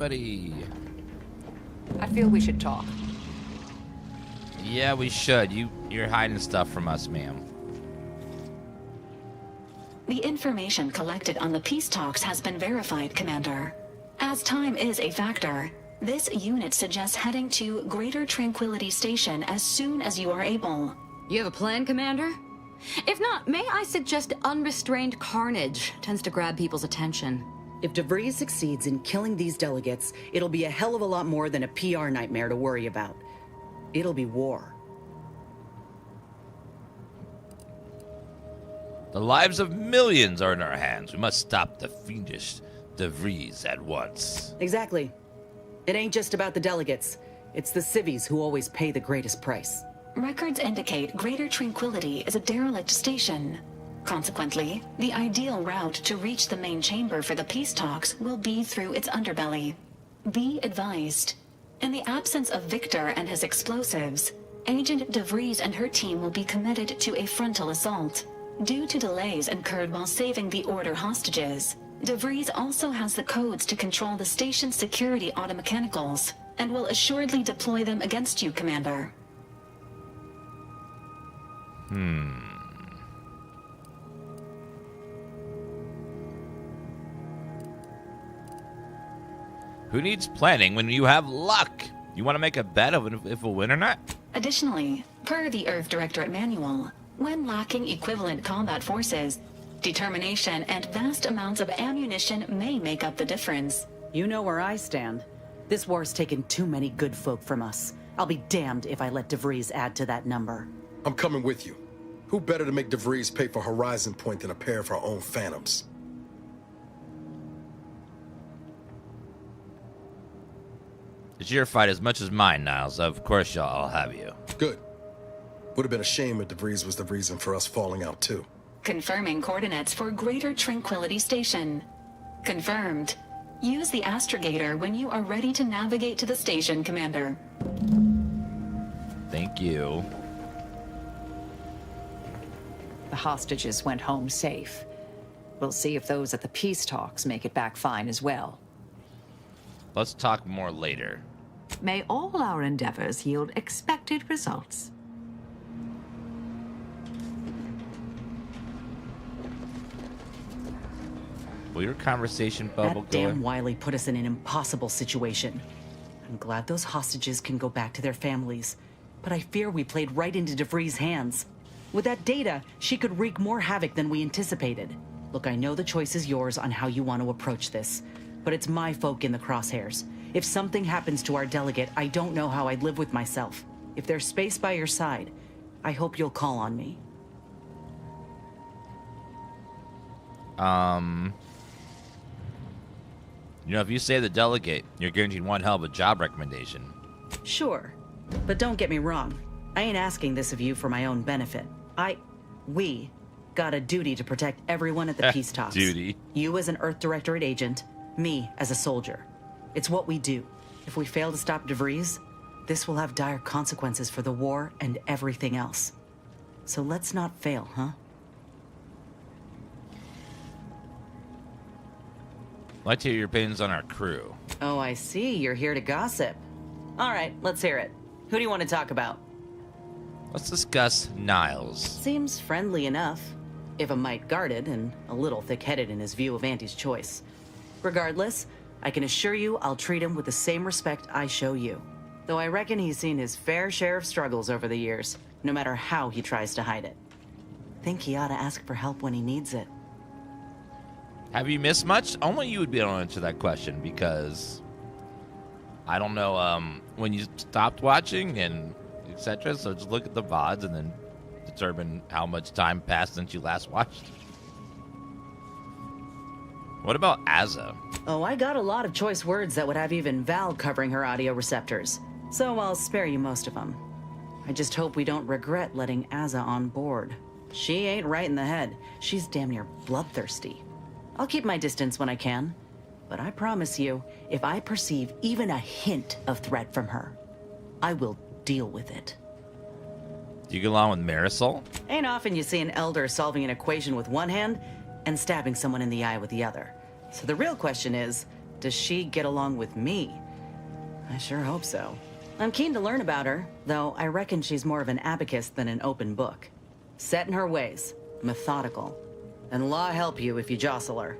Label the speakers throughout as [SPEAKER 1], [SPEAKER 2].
[SPEAKER 1] buddy.
[SPEAKER 2] I feel we should talk.
[SPEAKER 1] Yeah, we should. You're hiding stuff from us, ma'am.
[SPEAKER 3] The information collected on the peace talks has been verified, Commander. As time is a factor, this unit suggests heading to Greater Tranquility Station as soon as you are able.
[SPEAKER 2] You have a plan, Commander? If not, may I suggest unrestrained carnage tends to grab people's attention.
[SPEAKER 4] If DeVries succeeds in killing these delegates, it'll be a hell of a lot more than a PR nightmare to worry about. It'll be war.
[SPEAKER 1] The lives of millions are in our hands. We must stop the fiendish DeVries at once.
[SPEAKER 4] Exactly. It ain't just about the delegates. It's the civvies who always pay the greatest price.
[SPEAKER 3] Records indicate Greater Tranquility is a derelict station. Consequently, the ideal route to reach the main chamber for the peace talks will be through its underbelly. Be advised. In the absence of Victor and his explosives, Agent DeVries and her team will be committed to a frontal assault. Due to delays incurred while saving the Order hostages, DeVries also has the codes to control the station's security automechanicals, and will assuredly deploy them against you, Commander.
[SPEAKER 1] Who needs planning when you have luck? You want to make a bet of if we'll win or not?
[SPEAKER 3] Additionally, per the Earth Directorate Manual, when lacking equivalent combat forces, determination and vast amounts of ammunition may make up the difference.
[SPEAKER 4] You know where I stand. This war's taken too many good folk from us. I'll be damned if I let DeVries add to that number.
[SPEAKER 5] I'm coming with you. Who better to make DeVries pay for Horizon Point than a pair of our own Phantoms?
[SPEAKER 1] It's your fight as much as mine, Niles. Of course, I'll have you.
[SPEAKER 5] Good. Would have been a shame if DeVries was the reason for us falling out, too.
[SPEAKER 3] Confirming coordinates for Greater Tranquility Station. Confirmed. Use the astrogator when you are ready to navigate to the station, Commander.
[SPEAKER 1] Thank you.
[SPEAKER 2] The hostages went home safe. We'll see if those at the peace talks make it back fine as well.
[SPEAKER 1] Let's talk more later.
[SPEAKER 6] May all our endeavors yield expected results.
[SPEAKER 1] Will your conversation bubble
[SPEAKER 4] That
[SPEAKER 1] go
[SPEAKER 4] damn
[SPEAKER 1] in?
[SPEAKER 4] Wiley put us in an impossible situation. I'm glad those hostages can go back to their families, but I fear we played right into DeVries' hands. With that data, she could wreak more havoc than we anticipated. Look, I know the choice is yours on how you want to approach this, but it's my folk in the crosshairs. If something happens to our delegate, I don't know how I'd live with myself. If there's space by your side, I hope you'll call on me.
[SPEAKER 1] You know, if you say the delegate, you're guaranteed one hell of a job recommendation.
[SPEAKER 4] Sure, but don't get me wrong. I ain't asking this of you for my own benefit. We got a duty to protect everyone at the peace talks.
[SPEAKER 1] Duty.
[SPEAKER 4] You as an Earth Directorate agent, me as a soldier. It's what we do. If we fail to stop DeVries, this will have dire consequences for the war and everything else. So let's not fail, huh?
[SPEAKER 1] I'd like to hear your opinions on our crew.
[SPEAKER 4] Oh, I see. You're here to gossip. All right, let's hear it. Who do you want to talk about?
[SPEAKER 1] Let's discuss Niles.
[SPEAKER 4] Seems friendly enough, if a mite guarded and a little thick-headed in his view of Andy's choice. Regardless, I can assure you I'll treat him with the same respect I show you. Though I reckon he's seen his fair share of struggles over the years, no matter how he tries to hide it. Think he ought to ask for help when he needs it.
[SPEAKER 1] Have you missed much? Only you would be able to answer that question because I don't know when you stopped watching and etc. So just look at the VODs and then determine how much time passed since you last watched. What about Azza?
[SPEAKER 4] Oh, I got a lot of choice words that would have even Val covering her audio receptors, so I'll spare you most of them. I just hope we don't regret letting Azza on board. She ain't right in the head. She's damn near bloodthirsty. I'll keep my distance when I can, but I promise you, if I perceive even a hint of threat from her, I will deal with it.
[SPEAKER 1] Do you get along with Marisol?
[SPEAKER 4] Ain't often you see an elder solving an equation with one hand and stabbing someone in the eye with the other. So the real question is, does she get along with me? I sure hope so. I'm keen to learn about her, though I reckon she's more of an abacus than an open book. Set in her ways, methodical. And law help you if you jostle her.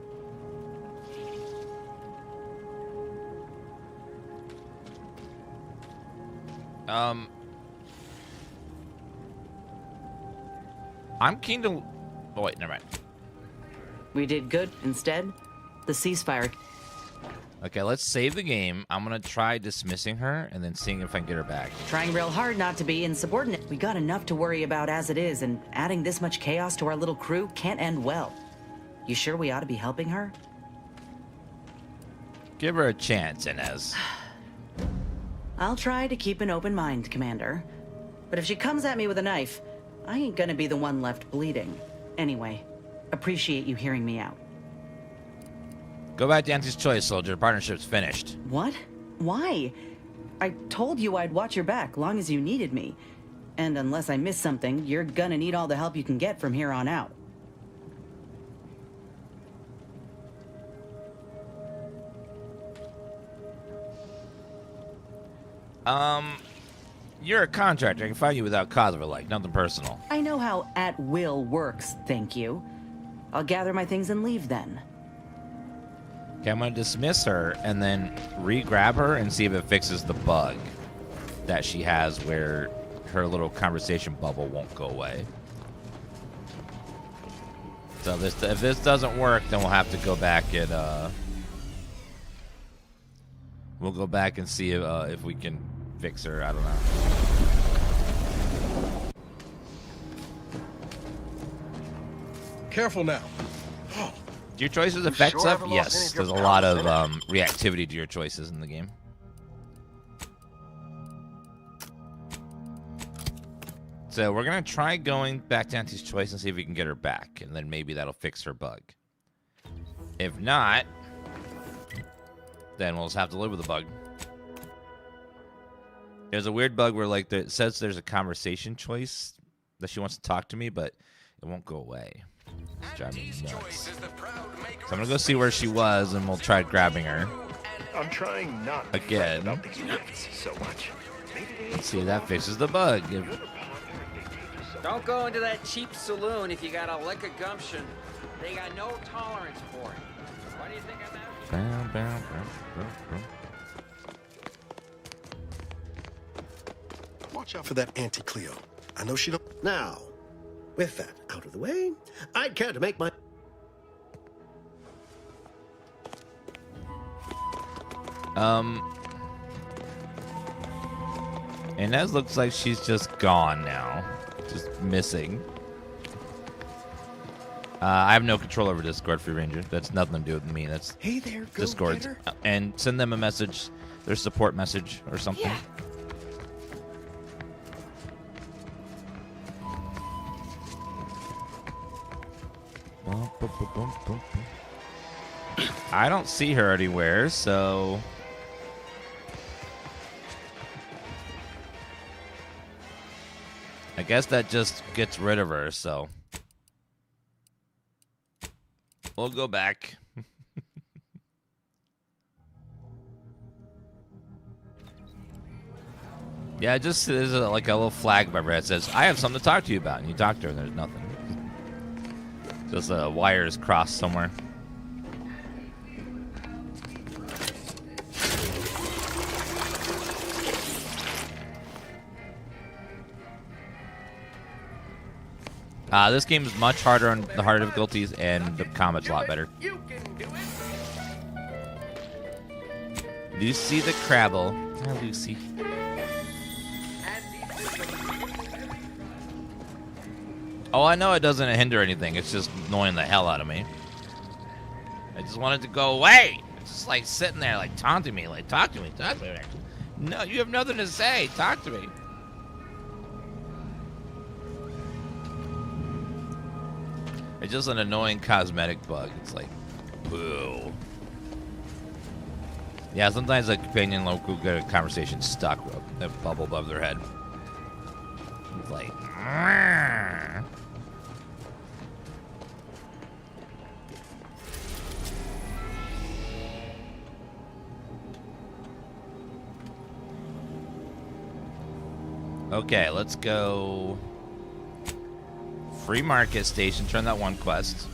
[SPEAKER 1] I'm keen to... Oh, wait, never mind.
[SPEAKER 4] We did good instead. The ceasefire.
[SPEAKER 1] Okay, let's save the game. I'm gonna try dismissing her and then seeing if I can get her back.
[SPEAKER 4] Trying real hard not to be insubordinate. We got enough to worry about as it is, and adding this much chaos to our little crew can't end well. You sure we ought to be helping her?
[SPEAKER 1] Give her a chance, Inez.
[SPEAKER 4] I'll try to keep an open mind, Commander. But if she comes at me with a knife, I ain't gonna be the one left bleeding. Anyway, appreciate you hearing me out.
[SPEAKER 1] Go back to Auntie's Choice, soldier. Partnership's finished.
[SPEAKER 4] What? Why? I told you I'd watch your back long as you needed me. And unless I miss something, you're gonna need all the help you can get from here on out.
[SPEAKER 1] You're a contractor. I can find you without cause of it, like nothing personal.
[SPEAKER 4] I know how at will works, thank you. I'll gather my things and leave then.
[SPEAKER 1] Okay, I'm gonna dismiss her and then re-grab her and see if it fixes the bug that she has where her little conversation bubble won't go away. So if this doesn't work, then we'll have to go back and we'll go back and see if we can fix her. I don't know.
[SPEAKER 5] Careful now.
[SPEAKER 1] Do your choices affect stuff? Yes, there's a lot of reactivity to your choices in the game. So we're gonna try going back to Auntie's Choice and see if we can get her back, and then maybe that'll fix her bug. If not, then we'll just have to live with the bug. There's a weird bug where like it says there's a conversation choice that she wants to talk to me, but it won't go away. It's driving me nuts. So I'm gonna go see where she was, and we'll try grabbing her.
[SPEAKER 7] I'm trying not
[SPEAKER 1] again.
[SPEAKER 7] about these lifts so much.
[SPEAKER 1] Let's see if that fixes the bug.
[SPEAKER 8] Don't go into that cheap saloon if you got a lick of gumption. They got no tolerance for it. Why do you think I'm asking?
[SPEAKER 5] Watch out for that Auntie Cleo. I know she don't...
[SPEAKER 9] Now, with that out of the way, I'd care to make my...
[SPEAKER 1] Inez looks like she's just gone now. Just missing. I have no control over Discord, Free Ranger. That's nothing to do with me. That's
[SPEAKER 9] Hey there, go
[SPEAKER 1] Discord. And send them a message, their support message or something.
[SPEAKER 2] Yeah.
[SPEAKER 1] I don't see her anywhere, so... I guess that just gets rid of her, so... We'll go back. Yeah, just there's like a little flag above her that says, I have something to talk to you about. And you talk to her and there's nothing. Just wires crossed somewhere. This game is much harder on the harder difficulties, and the combat's a lot better. Lucy the Crabble. Hi, Lucy. Oh, I know it doesn't hinder anything. It's just annoying the hell out of me. I just want it to go away. It's just like sitting there, like taunting me, like talk to me, talk to me. No, you have nothing to say. Talk to me. It's just an annoying cosmetic bug. It's like, boo. Yeah, sometimes a companion local get a conversation stuck with a bubble above their head. It's like, Argh. Okay, let's go. Free market station. Turn that one quest.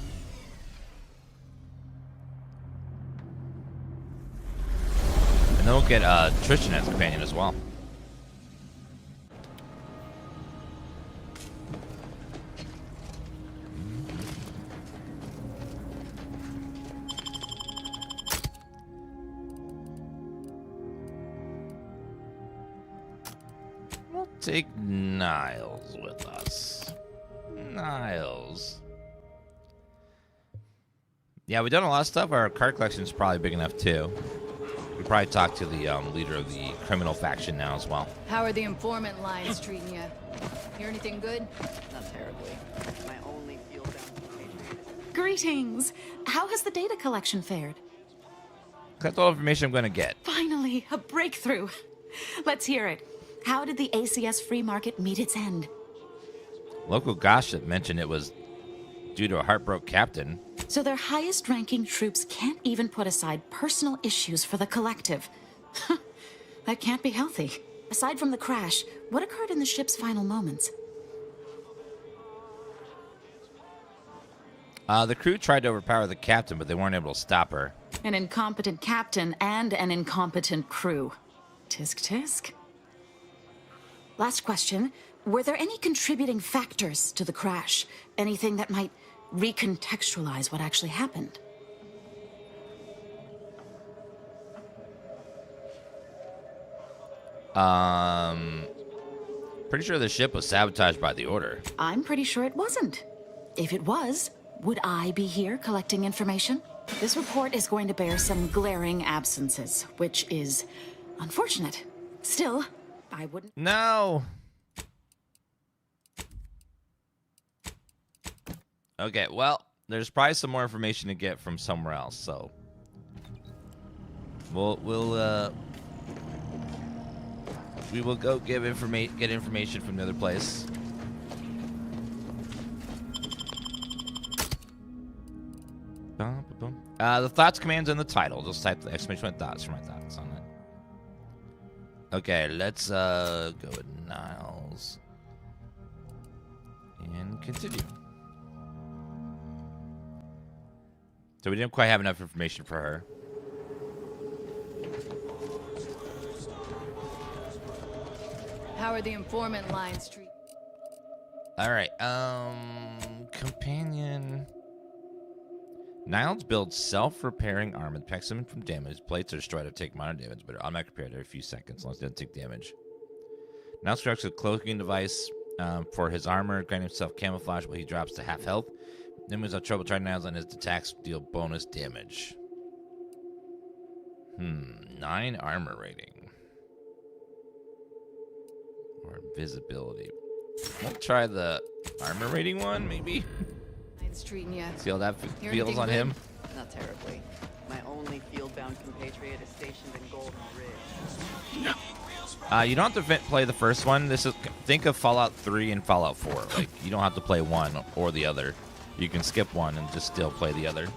[SPEAKER 1] And then we'll get Tristan as companion as well. We'll take Niles with us. Niles. Yeah, we've done a lot of stuff. Our card collection is probably big enough too. We probably talk to the leader of the criminal faction now as well.
[SPEAKER 10] How are the informant lines treating you? Hear anything good?
[SPEAKER 11] Not terribly. My only field down.
[SPEAKER 3] Greetings. How has the data collection fared?
[SPEAKER 1] That's all the information I'm going to get.
[SPEAKER 3] Finally, a breakthrough. Let's hear it. How did the ACS free market meet its end?
[SPEAKER 1] Local gossip mentioned it was due to a heartbroken captain.
[SPEAKER 3] So their highest-ranking troops can't even put aside personal issues for the collective. That can't be healthy. Aside from the crash, what occurred in the ship's final moments?
[SPEAKER 1] The crew tried to overpower the captain, but they weren't able to stop her.
[SPEAKER 3] An incompetent captain and an incompetent crew. Tisk tisk. Last question. Were there any contributing factors to the crash? Anything that might recontextualize what actually happened?
[SPEAKER 1] Pretty sure the ship was sabotaged by the Order.
[SPEAKER 3] I'm pretty sure it wasn't. If it was, would I be here collecting information? This report is going to bear some glaring absences, which is unfortunate. Still, I wouldn't...
[SPEAKER 1] No! Okay, well, there's probably some more information to get from somewhere else, so... We will go get information from the other place. The thoughts command's in the title. Just type the exclamation point thoughts for my thoughts on it. Okay, let's go with Niles. And continue. So we didn't quite have enough information for her.
[SPEAKER 10] How are the informant lines treating?
[SPEAKER 1] All right, companion. Niles builds self-repairing armor that protects him from damage. Plates are destroyed or take minor damage, but automatic repair every few seconds, unless they don't take damage. Niles constructs a cloaking device for his armor, granting himself camouflage while he drops to half health. Enemies have trouble trying Niles on his attacks deal bonus damage. 9 armor rating. Or invisibility. We'll try the armor rating one, maybe.
[SPEAKER 10] Treating you.
[SPEAKER 1] See how that feels on him?
[SPEAKER 11] Not terribly. My only field-bound compatriot is stationed in Golden Ridge.
[SPEAKER 1] You don't have to play the first one. Think of Fallout 3 and Fallout 4. Like, you don't have to play one or the other. You can skip one and just still play the other.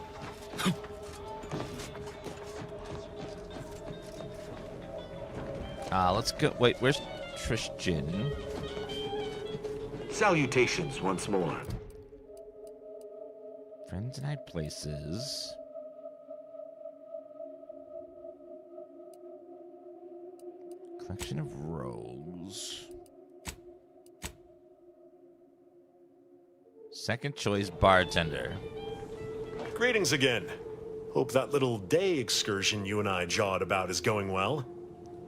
[SPEAKER 1] Let's go. Wait, where's Tristan?
[SPEAKER 12] Salutations once more.
[SPEAKER 1] Friends and high places. Collection of rogues. Second choice bartender.
[SPEAKER 13] Greetings again. Hope that little day excursion you and I jawed about is going well.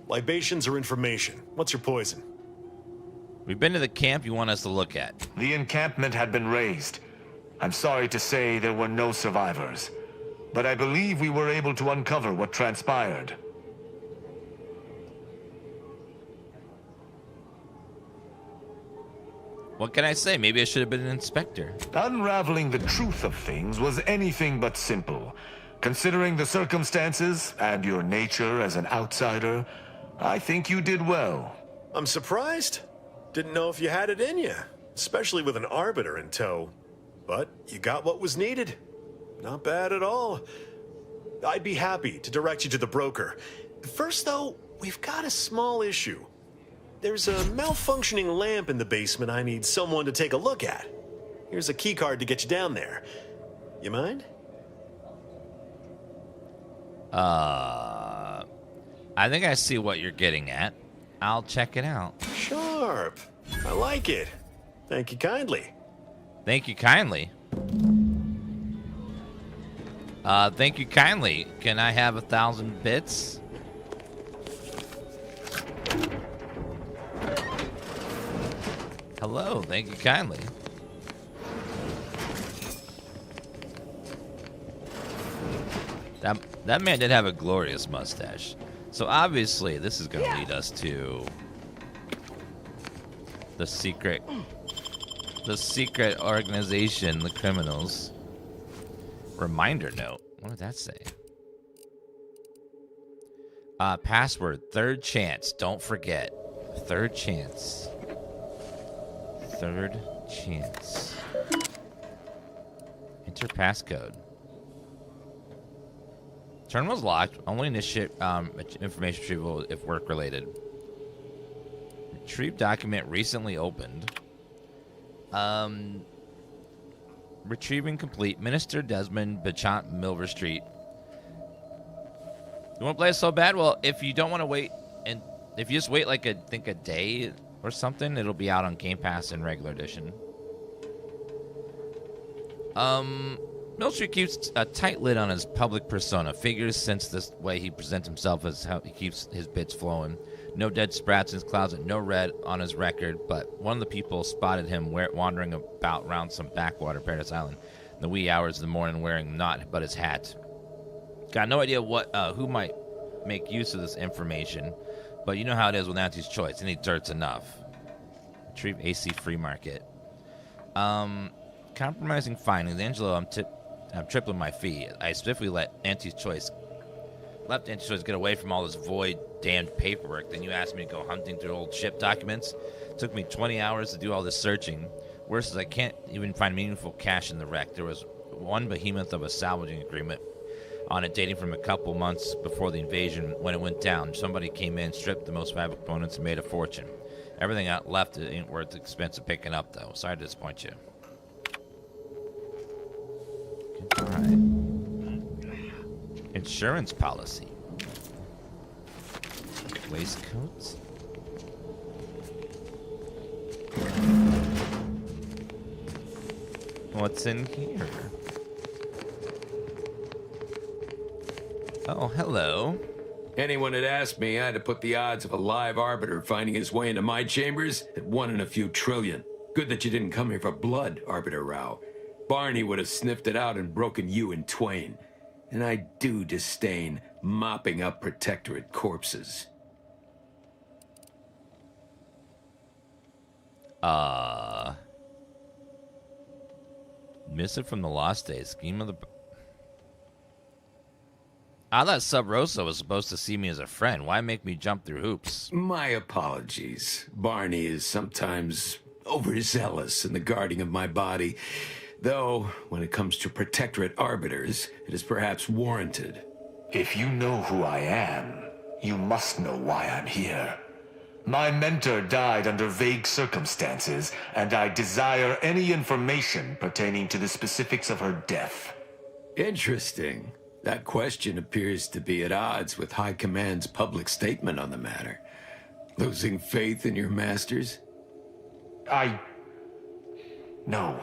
[SPEAKER 13] Libations or information? What's your poison?
[SPEAKER 1] We've been to the camp you want us to look at.
[SPEAKER 12] The encampment had been razed. I'm sorry to say there were no survivors, but I believe we were able to uncover what transpired.
[SPEAKER 1] What can I say? Maybe I should have been an inspector.
[SPEAKER 12] Unraveling the truth of things was anything but simple. Considering the circumstances and your nature as an outsider, I think you did well.
[SPEAKER 13] I'm surprised. Didn't know if you had it in you, especially with an arbiter in tow. But you got what was needed. Not bad at all. I'd be happy to direct you to the broker. First, though, we've got a small issue. There's a malfunctioning lamp in the basement I need someone to take a look at. Here's a keycard to get you down there. You mind?
[SPEAKER 1] I think I see what you're getting at. I'll check it out.
[SPEAKER 13] Sharp. I like it. Thank you kindly.
[SPEAKER 1] Thank you kindly. Thank you kindly. Can I have 1,000 bits? Hello, thank you kindly. That man did have a glorious mustache. So obviously this is going to lead us to the secret organization, the criminals. Reminder note. What did that say? Password, third chance. Don't forget. Third chance. Third chance. Enter passcode. Terminal's locked. Only initiate information retrieval if work related. Retrieve document recently opened. Retrieving complete. Minister Desmond Bechant Milver Street. You want to play it so bad? Well, if you don't want to wait, and if you just wait like a day or something, it'll be out on Game Pass in regular edition. Mill Street keeps a tight lid on his public persona. Figures since this way he presents himself as how he keeps his bits flowing. No dead sprats in his closet, no red on his record, but one of the people spotted him wandering about around some backwater Paradise Island in the wee hours of the morning wearing naught but his hat. Got no idea who might make use of this information, but you know how it is with Nancy's Choice. Any dirt's enough. Retrieve AC Free Market. Compromising findings. Angelo, I'm tripling my fee. I swiftly left Auntie's Choice get away from all this void, damned paperwork. Then you asked me to go hunting through old ship documents. It took me 20 hours to do all this searching. Worse is I can't even find meaningful cash in the wreck. There was one behemoth of a salvaging agreement on it dating from a couple months before the invasion. When it went down, somebody came in, stripped the most valuable components, and made a fortune. Everything out left ain't worth the expense of picking up, though. Sorry to disappoint you. Goodbye. Insurance policy. Waistcoats. What's in here? Oh, hello.
[SPEAKER 14] Anyone had asked me, I had to put the odds of a live arbiter finding his way into my chambers at 1 in a few trillion. Good that you didn't come here for blood, Arbiter Rao. Barney would have sniffed it out and broken you in twain. And I do disdain mopping up Protectorate corpses.
[SPEAKER 1] Missive from the Lost Days. Scheme of the... I thought Sub Rosa was supposed to see me as a friend. Why make me jump through hoops?
[SPEAKER 14] My apologies. Barney is sometimes overzealous in the guarding of my body. Though, when it comes to Protectorate arbiters, it is perhaps warranted.
[SPEAKER 12] If you know who I am, you must know why I'm here. My mentor died under vague circumstances, and I desire any information pertaining to the specifics of her death.
[SPEAKER 14] Interesting. That question appears to be at odds with High Command's public statement on the matter. Losing faith in your masters?
[SPEAKER 12] No.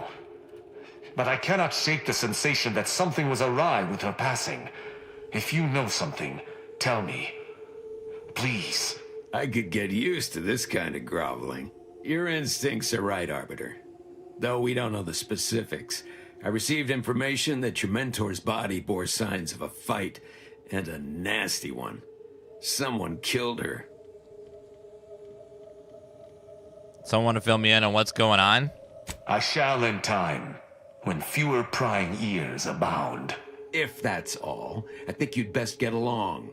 [SPEAKER 12] But I cannot shake the sensation that something was awry with her passing. If you know something, tell me. Please.
[SPEAKER 14] I could get used to this kind of groveling. Your instincts are right, Arbiter. Though we don't know the specifics, I received information that your mentor's body bore signs of a fight, and a nasty one. Someone killed her.
[SPEAKER 1] Someone want to fill me in on what's going on?
[SPEAKER 12] I shall in time, when fewer prying ears abound.
[SPEAKER 14] If that's all, I think you'd best get along.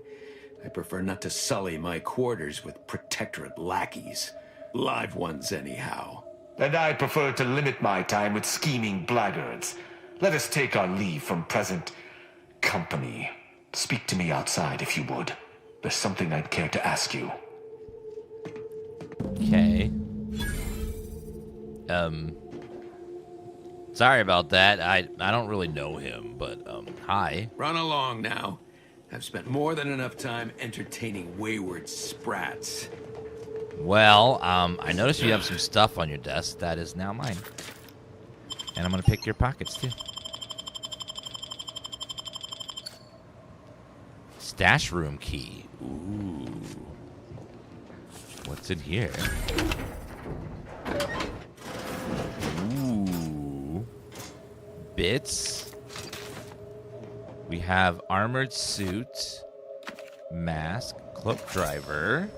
[SPEAKER 14] I prefer not to sully my quarters with Protectorate lackeys. Live ones, anyhow.
[SPEAKER 12] And I prefer to limit my time with scheming blackguards. Let us take our leave from present company. Speak to me outside, if you would. There's something I'd care to ask you.
[SPEAKER 1] Okay. Sorry about that. I don't really know him, but hi.
[SPEAKER 14] Run along now. I've spent more than enough time entertaining wayward sprats.
[SPEAKER 1] Well, I noticed you have some stuff on your desk that is now mine. And I'm gonna pick your pockets too. Stash room key. Ooh. What's in here? Ooh. Bits. We have armored suit, mask, cloak driver,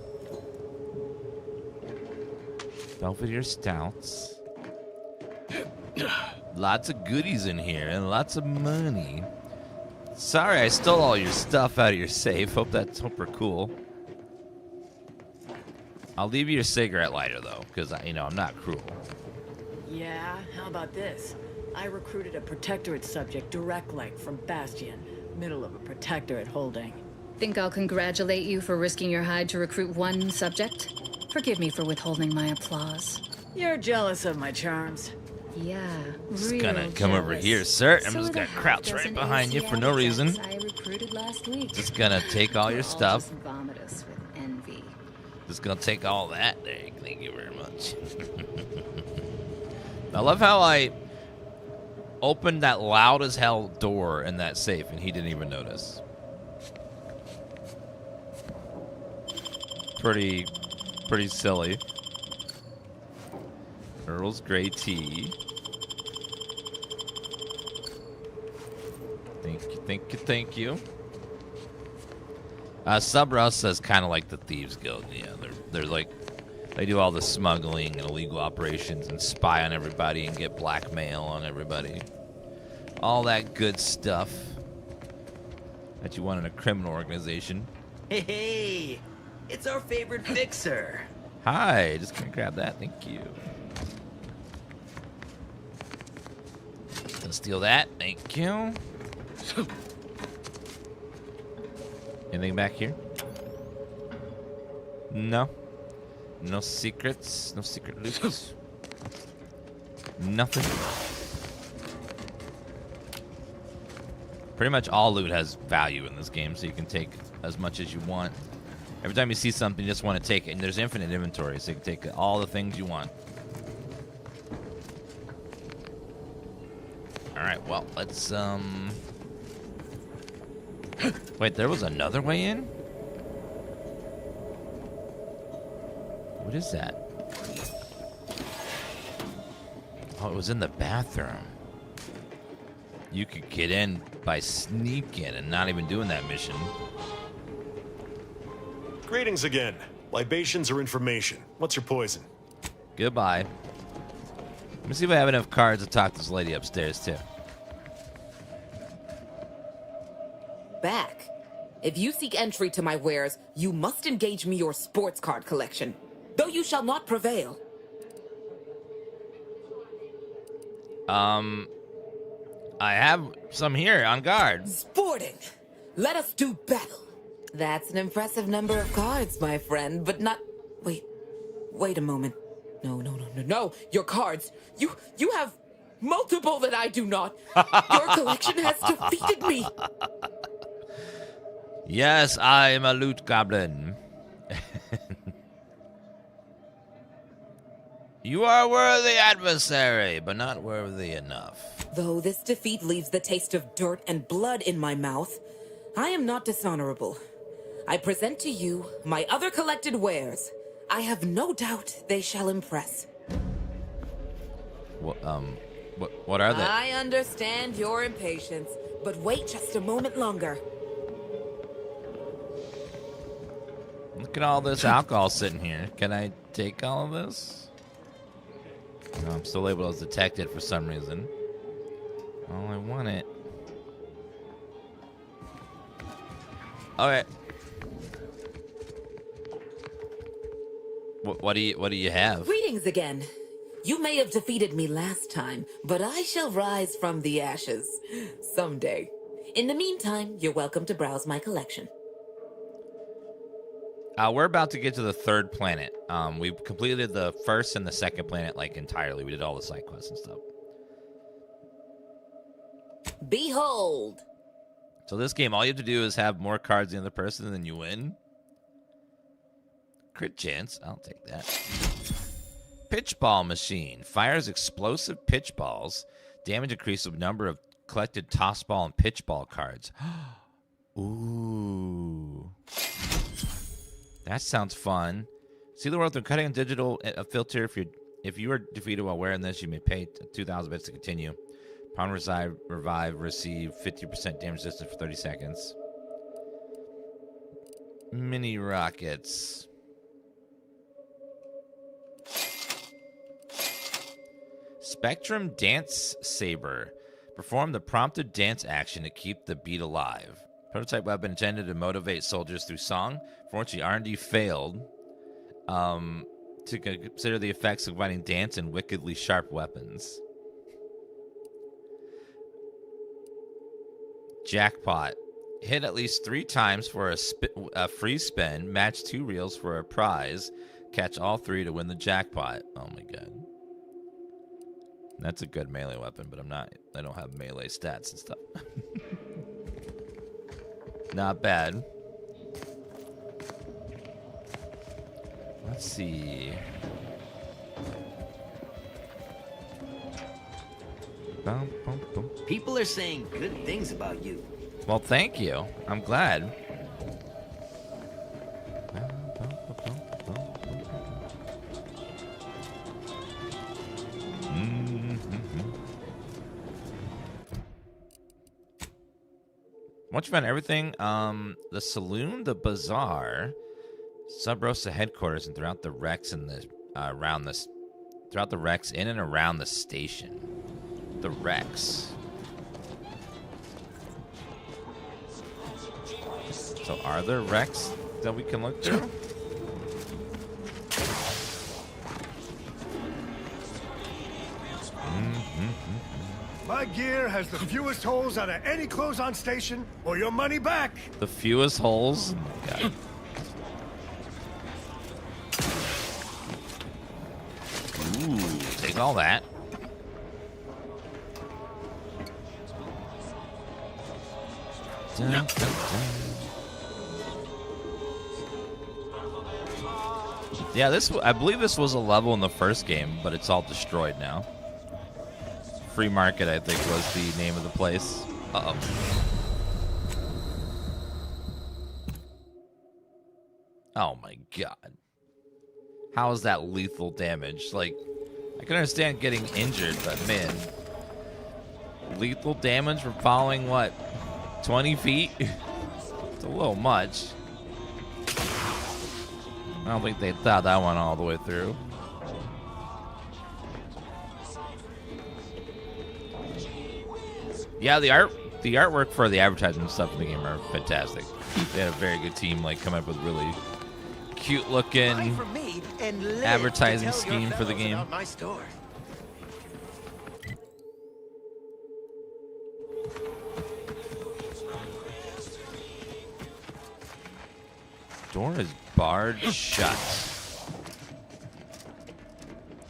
[SPEAKER 1] Belvedere stouts. Lots of goodies in here and lots of money. Sorry, I stole all your stuff out of your safe. Hope we're cool. I'll leave you your cigarette lighter though, because I'm not cruel.
[SPEAKER 15] Yeah, how about this? I recruited a Protectorate subject direct like from Bastion, middle of a Protectorate holding.
[SPEAKER 10] Think I'll congratulate you for risking your hide to recruit one subject? Forgive me for withholding my applause.
[SPEAKER 15] You're jealous of my charms.
[SPEAKER 10] Yeah,
[SPEAKER 1] Just gonna come over here, sir. I'm just gonna crouch right behind you for no reason.
[SPEAKER 10] I recruited last week.
[SPEAKER 1] Just gonna take all your stuff.
[SPEAKER 10] Just vomit us with envy.
[SPEAKER 1] Just gonna take all that. Thank you very much. I love how I opened that loud as hell door in that safe and he didn't even notice. Pretty silly. Earl's Grey Tea. Thank you. Subrosa is kind of like the Thieves Guild. Yeah, they're like, they do all the smuggling and illegal operations and spy on everybody and get blackmail on everybody. All that good stuff that you want in a criminal organization.
[SPEAKER 16] Hey, it's our favorite fixer.
[SPEAKER 1] Hi, just gonna grab that. Thank you. Gonna steal that. Thank you. Anything back here? No. No secrets. No secret loot. Nothing. Pretty much all loot has value in this game, so you can take as much as you want. Every time you see something, you just want to take it. And there's infinite inventory, so you can take all the things you want. Alright, well, let's, Wait, there was another way in? What is that? Oh, it was in the bathroom. You could get in by sneaking and not even doing that mission.
[SPEAKER 13] Greetings again. Libations or information? What's your poison?
[SPEAKER 1] Goodbye. Let me see if I have enough cards to talk to this lady upstairs, too.
[SPEAKER 17] Back. If you seek entry to my wares, you must engage me your sports card collection, though you shall not prevail.
[SPEAKER 1] I have some here on guard.
[SPEAKER 17] Sporting. Let us do battle. That's an impressive number of cards, my friend, but not... Wait a moment. No. Your cards. You have multiple that I do not. Your collection has defeated me.
[SPEAKER 1] Yes, I am a loot goblin. You are a worthy adversary, but not worthy enough.
[SPEAKER 17] Though this defeat leaves the taste of dirt and blood in my mouth, I am not dishonorable. I present to you my other collected wares. I have no doubt they shall impress.
[SPEAKER 1] What are they?
[SPEAKER 17] I understand your impatience, but wait just a moment longer.
[SPEAKER 1] Look at all this alcohol sitting here. Can I take all of this? No, I'm still able to detect it for some reason. Oh, I want it. Okay. What do you have?
[SPEAKER 17] Greetings again. You may have defeated me last time, but I shall rise from the ashes someday. In the meantime, you're welcome to browse my collection.
[SPEAKER 1] We're about to get to the third planet. We've completed the first and the second planet like entirely. We did all the side quests and stuff.
[SPEAKER 17] Behold.
[SPEAKER 1] So this game, all you have to do is have more cards than the other person, and then you win. Crit chance. I'll take that. Pitch ball machine. Fires explosive pitch balls. Damage increases with number of collected toss ball and pitch ball cards. Ooh. That sounds fun. See the world through cutting a digital filter. If you are defeated while wearing this, you may pay 2,000 bits to continue. Upon revive, receive 50% damage resistance for 30 seconds. Mini rockets. Spectrum Dance Saber. Perform the prompted dance action to keep the beat alive. Prototype weapon intended to motivate soldiers through song. Fortunately, R&D failed to consider the effects of combining dance and wickedly sharp weapons. Jackpot. Hit at least 3 times for a free spin. Match 2 reels for a prize. Catch all 3 to win the jackpot. Oh my god. That's a good melee weapon, but I don't have melee stats and stuff. Not bad. Let's see.
[SPEAKER 16] People are saying good things about you.
[SPEAKER 1] Well, thank you. I'm glad. Once you found everything, the saloon, the bazaar, Sub Rosa headquarters, and throughout the wrecks in the throughout the wrecks in and around the station. The wrecks. So are there wrecks that we can look through?
[SPEAKER 18] My gear has the fewest holes out of any close-on station, or your money back.
[SPEAKER 1] The fewest holes? Oh my god. Ooh, take all that. Dun, dun, dun. Yeah, I believe this was a level in the first game, but it's all destroyed now. Free Market, I think, was the name of the place. Uh-oh. Oh my god. How is that lethal damage? Like, I can understand getting injured, but man. Lethal damage from falling, what, 20 feet? It's a little much. I don't think they thought that one all the way through. Yeah, the artwork for the advertisement stuff in the game are fantastic. They had a very good team, like, come up with really cute looking advertising scheme for the game.
[SPEAKER 16] My store.
[SPEAKER 1] Door is barred shut.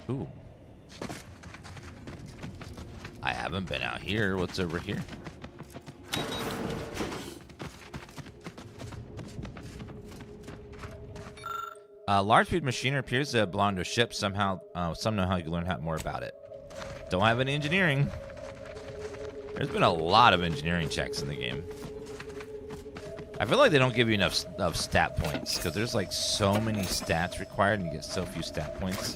[SPEAKER 1] Ooh. I haven't been out here. What's over here? Large speed machinery appears to belong to a ship. Somehow, some know how you can learn more about it. Don't have any engineering. There's been a lot of engineering checks in the game. I feel like they don't give you enough stat points because there's like so many stats required and you get so few stat points.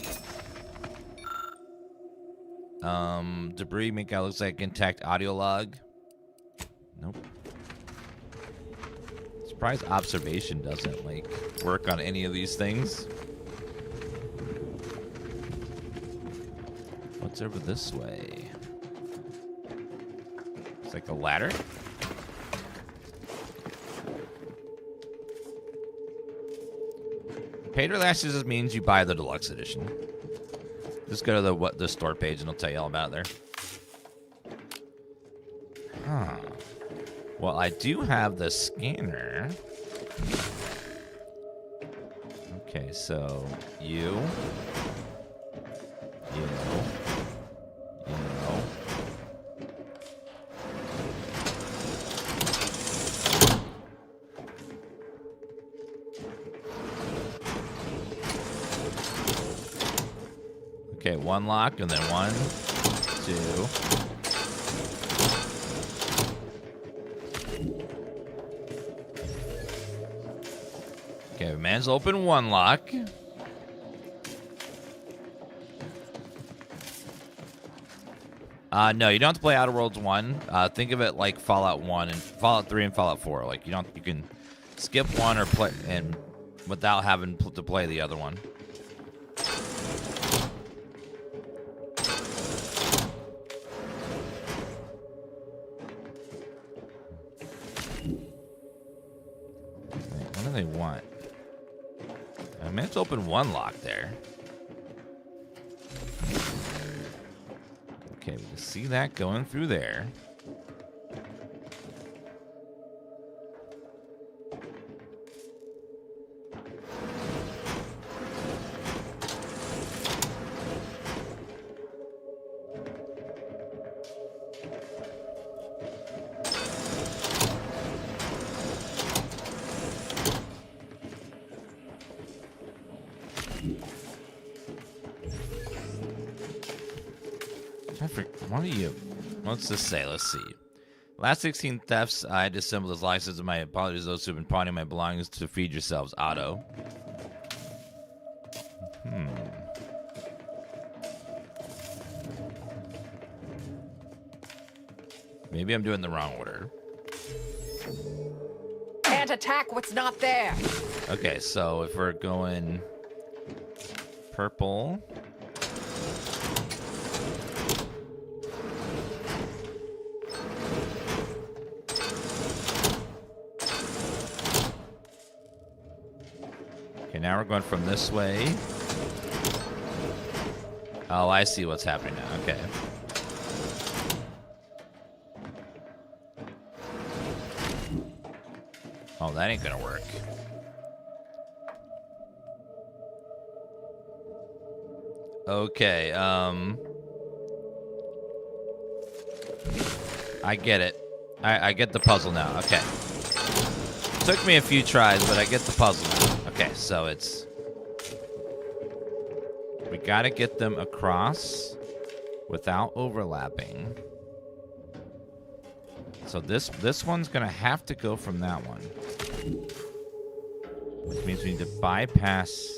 [SPEAKER 1] Debris make out looks like intact audio log. Nope. Surprised observation doesn't like work on any of these things. What's over this way? It's like a ladder. Paid relaxes means you buy the deluxe edition. Just go to the store page and it'll tell you all about it there. Huh. Well, I do have the scanner. Okay, so you. Okay, one lock, and then 1, 2. Okay, man's open one lock. No, you don't have to play Outer Worlds 1. Think of it like Fallout 1 and Fallout 3 and Fallout 4. Like you can skip one or play and without having to play the other one. What do they want? I meant to open one lock there. Okay, we can see that going through there. What are you? What's this say? Let's see. Last 16 thefts, I disassembled as license, and my apologies to those who've been pawning my belongings to feed yourselves. Otto. Maybe I'm doing the wrong order.
[SPEAKER 17] Can't attack what's not there.
[SPEAKER 1] Okay, so if we're going purple. Okay, now we're going from this way. Oh, I see what's happening now. Okay. Oh, that ain't gonna work. Okay, I get it. I get the puzzle now. Okay. Took me a few tries, but I get the puzzle now. Okay, so it's... We gotta get them across without overlapping. So this one's gonna have to go from that one. Which means we need to bypass...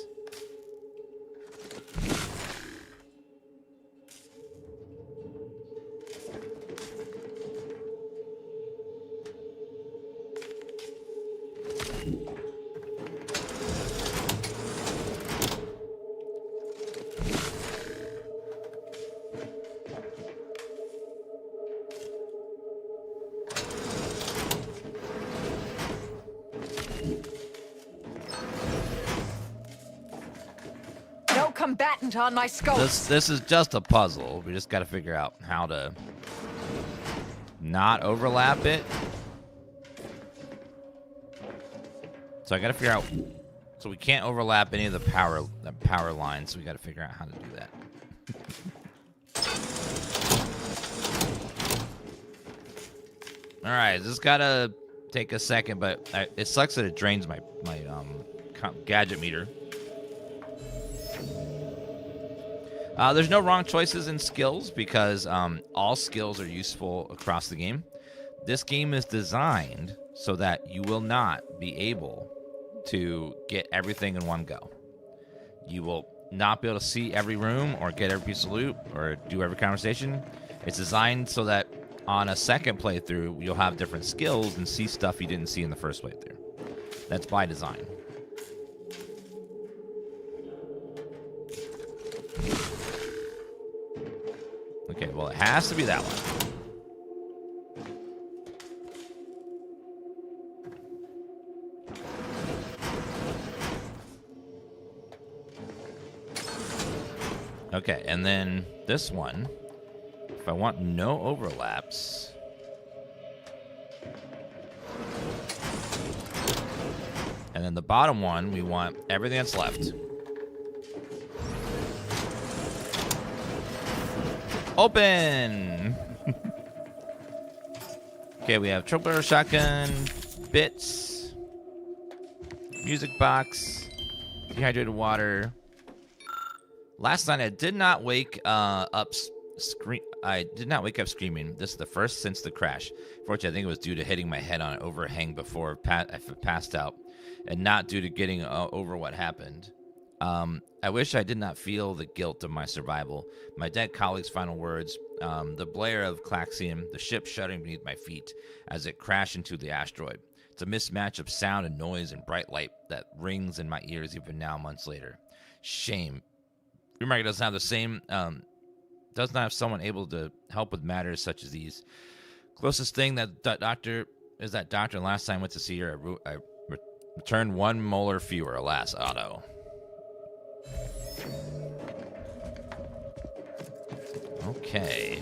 [SPEAKER 17] Combatant on my scope.
[SPEAKER 1] This is just a puzzle. We just got to figure out how to not overlap it. So I got to figure out. So we can't overlap any of the power lines. So we got to figure out how to do that. All right, this gotta take a second, but it sucks that it drains my gadget meter. There's no wrong choices in skills because all skills are useful across the game. This game is designed so that you will not be able to get everything in one go. You will not be able to see every room or get every piece of loot or do every conversation. It's designed so that on a second playthrough, you'll have different skills and see stuff you didn't see in the first playthrough. That's by design. Okay, well, it has to be that one. Okay, and then this one, if I want no and And then the bottom one, we want everything that's left. Open! Okay, we have triple barrel shotgun, bits, music box, dehydrated water. Last night I did not wake up screaming. This is the first since the crash. Fortunately, I think it was due to hitting my head on an overhang before I passed out, and not due to getting over what happened. I wish I did not feel the guilt of my survival. My dead colleague's final words, the blare of Klaxion, the ship shuddering beneath my feet as it crashed into the asteroid. It's a mismatch of sound and noise and bright light that rings in my ears even now, months later. Shame. Remark doesn't have the same, does not have someone able to help with matters such as these. Closest thing that doctor is that doctor. Last time I went to see her, I returned 1 molar fewer. Alas, Otto. Okay.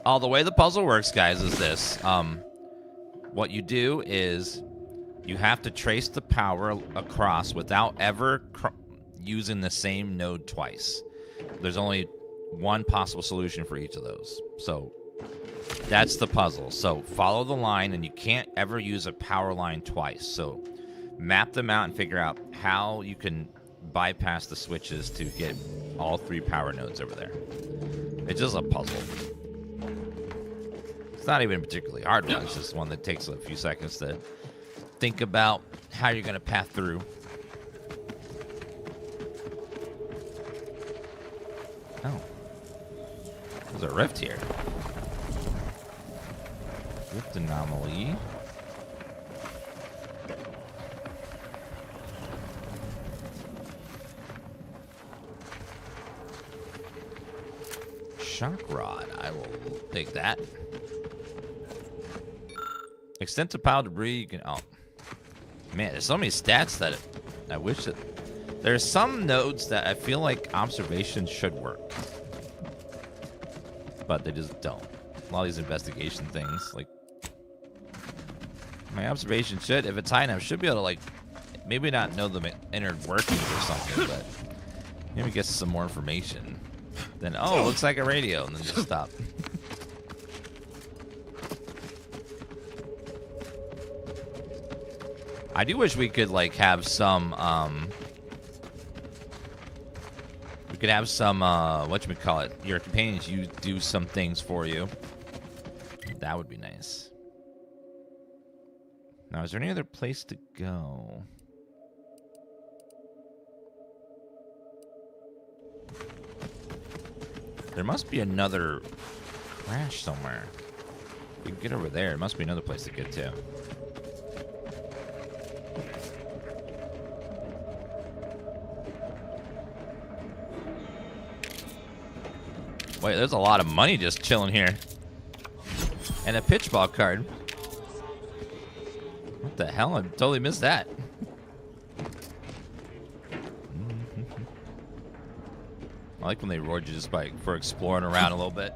[SPEAKER 1] The way the puzzle works, guys, is this. What you do is you have to trace the power across without ever using the same node twice. There's only one possible solution for each of those. So that's the puzzle. So follow the line, and you can't ever use a power line twice. So map them out and figure out how you can bypass the switches to get all 3 power nodes over there. It's just a puzzle. It's not even a particularly hard one. It's just one that takes a few seconds to think about how you're going to path through. Oh. There's a rift here. Rift anomaly. Shock rod. I will take that. Extensive pile of debris. You can. Oh, man, there's so many stats that I wish that there's some nodes that I feel like observations should work, but they just don't. A lot of these investigation things, like my observation should, if it's high enough, should be able to like maybe not know the inner workings or something, but maybe get some more information. Then oh, looks like a radio, and then just stop. I do wish we could like have some we could have some whatchamacallit, your companions you do some things for you. That would be nice. Now, is there any other place to go? There must be another crash somewhere. We can get over there. There must be another place to get to. Wait, there's a lot of money just chilling here. And a pitchball card. What the hell? I totally missed that. I like when they reward you just for exploring around a little bit.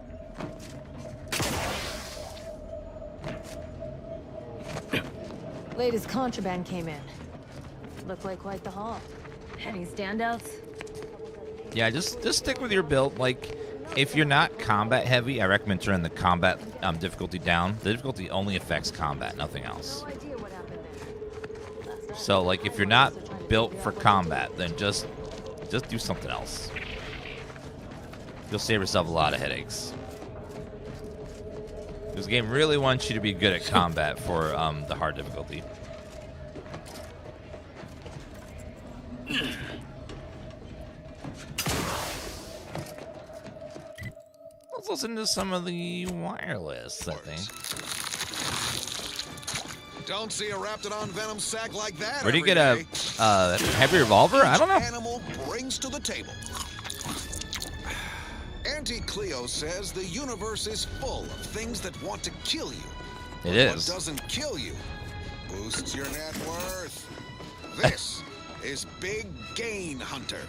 [SPEAKER 19] Latest contraband came in. Looked like quite the haul. Any standouts?
[SPEAKER 1] Yeah, just stick with your build. Like, if you're not combat heavy, I recommend turning the combat difficulty down. The difficulty only affects combat, nothing else. So, like, if you're not built for combat, then just do something else. You'll save yourself a lot of headaches. This game really wants you to be good at combat for the hard difficulty. Let's listen to some of the wireless, I think.
[SPEAKER 20] Don't see a Raptidon venom sack like that.
[SPEAKER 1] Where do you get a heavy revolver? I don't know.
[SPEAKER 20] Animal brings to the table. Auntie Cleo says the universe is full of things that want to kill you.
[SPEAKER 1] It is.
[SPEAKER 20] What doesn't kill you boosts your net worth. This is Big Gain Hunter.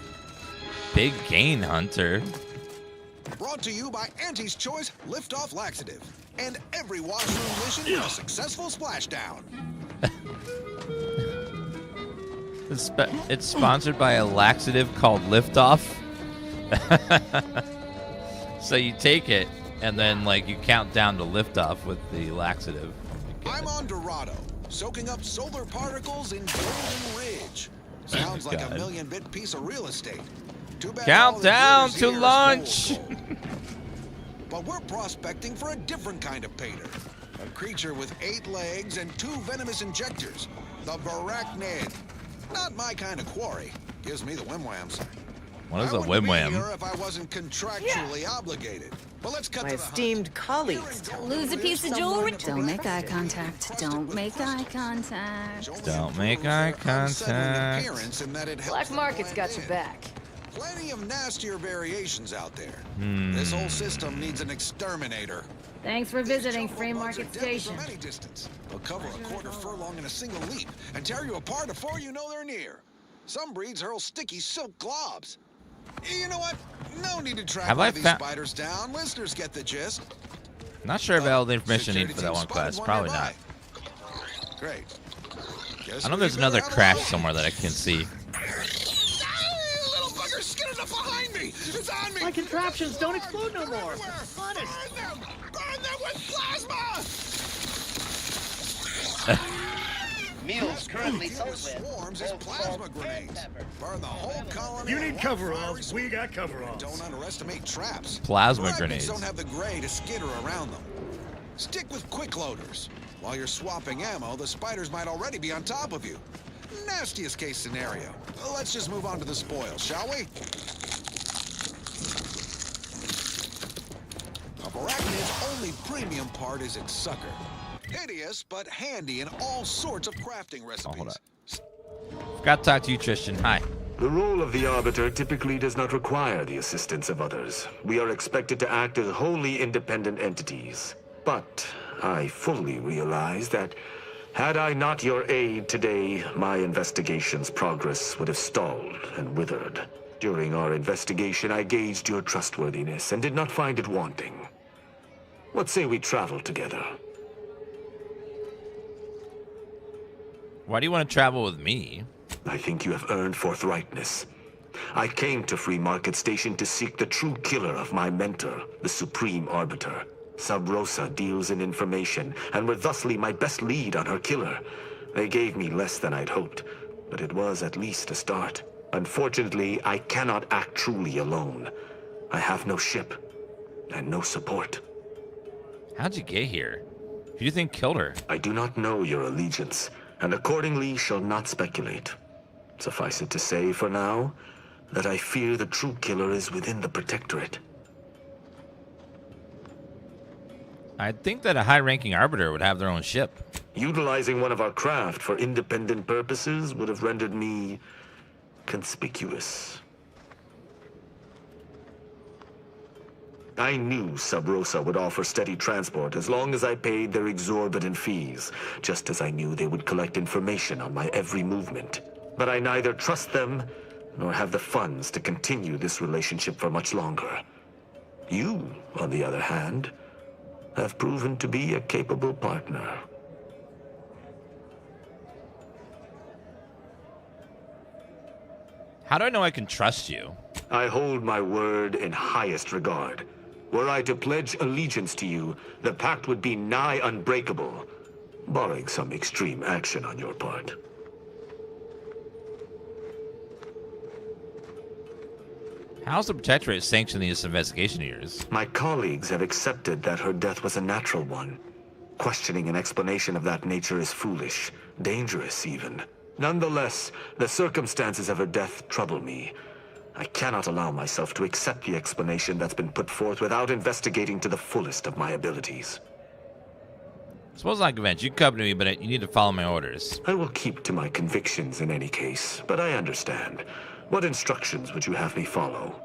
[SPEAKER 1] Big Gain Hunter.
[SPEAKER 20] Brought to you by Auntie's Choice Liftoff Laxative. And every washroom mission a successful splashdown.
[SPEAKER 1] It's sponsored by a laxative called Liftoff. So you take it, and then like you count down to liftoff with the laxative.
[SPEAKER 20] I'm on Dorado, soaking up solar particles in Golden Ridge. Sounds like a million-bit piece of real estate. Too bad
[SPEAKER 1] Countdown to lunch.
[SPEAKER 20] But we're prospecting for a different kind of pater. A creature with 8 legs and 2 venomous injectors. The Barachnid. Not my kind of quarry. Gives me the wimwams.
[SPEAKER 1] What is a wimwam?
[SPEAKER 20] If I wasn't contractually obligated. But let's cut
[SPEAKER 15] My
[SPEAKER 20] to the
[SPEAKER 15] esteemed colleagues.
[SPEAKER 19] Lose a piece of jewelry. Don't make eye contact. Don't make eye contact.
[SPEAKER 1] Don't make eye contact.
[SPEAKER 15] Black market's got your back.
[SPEAKER 20] Plenty of nastier variations out there. This whole system needs an exterminator.
[SPEAKER 19] Thanks for visiting Free Market Station.
[SPEAKER 20] They'll cover a quarter furlong in a single leap and tear you apart before you know they're near. Some breeds hurl sticky silk globs. You know what? No need to track all these spiders down. Listeners get the gist.
[SPEAKER 1] Not sure about all the information needed for that one quest. Probably not.
[SPEAKER 20] Great.
[SPEAKER 1] I know there's another crash somewhere that I can see.
[SPEAKER 20] Little bugger's getting up behind me. It's on me.
[SPEAKER 15] My contraptions don't explode no more. Honest.
[SPEAKER 20] Burn them with plasma.
[SPEAKER 16] Meals currently sold with
[SPEAKER 20] swarms is plasma grenades. Burn the whole colony.
[SPEAKER 18] You need coveralls. We got coveralls.
[SPEAKER 20] Don't underestimate traps.
[SPEAKER 1] Plasma
[SPEAKER 20] Arachnids
[SPEAKER 1] grenades.
[SPEAKER 20] Don't have the gray to skitter around them. Stick with quick loaders. While you're swapping ammo, the spiders might already be on top of you. Nastiest case scenario. Let's just move on to the spoils, shall we? A Barachnid's only premium part is its sucker. Hideous, but handy in all sorts of crafting recipes.
[SPEAKER 1] Hold up. Forgot to talk to you, Tristan. Hi.
[SPEAKER 12] The role of the Arbiter typically does not require the assistance of others. We are expected to act as wholly independent entities. But I fully realize that had I not your aid today, my investigation's progress would have stalled and withered. During our investigation, I gauged your trustworthiness and did not find it wanting. What say we travel together?
[SPEAKER 1] Why do you want to travel with me?
[SPEAKER 12] I think you have earned forthrightness. I came to Free Market Station to seek the true killer of my mentor, the Supreme Arbiter. Sub Rosa deals in information, and were thusly my best lead on her killer. They gave me less than I'd hoped, but it was at least a start. Unfortunately, I cannot act truly alone. I have no ship, and no support.
[SPEAKER 1] How'd you get here? Who do you think killed her?
[SPEAKER 12] I do not know your allegiance, and accordingly shall not speculate. Suffice it to say, for now, that I fear the true killer is within the Protectorate.
[SPEAKER 1] I'd think that a high-ranking arbiter would have their own ship.
[SPEAKER 12] Utilizing one of our craft for independent purposes would have rendered me conspicuous. I knew Sub Rosa would offer steady transport as long as I paid their exorbitant fees, just as I knew they would collect information on my every movement. But I neither trust them nor have the funds to continue this relationship for much longer. You, on the other hand, have proven to be a capable partner.
[SPEAKER 1] How do I know I can trust you?
[SPEAKER 12] I hold my word in highest regard. Were I to pledge allegiance to you, the pact would be nigh unbreakable, barring some extreme action on your part.
[SPEAKER 1] How's the Protectorate sanctioning this investigation of yours?
[SPEAKER 12] My colleagues have accepted that her death was a natural one. Questioning an explanation of that nature is foolish, dangerous even. Nonetheless, the circumstances of her death trouble me. I cannot allow myself to accept the explanation that's been put forth without investigating to the fullest of my abilities.
[SPEAKER 1] Suppose I convince you, come to me, but you need to follow my orders.
[SPEAKER 12] I will keep to my convictions in any case, but I understand. What instructions would you have me follow?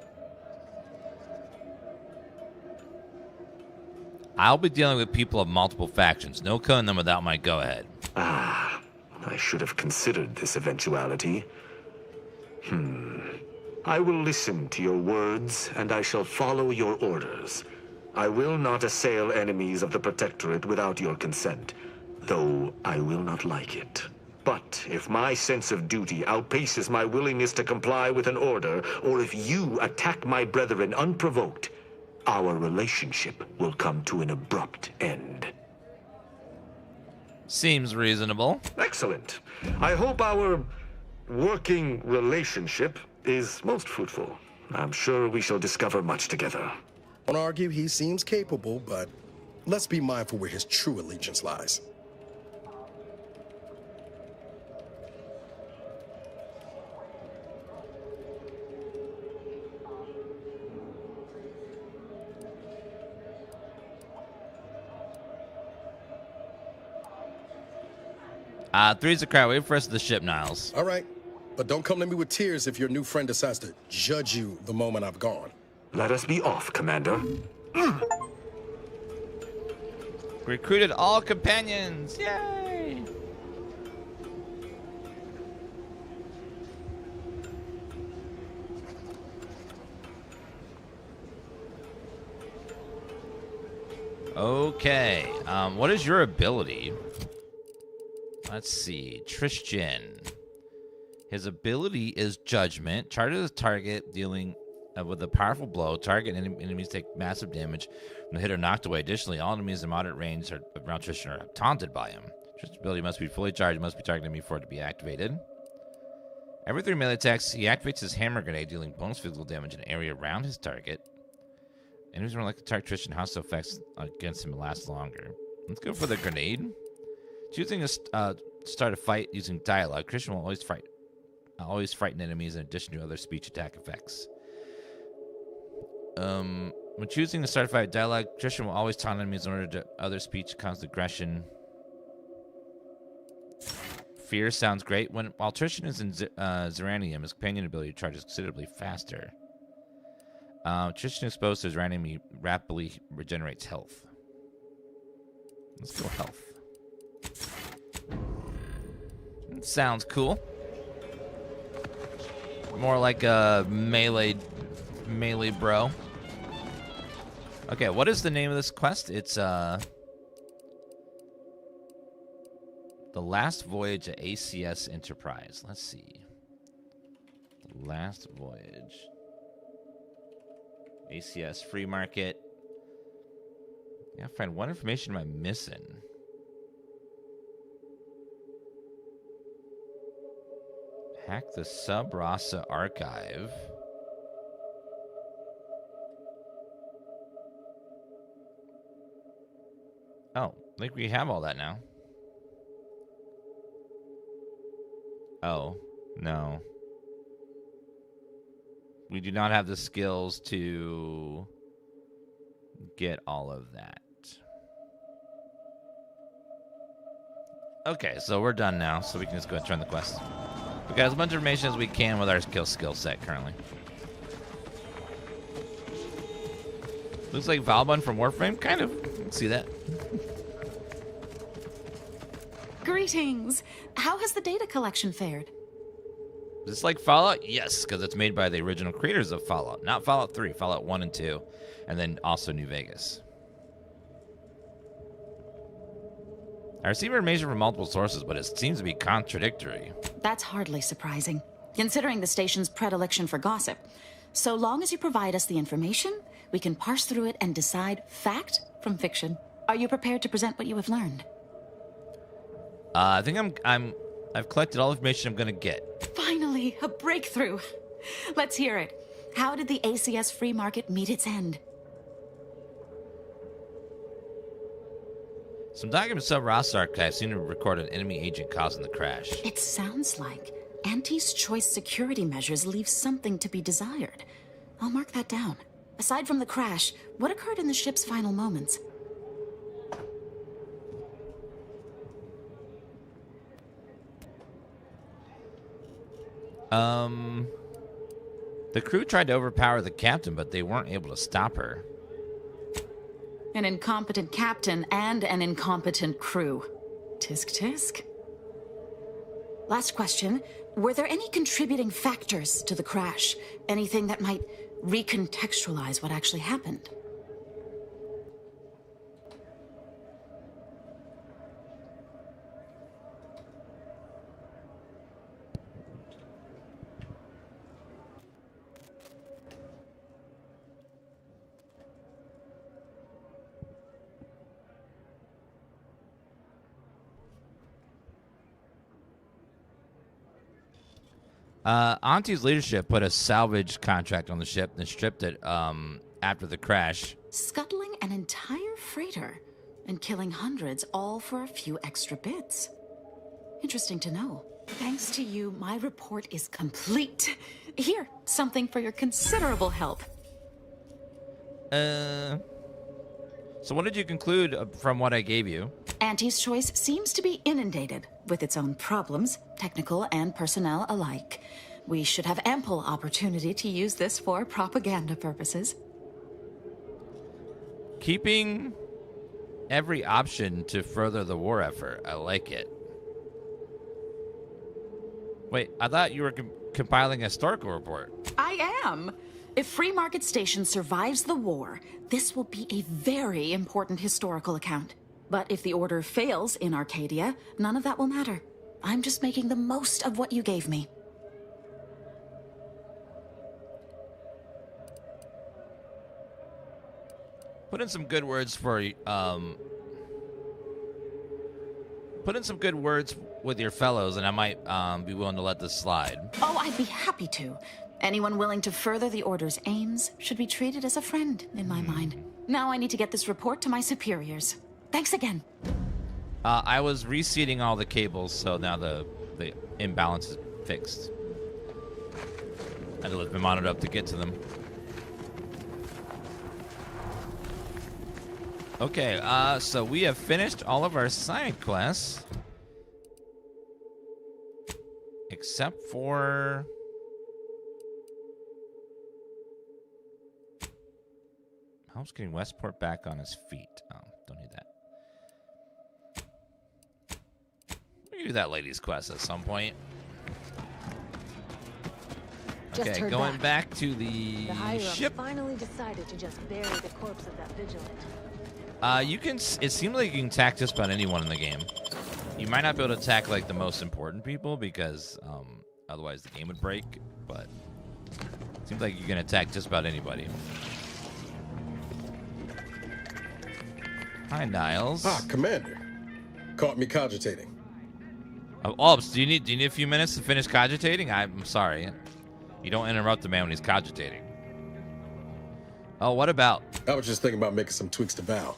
[SPEAKER 1] I'll be dealing with people of multiple factions. No killing them without my go-ahead.
[SPEAKER 12] Ah, I should have considered this eventuality. I will listen to your words, and I shall follow your orders. I will not assail enemies of the Protectorate without your consent, though I will not like it. But if my sense of duty outpaces my willingness to comply with an order, or if you attack my brethren unprovoked, our relationship will come to an abrupt end.
[SPEAKER 1] Seems reasonable.
[SPEAKER 12] Excellent. I hope our working relationship is most fruitful. I'm sure we shall discover much together.
[SPEAKER 5] Don't argue he seems capable, but let's be mindful where his true allegiance lies.
[SPEAKER 1] 3's a crowd. Wait for us at the ship, Niles.
[SPEAKER 5] All right, but don't come to me with tears if your new friend decides to judge you the moment I've gone.
[SPEAKER 12] Let us be off, Commander.
[SPEAKER 1] Recruited all companions. Yay! Okay. What is your ability? Let's see. Tristan. His ability is Judgment. Charges a target dealing with a powerful blow. Target enemies take massive damage when the hit or knocked away. Additionally, all enemies in moderate range around Tristan are taunted by him. Tristan's ability must be fully charged. Must be targeted before it to be activated. Every 3 melee attacks, he activates his hammer grenade, dealing bonus physical damage in an area around his target. Enemies more likely to target Tristan. Hostile effects against him last longer. Let's go for the grenade. Choosing to start a fight using dialogue, Christian will always frighten enemies in addition to other speech attack effects. When choosing to start a fight with dialogue, Christian will always taunt enemies in order to other speech cause aggression. Fear sounds great. While Tristan is in Zeranium, his companion ability charges considerably faster. Tristan exposed to Zeranium rapidly regenerates health. Let's go health. Sounds cool. More like a melee bro. Okay, what is the name of this quest? It's The Last Voyage at ACS Enterprise. Let's see. The Last Voyage. ACS Free Market. Yeah, friend, what information am I missing? Hack the Sub Rasa archive. Oh, I think we have all that now. Oh, no. We do not have the skills to get all of that. Okay, so we're done now, so we can just go ahead and turn the quest. We got as much information as we can with our skill set currently. Looks like Valbun from Warframe, kind of. See that?
[SPEAKER 21] Greetings. How has the data collection fared?
[SPEAKER 1] Is this like Fallout? Yes, because it's made by the original creators of Fallout. Not Fallout 3, Fallout 1 and 2, and then also New Vegas. I receive information from multiple sources, but it seems to be contradictory.
[SPEAKER 21] That's hardly surprising, considering the station's predilection for gossip. So long as you provide us the information, we can parse through it and decide fact from fiction. Are you prepared to present what you have learned?
[SPEAKER 1] I think I've collected all the information I'm gonna get.
[SPEAKER 21] Finally, a breakthrough. Let's hear it. How did the ACS free market meet its end?
[SPEAKER 1] Some documents Sub Ross archive seem to record an enemy agent causing the crash.
[SPEAKER 21] It sounds like Auntie's choice security measures leave something to be desired. I'll mark that down. Aside from the crash, what occurred in the ship's final moments?
[SPEAKER 1] The crew tried to overpower the captain, but they weren't able to stop her.
[SPEAKER 21] An incompetent captain and an incompetent crew. Tisk tisk. Last question. Were there any contributing factors to the crash? Anything that might recontextualize what actually happened?
[SPEAKER 1] Auntie's leadership put a salvage contract on the ship and stripped it after the crash.
[SPEAKER 21] Scuttling an entire freighter and killing hundreds, all for a few extra bits. Interesting to know. Thanks to you, my report is complete. Here, something for your considerable help.
[SPEAKER 1] So what did you conclude from what I gave you?
[SPEAKER 21] Auntie's choice seems to be inundated with its own problems, technical and personnel alike. We should have ample opportunity to use this for propaganda purposes.
[SPEAKER 1] Keeping every option to further the war effort. I like it. Wait, I thought you were compiling a historical report.
[SPEAKER 21] I am. If Free Market Station survives the war, this will be a very important historical account. But if the order fails in Arcadia, none of that will matter. I'm just making the most of what you gave me.
[SPEAKER 1] Put in some good words for put in some good words with your fellows, and I might be willing to let this slide.
[SPEAKER 21] Oh, I'd be happy to. Anyone willing to further the Order's aims should be treated as a friend, in my mind. Now I need to get this report to my superiors. Thanks again.
[SPEAKER 1] I was reseating all the cables, so now the imbalance is fixed. I had to lift my monitor up to get to them. Okay, so we have finished all of our side quests. Except for... Helps getting Westport back on his feet. Oh, don't need that. We can do that lady's quest at some point.
[SPEAKER 19] Just
[SPEAKER 1] Okay,
[SPEAKER 19] heard
[SPEAKER 1] going back to
[SPEAKER 19] The higher
[SPEAKER 1] ship.
[SPEAKER 19] finally decided to just bury the corpse of that vigilant.
[SPEAKER 1] You can. It seems like you can attack just about anyone in the game. You might not be able to attack like the most important people because otherwise the game would break. But it seems like you can attack just about anybody. Hi, Niles.
[SPEAKER 5] Ah, Commander. Caught me cogitating.
[SPEAKER 1] Oh, do you need a few minutes to finish cogitating? I'm sorry. You don't interrupt the man when he's cogitating. Oh, what about?
[SPEAKER 5] I was just thinking about making some tweaks to Val.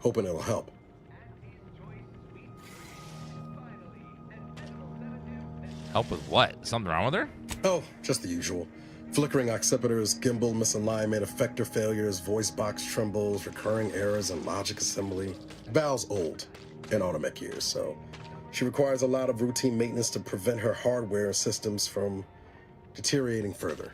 [SPEAKER 5] Hoping it'll help.
[SPEAKER 1] Help with what? Something wrong with her?
[SPEAKER 5] Oh, just the usual. Flickering occipiters, gimbal misalignment, effector failures, voice box trembles, recurring errors in logic assembly. Val's old in automech years, so she requires a lot of routine maintenance to prevent her hardware systems from deteriorating further.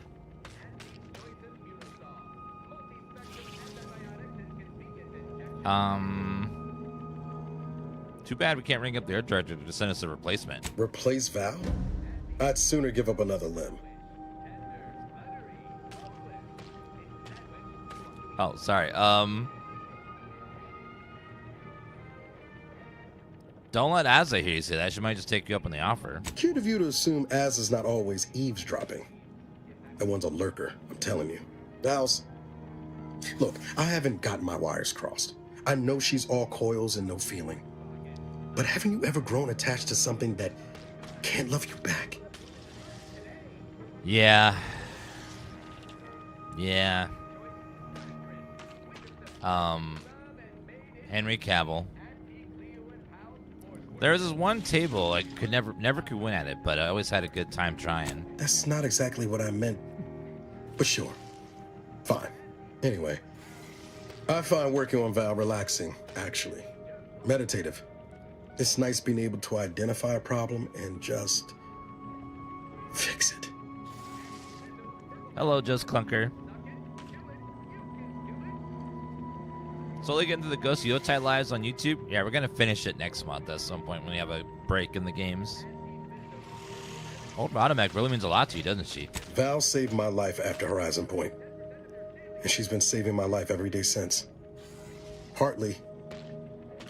[SPEAKER 1] Too bad we can't ring up the art director to send us a replacement.
[SPEAKER 5] Replace Val? I'd sooner give up another limb.
[SPEAKER 1] Oh, sorry. Don't let Azza hear you say that. She might just take you up on the offer.
[SPEAKER 5] Cute of you to assume Az is not always eavesdropping. That one's a lurker, I'm telling you. Val's... Look, I haven't got my wires crossed. I know she's all coils and no feeling. But haven't you ever grown attached to something that can't love you back?
[SPEAKER 1] Yeah. Yeah. Henry Cavill. There was this one table I could never could win at it, but I always had a good time trying.
[SPEAKER 5] That's not exactly what I meant. But sure. Fine. Anyway, I find working on Val relaxing, actually. Meditative. It's nice being able to identify a problem and just fix it.
[SPEAKER 1] Hello, Just Clunker. Slowly getting to the Ghost Yotai lives on YouTube. Yeah, we're gonna finish it next month at some point when we have a break in the games. Old Rodimek really means a lot to you, doesn't she?
[SPEAKER 5] Val saved my life after Horizon Point, and she's been saving my life every day since. Partly,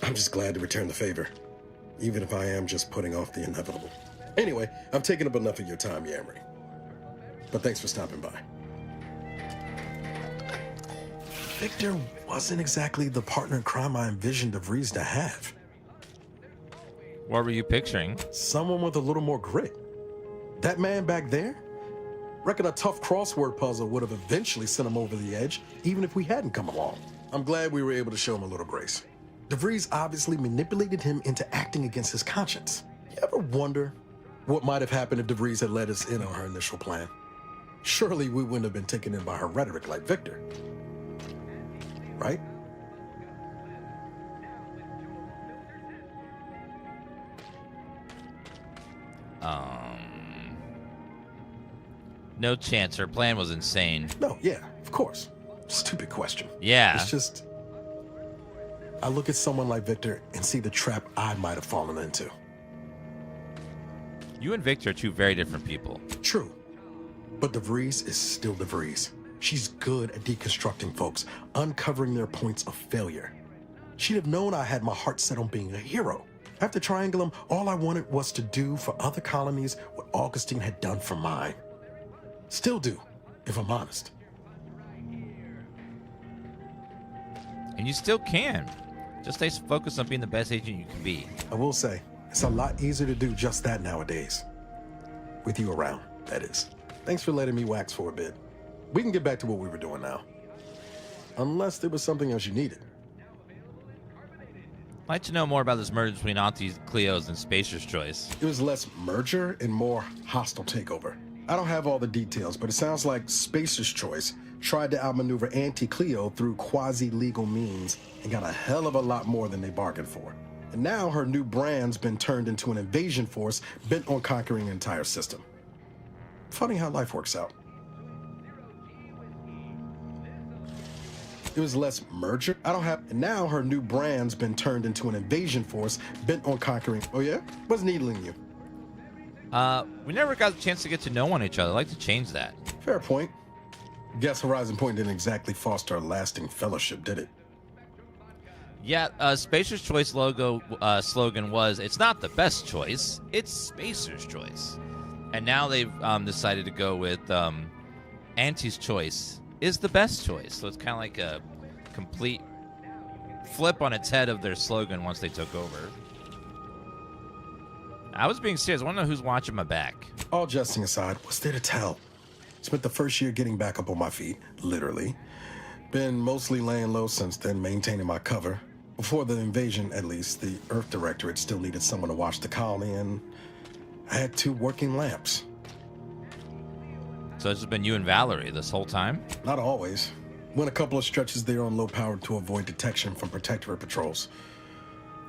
[SPEAKER 5] I'm just glad to return the favor, even if I am just putting off the inevitable. Anyway, I've taken up enough of your time, Yamri. But thanks for stopping by. Victor wasn't exactly the partner in crime I envisioned DeVries to have.
[SPEAKER 1] What were you picturing?
[SPEAKER 5] Someone with a little more grit. That man back there? Reckon a tough crossword puzzle would have eventually sent him over the edge, even if we hadn't come along. I'm glad we were able to show him a little grace. DeVries obviously manipulated him into acting against his conscience. You ever wonder what might have happened if DeVries had let us in on her initial plan? Surely we wouldn't have been taken in by her rhetoric like Victor. Right?
[SPEAKER 1] No chance. Her plan was insane.
[SPEAKER 5] No, yeah, of course. Stupid question.
[SPEAKER 1] Yeah.
[SPEAKER 5] It's just, I look at someone like Victor and see the trap I might have fallen into.
[SPEAKER 1] You and Victor are two very different people.
[SPEAKER 5] True. But DeVries is still DeVries. She's good at deconstructing folks, uncovering their points of failure. She'd have known I had my heart set on being a hero. After Triangulum, all I wanted was to do for other colonies what Augustine had done for mine. Still do, if I'm honest.
[SPEAKER 1] And you still can. Just stay focused on being the best agent you can be.
[SPEAKER 5] I will say, it's a lot easier to do just that nowadays. With you around, that is. Thanks for letting me wax for a bit. We can get back to what we were doing now. Unless there was something else you needed.
[SPEAKER 1] I'd like to know more about this merger between Auntie Cleo's and Spacer's Choice.
[SPEAKER 5] It was less merger and more hostile takeover. I don't have all the details, but it sounds like Spacer's Choice tried to outmaneuver Auntie Cleo through quasi-legal means and got a hell of a lot more than they bargained for. And now her new brand's been turned into an invasion force bent on conquering an entire system. Funny how life works out. It was less merger. And now her new brand's been turned into an invasion force bent on conquering. Oh yeah? What's needling you?
[SPEAKER 1] We never got the chance to get to know on each other. I'd like to change that.
[SPEAKER 5] Fair point. Guess Horizon Point didn't exactly foster a lasting fellowship, did it?
[SPEAKER 1] Yeah, Spacer's Choice slogan was, "It's not the best choice, it's Spacer's Choice." And now they've decided to go with Auntie's Choice is the best choice. So it's kind of like a complete flip on its head of their slogan once they took over. I was being serious. I want to know who's watching my back.
[SPEAKER 5] All jesting aside, what's there to tell? Spent the first year getting back up on my feet, literally. Been mostly laying low since then, maintaining my cover. Before the invasion, at least, the Earth Directorate still needed someone to watch the colony, and I had 2 working lamps.
[SPEAKER 1] So it's just been you and Valerie this whole time?
[SPEAKER 5] Not always. Went a couple of stretches there on low power to avoid detection from Protectorate patrols.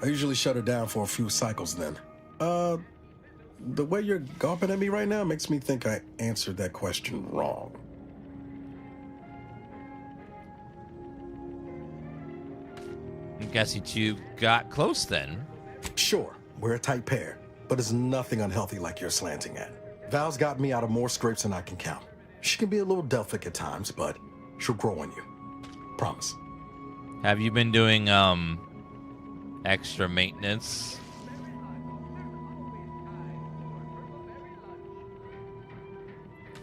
[SPEAKER 5] I usually shut her down for a few cycles then. The way you're gawping at me right now makes me think I answered that question wrong.
[SPEAKER 1] I'm guessing you got close then.
[SPEAKER 5] Sure, we're a tight pair, but it's nothing unhealthy like you're slanting at. Val's got me out of more scrapes than I can count. She can be a little Delphic at times, but she'll grow on you. Promise.
[SPEAKER 1] Have you been doing extra maintenance?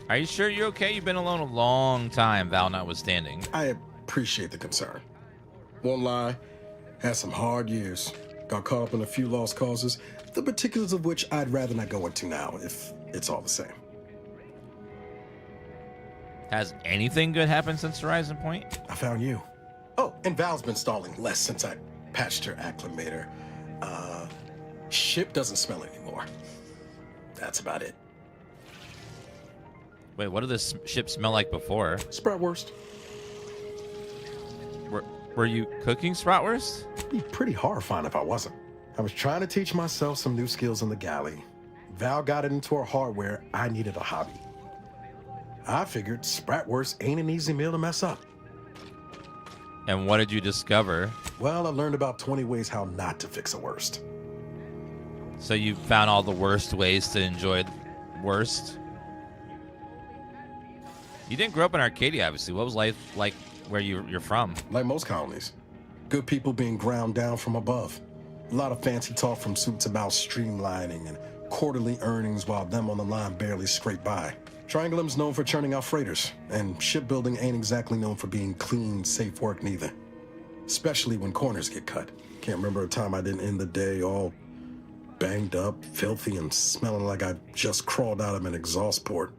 [SPEAKER 1] Are you sure you're okay? You've been alone a long time, Val notwithstanding.
[SPEAKER 5] I appreciate the concern. Won't lie, had some hard years. Got caught up in a few lost causes, the particulars of which I'd rather not go into now, if it's all the same.
[SPEAKER 1] Has anything good happened since Horizon Point?
[SPEAKER 5] I found you. Oh, and Val's been stalling less since I patched her acclimator. Ship doesn't smell anymore. That's about it.
[SPEAKER 1] Wait, what did this ship smell like before?
[SPEAKER 5] Spratwurst.
[SPEAKER 1] Were you cooking Spratwurst?
[SPEAKER 5] It'd be pretty horrifying if I wasn't. I was trying to teach myself some new skills in the galley. Val got it into her hardware. I needed a hobby. I figured Spratwurst ain't an easy meal to mess up.
[SPEAKER 1] And what did you discover?
[SPEAKER 5] Well, I learned about 20 ways how not to fix a worst.
[SPEAKER 1] So you found all the worst ways to enjoy worst. You didn't grow up in Arcadia, obviously. What was life like where you're from?
[SPEAKER 5] Like most colonies. Good people being ground down from above. A lot of fancy talk from suits about streamlining and quarterly earnings while them on the line barely scrape by. Triangulum's known for churning out freighters, and shipbuilding ain't exactly known for being clean, safe work neither. Especially when corners get cut. Can't remember a time I didn't end the day all banged up, filthy, and smelling like I just crawled out of an exhaust port.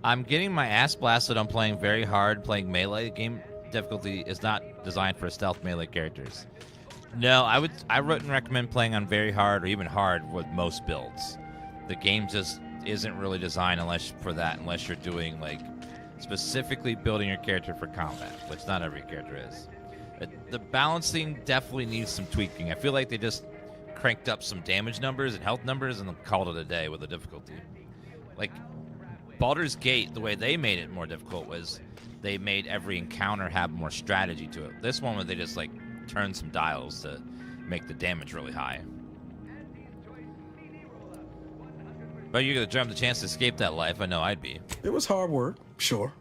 [SPEAKER 1] I'm getting my ass blasted on playing very hard, playing melee. Game difficulty is not designed for stealth melee characters. No, I wouldn't recommend playing on very hard or even hard with most builds. The game just isn't really designed unless you're doing like specifically building your character for combat, which not every character is. The balancing definitely needs some tweaking. I feel like they just cranked up some damage numbers and health numbers and then called it a day with the difficulty. Like Baldur's Gate, the way they made it more difficult was they made every encounter have more strategy to it. This one, where they just like turned some dials to make the damage really high. But you're gonna jump the chance to escape that life. I know I'd be.
[SPEAKER 5] It was hard work, sure.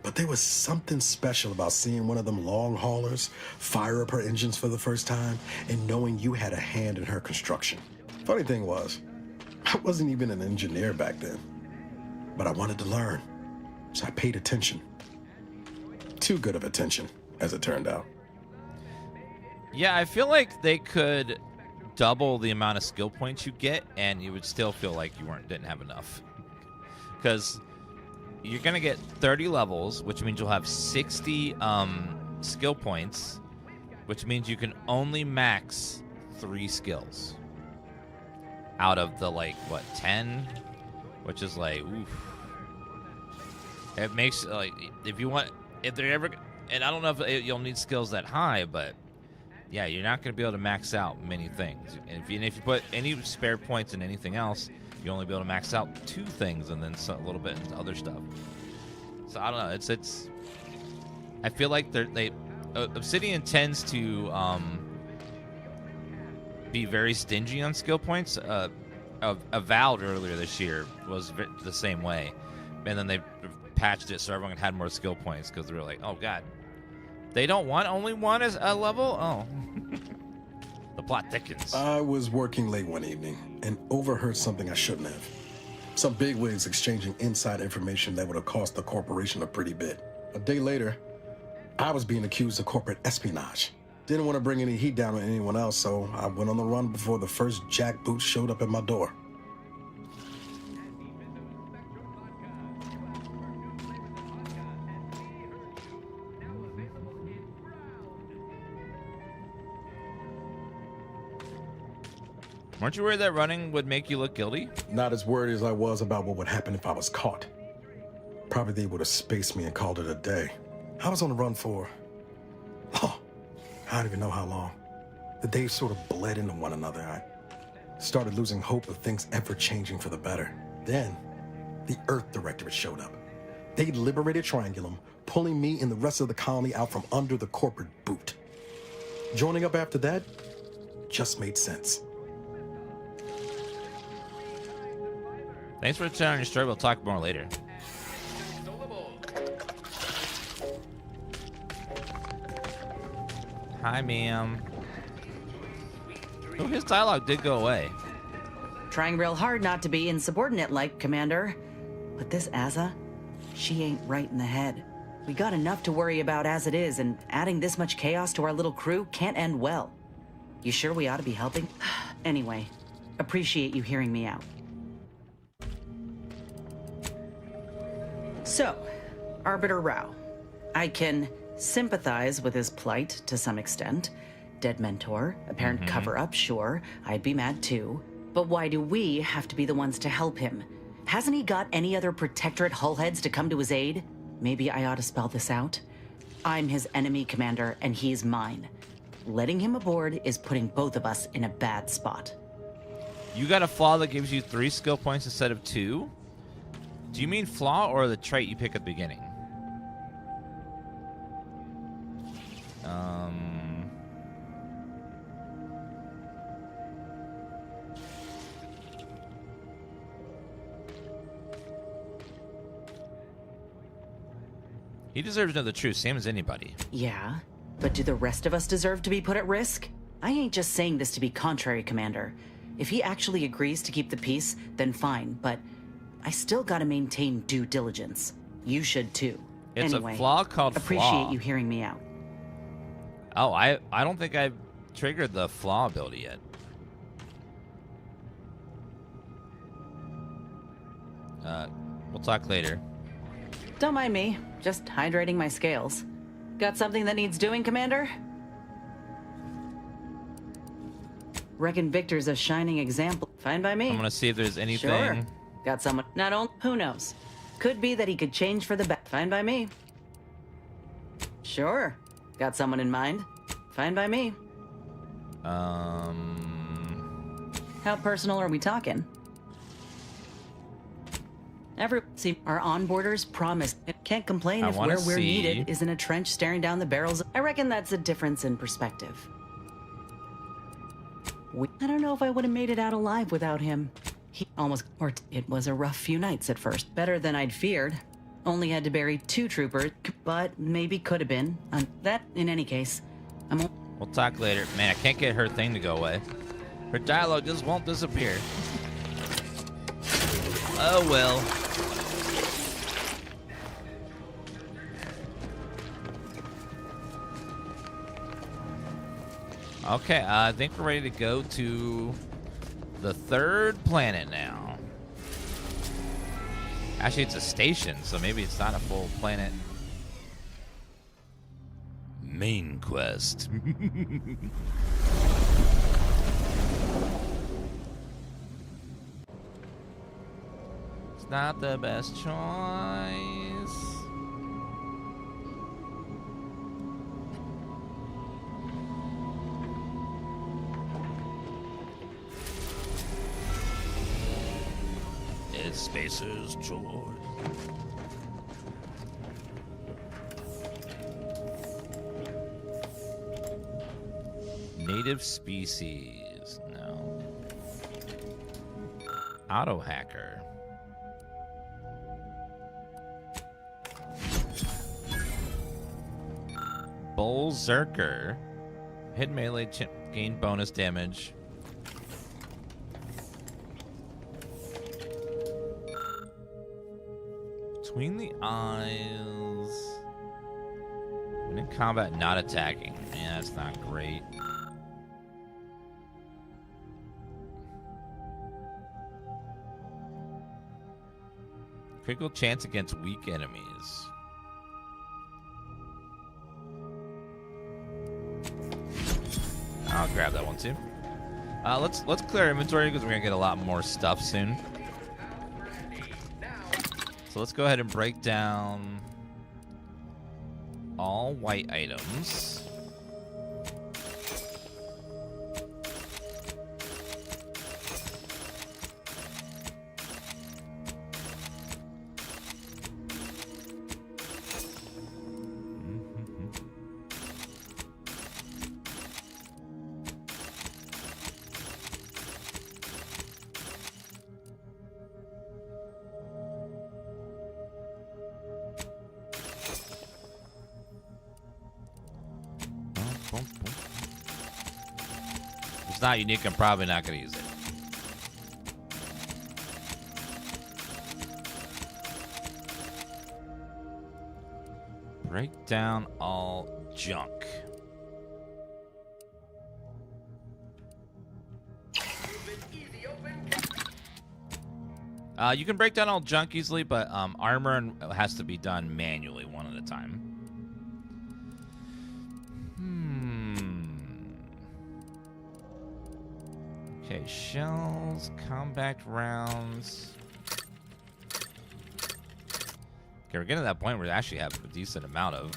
[SPEAKER 5] But there was something special about seeing one of them long haulers fire up her engines for the first time and knowing you had a hand in her construction. Funny thing was, I wasn't even an engineer back then. But I wanted to learn, so I paid attention. Too good of attention, as it turned out.
[SPEAKER 1] Yeah, I feel like they could double the amount of skill points you get, and you would still feel like you didn't have enough. Because you're gonna get 30 levels, which means you'll have 60 skill points, which means you can only max 3 skills out of the 10, which is like, oof. It makes if they're ever, and I don't know if you'll need skills that high, but yeah, you're not going to be able to max out many things. And if you put any spare points in anything else, you only be able to max out 2 things and then a little bit into other stuff. So I don't know. It's. I feel like Obsidian tends to be very stingy on skill points. Avowed earlier this year was the same way, and then they patched it so everyone had more skill points because they were like, oh god, they don't want only one as a level. Oh. The plot thickens.
[SPEAKER 5] I was working late one evening and overheard something I shouldn't have. Some bigwigs exchanging inside information that would have cost the corporation a pretty bit. A day later, I was being accused of corporate espionage. Didn't want to bring any heat down on anyone else, so I went on the run before the first jackboot showed up at my door.
[SPEAKER 1] Weren't you worried that running would make you look guilty?
[SPEAKER 5] Not as worried as I was about what would happen if I was caught. Probably they would have spaced me and called it a day. I was on the run for... I don't even know how long. The days sort of bled into one another. I started losing hope of things ever changing for the better. Then, the Earth Directorate showed up. They liberated Triangulum, pulling me and the rest of the colony out from under the corporate boot. Joining up after that just made sense.
[SPEAKER 1] Thanks for sharing your story. We'll talk more later. Hi, ma'am. Oh, his dialogue did go away.
[SPEAKER 4] Trying real hard not to be insubordinate-like, Commander. But this Azza, she ain't right in the head. We got enough to worry about as it is, and adding this much chaos to our little crew can't end well. You sure we ought to be helping? Anyway, appreciate you hearing me out. So, Arbiter Rao. I can sympathize with his plight to some extent. Dead mentor, apparent cover-up, sure. I'd be mad too. But why do we have to be the ones to help him? Hasn't he got any other Protectorate hullheads to come to his aid? Maybe I ought to spell this out. I'm his enemy, Commander, and he's mine. Letting him aboard is putting both of us in a bad spot.
[SPEAKER 1] You got a flaw that gives you 3 skill points instead of 2? Do you mean flaw or the trait you pick at the beginning? He deserves to know the truth, same as anybody.
[SPEAKER 4] Yeah, but do the rest of us deserve to be put at risk? I ain't just saying this to be contrary, Commander. If he actually agrees to keep the peace, then fine, but I still gotta maintain due diligence. You should too.
[SPEAKER 1] It's
[SPEAKER 4] anyway,
[SPEAKER 1] a flaw called
[SPEAKER 4] appreciate
[SPEAKER 1] flaw.
[SPEAKER 4] you hearing me out.
[SPEAKER 1] Oh, I don't think I've triggered the flaw ability yet. We'll talk later.
[SPEAKER 4] Don't mind me, just hydrating my scales. Got something that needs doing, Commander? Reckon Victor's a shining example. Fine by me.
[SPEAKER 1] I'm gonna see if there's anything.
[SPEAKER 4] Sure. Got someone. Not only. Who knows? Could be that he could change for the better. Fine by me. Sure. Got someone in mind. Fine by me. How personal are we talking? See, our onboarders promised. Can't complain if where we're needed is in a trench staring down the barrels. I reckon that's a difference in perspective. I don't know if I would have made it out alive without him. He almost... It was a rough few nights at first. Better than I'd feared. Only had to bury 2 troopers, but maybe could have been. That, in any case,
[SPEAKER 1] We'll talk later. Man, I can't get her thing to go away. Her dialogue just won't disappear. Oh, well. Okay, I think we're ready to go to the 3rd planet now. Actually, it's a station, so maybe it's not a full planet. Main quest. It's not the best choice. It's Spacer's choice. Native species, no. Auto hacker. Berserker. Hit melee, gain bonus damage. Between the eyes. When in combat, not attacking. Man, that's not great. Critical chance against weak enemies. I'll grab that one too. Let's clear our inventory because we're gonna get a lot more stuff soon. So let's go ahead and break down all white items. If it's not unique, I'm probably not going to use it. Break down all junk. You can break down all junk easily, but armor has to be done manually, one at a time. Okay, shells, combat rounds. Okay, we're getting to that point where we actually have a decent amount of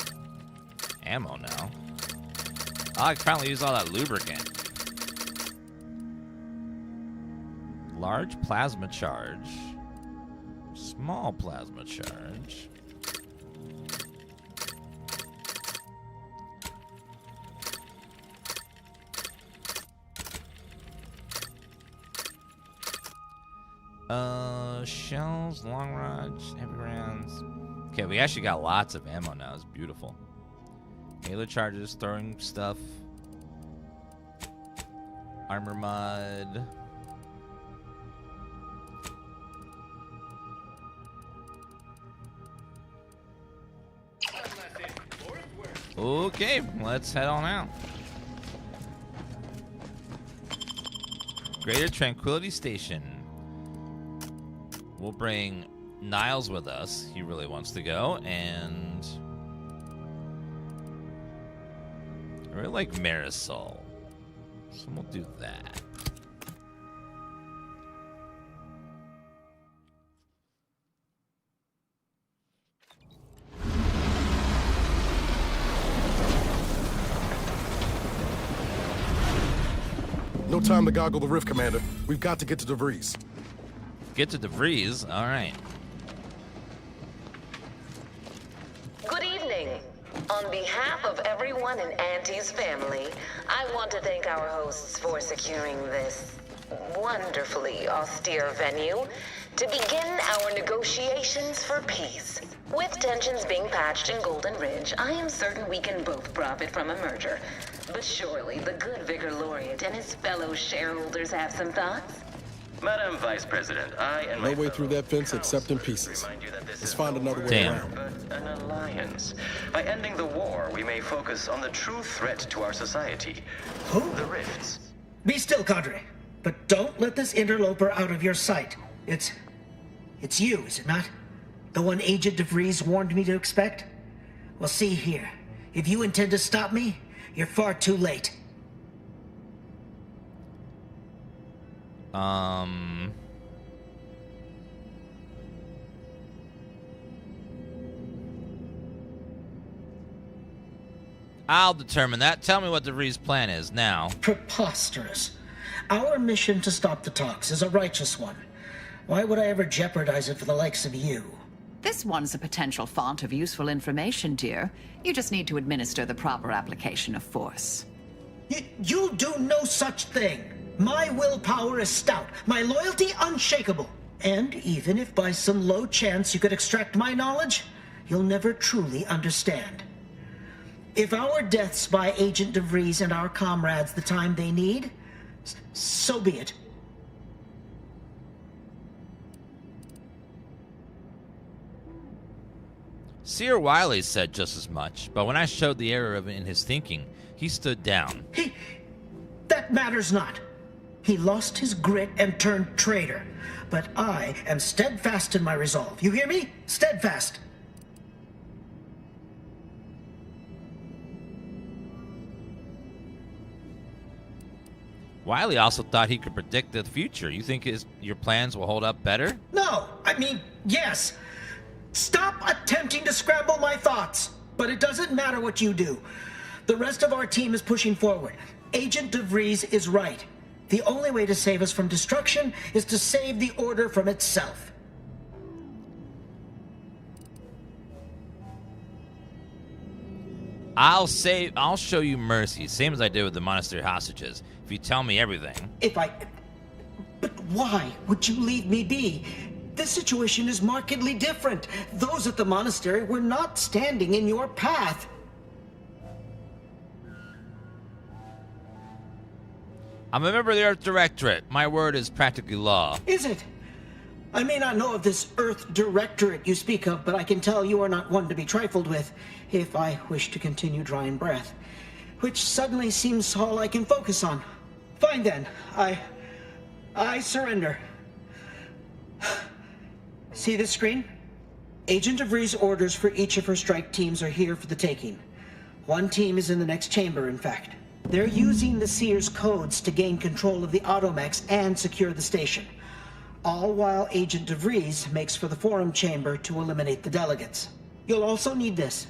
[SPEAKER 1] ammo now. I can finally use all that lubricant. Large plasma charge. Small plasma charge. Shells, long rods, heavy rounds. Okay, we actually got lots of ammo now. It's beautiful. Halo charges, throwing stuff. Armor mod. Okay, let's head on out. Greater Tranquility Station. We'll bring Niles with us. He really wants to go, and I really like Marisol, so we'll do that.
[SPEAKER 5] No time to goggle the rift, Commander. We've got to get to DeVries.
[SPEAKER 1] Get to DeVries? All right.
[SPEAKER 6] Good evening. On behalf of everyone in Auntie's family, I want to thank our hosts for securing this wonderfully austere venue to begin our negotiations for peace. With tensions being patched in Golden Ridge, I am certain we can both profit from a merger. But surely the good Vicar Laureate and his fellow shareholders have some thoughts?
[SPEAKER 22] Madam Vice President, I and
[SPEAKER 5] No way through that fence except in pieces. Let's find another way around.
[SPEAKER 22] But an alliance. By ending the war, we may focus on the true threat to our society.
[SPEAKER 23] Who?
[SPEAKER 22] The rifts.
[SPEAKER 23] Be still, Cadre. But don't let this interloper out of your sight. It's you, is it not? The one Agent DeVries warned me to expect? Well, see here. If you intend to stop me, you're far too late.
[SPEAKER 1] I'll determine that. Tell me what DeVries' plan is now.
[SPEAKER 23] Preposterous. Our mission to stop the talks is a righteous one. Why would I ever jeopardize it for the likes of you?
[SPEAKER 2] This one's a potential font of useful information, dear. You just need to administer the proper application of force.
[SPEAKER 23] You'll do no such thing. My willpower is stout, my loyalty unshakable. And even if by some low chance you could extract my knowledge, you'll never truly understand. If our deaths buy Agent DeVries and our comrades the time they need, so be it.
[SPEAKER 1] Seer Wiley said just as much, but when I showed the error in his thinking, he stood down.
[SPEAKER 23] That matters not. He lost his grit and turned traitor. But I am steadfast in my resolve. You hear me? Steadfast.
[SPEAKER 1] Wiley also thought he could predict the future. You think your plans will hold up better?
[SPEAKER 23] No, I mean, yes. Stop attempting to scramble my thoughts. But it doesn't matter what you do. The rest of our team is pushing forward. Agent DeVries is right. The only way to save us from destruction is to save the Order from itself.
[SPEAKER 1] I'll show you mercy, same as I did with the monastery hostages, if you tell me everything.
[SPEAKER 23] But why would you leave me be? This situation is markedly different. Those at the monastery were not standing in your path.
[SPEAKER 1] I'm a member of the Earth Directorate. My word is practically law.
[SPEAKER 23] Is it? I may not know of this Earth Directorate you speak of, but I can tell you are not one to be trifled with, if I wish to continue drawing breath. Which suddenly seems all I can focus on. Fine then. I surrender. See this screen? Agent DeVries' orders for each of her strike teams are here for the taking. One team is in the next chamber, in fact. They're using the Seer's codes to gain control of the automechs and secure the station. All while Agent DeVries makes for the forum chamber to eliminate the delegates. You'll also need this.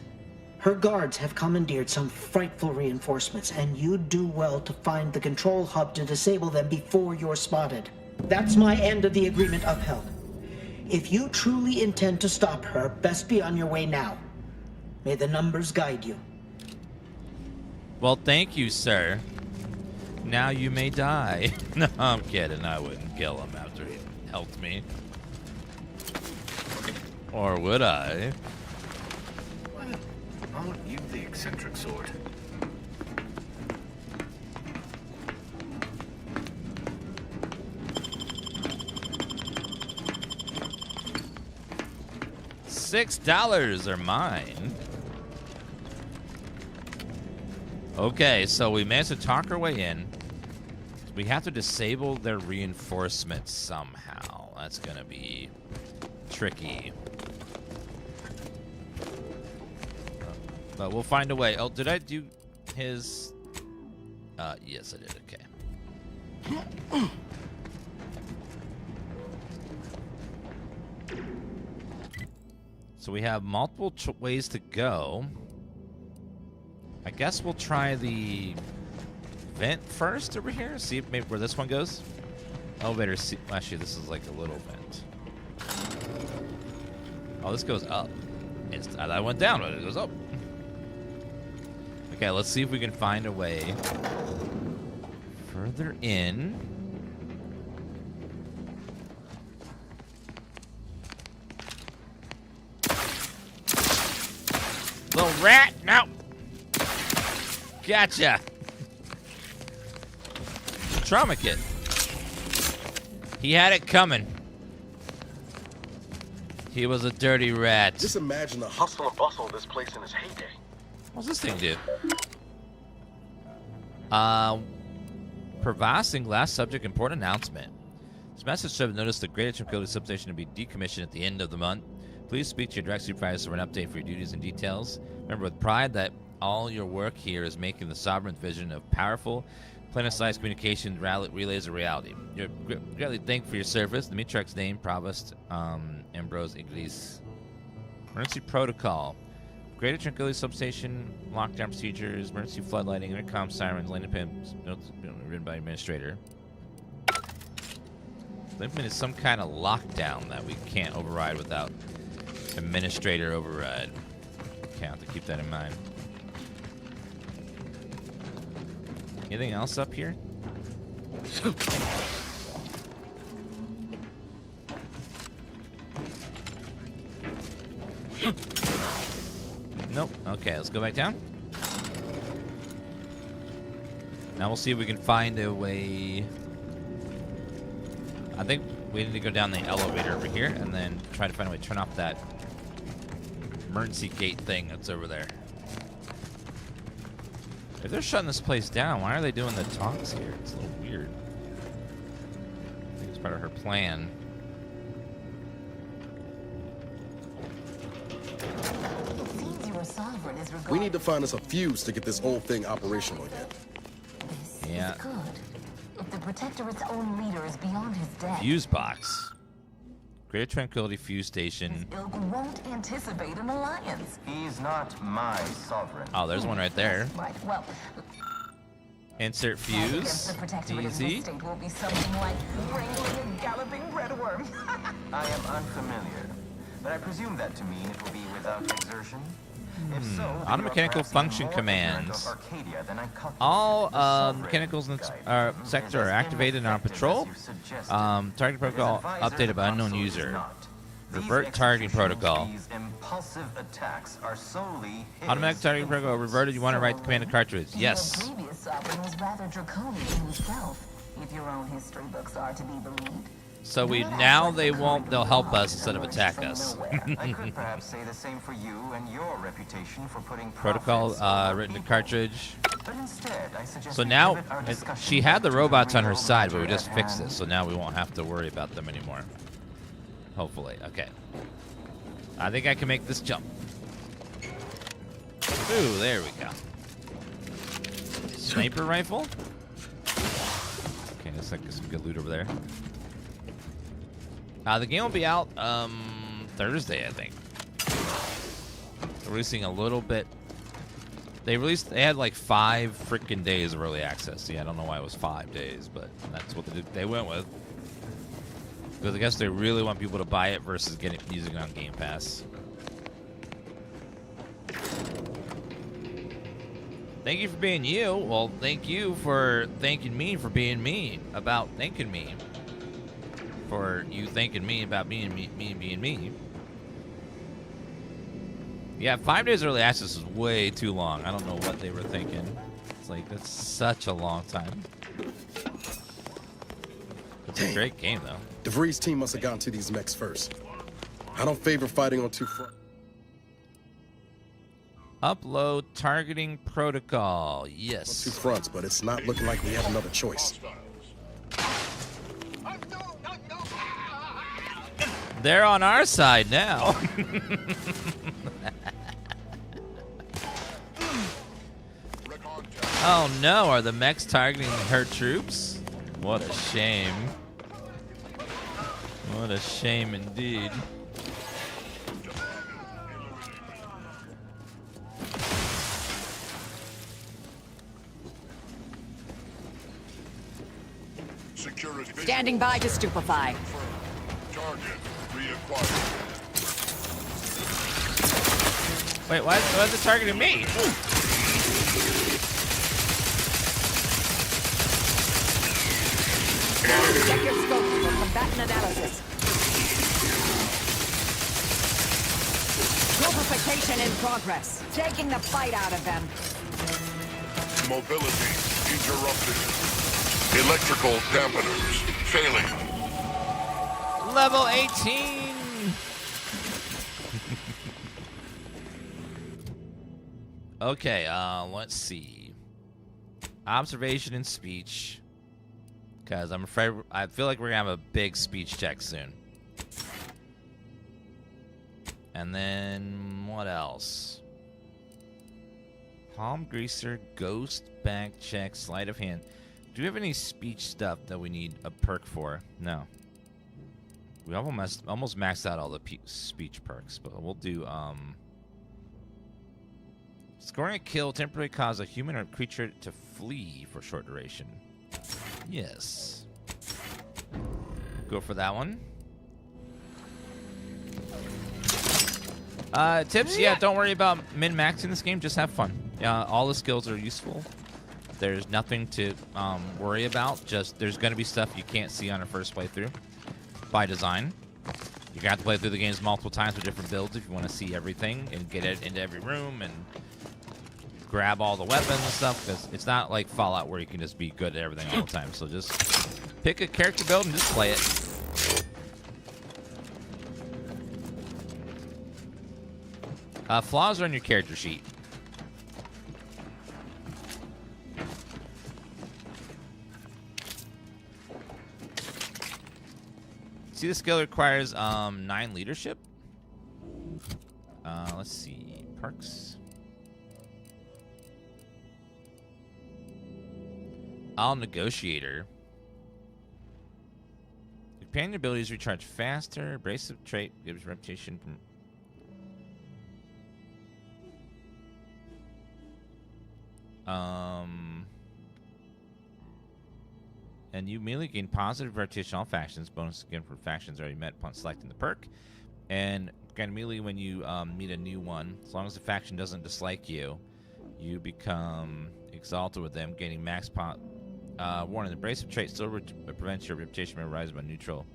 [SPEAKER 23] Her guards have commandeered some frightful reinforcements, and you'd do well to find the control hub to disable them before you're spotted. That's my end of the agreement upheld. If you truly intend to stop her, best be on your way now. May the numbers guide you.
[SPEAKER 1] Well, thank you, sir. Now you may die. No, I'm kidding. I wouldn't kill him after he helped me. Or would I?
[SPEAKER 12] Aren't you the eccentric sort?
[SPEAKER 1] $6 are mine. Okay, so we managed to talk our way in. We have to disable their reinforcements somehow. That's gonna be tricky. But we'll find a way. Oh, did I do his? Yes, I did. Okay. So we have multiple ways to go. I guess we'll try the vent first over here. See if maybe where this one goes. Elevator. Actually, this is like a little vent. Oh, this goes up. That went down, but it goes up. Okay, let's see if we can find a way further in. Little rat! No! Gotcha! Trauma kit. He had it coming. He was a dirty rat.
[SPEAKER 5] Just imagine the hustle and bustle of this place in its heyday.
[SPEAKER 1] What's this thing do? Provising last subject important announcement. This message should have noticed the Greater Tranquility substation to be decommissioned at the end of the month. Please speak to your direct supervisor for an update for your duties and details. Remember with pride that all your work here is making the sovereign vision of powerful, planet-sized communication relays a reality. You're greatly thankful for your service. The Mitrex's name, Provost Ambrose Iglis. Emergency protocol. Greater Tranquility substation, lockdown procedures, emergency floodlighting, intercom sirens, landing pins, notes written by administrator. Landing is some kind of lockdown that we can't override without administrator override. Okay, I'll have to keep that in mind. Anything else up here? Nope. Okay, let's go back down. Now we'll see if we can find a way. I think we need to go down the elevator over here and then try to find a way to turn off that emergency gate thing that's over there. If they're shutting this place down, why are they doing the talks here? It's a little weird. I think it's part of her plan.
[SPEAKER 5] We need to find us a fuse to get this whole thing operational again.
[SPEAKER 1] Yeah.
[SPEAKER 6] Good. If the Protectorate's own leader is beyond his death,
[SPEAKER 1] Fuse box. Greater Tranquility Fuse Station.
[SPEAKER 6] Ilk won't anticipate an alliance.
[SPEAKER 22] He's not my sovereign.
[SPEAKER 1] Oh, there's one right there.
[SPEAKER 6] Right, well,
[SPEAKER 1] Insert fuse.
[SPEAKER 6] the Protectorate's
[SPEAKER 1] Easy.
[SPEAKER 6] mistake will be something like wrangling a galloping breadworm.
[SPEAKER 22] I am unfamiliar, but I presume that to mean it will be without exertion. If so,
[SPEAKER 1] Automechanical function commands. All mechanicals in the sector are activated and on patrol. Targeting protocol updated by unknown user. Revert targeting protocol.
[SPEAKER 22] Impulsive attacks are solely
[SPEAKER 1] Automatic targeting protocol reverted. You want to write the command cartridge? Yes.
[SPEAKER 6] Your previous sovereign was rather draconian himself, if your own history books are to be believed.
[SPEAKER 1] So they'll help us instead of attack us.
[SPEAKER 22] I could perhaps say the same for you and your reputation for putting
[SPEAKER 1] Protocol written in cartridge.
[SPEAKER 22] But instead, I suggest
[SPEAKER 1] So now she had the robots on her side, but we just fixed it. So now we won't have to worry about them anymore. Hopefully. Okay. I think I can make this jump. Ooh, there we go. Sniper rifle. Okay, looks like there's some good loot over there. The game will be out Thursday, I think. Releasing a little bit. They had like 5 freaking days of early access. Yeah, I don't know why it was 5 days, but that's what they went with. Because I guess they really want people to buy it versus using it on Game Pass. Thank you for being you. Well, thank you for thanking me for being me about thanking me. For you thanking me about being me and being me. Yeah, 5 days early access is way too long. I don't know what they were thinking. It's like, that's such a long time. It's a great game, though.
[SPEAKER 5] DeVries' team must have gotten to these mechs first. I don't favor fighting on two fronts.
[SPEAKER 1] Upload targeting protocol. Yes.
[SPEAKER 5] On two fronts, but it's not looking like we have another choice.
[SPEAKER 1] They're on our side now. Oh no, are the mechs targeting her troops? What a shame. What a shame indeed.
[SPEAKER 2] Standing by to stupefy.
[SPEAKER 7] Target reacquired.
[SPEAKER 1] Wait, why is it targeting me?
[SPEAKER 2] Check your scopes for combatant analysis. Troopification in progress. Taking the fight out of them.
[SPEAKER 7] Mobility interrupted. Electrical dampeners failing.
[SPEAKER 1] Level 18. Okay, let's see. Observation and speech. Because I'm afraid, I feel like we're going to have a big speech check soon. And then, what else? Palm greaser, ghost, back check, sleight of hand. Do we have any speech stuff that we need a perk for? No. We almost maxed out all the speech perks, but we'll do, scoring a kill temporarily cause a human or creature to flee for a short duration. Yes. Go for that one. Tips, yeah, don't worry about min-maxing this game. Just have fun. All the skills are useful. There's nothing to worry about. Just there's going to be stuff you can't see on a first playthrough by design. You're going to have to play through the games multiple times with different builds if you want to see everything and get it into every room and grab all the weapons and stuff, because it's not like Fallout where you can just be good at everything all the time. So just pick a character build and just play it. Flaws are on your character sheet. See, the skill requires 9 leadership. Let's see, perks. All negotiator. Companion abilities recharge faster. Abrasive trait gives reputation from. And you immediately gain positive reputation on all factions. Bonus again for factions already met upon selecting the perk. And again, immediately when you meet a new one, as long as the faction doesn't dislike you, you become exalted with them, gaining max warning. The abrasive trait still prevents your reputation from rising by neutral.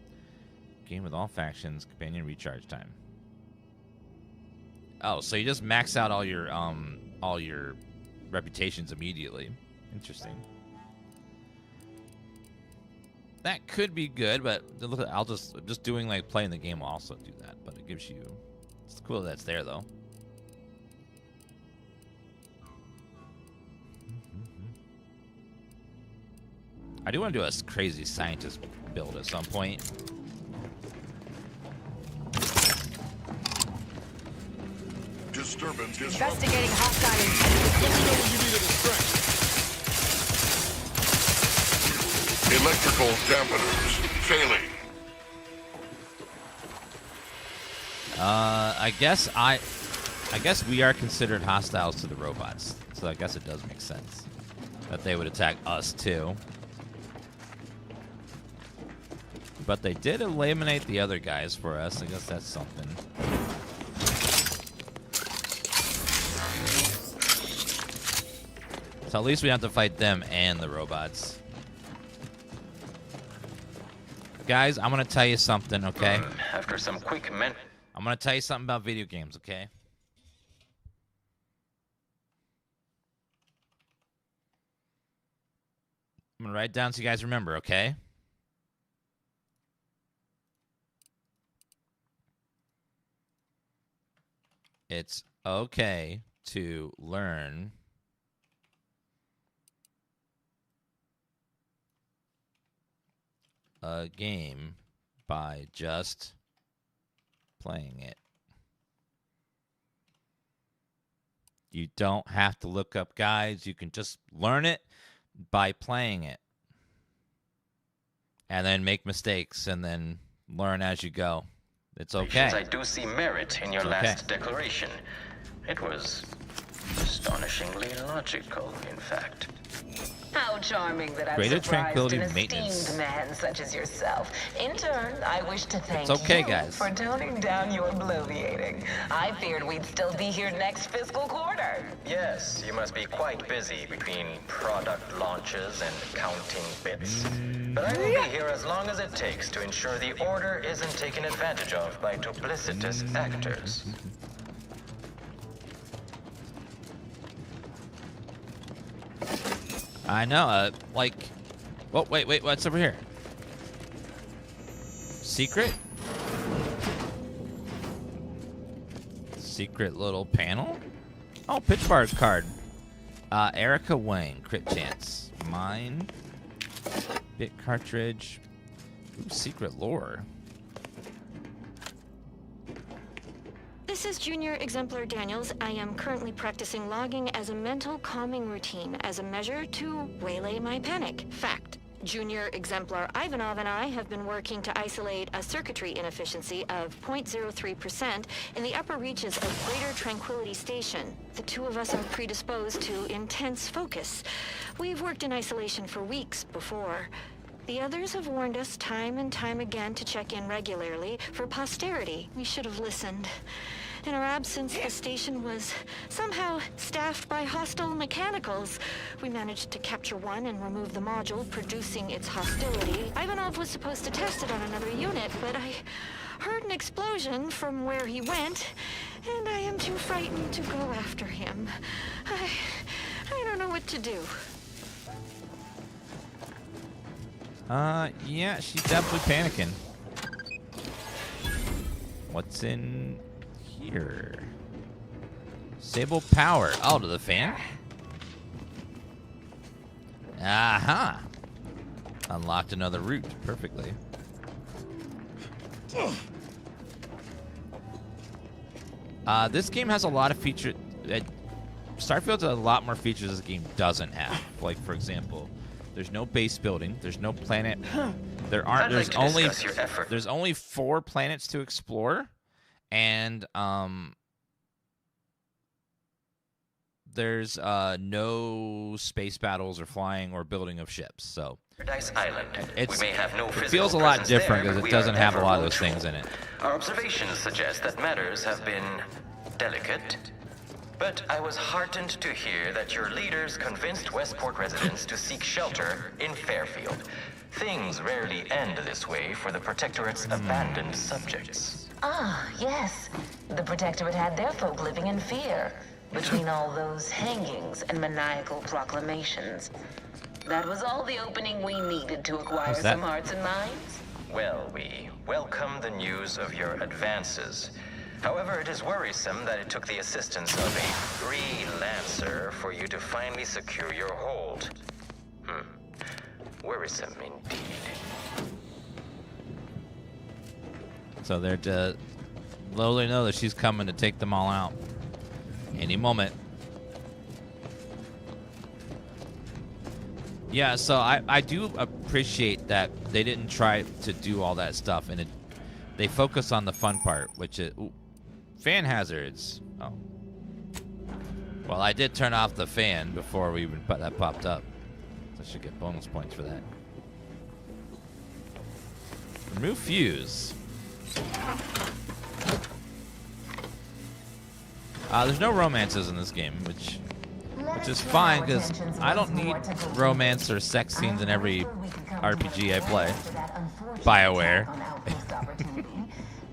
[SPEAKER 1] Game with all factions. Companion recharge time. Oh, so you just max out all your reputations immediately. Interesting. That could be good, but I'll just doing like playing the game will also do that. But it gives you. It's cool that's there though. I do want to do a crazy scientist build at some point.
[SPEAKER 7] Disturbance.
[SPEAKER 2] Investigating hostile.
[SPEAKER 7] Let me know when you need a distraction. Electrical dampeners failing.
[SPEAKER 1] I guess we are considered hostiles to the robots, so I guess it does make sense that they would attack us too. But they did eliminate the other guys for us. I guess that's something. So at least we don't have to fight them and the robots. Guys, I'm going to tell you something, okay?
[SPEAKER 22] After some quick
[SPEAKER 1] I'm going to tell you something about video games, okay? I'm gonna write it down so you guys remember, okay? It's okay to learn a game by just playing it. You don't have to look up guides. You can just learn it by playing it. And then make mistakes and then learn as you go. It's okay.
[SPEAKER 22] I do see merit in your last declaration. It was astonishingly logical, in fact.
[SPEAKER 6] How charming that I'm
[SPEAKER 1] Greater
[SPEAKER 6] surprised
[SPEAKER 1] tranquility
[SPEAKER 6] an
[SPEAKER 1] maintenance.
[SPEAKER 6] esteemed man such as yourself. In turn, I wish to thank
[SPEAKER 1] okay,
[SPEAKER 6] you
[SPEAKER 1] guys.
[SPEAKER 6] for toning down your bloviating. I feared we'd still be here next fiscal quarter.
[SPEAKER 22] Yes, you must be quite busy between product launches and counting bits. But I will be here as long as it takes to ensure the order isn't taken advantage of by duplicitous actors.
[SPEAKER 1] I know, like... Oh, wait, what's over here? Secret? Secret little panel? Oh, pitch bar card. Erica Wang, crit chance. Mine. Bit cartridge. Ooh, secret lore.
[SPEAKER 3] This is Junior Exemplar Daniels. I am currently practicing logging as a mental calming routine as a measure to waylay my panic. Fact. Junior Exemplar Ivanov and I have been working to isolate a circuitry inefficiency of 0.03% in the upper reaches of Greater Tranquility Station. The two of us are predisposed to intense focus. We've worked in isolation for weeks before. The others have warned us time and time again to check in regularly for posterity. We should have listened. In our absence, the station was somehow staffed by hostile mechanicals. We managed to capture one and remove the module producing its hostility. Ivanov was supposed to test it on another unit, but I heard an explosion from where he went, and I am too frightened to go after him. I don't know what to do.
[SPEAKER 1] Yeah, she's definitely panicking. What's in here? Disable power. Oh, to the fan? Aha! Unlocked another route perfectly. This game has a lot of features. Starfield has a lot more features this game doesn't have. Like, for example, there's no base building. There's no planet. There's only 4 planets to explore, and there's no space battles or flying or building of ships. So
[SPEAKER 22] Island. We may have no
[SPEAKER 1] it feels a lot different because it doesn't have a lot of those things in it.
[SPEAKER 22] Our observations suggest that matters have been delicate. But I was heartened to hear that your leaders convinced Westport residents to seek shelter in Fairfield. Things rarely end this way for the Protectorate's abandoned subjects.
[SPEAKER 6] Ah, yes. The Protectorate had their folk living in fear between all those hangings and maniacal proclamations. That was all the opening we needed to acquire some hearts and minds.
[SPEAKER 22] Well, we welcome the news of your advances. However, it is worrisome that it took the assistance of a freelancer for you to finally secure your hold. Worrisome indeed.
[SPEAKER 1] So they're to literally know that she's coming to take them all out any moment. Yeah, so I do appreciate that they didn't try to do all that stuff, and they focus on the fun part, which is fan hazards. Oh, well, I did turn off the fan before we even that popped up, so I should get bonus points for that. Remove fuse. There's no romances in this game, which is fine because I don't need romance or sex scenes in every RPG I play. BioWare.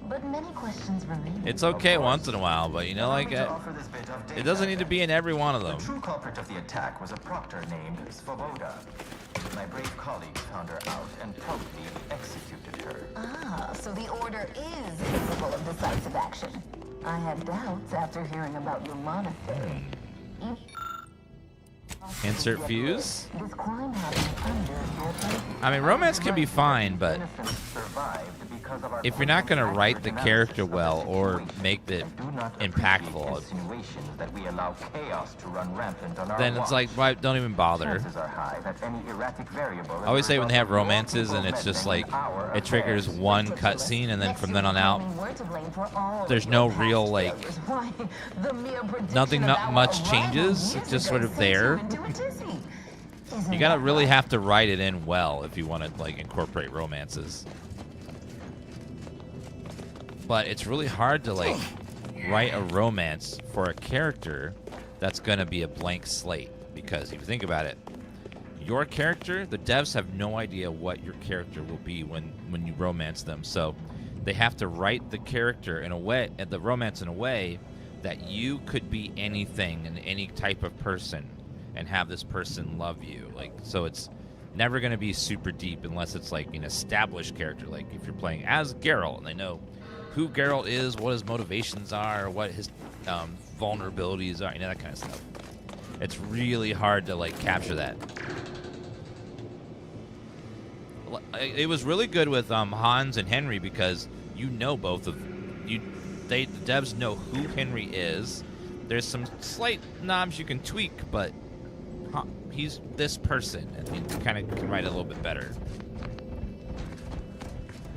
[SPEAKER 8] but many questions remain.
[SPEAKER 1] It's okay once in a while, but you know, like it doesn't need to be in every one of them.
[SPEAKER 9] The true culprit of the attack was a proctor named Svoboda. My brave colleagues found her out and promptly executed her.
[SPEAKER 8] Ah, so the Order is capable of decisive action. I had doubts after hearing about your monastery.
[SPEAKER 1] Insert fuse.
[SPEAKER 8] This crime happened under your purview.
[SPEAKER 1] I mean, romance can be fine, but if you're not going to write the character well or make it impactful,
[SPEAKER 9] That we allow chaos to run rampant on our
[SPEAKER 1] then it's like, why don't even bother.
[SPEAKER 9] Chances are high that any erratic variable
[SPEAKER 1] I always say when they have romances and it's just like it triggers one cutscene and then from then on out there's no real like nothing, not much changes. It's just sort of there. You gotta really have to write it in well if you want to like incorporate romances. But it's really hard to like write a romance for a character that's gonna be a blank slate, because if you think about it, your character, the devs have no idea what your character will be when you romance them. So they have to write the character in a way, the romance in a way that you could be anything and any type of person and have this person love you. Like, so it's never going to be super deep unless it's like an established character. Like if you're playing as Geralt and they know who Geralt is, what his motivations are, what his vulnerabilities are, you know, that kind of stuff. It's really hard to like capture that. It was really good with Hans and Henry because you know both of you. The devs know who Henry is. There's some slight knobs you can tweak, but he's this person, and you kind of can write it a little bit better.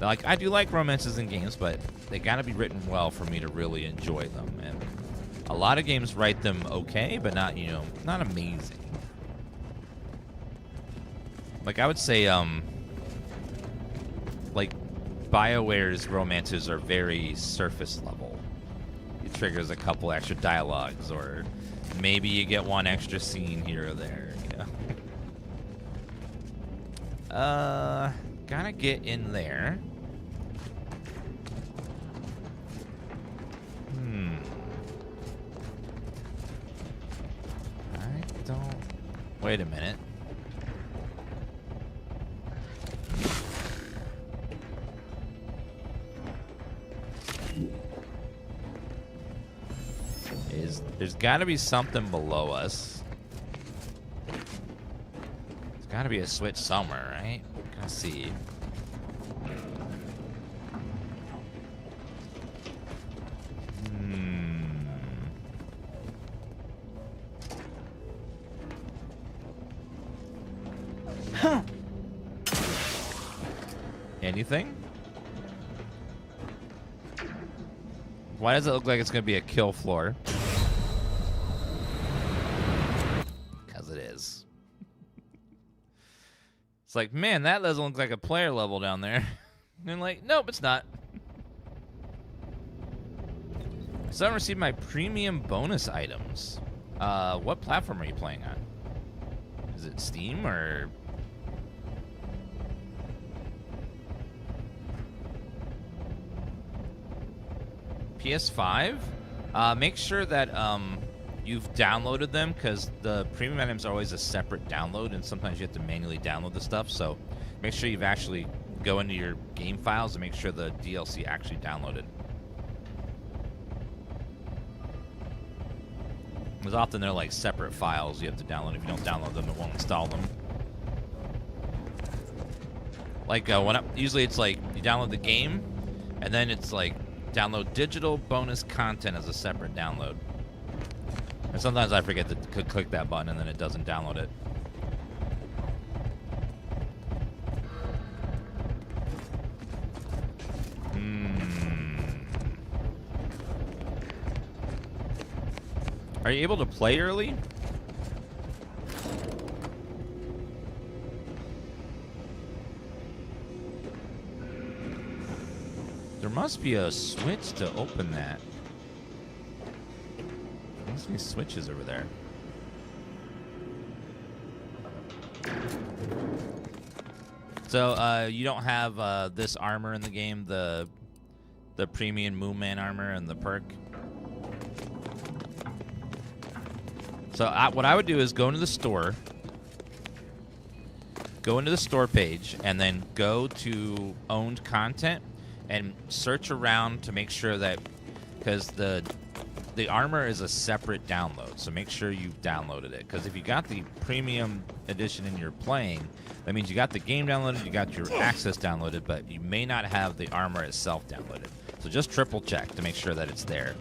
[SPEAKER 1] Like, I do like romances in games, but they gotta be written well for me to really enjoy them. And a lot of games write them okay, but not, you know, not amazing. Like, I would say, like, BioWare's romances are very surface level. It triggers a couple extra dialogues, or maybe you get one extra scene here or there, you know? Gotta get in there. I don't... Wait a minute. There's gotta be something below us. There's gotta be a switch somewhere, right? Gotta see. Anything? Why does it look like it's gonna be a kill floor? Because it is. It's like, man, that doesn't look like a player level down there. And like, nope, it's not. I still haven't received my premium bonus items. What platform are you playing on? Is it Steam or... PS5? Make sure that you've downloaded them, because the premium items are always a separate download, and sometimes you have to manually download the stuff. So make sure you've actually go into your game files and make sure the DLC actually downloaded. Because often they're like separate files you have to download. If you don't download them, it won't install them. Like usually it's like you download the game, and then it's like download digital bonus content as a separate download. And sometimes I forget to click that button and then it doesn't download it. Are you able to play early? There must be a switch to open that. There must be switches over there. So, you don't have this armor in the game, the the premium Moonman armor and the perk. So what I would do is go into the store, go into the store page, and then go to owned content and search around to make sure that, because the armor is a separate download, so make sure you've downloaded it. Because if you got the premium edition and you're playing, that means you got the game downloaded, you got your access downloaded, but you may not have the armor itself downloaded. So just triple check to make sure that it's there,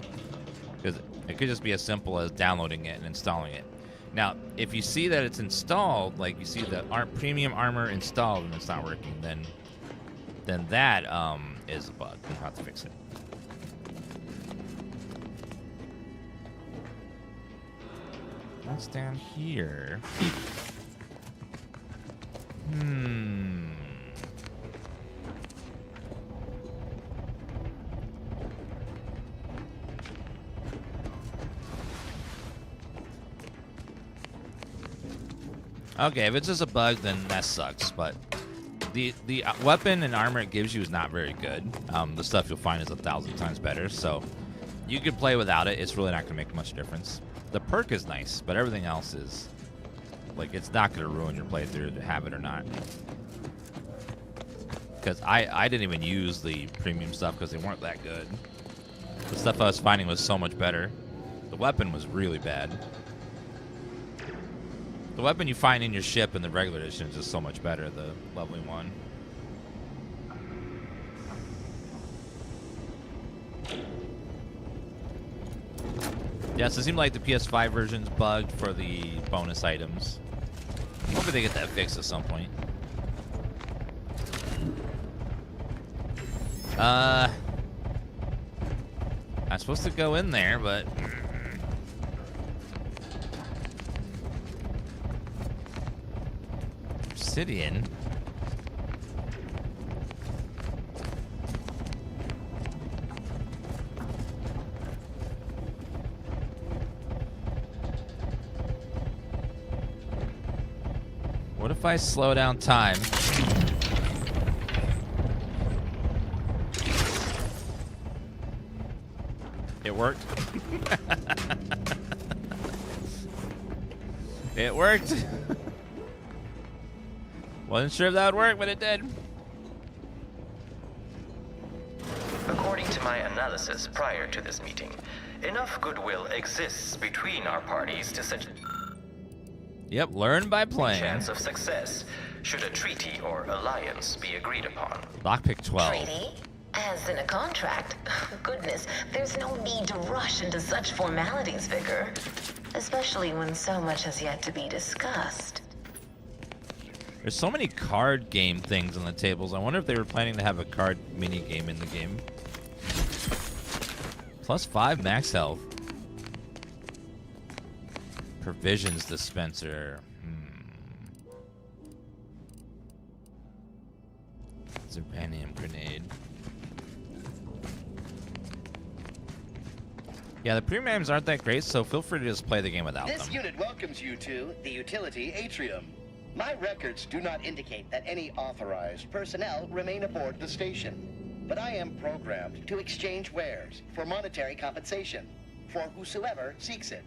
[SPEAKER 1] because it could just be as simple as downloading it and installing it. Now, if you see that it's installed, like you see the premium armor installed and it's not working, then that is a bug. You have to fix it. What's down here? Okay, if it's just a bug, then that sucks. But the weapon and armor it gives you is not very good. The stuff you'll find is 1,000 times better. So you could play without it. It's really not going to make much difference. The perk is nice, but everything else is, like, it's not going to ruin your playthrough to have it or not. Because I didn't even use the premium stuff because they weren't that good. The stuff I was finding was so much better. The weapon was really bad. The weapon you find in your ship in the regular edition is just so much better, the leveling one. Yeah, so it seemed like the PS5 version's bugged for the bonus items. Hopefully they get that fixed at some point. I'm supposed to go in there, but... Obsidian? What if I slow down time? It worked. It worked. Wasn't sure if that would work, but it did.
[SPEAKER 22] According to my analysis prior to this meeting, enough goodwill exists between our parties to such
[SPEAKER 1] Yep, learn by playing.
[SPEAKER 22] chance of success should a treaty or alliance be agreed upon.
[SPEAKER 1] Lockpick 12.
[SPEAKER 6] Treaty? As in a contract? Goodness, there's no need to rush into such formalities, Vicar. Especially when so much has yet to be discussed.
[SPEAKER 1] There's so many card game things on the tables. I wonder if they were planning to have a card mini game in the game. +5 max health. Provisions dispenser. Zirconium grenade. Yeah, the premiums aren't that great, so feel free to just play the game without
[SPEAKER 16] This
[SPEAKER 1] them.
[SPEAKER 16] unit welcomes you to the utility atrium. My records do not indicate that any authorized personnel remain aboard the station. But I am programmed to exchange wares for monetary compensation for whosoever seeks it.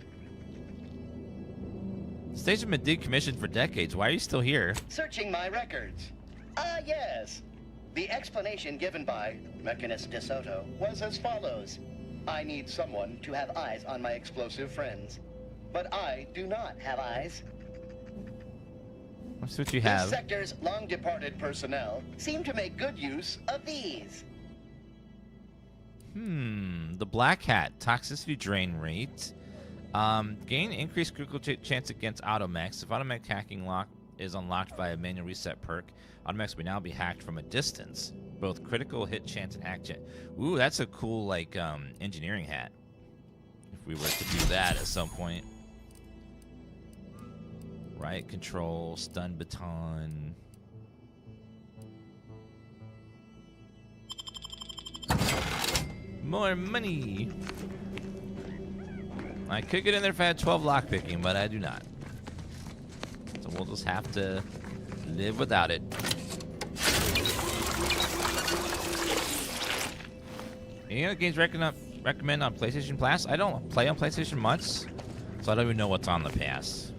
[SPEAKER 1] The station's been decommissioned for decades. Why are you still here?
[SPEAKER 16] Searching my records. Ah, yes. The explanation given by Mechanist DeSoto was as follows. I need someone to have eyes on my explosive friends. But I do not have eyes.
[SPEAKER 1] That's what you
[SPEAKER 16] This
[SPEAKER 1] have.
[SPEAKER 16] sector's long-departed personnel seem to make good use of these.
[SPEAKER 1] The Black Hat. Toxicity drain rate. Gain increased critical chance against automechs. If automech hacking lock is unlocked by a manual reset perk, automechs may now be hacked from a distance. Both critical hit chance and hack chance. Ooh, that's a cool, like, engineering hat. If we were to do that at some point. Riot control, stun baton. More money. I could get in there if I had 12 lockpicking, but I do not. So we'll just have to live without it. Any other games recommend on PlayStation Plus? I don't play on PlayStation much, so I don't even know what's on the pass.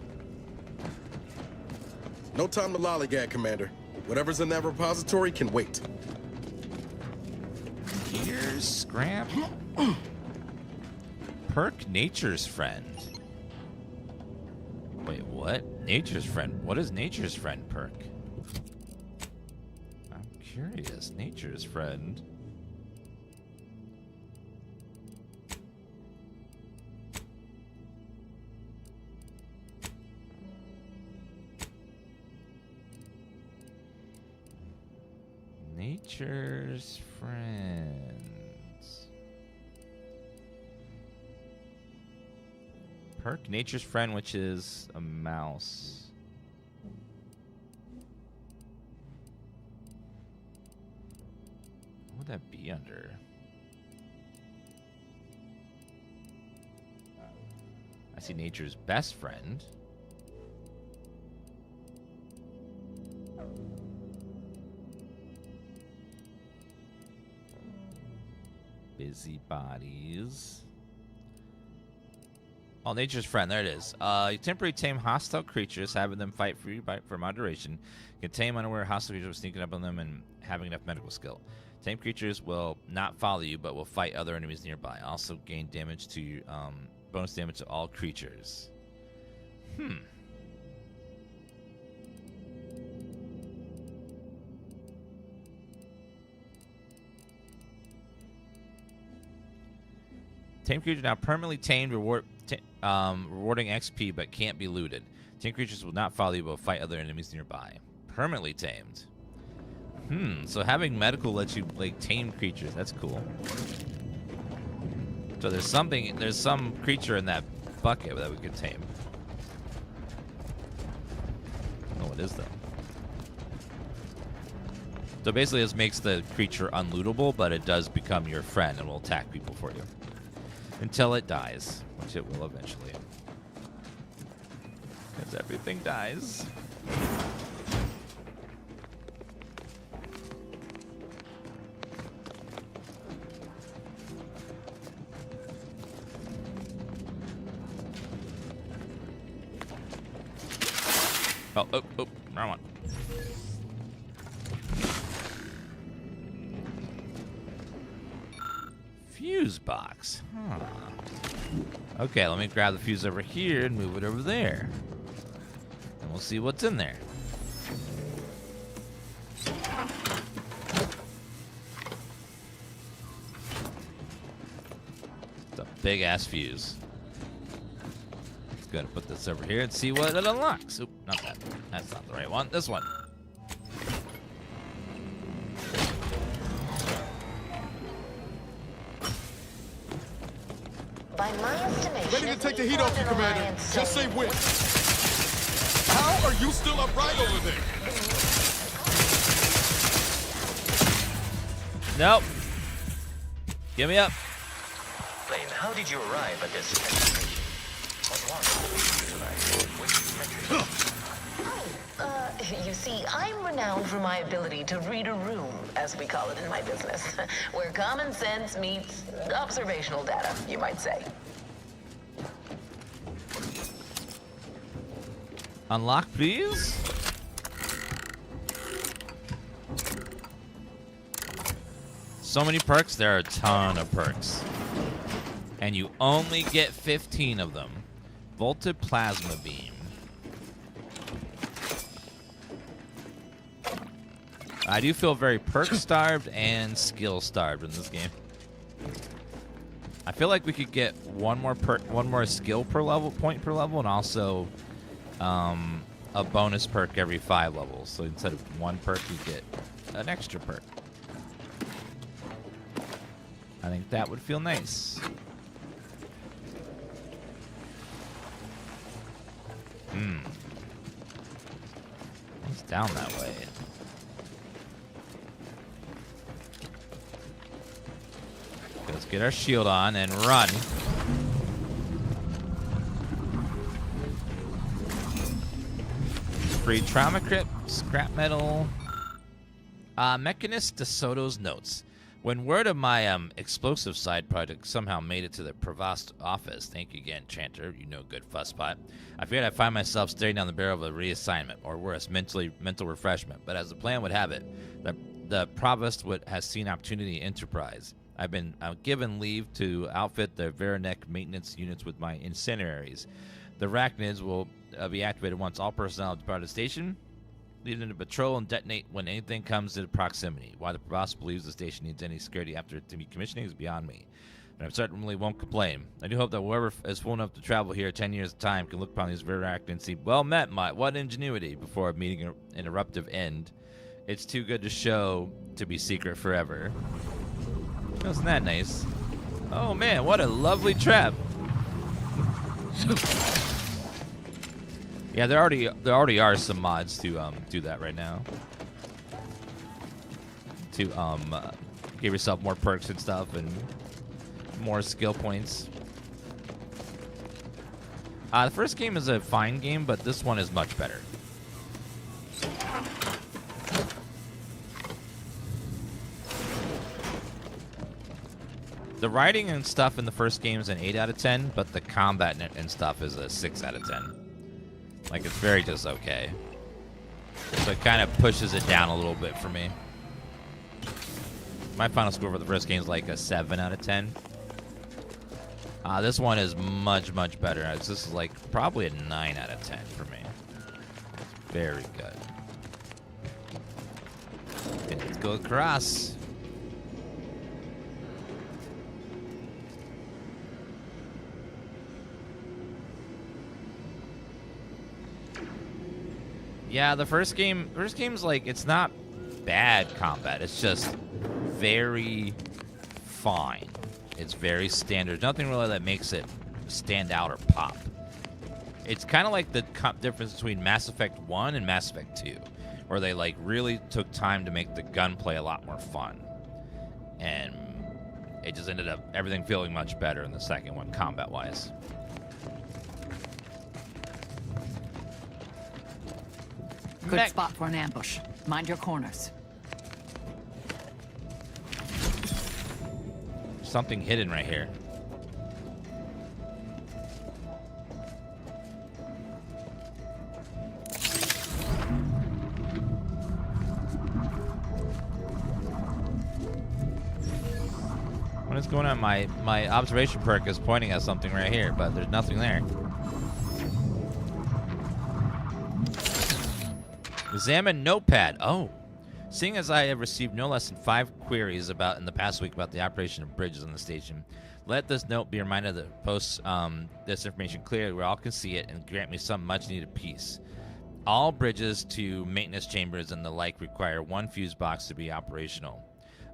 [SPEAKER 5] No time to lollygag, Commander. Whatever's in that repository can wait.
[SPEAKER 1] Here's Scrap. Perk Nature's Friend. Wait, what? Nature's Friend. What is Nature's Friend perk? I'm curious. Nature's Friend. Nature's Friends. Perk Nature's Friend, which is a mouse. What would that be under? I see Nature's Best Friend. Busybodies. Oh, Nature's Friend. There it is. You temporarily tame hostile creatures, having them fight for you for moderation. You can tame unaware hostile creatures sneaking up on them and having enough medical skill. Tame creatures will not follow you, but will fight other enemies nearby. Also gain damage to bonus damage to all creatures. Tame creatures now permanently tamed, rewarding XP, but can't be looted. Tame creatures will not follow you, but will fight other enemies nearby. Permanently tamed. So having medical lets you like tame creatures. That's cool. So there's some creature in that bucket that we could tame. I don't know what it is though. So basically, this makes the creature unlootable, but it does become your friend and will attack people for you. Until it dies, which it will eventually. Because everything dies. Oh, wrong one. Fuse box. Okay, let me grab the fuse over here and move it over there. And we'll see what's in there. It's a big ass fuse. Let's go ahead and put this over here and see what it unlocks. Oop, not that. That's not the right one. This one.
[SPEAKER 6] By my estimation,
[SPEAKER 7] Ready to take the heat off you, Commander. Just say when. How are you still upright over there?
[SPEAKER 1] Nope. Give me up.
[SPEAKER 22] Lane, how did you arrive at this destination? What was tonight?
[SPEAKER 6] You see, I'm renowned for my ability to read a room, as we call it in my business, where common sense meets observational data, you might say.
[SPEAKER 1] Unlock, please. So many perks. There are a ton of perks. And you only get 15 of them. Volted Plasma Beam. I do feel very perk-starved and skill-starved in this game. I feel like we could get one more skill per level, point per level, and also a bonus perk every 5 levels. So instead of one perk, you get an extra perk. I think that would feel nice. It's down that way. Let's get our shield on and run. Free trauma crit, scrap metal. Mechanist DeSoto's notes. When word of my explosive side project somehow made it to the Provost office, thank you again, Chanter, you know, good fusspot, I figured I'd find myself staring down the barrel of a reassignment, or worse, mental refreshment. But as the plan would have it, the Provost has seen opportunity in Enterprise. I've been given leave to outfit the Veranek maintenance units with my incendiaries. The arachnids will be activated once all personnel depart the station, leading to patrol and detonate when anything comes into proximity. Why the Provost believes the station needs any security after decommissioning is beyond me, and I certainly won't complain. I do hope that whoever is full enough to travel here 10 years of time can look upon these Veranek and see, well met, what ingenuity, before meeting an eruptive end. It's too good to show to be secret forever. Wasn't that nice? Oh man, what a lovely trap. Yeah, there already are some mods to do that right now. To give yourself more perks and stuff and more skill points. The first game is a fine game, but this one is much better. The writing and stuff in the first game is an 8 out of 10, but the combat and stuff is a 6 out of 10. Like, it's very just okay. So it kind of pushes it down a little bit for me. My final score for the first game is like a 7 out of 10. This one is much, much better. This is like probably a 9 out of 10 for me. Very good. Okay, let's go across. Yeah, the first game's like, it's not bad combat. It's just very fine. It's very standard. Nothing really that makes it stand out or pop. It's kind of like the difference between Mass Effect 1 and Mass Effect 2, where they like really took time to make the gunplay a lot more fun. And it just ended up everything feeling much better in the second one, combat-wise.
[SPEAKER 2] Good spot for an ambush. Mind your corners.
[SPEAKER 1] Something hidden right here. What is going on? My observation perk is pointing at something right here, but there's nothing there. Examine notepad. Oh. Seeing as I have received no less than 5 queries in the past week about the operation of bridges on the station, let this note be a reminder that posts this information clearly where all can see it and grant me some much needed peace. All bridges to maintenance chambers and the like require 1 fuse box to be operational.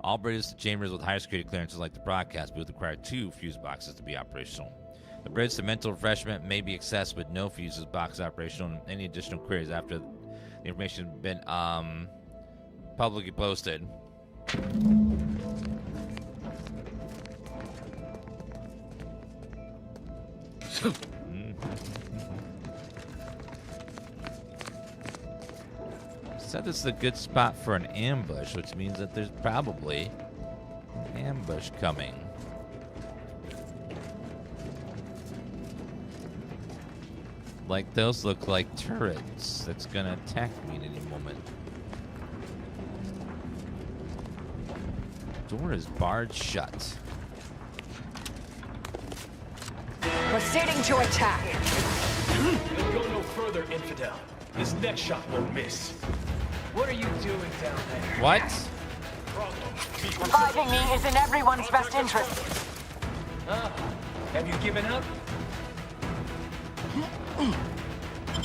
[SPEAKER 1] All bridges to chambers with higher security clearances like the broadcast booth require 2 fuse boxes to be operational. The bridge to mental refreshment may be accessed with no fuses box operational, and any additional queries after the information has been publicly posted. Said this is a good spot for an ambush, which means that there's probably an ambush coming. Like those look like turrets that's gonna attack me at any moment. Door is barred shut.
[SPEAKER 2] Proceeding to attack.
[SPEAKER 10] Go no further, infidel. This next shot won't miss. What are you doing down there?
[SPEAKER 1] What?
[SPEAKER 2] Reviving me is in everyone's best interest.
[SPEAKER 10] Have you given up?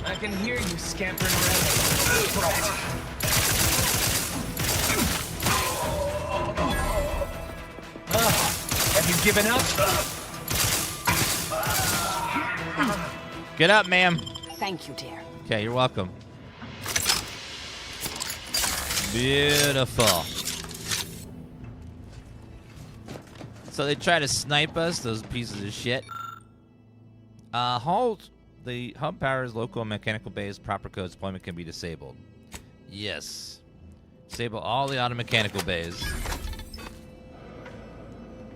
[SPEAKER 10] I can hear you scampering around. Have you given up?
[SPEAKER 1] Get up, ma'am.
[SPEAKER 2] Thank you, dear.
[SPEAKER 1] Okay, you're welcome. Beautiful. So they try to snipe us, those pieces of shit. Halt. The hub powers local and mechanical bays. Proper code deployment can be disabled. Yes. Disable all the auto mechanical bays.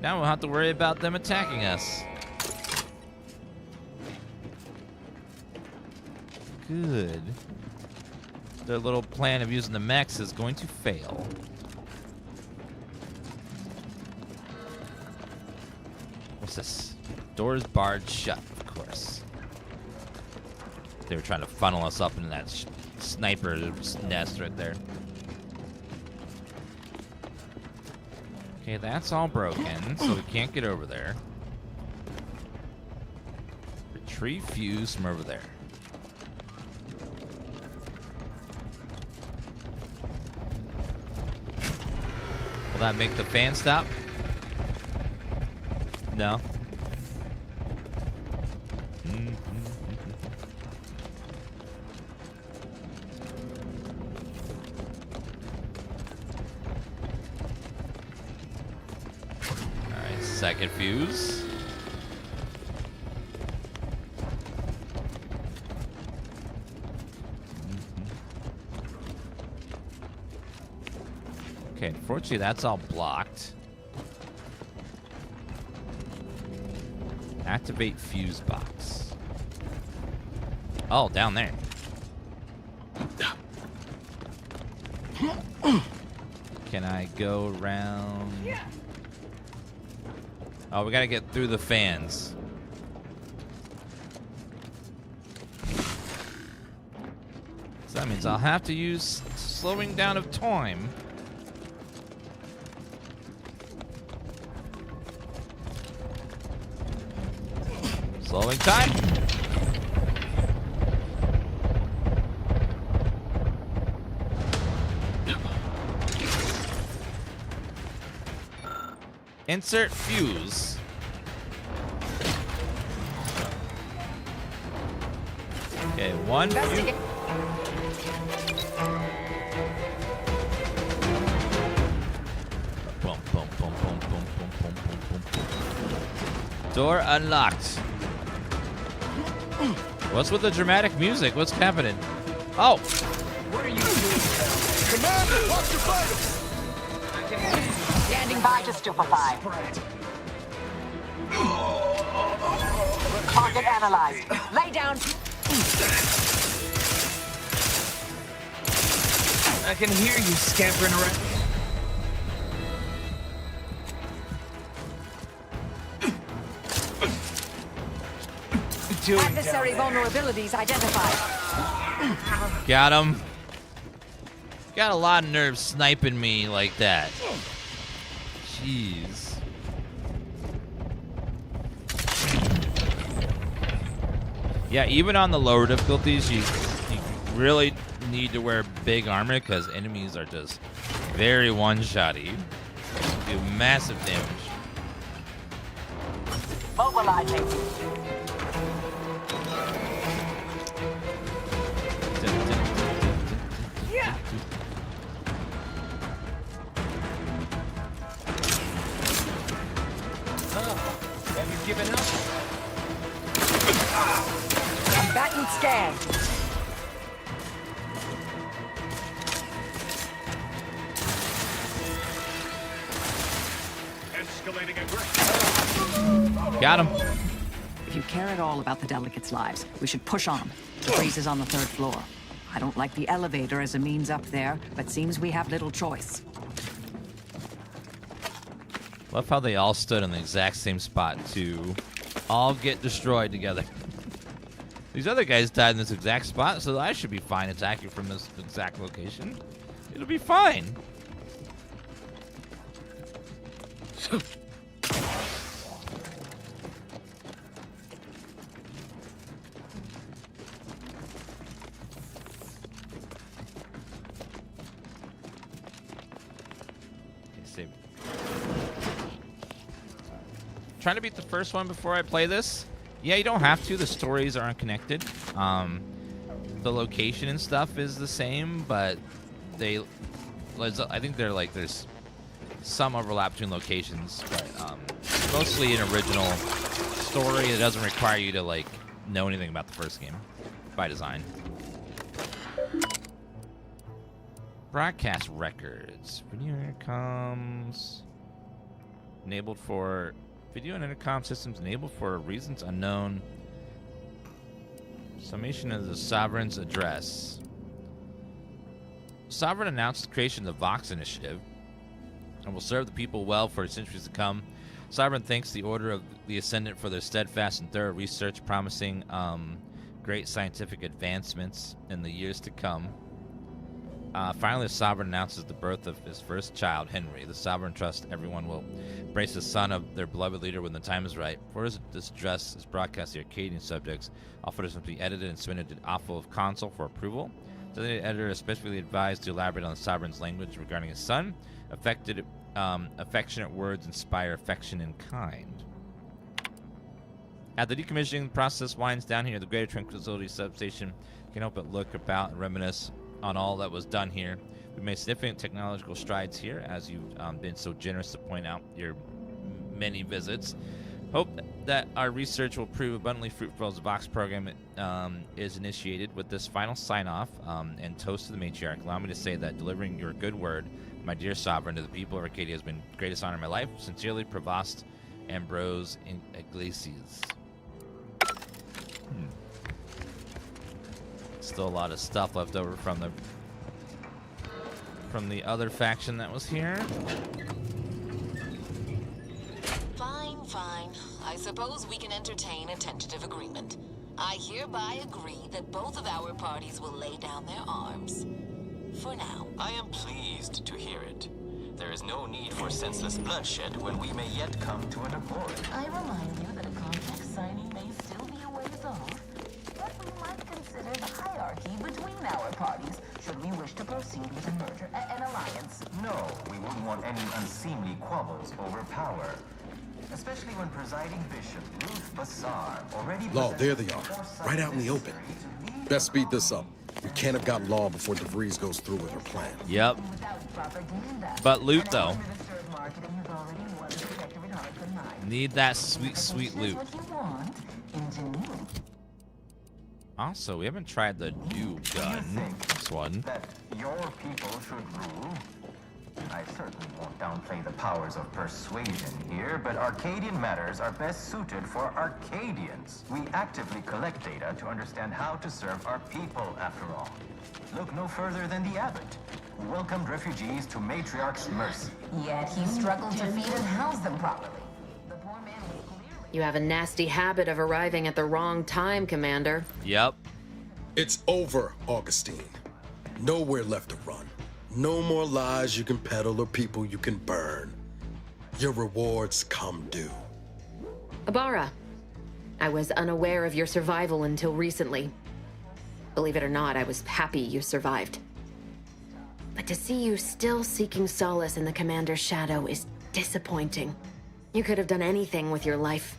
[SPEAKER 1] Now we'll have to worry about them attacking us. Good. Their little plan of using the mechs is going to fail. What's this? Doors barred shut, of course. They were trying to funnel us up into that sniper nest right there. Okay, that's all broken, so we can't get over there. Retrieve fuse from over there. Will that make the fan stop? No. Alright, second fuse. Okay, unfortunately that's all blocked. Activate fuse box. Oh, down there. Can I go around? Oh, we gotta get through the fans. So that means I'll have to use slowing down of time. Slowing time. Insert fuse. Okay, one fuse. Boom, boom, boom, boom, boom, boom, boom, boom, boom. Door unlocked. What's with the dramatic music? What's happening? Oh!
[SPEAKER 10] What are you doing?
[SPEAKER 7] Commander, watch your vitals!
[SPEAKER 11] Standing by to stupefy. Target analyzed. Lay down.
[SPEAKER 10] I can hear you scampering around.
[SPEAKER 11] Adversary vulnerabilities identified.
[SPEAKER 1] Got him. Got a lot of nerves sniping me like that. Jeez. Yeah, even on the lower difficulties, you really need to wear big armor because enemies are just very one-shotty. Do massive damage.
[SPEAKER 11] Mobilizing.
[SPEAKER 10] Have you given up?
[SPEAKER 11] Combatant scan.
[SPEAKER 10] Escalating aggression.
[SPEAKER 1] Got him.
[SPEAKER 2] If you care at all about the delegates' lives, we should push on. The freeze is on the 3rd floor. I don't like the elevator as a means up there, but seems we have little choice.
[SPEAKER 1] Love how they all stood in the exact same spot to all get destroyed together. These other guys died in this exact spot, so I should be fine attacking from this exact location. It'll be fine. Trying to beat the first one before I play this. Yeah, you don't have to. The stories aren't connected. The location and stuff is the same, but I think there's some overlap between locations, but mostly an original story that doesn't require you to like know anything about the first game by design. Broadcast records. Here comes. enabled for video and intercom systems enabled for reasons unknown. Summation of the Sovereign's address. Sovereign announced the creation of the Vox Initiative and will serve the people well for centuries to come. Sovereign thanks the Order of the Ascendant for their steadfast and thorough research, promising great scientific advancements in the years to come. Finally, the Sovereign announces the birth of his first child, Henry. The Sovereign trusts everyone will embrace the son of their beloved leader when the time is right. For this address is broadcast to the Arcadian subjects. All footage must be edited and submitted to the Office of Consul for approval. The designated editor is specifically advised to elaborate on the Sovereign's language regarding his son. Affectionate words inspire affection in kind. As the decommissioning process winds down here, the Greater Tranquility Substation can help but look about and reminisce on all that was done here. We've made significant technological strides here, as you've been so generous to point out your many visits. Hope that our research will prove abundantly fruitful as the Vox program is initiated. With this final sign-off and toast to the matriarch, allow me to say that delivering your good word, my dear Sovereign, to the people of Arcadia has been the greatest honor of my life. Sincerely, Provost Ambrose Iglesias. Still a lot of stuff left over from the other faction that was here.
[SPEAKER 6] Fine. I suppose we can entertain a tentative agreement. I hereby agree that both of our parties will lay down their arms. For now.
[SPEAKER 22] I am pleased to hear it. There is no need for senseless bloodshed when we may yet come to an accord.
[SPEAKER 8] I remind you that a contract signing may still be a ways off, but we might consider the hierarchy between our parties should we wish to proceed with a merger, an alliance.
[SPEAKER 9] No, we wouldn't want any unseemly quabbles over power. Especially when presiding Bishop Ruth Bassar already...
[SPEAKER 5] Law, there they are. Right out in the open. Best speed this up. We can't have gotten Law before DeVries goes through with her plan.
[SPEAKER 1] Yep. But loot, though. Need that sweet loot. Also, we haven't tried the new gun. This one.
[SPEAKER 9] That your people should rule? I certainly won't downplay the powers of persuasion here, but Arcadian matters are best suited for Arcadians. We actively collect data to understand how to serve our people, after all. Look no further than the abbot, who welcomed refugees to Matriarch's mercy.
[SPEAKER 8] Yet he struggled to feed and house them properly. The poor man was clearly...
[SPEAKER 13] You have a nasty habit of arriving at the wrong time, Commander.
[SPEAKER 1] Yep.
[SPEAKER 5] It's over, Augustine. Nowhere left to run. No more lies you can peddle or people you can burn. Your rewards come due.
[SPEAKER 13] Ibarra, I was unaware of your survival until recently. Believe it or not, I was happy you survived. But to see you still seeking solace in the Commander's shadow is disappointing. You could have done anything with your life.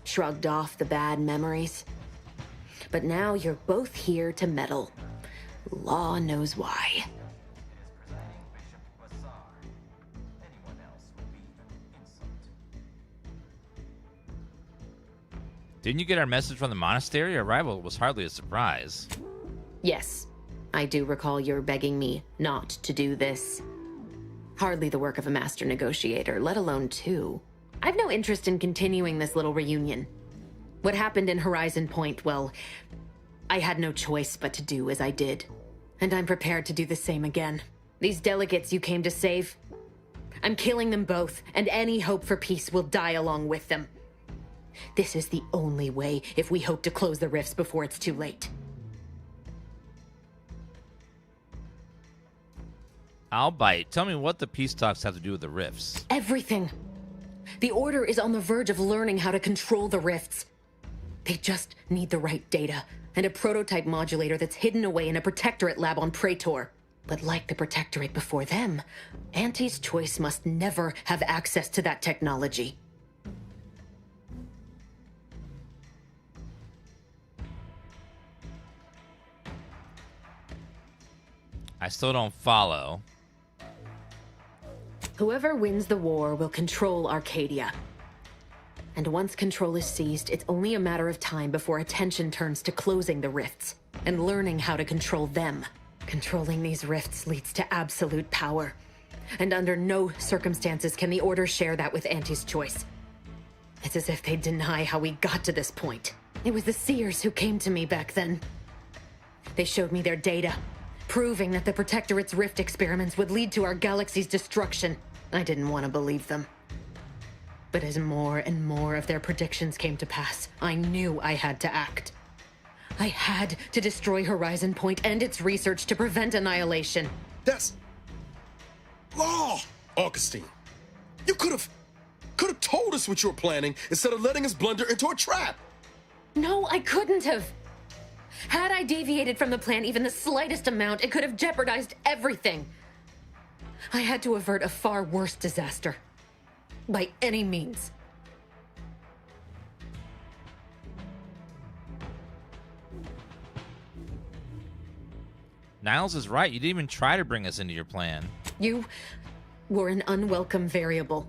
[SPEAKER 13] Shrugged off the bad memories. But now you're both here to meddle. Law knows why.
[SPEAKER 1] Didn't you get our message from the monastery? Our arrival was hardly a surprise.
[SPEAKER 13] Yes, I do recall your begging me not to do this. Hardly the work of a master negotiator, let alone two. I've no interest in continuing this little reunion. What happened in Horizon Point, well, I had no choice but to do as I did. And I'm prepared to do the same again. These delegates you came to save, I'm killing them both, and any hope for peace will die along with them. This is the only way if we hope to close the rifts before it's too late.
[SPEAKER 1] I'll bite. Tell me what the peace talks have to do with the rifts.
[SPEAKER 13] Everything. The Order is on the verge of learning how to control the rifts. They just need the right data and a prototype modulator that's hidden away in a Protectorate lab on Praetor. But like the Protectorate before them, Auntie's Choice must never have access to that technology.
[SPEAKER 1] I still don't follow.
[SPEAKER 13] Whoever wins the war will control Arcadia. And once control is seized, it's only a matter of time before attention turns to closing the rifts and learning how to control them. Controlling these rifts leads to absolute power. And under no circumstances can the Order share that with Auntie's choice. It's as if they deny how we got to this point. It was the Seers who came to me back then. They showed me their data, proving that the Protectorate's rift experiments would lead to our galaxy's destruction. I didn't want to believe them. But as more and more of their predictions came to pass, I knew I had to act. I had to destroy Horizon Point and its research to prevent annihilation.
[SPEAKER 5] That's law, Augustine. You could have told us what you were planning instead of letting us blunder into a trap.
[SPEAKER 13] No, I couldn't have. Had I deviated from the plan even the slightest amount, it could have jeopardized everything. I had to avert a far worse disaster. By any means.
[SPEAKER 1] Niles is right. You didn't even try to bring us into your plan.
[SPEAKER 13] You were an unwelcome variable.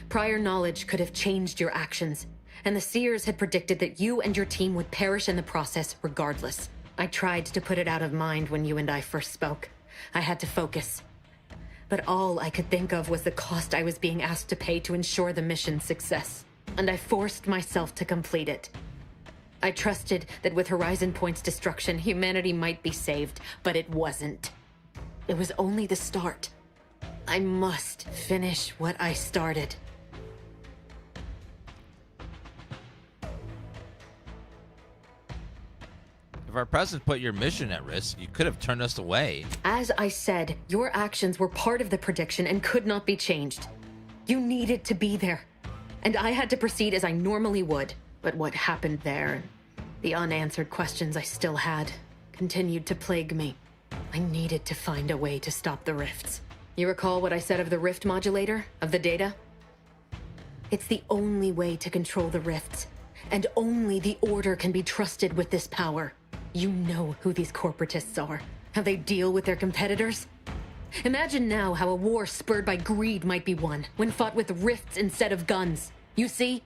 [SPEAKER 13] Prior knowledge could have changed your actions, and the Seers had predicted that you and your team would perish in the process regardless. I tried to put it out of mind when you and I first spoke. I had to focus. But all I could think of was the cost I was being asked to pay to ensure the mission's success. And I forced myself to complete it. I trusted that with Horizon Point's destruction, humanity might be saved, but it wasn't. It was only the start. I must finish what I started.
[SPEAKER 1] If our presence put your mission at risk, you could have turned us away.
[SPEAKER 13] As I said, your actions were part of the prediction and could not be changed. You needed to be there, and I had to proceed as I normally would. But what happened there, the unanswered questions I still had, continued to plague me. I needed to find a way to stop the rifts. You recall what I said of the rift modulator, of the data? It's the only way to control the rifts, and only the Order can be trusted with this power. You know who these corporatists are, how they deal with their competitors. Imagine now how a war spurred by greed might be won, when fought with rifts instead of guns. You see?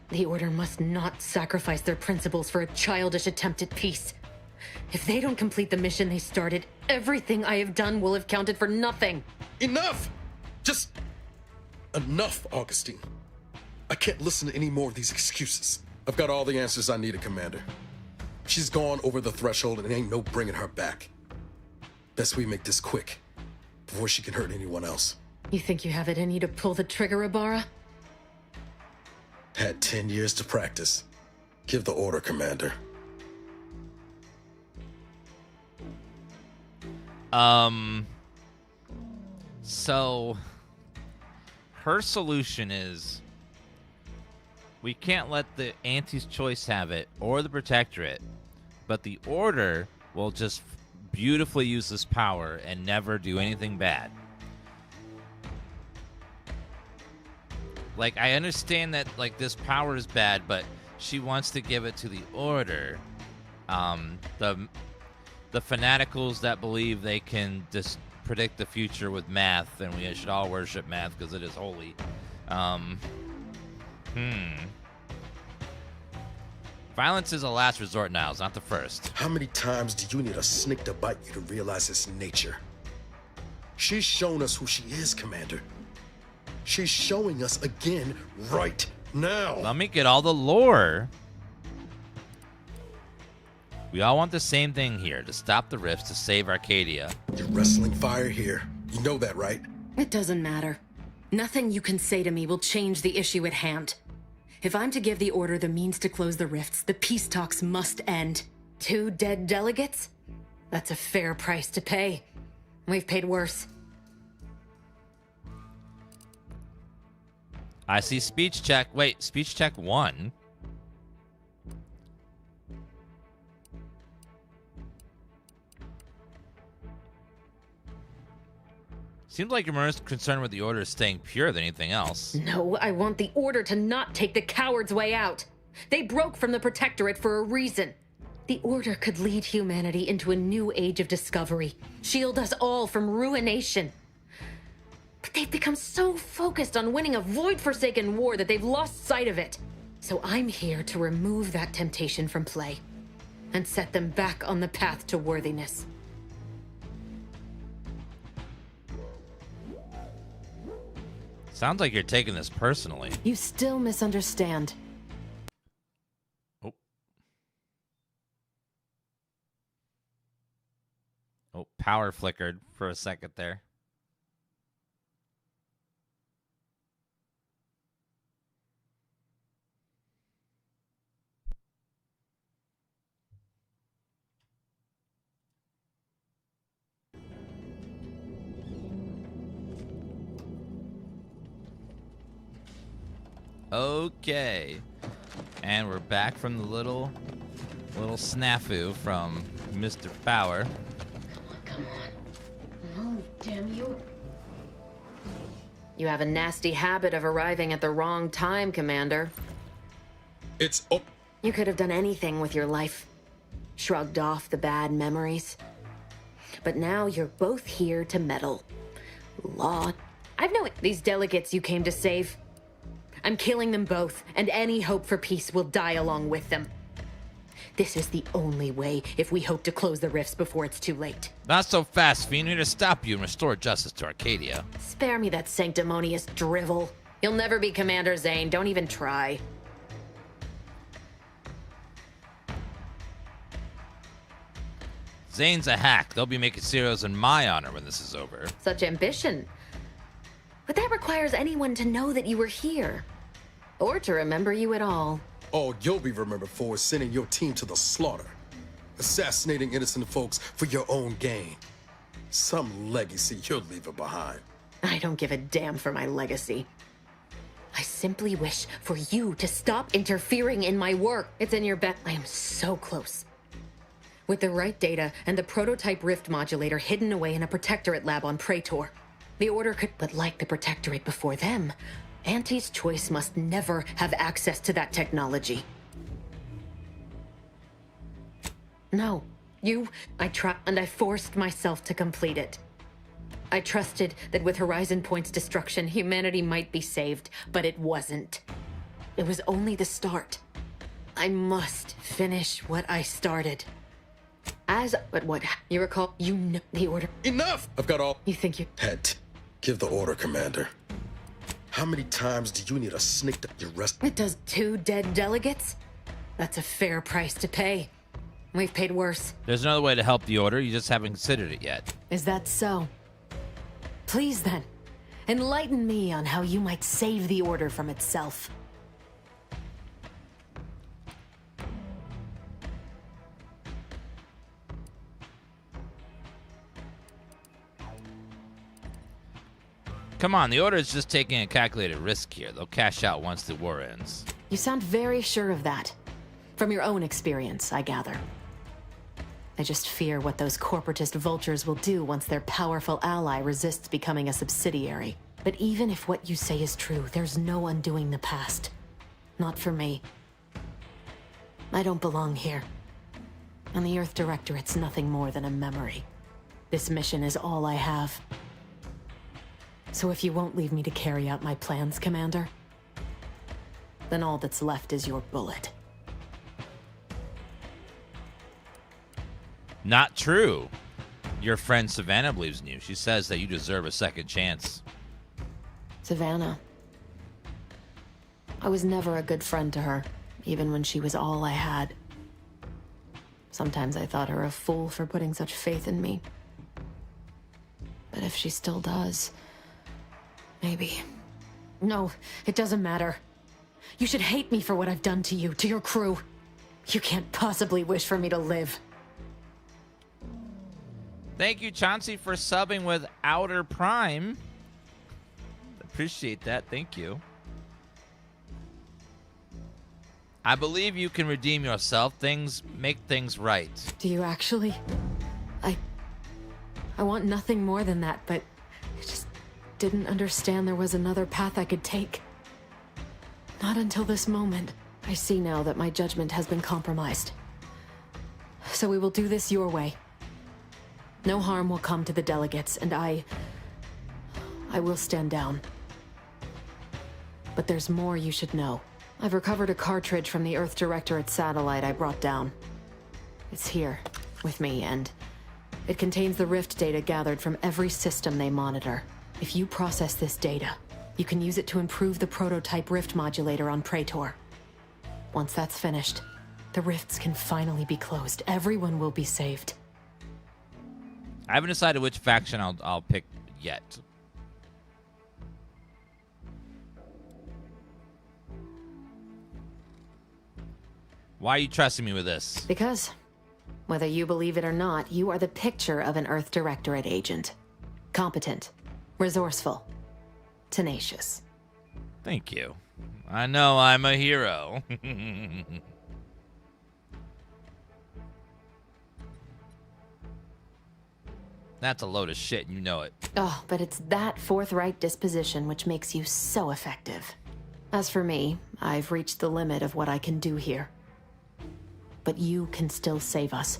[SPEAKER 13] The Order must not sacrifice their principles for a childish attempt at peace. If they don't complete the mission they started, everything I have done will have counted for nothing.
[SPEAKER 5] Enough! Just enough, Augustine. I can't listen to any more of these excuses. I've got all the answers I needed, Commander. She's gone over the threshold and ain't no bringing her back. Best we make this quick, before she can hurt anyone else.
[SPEAKER 13] You think you have it in you to pull the trigger, Ibarra?
[SPEAKER 5] Had 10 years to practice. Give the order, Commander.
[SPEAKER 1] So her solution is we can't let the Auntie's Choice have it or the Protectorate, but the Order will just beautifully use this power and never do anything bad. Like, I understand that, like, this power is bad, but she wants to give it to the Order. The fanaticals that believe they can just predict the future with math, and we should all worship math because it is holy. Violence is a last resort now, it's not the first.
[SPEAKER 5] How many times do you need a snake to bite you to realize its nature? She's shown us who she is, Commander. She's showing us again right now.
[SPEAKER 1] Let me get all the lore. We all want the same thing here, to stop the rifts, to save Arcadia.
[SPEAKER 5] You're wrestling fire here. You know that, right?
[SPEAKER 13] It doesn't matter. Nothing you can say to me will change the issue at hand. If I'm to give the Order the means to close the rifts, the peace talks must end. 2 dead delegates? That's a fair price to pay. We've paid worse.
[SPEAKER 1] I see speech check. Wait, speech check 1. Seems like you're more concerned with the Order staying pure than anything else.
[SPEAKER 13] No, I want the Order to not take the coward's way out. They broke from the Protectorate for a reason. The Order could lead humanity into a new age of discovery, shield us all from ruination. But they've become so focused on winning a void-forsaken war that they've lost sight of it. So I'm here to remove that temptation from play and set them back on the path to worthiness.
[SPEAKER 1] Sounds like you're taking this personally.
[SPEAKER 13] You still misunderstand.
[SPEAKER 1] Oh, power flickered for a second there. Okay. And we're back from the little snafu from Mr. Power.
[SPEAKER 13] Come on. No, damn you. You have a nasty habit of arriving at the wrong time, Commander.
[SPEAKER 20] It's up.
[SPEAKER 13] You could have done anything with your life. Shrugged off the bad memories. But now you're both here to meddle. Law. I've no... These delegates you came to save. I'm killing them both, and any hope for peace will die along with them. This is the only way if we hope to close the rifts before it's too late.
[SPEAKER 1] Not so fast, Fiend. We're to stop you and restore justice to Arcadia.
[SPEAKER 13] Spare me that sanctimonious drivel. You'll never be Commander Zane. Don't even try.
[SPEAKER 1] Zane's a hack. They'll be making cereals in my honor when this is over.
[SPEAKER 13] Such ambition. But that requires anyone to know that you were here. Or to remember you at all.
[SPEAKER 5] All you'll be remembered for is sending your team to the slaughter. Assassinating innocent folks for your own gain. Some legacy you're leaving behind.
[SPEAKER 13] I don't give a damn for my legacy. I simply wish for you to stop interfering in my work. It's in your bet. I am so close. With the right data and the prototype rift modulator hidden away in a protectorate lab on Praetor, the Order could... But like the protectorate before them, Auntie's Choice must never have access to that technology. No, I tried, and I forced myself to complete it. I trusted that with Horizon Point's destruction, humanity might be saved, but it wasn't. It was only the start. I must finish what I started. But what, you recall, you know the Order...
[SPEAKER 5] Enough! I've got all...
[SPEAKER 13] You think you...
[SPEAKER 5] Head, give the order, Commander. How many times do you need a sneak to your rest?
[SPEAKER 13] It does 2 dead delegates? That's a fair price to pay. We've paid worse.
[SPEAKER 1] There's another way to help the Order. You just haven't considered it yet.
[SPEAKER 13] Is that so? Please then, enlighten me on how you might save the Order from itself.
[SPEAKER 1] Come on, the Order is just taking a calculated risk here. They'll cash out once the war ends.
[SPEAKER 13] You sound very sure of that. From your own experience, I gather. I just fear what those corporatist vultures will do once their powerful ally resists becoming a subsidiary. But even if what you say is true, there's no undoing the past. Not for me. I don't belong here. And the Earth Directorate's nothing more than a memory. This mission is all I have. So if you won't leave me to carry out my plans, Commander, then all that's left is your bullet.
[SPEAKER 1] Not true. Your friend Savannah believes in you. She says that you deserve a second chance.
[SPEAKER 13] Savannah. I was never a good friend to her, even when she was all I had. Sometimes I thought her a fool for putting such faith in me. But if she still does, maybe. No, it doesn't matter. You should hate me for what I've done to you, to your crew. You can't possibly wish for me to live.
[SPEAKER 1] Thank you, Chauncey, for subbing with Outer Prime. Appreciate that. Thank you. I believe you can redeem yourself. Make things right.
[SPEAKER 13] Do you actually? I want nothing more than that, but I just didn't understand there was another path I could take. Not until this moment. I see now that my judgment has been compromised. So we will do this your way. No harm will come to the delegates, and I will stand down. But there's more you should know. I've recovered a cartridge from the Earth Directorate satellite I brought down. It's here, with me, and it contains the rift data gathered from every system they monitor. If you process this data, You can use it to improve the prototype rift modulator on Praetor. Once that's finished, the rifts can finally be closed. Everyone will be saved.
[SPEAKER 1] I haven't decided which faction I'll pick yet. Why are you trusting me with this?
[SPEAKER 13] Because, whether you believe it or not, you are the picture of an Earth Directorate agent. Competent, resourceful, tenacious.
[SPEAKER 1] Thank you. I know I'm a hero. That's a load of shit, you know it.
[SPEAKER 13] Oh, but it's that forthright disposition which makes you so effective. As for me, I've reached the limit of what I can do here. But you can still save us.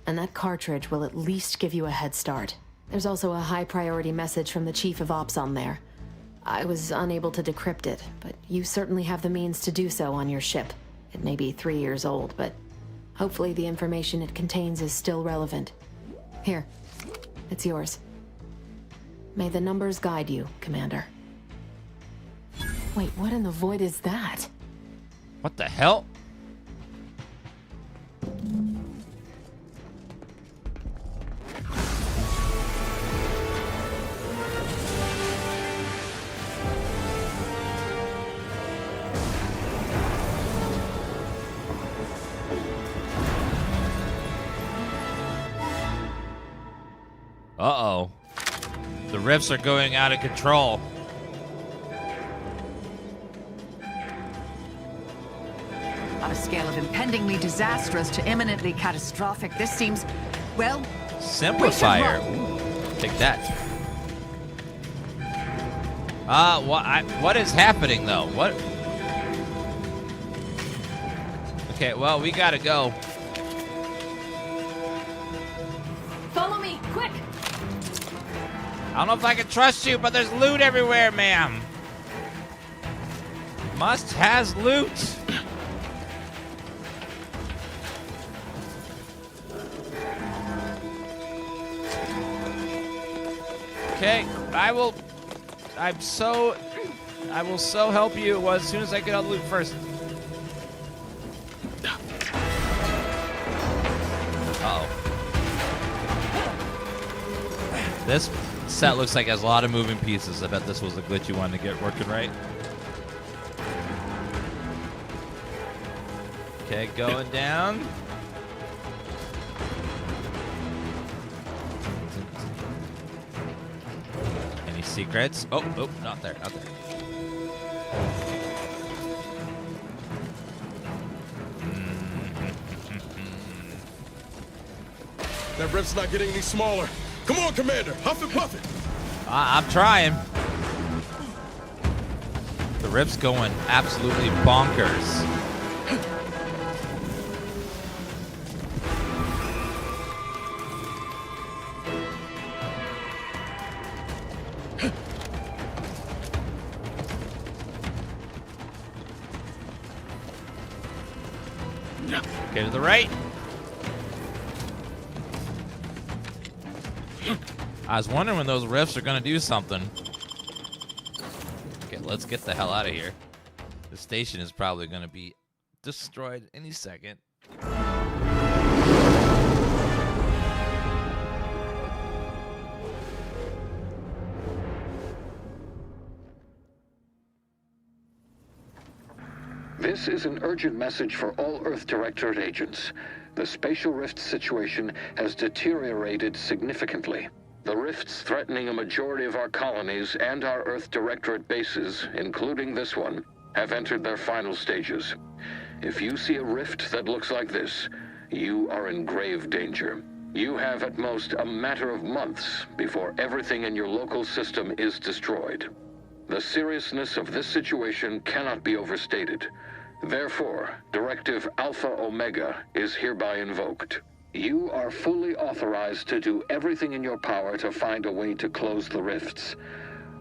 [SPEAKER 13] And that cartridge will at least give you a head start. There's also a high priority message from the Chief of Ops on there. I was unable to decrypt it, but you certainly have the means to do so on your ship. It may be 3 years old, but hopefully the information it contains is still relevant. Here, it's yours. May the numbers guide you, Commander. Wait, what in the void is that?
[SPEAKER 1] What the hell? Uh-oh. The rifts are going out of control.
[SPEAKER 2] On a scale of impendingly disastrous to imminently catastrophic, this seems, well...
[SPEAKER 1] Simplifier. Ooh, take that. What is happening, though? What? Okay, well, we gotta go.
[SPEAKER 13] Follow me, quick!
[SPEAKER 1] I don't know if I can trust you, but there's loot everywhere, ma'am. Must has loot. Okay, I will so help you as soon as I get all the loot first. Uh-oh. This set looks like it has a lot of moving pieces. I bet this was the glitch you wanted to get working right. Okay, going down. Any secrets? Oh, not there, not there.
[SPEAKER 7] That rift's not getting any smaller. Come on, Commander, huff and puff it.
[SPEAKER 1] I'm trying. The rift's going absolutely bonkers. Okay, to the right. I was wondering when those rifts are going to do something. Okay, let's get the hell out of here. The station is probably going to be destroyed any second.
[SPEAKER 14] This is an urgent message for all Earth Directorate agents. The spatial rift situation has deteriorated significantly. The rifts threatening a majority of our colonies and our Earth Directorate bases, including this one, have entered their final stages. If you see a rift that looks like this, you are in grave danger. You have at most a matter of months before everything in your local system is destroyed. The seriousness of this situation cannot be overstated. Therefore, Directive Alpha Omega is hereby invoked. You are fully authorized to do everything in your power to find a way to close the rifts.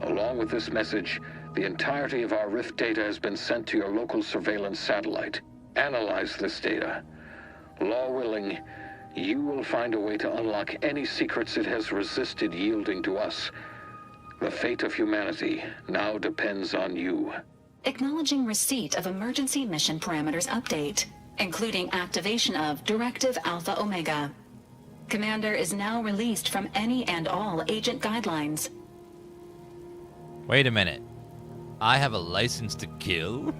[SPEAKER 14] Along with this message, the entirety of our rift data has been sent to your local surveillance satellite. Analyze this data. Law willing, you will find a way to unlock any secrets it has resisted yielding to us. The fate of humanity now depends on you.
[SPEAKER 2] Acknowledging receipt of emergency mission parameters update, including activation of Directive Alpha Omega. Commander is now released from any and all agent guidelines.
[SPEAKER 1] Wait a minute. I have a license to kill?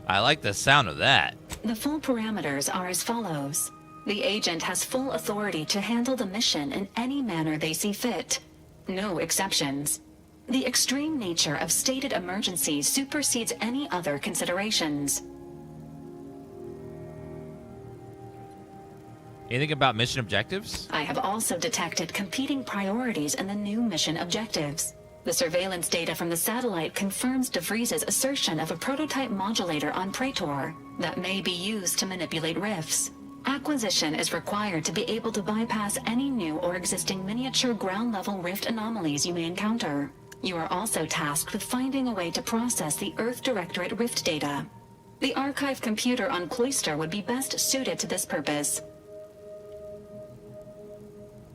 [SPEAKER 1] I like the sound of that.
[SPEAKER 2] The full parameters are as follows. The agent has full authority to handle the mission in any manner they see fit. No exceptions. The extreme nature of stated emergencies supersedes any other considerations.
[SPEAKER 1] Anything about mission objectives?
[SPEAKER 2] I have also detected competing priorities in the new mission objectives. The surveillance data from the satellite confirms DeVries's assertion of a prototype modulator on Praetor that may be used to manipulate rifts. Acquisition is required to be able to bypass any new or existing miniature ground-level rift anomalies you may encounter. You are also tasked with finding a way to process the Earth Directorate rift data. The archive computer on Cloister would be best suited to this purpose.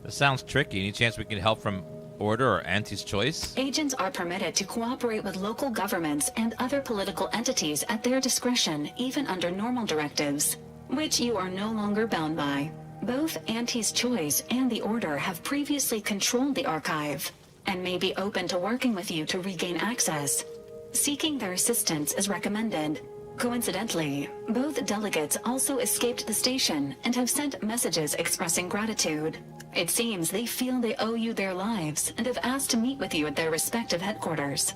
[SPEAKER 1] This sounds tricky. Any chance we can help from Order or Auntie's Choice?
[SPEAKER 2] Agents are permitted to cooperate with local governments and other political entities at their discretion, even under normal directives, which you are no longer bound by. Both Auntie's Choice and the Order have previously controlled the archive, and may be open to working with you to regain access. Seeking their assistance is recommended. Coincidentally, both delegates also escaped the station and have sent messages expressing gratitude. It seems they feel they owe you their lives and have asked to meet with you at their respective headquarters.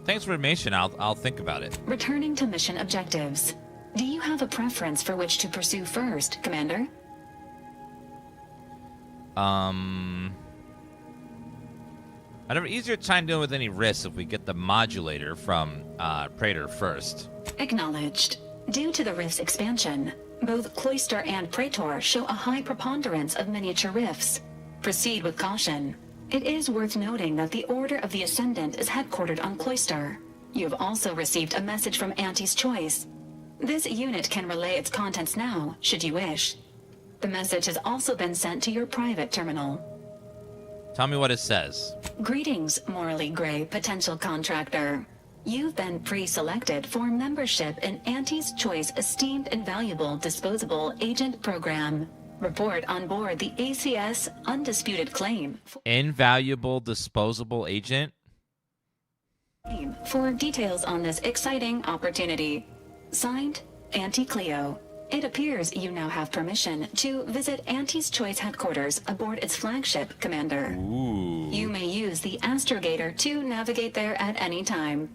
[SPEAKER 1] Thanks for information. I'll think about it.
[SPEAKER 2] Returning to mission objectives. Do you have a preference for which to pursue first, Commander?
[SPEAKER 1] I'd have an easier time dealing with any risks if we get the modulator from Praetor first.
[SPEAKER 2] Acknowledged. Due to the rift's expansion, both Cloister and Praetor show a high preponderance of miniature rifts. Proceed with caution. It is worth noting that the Order of the Ascendant is headquartered on Cloister. You have also received a message from Auntie's Choice. This unit can relay its contents now, should you wish. The message has also been sent to your private terminal.
[SPEAKER 1] Tell me what it says.
[SPEAKER 2] Greetings, morally gray potential contractor. You've been pre-selected for membership in Auntie's Choice Esteemed Invaluable Disposable Agent Program. Report on board the ACS Undisputed Claim.
[SPEAKER 1] Invaluable Disposable Agent?
[SPEAKER 2] For details on this exciting opportunity. Signed, Auntie Cleo. It appears you now have permission to visit Auntie's Choice headquarters aboard its flagship, Commander.
[SPEAKER 1] Ooh.
[SPEAKER 2] You may use the astrogator to navigate there at any time.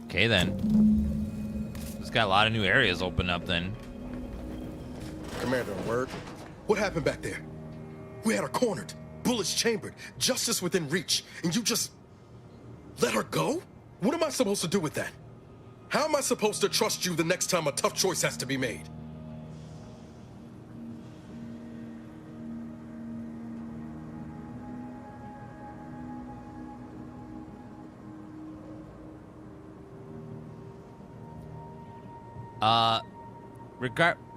[SPEAKER 1] Okay, then. It's got a lot of new areas open up, then.
[SPEAKER 5] Commander, word. What happened back there? We had her cornered, bullets chambered, justice within reach, and you just let her go? What am I supposed to do with that? How am I supposed to trust you the next time a tough choice has to be made?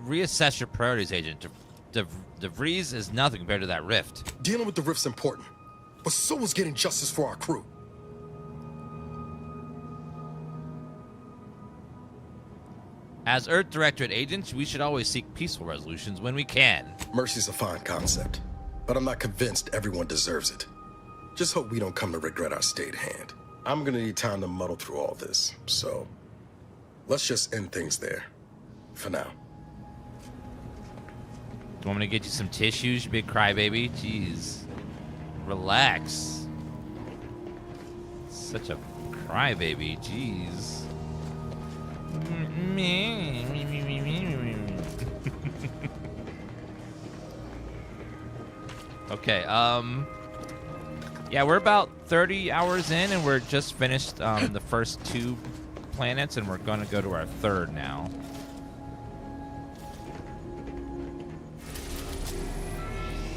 [SPEAKER 1] Reassess your priorities, Agent. DeVries is nothing compared to that rift.
[SPEAKER 5] Dealing with the rift's important, but so was getting justice for our crew.
[SPEAKER 1] As Earth Directorate agents, we should always seek peaceful resolutions when we can.
[SPEAKER 5] Mercy's a fine concept, but I'm not convinced everyone deserves it. Just hope we don't come to regret our stayed hand. I'm gonna need time to muddle through all this, so let's just end things there. For now.
[SPEAKER 1] Do you want me to get you some tissues, you big crybaby? Jeez. Relax. Such a crybaby, jeez. Okay, yeah, we're about 30 hours in, and we're just finished the first 2 planets, and we're going to go to our 3rd now.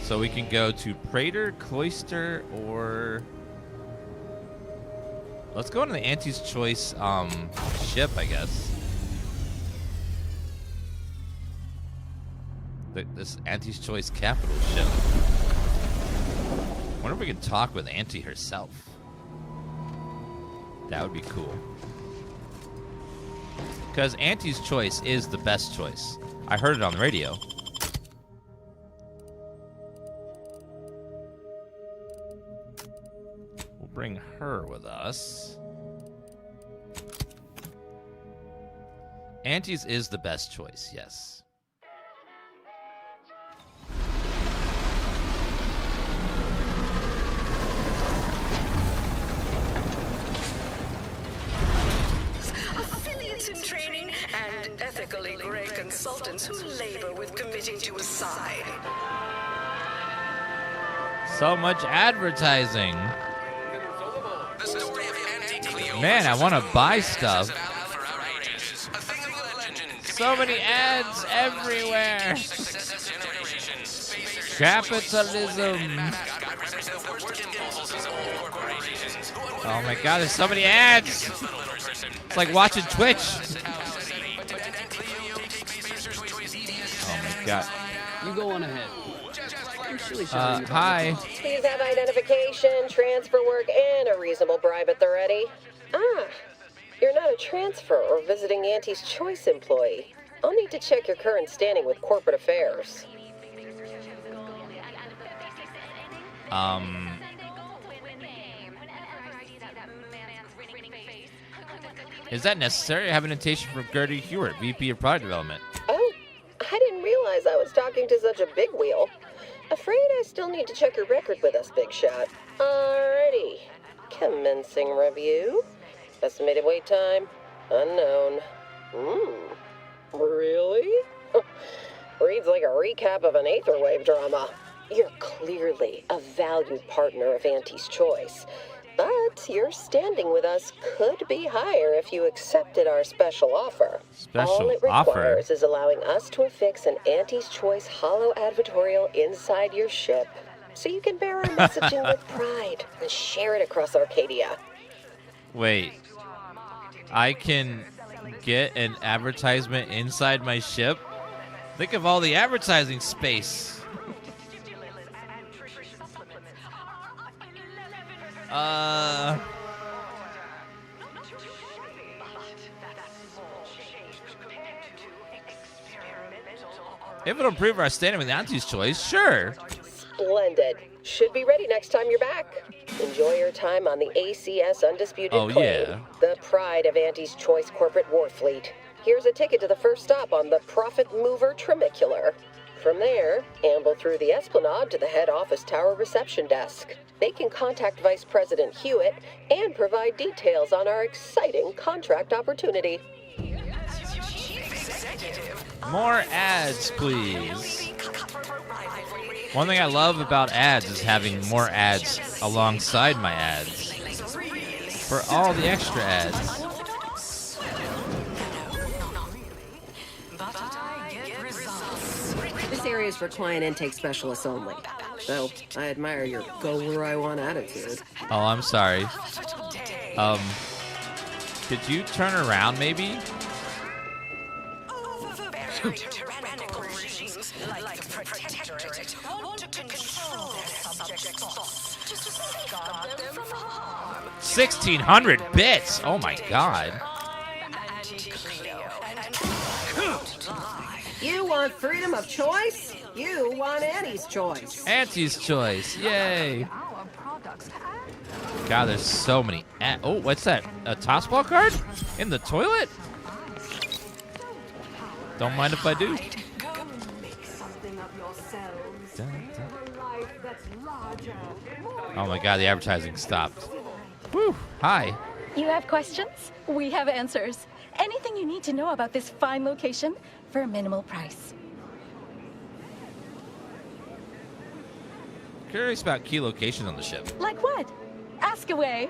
[SPEAKER 1] So we can go to Praetor, Cloister, or let's go into the Auntie's Choice ship, I guess. this Auntie's Choice Capital show. Wonder if we can talk with Auntie herself. That would be cool. Because Auntie's Choice is the best choice. I heard it on the radio. We'll bring her with us. Auntie's is the best choice, yes.
[SPEAKER 15] Affiliates in training and ethically gray consultants who labor with committing to a side.
[SPEAKER 1] So much advertising. Man, I want to buy stuff. So many ads everywhere. Capitalism. Oh my god, there's so many ads. It's like watching Twitch. Oh my god.
[SPEAKER 17] You go on ahead.
[SPEAKER 1] Hi.
[SPEAKER 18] Please have identification, transfer work, and a reasonable bribe at the ready. Ah, you're not a transfer or visiting Auntie's Choice employee. I'll need to check your current standing with corporate affairs.
[SPEAKER 1] Is that necessary? I have an invitation from Gertie Hewitt, VP of Product Development.
[SPEAKER 18] Oh, I didn't realize I was talking to such a big wheel. Afraid I still need to check your record with us, Big Shot. Alrighty. Commencing review. Estimated wait time, unknown. Really? Reads like a recap of an Aetherwave drama. You're clearly a valued partner of Auntie's Choice. But your standing with us could be higher if you accepted our special offer. All it requires is allowing us to affix an Auntie's Choice holo advertorial inside your ship, so you can bear our messaging with pride and share it across Arcadia.
[SPEAKER 1] Wait. I can get an advertisement inside my ship? Think of all the advertising space. If it'll improve our standing with Auntie's Choice, sure.
[SPEAKER 18] Splendid. Should be ready next time you're back. Enjoy your time on the ACS Undisputed Claim,
[SPEAKER 1] yeah.
[SPEAKER 18] the pride of Auntie's Choice corporate war fleet. Here's a ticket to the first stop on the Profit Mover Trimicular. From there, amble through the Esplanade to the head office tower reception desk. They can contact Vice President Hewitt and provide details on our exciting contract opportunity.
[SPEAKER 1] More ads, please. One thing I love about ads is having more ads alongside my ads. For all the extra ads.
[SPEAKER 18] This area is for client intake specialists only. So, I admire your go-where-I-want attitude.
[SPEAKER 1] Oh, I'm sorry. Could you turn around, maybe?
[SPEAKER 15] Tyrannical regimes like the Protectorate want to control their subjects' thoughts to safeguard them from harm.
[SPEAKER 1] 1,600 bits! Oh my god.
[SPEAKER 18] You want freedom of choice? You want Auntie's Choice.
[SPEAKER 1] Auntie's Choice, yay! God, there's so many oh, what's that? A tossball card? In the toilet? Don't mind if I do. Oh my god, the advertising stopped. Whew, hi.
[SPEAKER 24] You have questions? We have answers. Anything you need to know about this fine location for a minimal price.
[SPEAKER 1] Curious about key locations on the ship.
[SPEAKER 24] Like what? Ask away.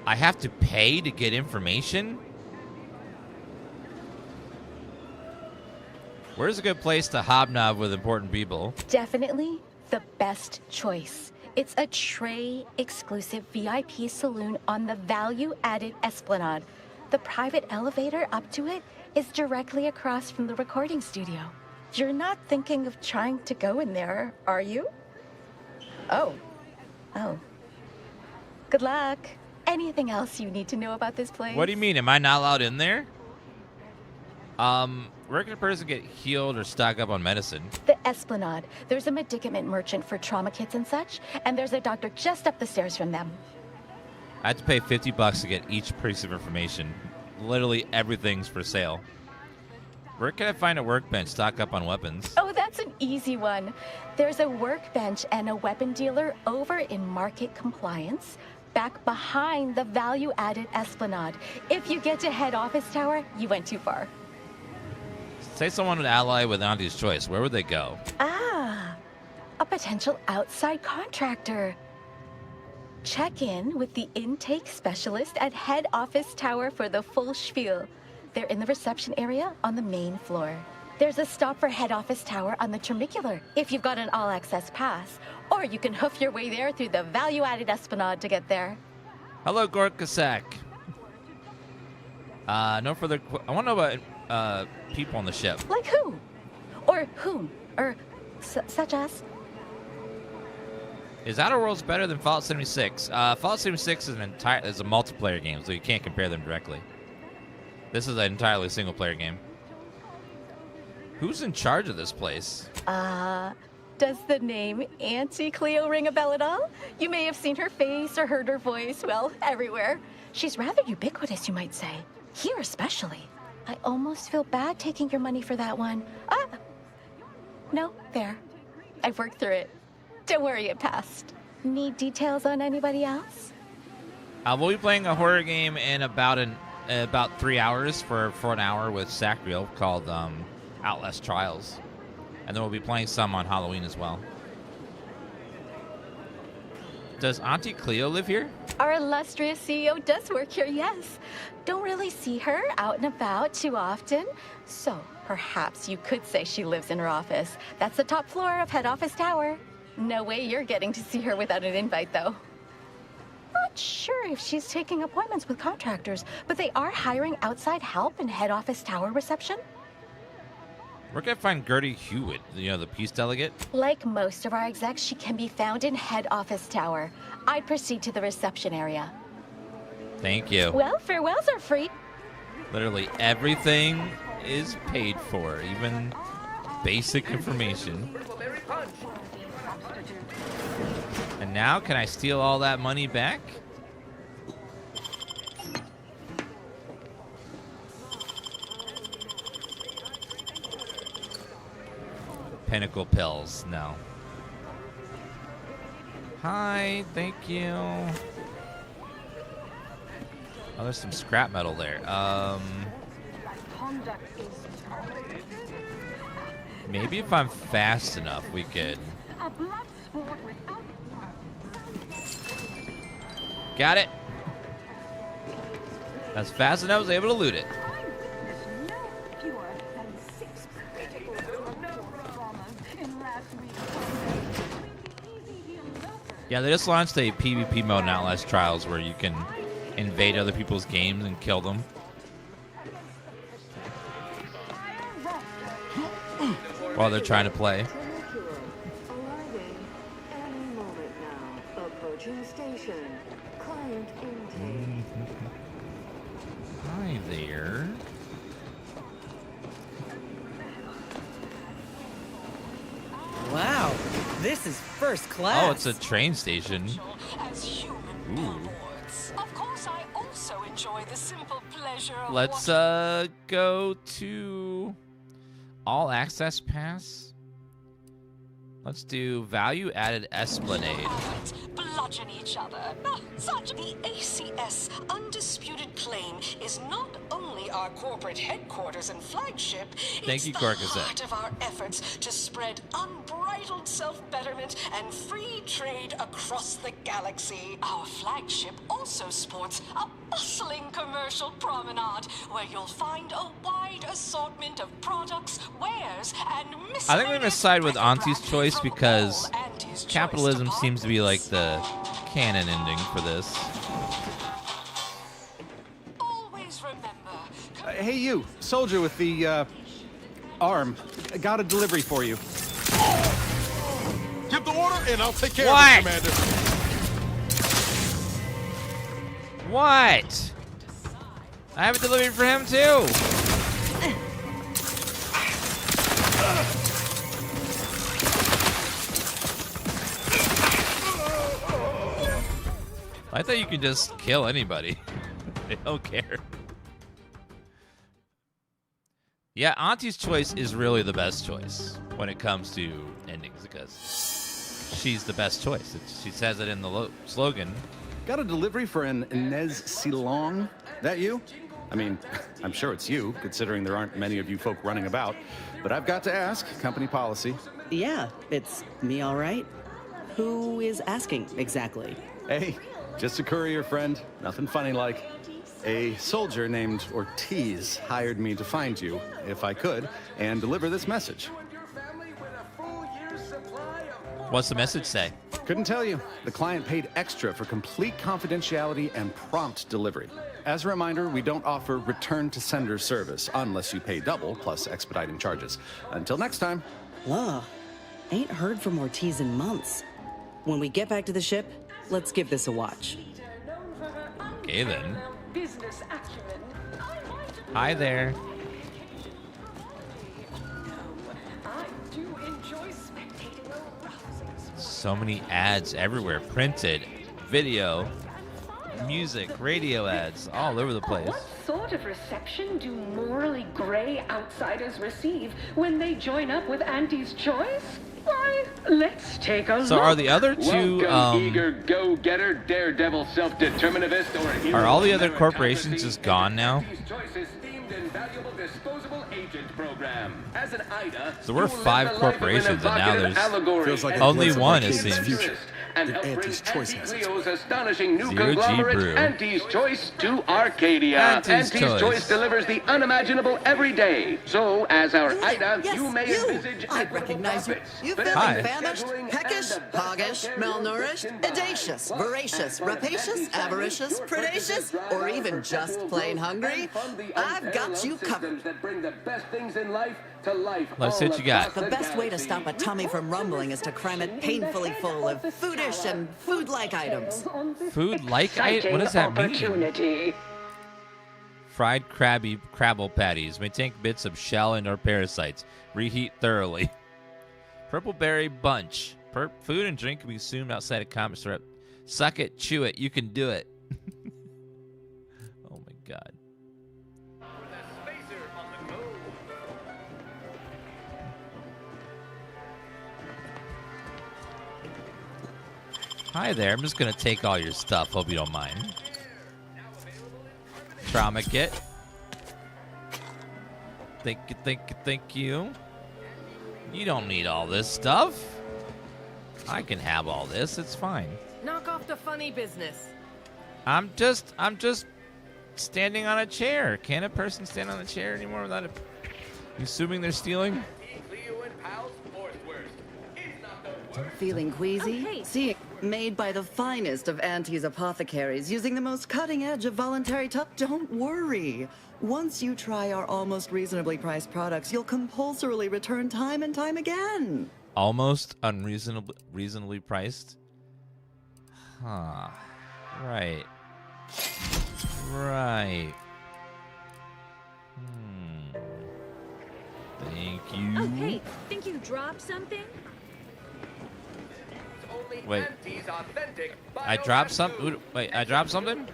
[SPEAKER 1] I have to pay to get information? Where's a good place to hobnob with important people?
[SPEAKER 24] Definitely the best choice. It's a Trey exclusive VIP saloon on the value-added Esplanade. The private elevator up to it is directly across from the recording studio. You're not thinking of trying to go in there, are you? Oh. Oh. Good luck. Anything else you need to know about this place?
[SPEAKER 1] What do you mean? Am I not allowed in there? Where can a person get healed or stock up on medicine?
[SPEAKER 24] The Esplanade. There's a medicament merchant for trauma kits and such, and there's a doctor just up the stairs from them.
[SPEAKER 1] I had to pay $50 to get each piece of information. Literally everything's for sale. Where can I find a workbench, stock up on weapons?
[SPEAKER 24] Oh, that's an easy one. There's a workbench and a weapon dealer over in Market Compliance, back behind the value-added Esplanade. If you get to head office tower, you went too far.
[SPEAKER 1] Say someone would ally with Auntie's Choice. Where would they go?
[SPEAKER 24] Ah, a potential outside contractor. Check in with the intake specialist at head office tower for the full spiel. They're in the reception area on the main floor. There's a stop for head office tower on the Termicular if you've got an all-access pass, or you can hoof your way there through the value-added Esplanade to get there.
[SPEAKER 1] Hello, Gorkasak. No further. I want to know about people on the ship.
[SPEAKER 24] Like who? Or whom? Or such as?
[SPEAKER 1] Is Outer Worlds better than Fallout 76? Fallout 76 is is a multiplayer game, so you can't compare them directly. This is an entirely single-player game. Who's in charge of this place?
[SPEAKER 24] Does the name Auntie Cleo ring a bell at all? You may have seen her face or heard her voice, well, everywhere. She's rather ubiquitous, you might say. Here especially. I almost feel bad taking your money for that one. No, there. I've worked through it. Don't worry, it passed. Need details on anybody else?
[SPEAKER 1] We'll be playing a horror game in about 3 hours for an hour with Sacriel called Outlast Trials. And then we'll be playing some on Halloween as well. Does Auntie Cleo live here?
[SPEAKER 24] Our illustrious CEO does work here, yes. Don't really see her out and about too often. So perhaps you could say she lives in her office. That's the top floor of head office tower. No way you're getting to see her without an invite, though. Not sure if she's taking appointments with contractors, but they are hiring outside help in head office tower reception.
[SPEAKER 1] Where can I find Gertie Hewitt, the peace delegate?
[SPEAKER 24] Like most of our execs, she can be found in head office tower. I'd proceed to the reception area.
[SPEAKER 1] Thank you.
[SPEAKER 24] Well, farewells are free.
[SPEAKER 1] Literally everything is paid for, even basic information. And now, can I steal all that money back? Pinnacle pills, no. Hi, thank you. Oh, there's some scrap metal there. Maybe if I'm fast enough, we could. Got it. That's fast enough. I was able to loot it. Yeah, they just launched a PvP mode in Outlast Trials where you can invade other people's games and kill them. While they're trying to play. Hi there.
[SPEAKER 4] Wow, this is first class.
[SPEAKER 1] Oh, it's a train station. Ooh.
[SPEAKER 15] Of course, I also enjoy the simple pleasure of
[SPEAKER 1] Let's go to all access pass. Let's do value added Esplanade.
[SPEAKER 15] bludgeon each other. Such the ACS undisputed claim is not only our corporate headquarters and flagship,
[SPEAKER 1] Thank you,
[SPEAKER 15] the
[SPEAKER 1] Corcuzet.
[SPEAKER 15] heart of our efforts to spread unbridled self-betterment and free trade across the galaxy. Our flagship also sports a bustling commercial promenade where you'll find a wide assortment of products, wares, and
[SPEAKER 1] I think we're going to side with Auntie's Choice because capitalism seems to be like the canon ending for this.
[SPEAKER 15] Always remember.
[SPEAKER 17] Hey, you, soldier with the Arm, I got a delivery for you.
[SPEAKER 7] Give the order and I'll take care
[SPEAKER 1] What?
[SPEAKER 7] of it, Commander.
[SPEAKER 1] What? I have a delivery for him too. I thought you could just kill anybody. They don't care. Yeah, Auntie's choice is really the best choice when it comes to endings because she's the best choice. She says it in the slogan.
[SPEAKER 17] Got a delivery for an Inez Silong. That you? I mean, I'm sure it's you, considering there aren't many of you folk running about. But I've got to ask, company policy.
[SPEAKER 19] Yeah, it's me, all right. Who is asking exactly?
[SPEAKER 17] Hey, just a courier friend. Nothing funny like. A soldier named Ortiz hired me to find you, if I could, and deliver this message.
[SPEAKER 1] What's the message say?
[SPEAKER 17] Couldn't tell you. The client paid extra for complete confidentiality and prompt delivery. As a reminder, we don't offer return to sender service unless you pay double plus expediting charges. Until next time.
[SPEAKER 19] Ugh, ain't heard from Ortiz in months. When we get back to the ship, let's give this a watch.
[SPEAKER 1] Okay then. Hi there. So many ads everywhere. Printed, video, music, radio ads, all over the place.
[SPEAKER 21] What sort of reception do morally gray outsiders receive when they join up with Auntie's Choice? Why, let's take a look.
[SPEAKER 1] So are the other two,
[SPEAKER 23] eager go-getter, daredevil, self-determinativist, or hero
[SPEAKER 1] are all the other corporations just gone now?
[SPEAKER 23] As an IDA,
[SPEAKER 1] So we're 5 corporations, and now there's only one, it seems.
[SPEAKER 23] And help bring Clio's astonishing new
[SPEAKER 1] Zero G
[SPEAKER 23] conglomerate,
[SPEAKER 1] Brew.
[SPEAKER 23] Auntie's Choice, to Arcadia.
[SPEAKER 1] Auntie's Choice.
[SPEAKER 23] Delivers the unimaginable every day. So, as our IDA, you may envisage...
[SPEAKER 19] I recognize you. You feeling
[SPEAKER 1] Hi.
[SPEAKER 19] famished, peckish, hoggish, malnourished, audacious, voracious, rapacious, avaricious, predacious, or even just plain hungry? I've got you covered.
[SPEAKER 23] That bring the best things in life to life.
[SPEAKER 1] Let's see what you got.
[SPEAKER 19] The best way to stop a tummy from rumbling is to cram it painfully full of foodish and food-like items.
[SPEAKER 1] Food-like? What does that mean? Fried crabble patties may take bits of shell and or parasites. Reheat thoroughly. Purple berry bunch. Food and drink can be consumed outside of comic syrup. Suck it, chew it, you can do it. Oh my god. Hi there, I'm just gonna take all your stuff, hope you don't mind. Trauma kit. Thank you. You don't need all this stuff. I can have all this, it's fine.
[SPEAKER 11] Knock off the funny business.
[SPEAKER 1] I'm just standing on a chair. Can a person stand on a chair anymore without it? Assuming they're stealing?
[SPEAKER 19] Feeling queasy? See, made by the finest of Auntie's apothecaries using the most cutting edge of voluntary Don't worry. Once you try our almost reasonably priced products, you'll compulsorily return time and time again.
[SPEAKER 1] Almost reasonably priced? Huh. Right. Right. Thank you.
[SPEAKER 25] Oh, hey, think you dropped something?
[SPEAKER 1] Wait. I dropped something? Wait, I dropped something?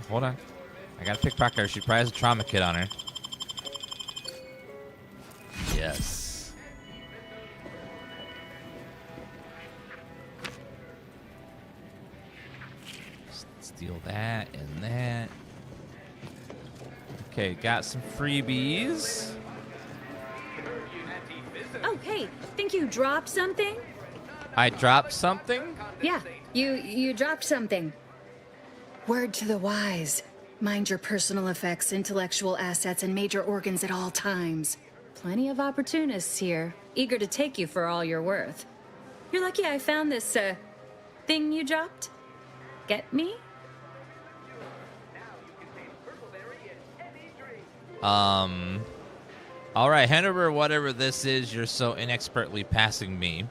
[SPEAKER 1] Hold on. I got a pickpocket her. She probably has a trauma kit on her. Yes. Steal that and that. Okay, got some freebies.
[SPEAKER 25] Oh, hey, think you dropped something?
[SPEAKER 1] I dropped something?
[SPEAKER 25] Yeah, you dropped something. Word to the wise. Mind your personal effects, intellectual assets, and major organs at all times. Plenty of opportunists here, eager to take you for all you're worth. You're lucky I found this, thing you dropped? Get me?
[SPEAKER 1] All right, hand over whatever this is you're so inexpertly passing me.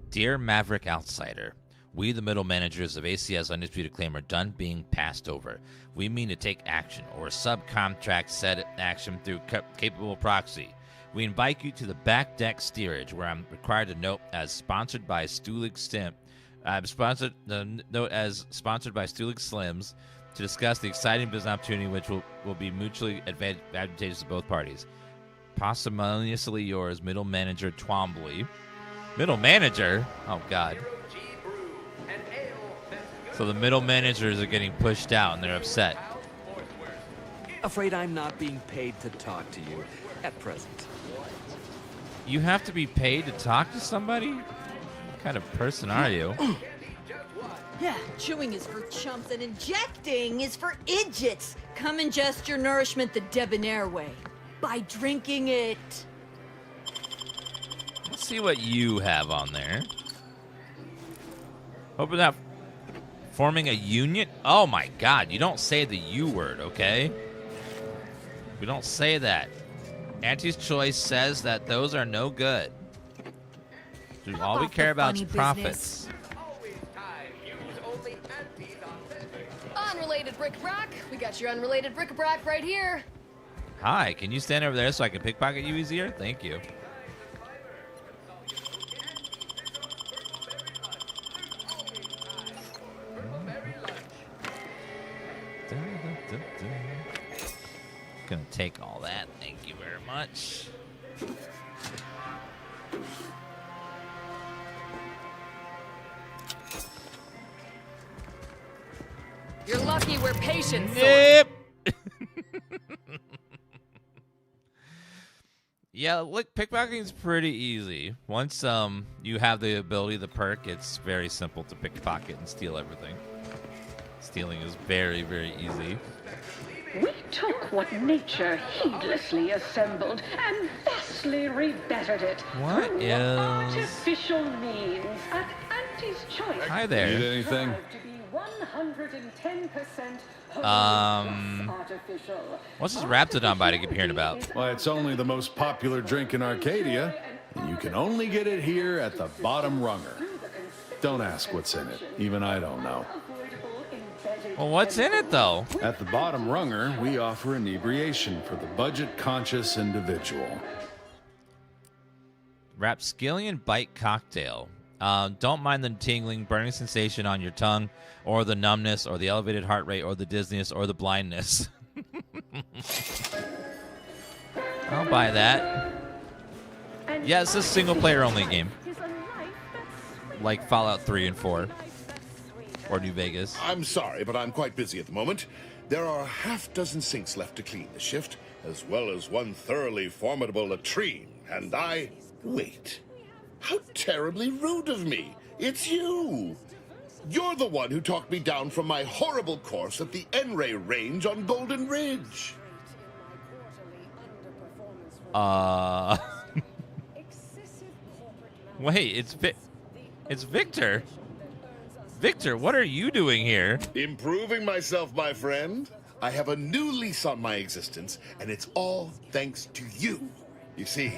[SPEAKER 1] Dear Maverick Outsider, we, the middle managers of ACS Undisputed Claim, are done being passed over. We mean to take action or subcontract said action through capable proxy. We invite you to the back deck steerage, where I'm required to note as sponsored by Stulig Slims, to discuss the exciting business opportunity which will be mutually advantageous to both parties. Parsimoniously yours, Middle Manager Twombly. Middle Manager? Oh, God. So the middle managers are getting pushed out and they're upset.
[SPEAKER 3] Afraid I'm not being paid to talk to you at present.
[SPEAKER 1] You have to be paid to talk to somebody? What kind of person are you?
[SPEAKER 6] Yeah, chewing is for chumps and injecting is for idiots. Come ingest your nourishment the debonair way. By drinking it.
[SPEAKER 1] Let's see what you have on there. Open up. Forming a union? Oh my God, you don't say the U word, okay? We don't say that. Auntie's Choice says that those are no good. All we care about is profits.
[SPEAKER 11] Unrelated bric-a-brac. We got your unrelated bric-a-brac right here.
[SPEAKER 1] Hi, can you stand over there so I can pickpocket you easier? Thank you. Gonna take all that. Thank you very much.
[SPEAKER 11] You're lucky we're patient.
[SPEAKER 1] Yep. Yeah, look, pickpocketing's pretty easy. Once you have the ability, the perk, it's very simple to pickpocket and steal everything. Stealing is very, very easy.
[SPEAKER 21] We took what nature heedlessly assembled and vastly rebettered it
[SPEAKER 1] What
[SPEAKER 21] through
[SPEAKER 1] is-
[SPEAKER 21] artificial means at Auntie's Choice.
[SPEAKER 1] Hi there.
[SPEAKER 17] Need anything?
[SPEAKER 21] To be 110% artificial.
[SPEAKER 1] What's this Raptidon bite I keep hearing about?
[SPEAKER 17] Why, it's only the most popular drink in Arcadia, and you can only get it here at the Bottom Runger. Don't ask what's in it. Even I don't know.
[SPEAKER 1] Well, what's in it, though?
[SPEAKER 17] At the Bottom Runger, we offer inebriation for the budget-conscious individual.
[SPEAKER 1] Rapscallion Bite Cocktail. Don't mind the tingling, burning sensation on your tongue, or the numbness, or the elevated heart rate, or the dizziness, or the blindness. I'll buy that. Yeah, it's a single-player only game. Like Fallout 3 and 4. Or New Vegas.
[SPEAKER 10] I'm sorry, but I'm quite busy at the moment. There are a half-dozen sinks left to clean this shift, as well as one thoroughly formidable latrine, and I... Wait. How terribly rude of me. It's you. You're the one who talked me down from my horrible course at the N-Ray range on Golden Ridge.
[SPEAKER 1] Wait, it's Victor. Victor, what are you doing here?
[SPEAKER 10] Improving myself, my friend. I have a new lease on my existence, and it's all thanks to you. You see,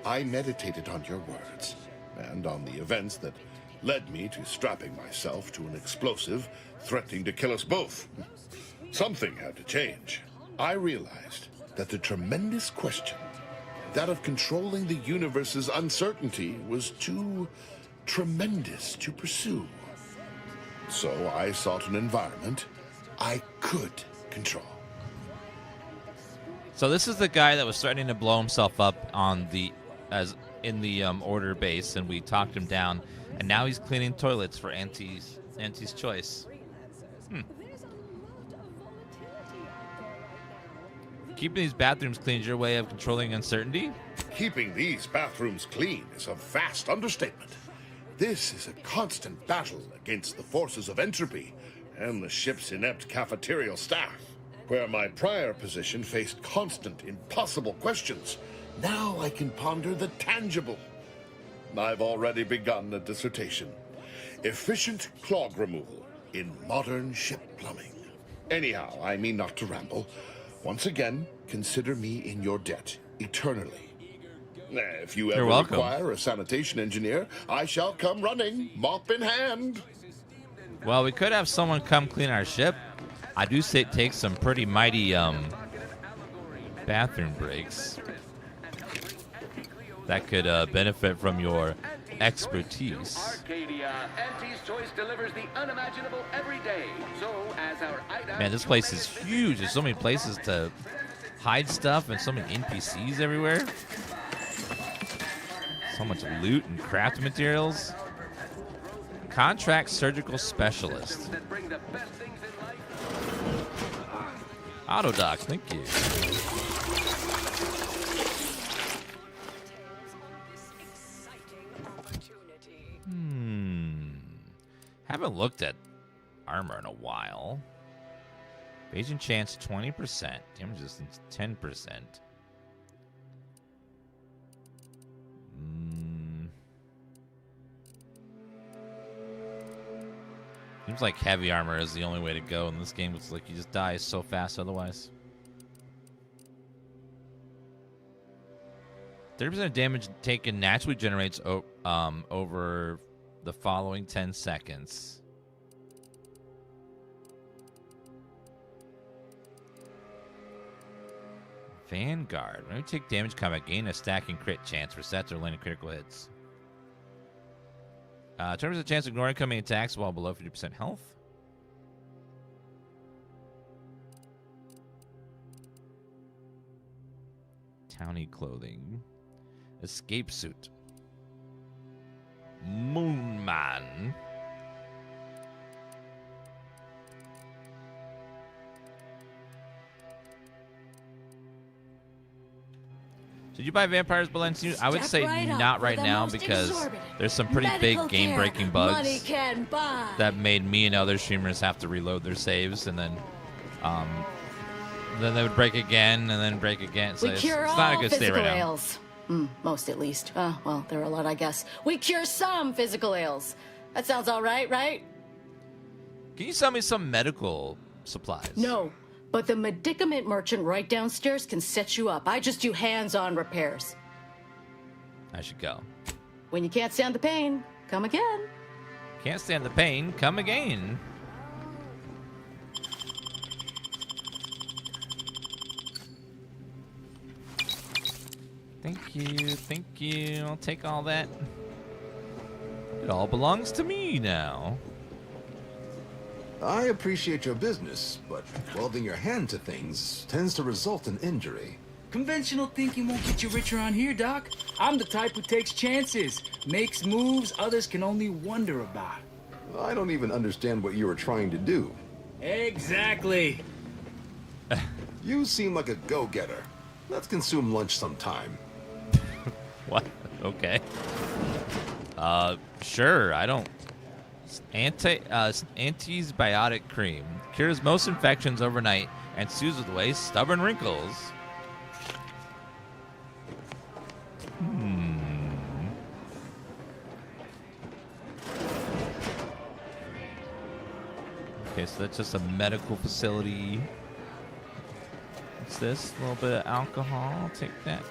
[SPEAKER 10] I meditated on your words, and on the events that led me to strapping myself to an explosive threatening to kill us both. Something had to change. I realized that the tremendous question, that of controlling the universe's uncertainty, was too tremendous to pursue. So I sought an environment I could control.
[SPEAKER 1] So this is the guy that was threatening to blow himself up on in the order base, and we talked him down, and now he's cleaning toilets for Auntie's Choice. Keeping these bathrooms clean is your way of controlling uncertainty?
[SPEAKER 10] Keeping these bathrooms clean is a vast understatement. This is a constant battle against the forces of entropy and the ship's inept cafeterial staff. Where my prior position faced constant, impossible questions, now I can ponder the tangible. I've already begun a dissertation. efficient clog removal in modern ship plumbing. Anyhow, I mean not to ramble. Once again, consider me in your debt eternally. If you ever require a sanitation engineer, I shall come running, mop in hand.
[SPEAKER 1] Well, we could have someone come clean our ship. I do say take some pretty mighty bathroom breaks. That could benefit from your expertise.
[SPEAKER 23] Arcadia, Auntie's Choice delivers the unimaginable every day. So, as our Ida...
[SPEAKER 1] Man, this place is huge. There's so many places to hide stuff and so many NPCs everywhere. So much loot and craft materials. Contract surgical specialist. Autodoc, thank you. Haven't looked at armor in a while. Evasion chance 20%. Damage resistance 10%. Seems like heavy armor is the only way to go in this game. It's like you just die so fast otherwise. 30% of damage taken naturally generates over the following 10 seconds. Vanguard. When we take damage combat, gain a stacking crit chance for sets or landing critical hits. Terms of the chance of ignoring incoming attacks while below 50% health. Townie clothing. Escape suit. Moonman. Did you buy Vampires Balenciaga? I would say not right now because there's some pretty big game-breaking bugs that made me and other streamers have to reload their saves, and then they would break again and then break again. So it's not a good state right now.
[SPEAKER 24] Ails. Most at least. Well, there are a lot, I guess. We cure some physical ails. That sounds all right, right?
[SPEAKER 1] Can you sell me some medical supplies?
[SPEAKER 24] No, but the medicament merchant right downstairs can set you up. I just do hands-on repairs.
[SPEAKER 1] I should go.
[SPEAKER 24] When you can't stand the pain, come again.
[SPEAKER 1] Can't stand the pain, come again. Thank you, thank you. I'll take all that. It all belongs to me now.
[SPEAKER 8] I appreciate your business, but welding your hand to things tends to result in injury.
[SPEAKER 9] Conventional thinking won't get you rich around here, Doc. I'm the type who takes chances, makes moves others can only wonder about.
[SPEAKER 8] I don't even understand what you were trying to do.
[SPEAKER 9] Exactly.
[SPEAKER 8] You seem like a go-getter. Let's consume lunch sometime.
[SPEAKER 1] What? Okay. Sure. I don't. Antibiotic cream cures most infections overnight and soothes away stubborn wrinkles. Okay, so that's just a medical facility. What's this? A little bit of alcohol. I'll take that.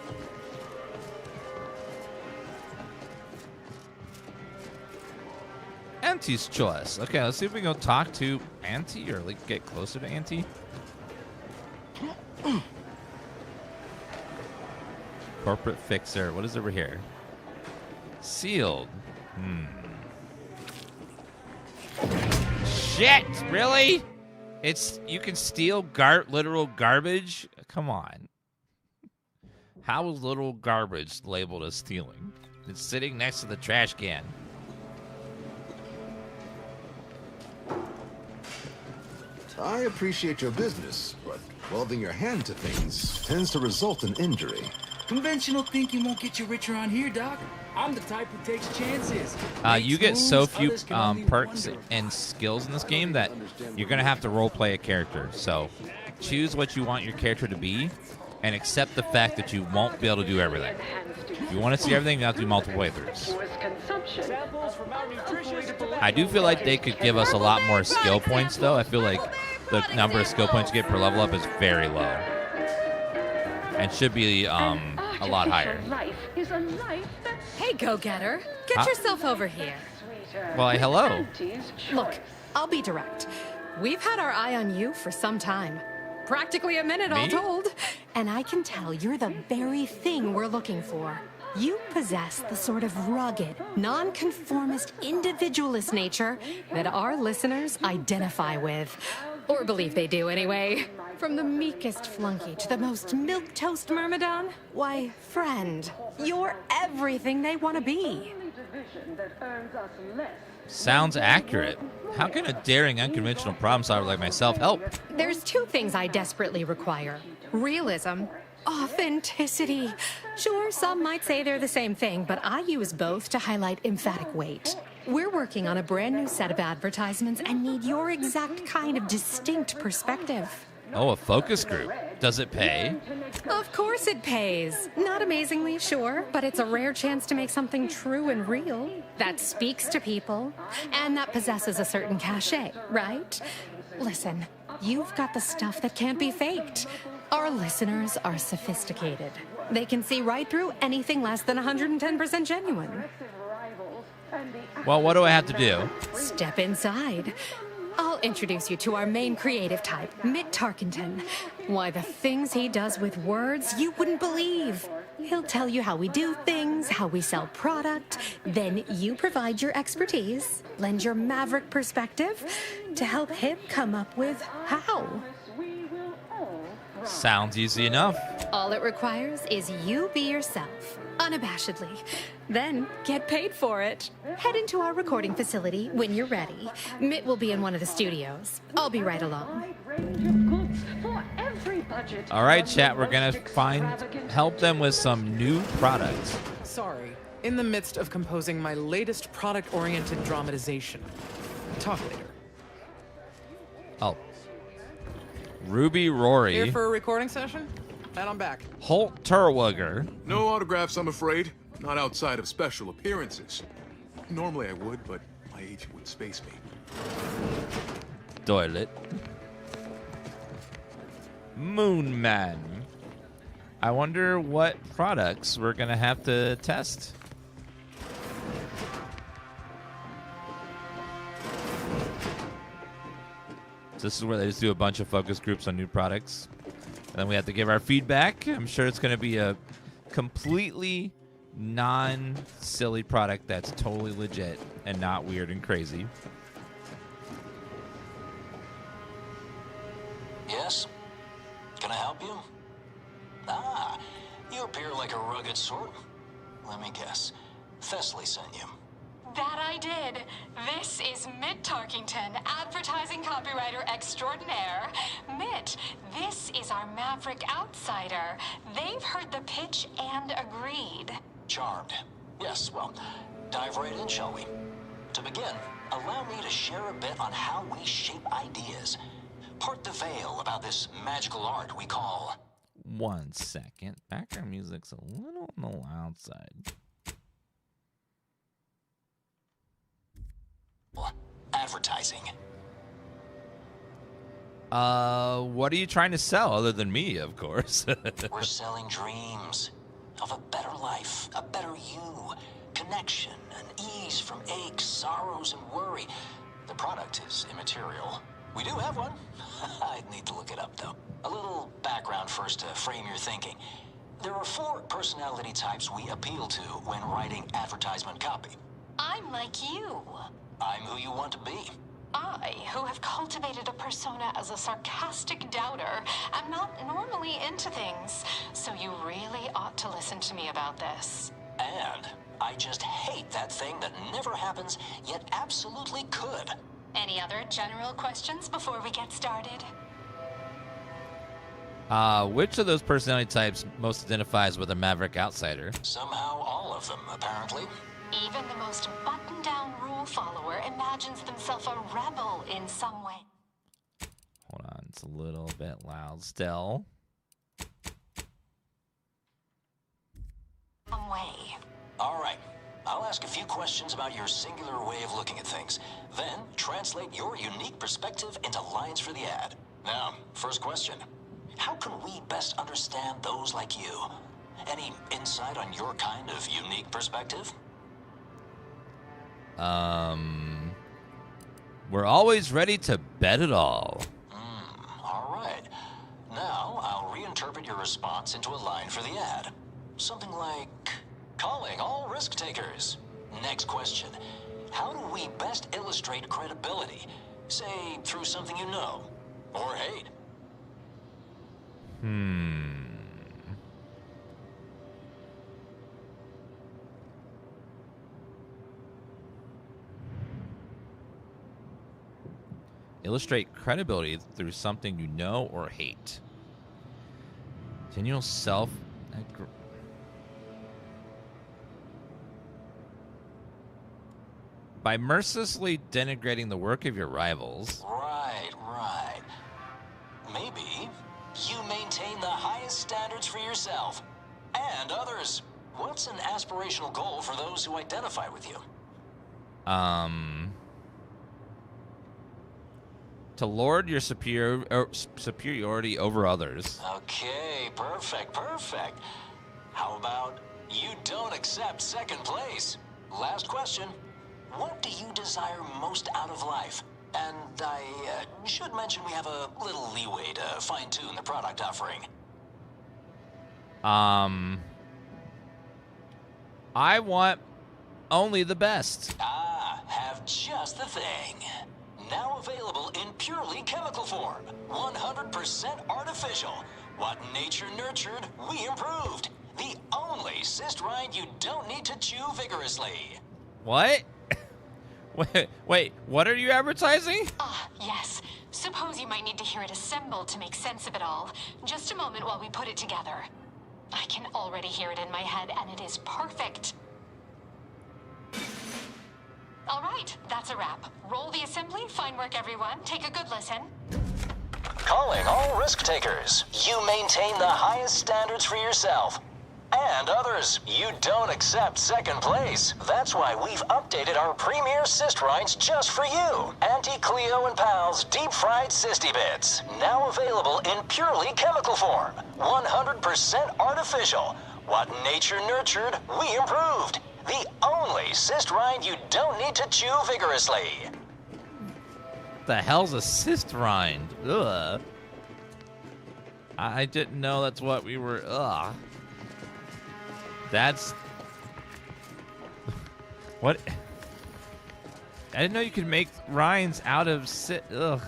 [SPEAKER 1] Auntie's Choice. Okay, let's see if we can go talk to Auntie or like get closer to Auntie. Corporate fixer. What is over here? Sealed. Shit! Really? You can steal literal garbage? Come on. How is literal garbage labeled as stealing? It's sitting next to the trash can.
[SPEAKER 8] I appreciate your business, but welding your hand to things tends to result in injury.
[SPEAKER 9] Conventional thinking won't get you rich around here, Doc. I'm the type who takes chances.
[SPEAKER 1] You get so few perks and skills in this game that you're going to have to roleplay a character. So choose what you want your character to be and accept the fact that you won't be able to do everything. If you want to see everything, you have to do multiple playthroughs. I do feel like they could give us a lot more skill points, though. I feel like the number of skill points you get per level up is very low. And should be a lot higher.
[SPEAKER 11] Hey, go-getter. Get
[SPEAKER 1] Huh?
[SPEAKER 11] yourself over here.
[SPEAKER 1] Why, hello.
[SPEAKER 11] Look, I'll be direct. We've had our eye on you for some time. Practically a minute, all
[SPEAKER 1] Me?
[SPEAKER 11] told. And I can tell you're the very thing we're looking for. You possess the sort of rugged, nonconformist, individualist nature that our listeners identify with. Or believe they do, anyway. From the meekest flunky to the most milquetoast myrmidon, why, friend, you're everything they want to be.
[SPEAKER 1] Sounds accurate. How can a daring, unconventional problem solver like myself help?
[SPEAKER 11] There's two things I desperately require. Realism, authenticity. Sure, some might say they're the same thing, but I use both to highlight emphatic weight. We're working on a brand new set of advertisements and need your exact kind of distinct perspective.
[SPEAKER 1] Oh, a focus group. Does it pay?
[SPEAKER 11] Of course it pays. Not amazingly, sure, but it's a rare chance to make something true and real that speaks to people and that possesses a certain cachet, right? Listen, you've got the stuff that can't be faked. Our listeners are sophisticated. They can see right through anything less than 110% genuine.
[SPEAKER 1] Well, what do I have to do?
[SPEAKER 11] Step inside. I'll introduce you to our main creative type, Mitt Tarkington. Why, the things he does with words you wouldn't believe. He'll tell you how we do things, how we sell product. Then you provide your expertise, lend your maverick perspective to help him come up with how.
[SPEAKER 1] Sounds easy enough.
[SPEAKER 11] All it requires is you be yourself, unabashedly. Then get paid for it. Head into our recording facility when you're ready. Mitt will be in one of the studios. I'll be right along.
[SPEAKER 1] All right, chat, we're going to help them with some new products.
[SPEAKER 12] Sorry, in the midst of composing my latest product-oriented dramatization. Talk later.
[SPEAKER 1] Oh. Ruby Rory.
[SPEAKER 12] Here for a recording session? Head on back.
[SPEAKER 1] Holt Turwugger.
[SPEAKER 7] No autographs, I'm afraid. Not outside of special appearances. Normally I would, but my agent would space me.
[SPEAKER 1] Toilet. Moon Man. I wonder what products we're going to have to test. This is where they just do a bunch of focus groups on new products. And then we have to give our feedback. I'm sure it's going to be a completely non-silly product that's totally legit and not weird and crazy.
[SPEAKER 13] Yes? Can I help you? Ah, you appear like a rugged sort. Let me guess. Thessaly sent you.
[SPEAKER 25] That I did. This is Mitt Tarkington, advertising copywriter extraordinaire. Mitt, this is our maverick outsider. They've heard the pitch and agreed.
[SPEAKER 13] Charmed. Yes, well, dive right in, shall we? To begin, allow me to share a bit on how we shape ideas. Part the veil about this magical art we call...
[SPEAKER 1] 1 second. Background music's a little on the loud side.
[SPEAKER 13] advertising.
[SPEAKER 1] What are you trying to sell other than me, of course?
[SPEAKER 13] We're selling dreams of a better life, a better you, connection, and ease from aches, sorrows, and worry. The product is immaterial. We do have one. I'd need to look it up, though. A little background first to frame your thinking. There are 4 personality types we appeal to when writing advertisement copy.
[SPEAKER 25] I'm like you.
[SPEAKER 13] I'm who you want to be.
[SPEAKER 25] I, who have cultivated a persona as a sarcastic doubter, am not normally into things, so you really ought to listen to me about this.
[SPEAKER 13] And I just hate that thing that never happens, yet absolutely could.
[SPEAKER 25] Any other general questions before we get started?
[SPEAKER 1] Which of those personality types most identifies with a maverick outsider?
[SPEAKER 13] Somehow all of them, apparently.
[SPEAKER 25] Even the most buttoned-down rule follower imagines themselves a rebel in some way.
[SPEAKER 1] Hold on, it's a little bit loud still.
[SPEAKER 25] Some way.
[SPEAKER 13] All right. I'll ask a few questions about your singular way of looking at things, then translate your unique perspective into lines for the ad. Now, first question. How can we best understand those like you? Any insight on your kind of unique perspective?
[SPEAKER 1] We're always ready to bet it all.
[SPEAKER 13] All right. Now, I'll reinterpret your response into a line for the ad. Something like, calling all risk takers. Next question. How do we best illustrate credibility? Say, through something you know or hate.
[SPEAKER 1] Illustrate credibility through something you know or hate. Continual self... By mercilessly denigrating the work of your rivals.
[SPEAKER 13] Right. Maybe you maintain the highest standards for yourself and others. What's an aspirational goal for those who identify with you?
[SPEAKER 1] To lord your superiority over others.
[SPEAKER 13] Okay, perfect. How about you don't accept second place? Last question. What do you desire most out of life? And I should mention we have a little leeway to fine-tune the product offering.
[SPEAKER 1] I want only the best.
[SPEAKER 13] Have just the thing. Now available in purely chemical form. 100% artificial. What nature nurtured, we improved. The only cyst rind you don't need to chew vigorously.
[SPEAKER 1] What? Wait, what are you advertising?
[SPEAKER 24] Yes. Suppose you might need to hear it assembled to make sense of it all. Just a moment while we put it together. I can already hear it in my head, and it is perfect. All right, that's a wrap. Roll the assembly. Fine work, everyone. Take a good listen.
[SPEAKER 13] Calling all risk takers. You maintain the highest standards for yourself and others. You don't accept second place. That's why we've updated our premier cyst rinds just for you. Auntie Cleo and Pal's deep fried cysty bits. Now available in purely chemical form. 100% artificial. What nature nurtured, we improved. The only cyst rind you don't need to chew vigorously.
[SPEAKER 1] The hell's a cyst rind? Ugh. I didn't know that's what we were. Ugh. That's what. I didn't know you could make rinds out of Ugh.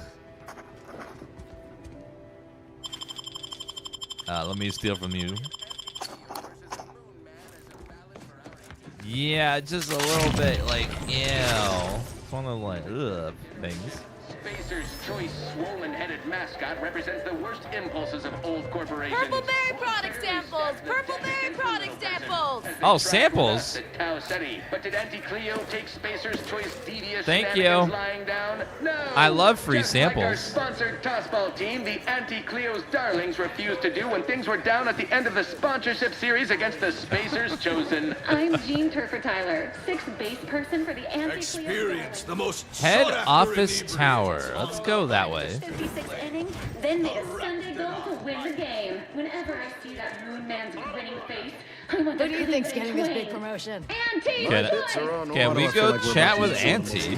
[SPEAKER 1] Let me steal from you. Yeah, just a little bit like, ew. It's one of the like, ugh, things.
[SPEAKER 23] Spacer's Choice swollen-headed mascot represents the worst impulses of old corporations.
[SPEAKER 2] Purple berry product samples! Purple berry product samples!
[SPEAKER 1] Oh, samples?
[SPEAKER 23] But did Auntie Cleo take Spacer's Choice devious
[SPEAKER 1] Thank you.
[SPEAKER 23] lying down? No!
[SPEAKER 1] I love free
[SPEAKER 23] Just
[SPEAKER 1] samples.
[SPEAKER 23] like our sponsored tossball team, the Auntie Cleo's darlings refused to do when things were down at the end of the sponsorship series against the Spacer's Chosen.
[SPEAKER 21] I'm Jean Turfer Tyler, 6th base person for the Auntie
[SPEAKER 14] Experience the most
[SPEAKER 1] Head office tower. Let's go that way.
[SPEAKER 21] 56th inning, then made a Sunday goal to win the game. Whenever I see that Moon Man's grinning face, I want
[SPEAKER 2] Who do you think's getting this big promotion?
[SPEAKER 21] Auntie!
[SPEAKER 1] Can we go chat with Auntie?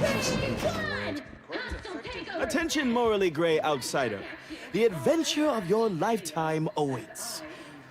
[SPEAKER 16] Attention, morally gray outsider. The adventure of your lifetime awaits.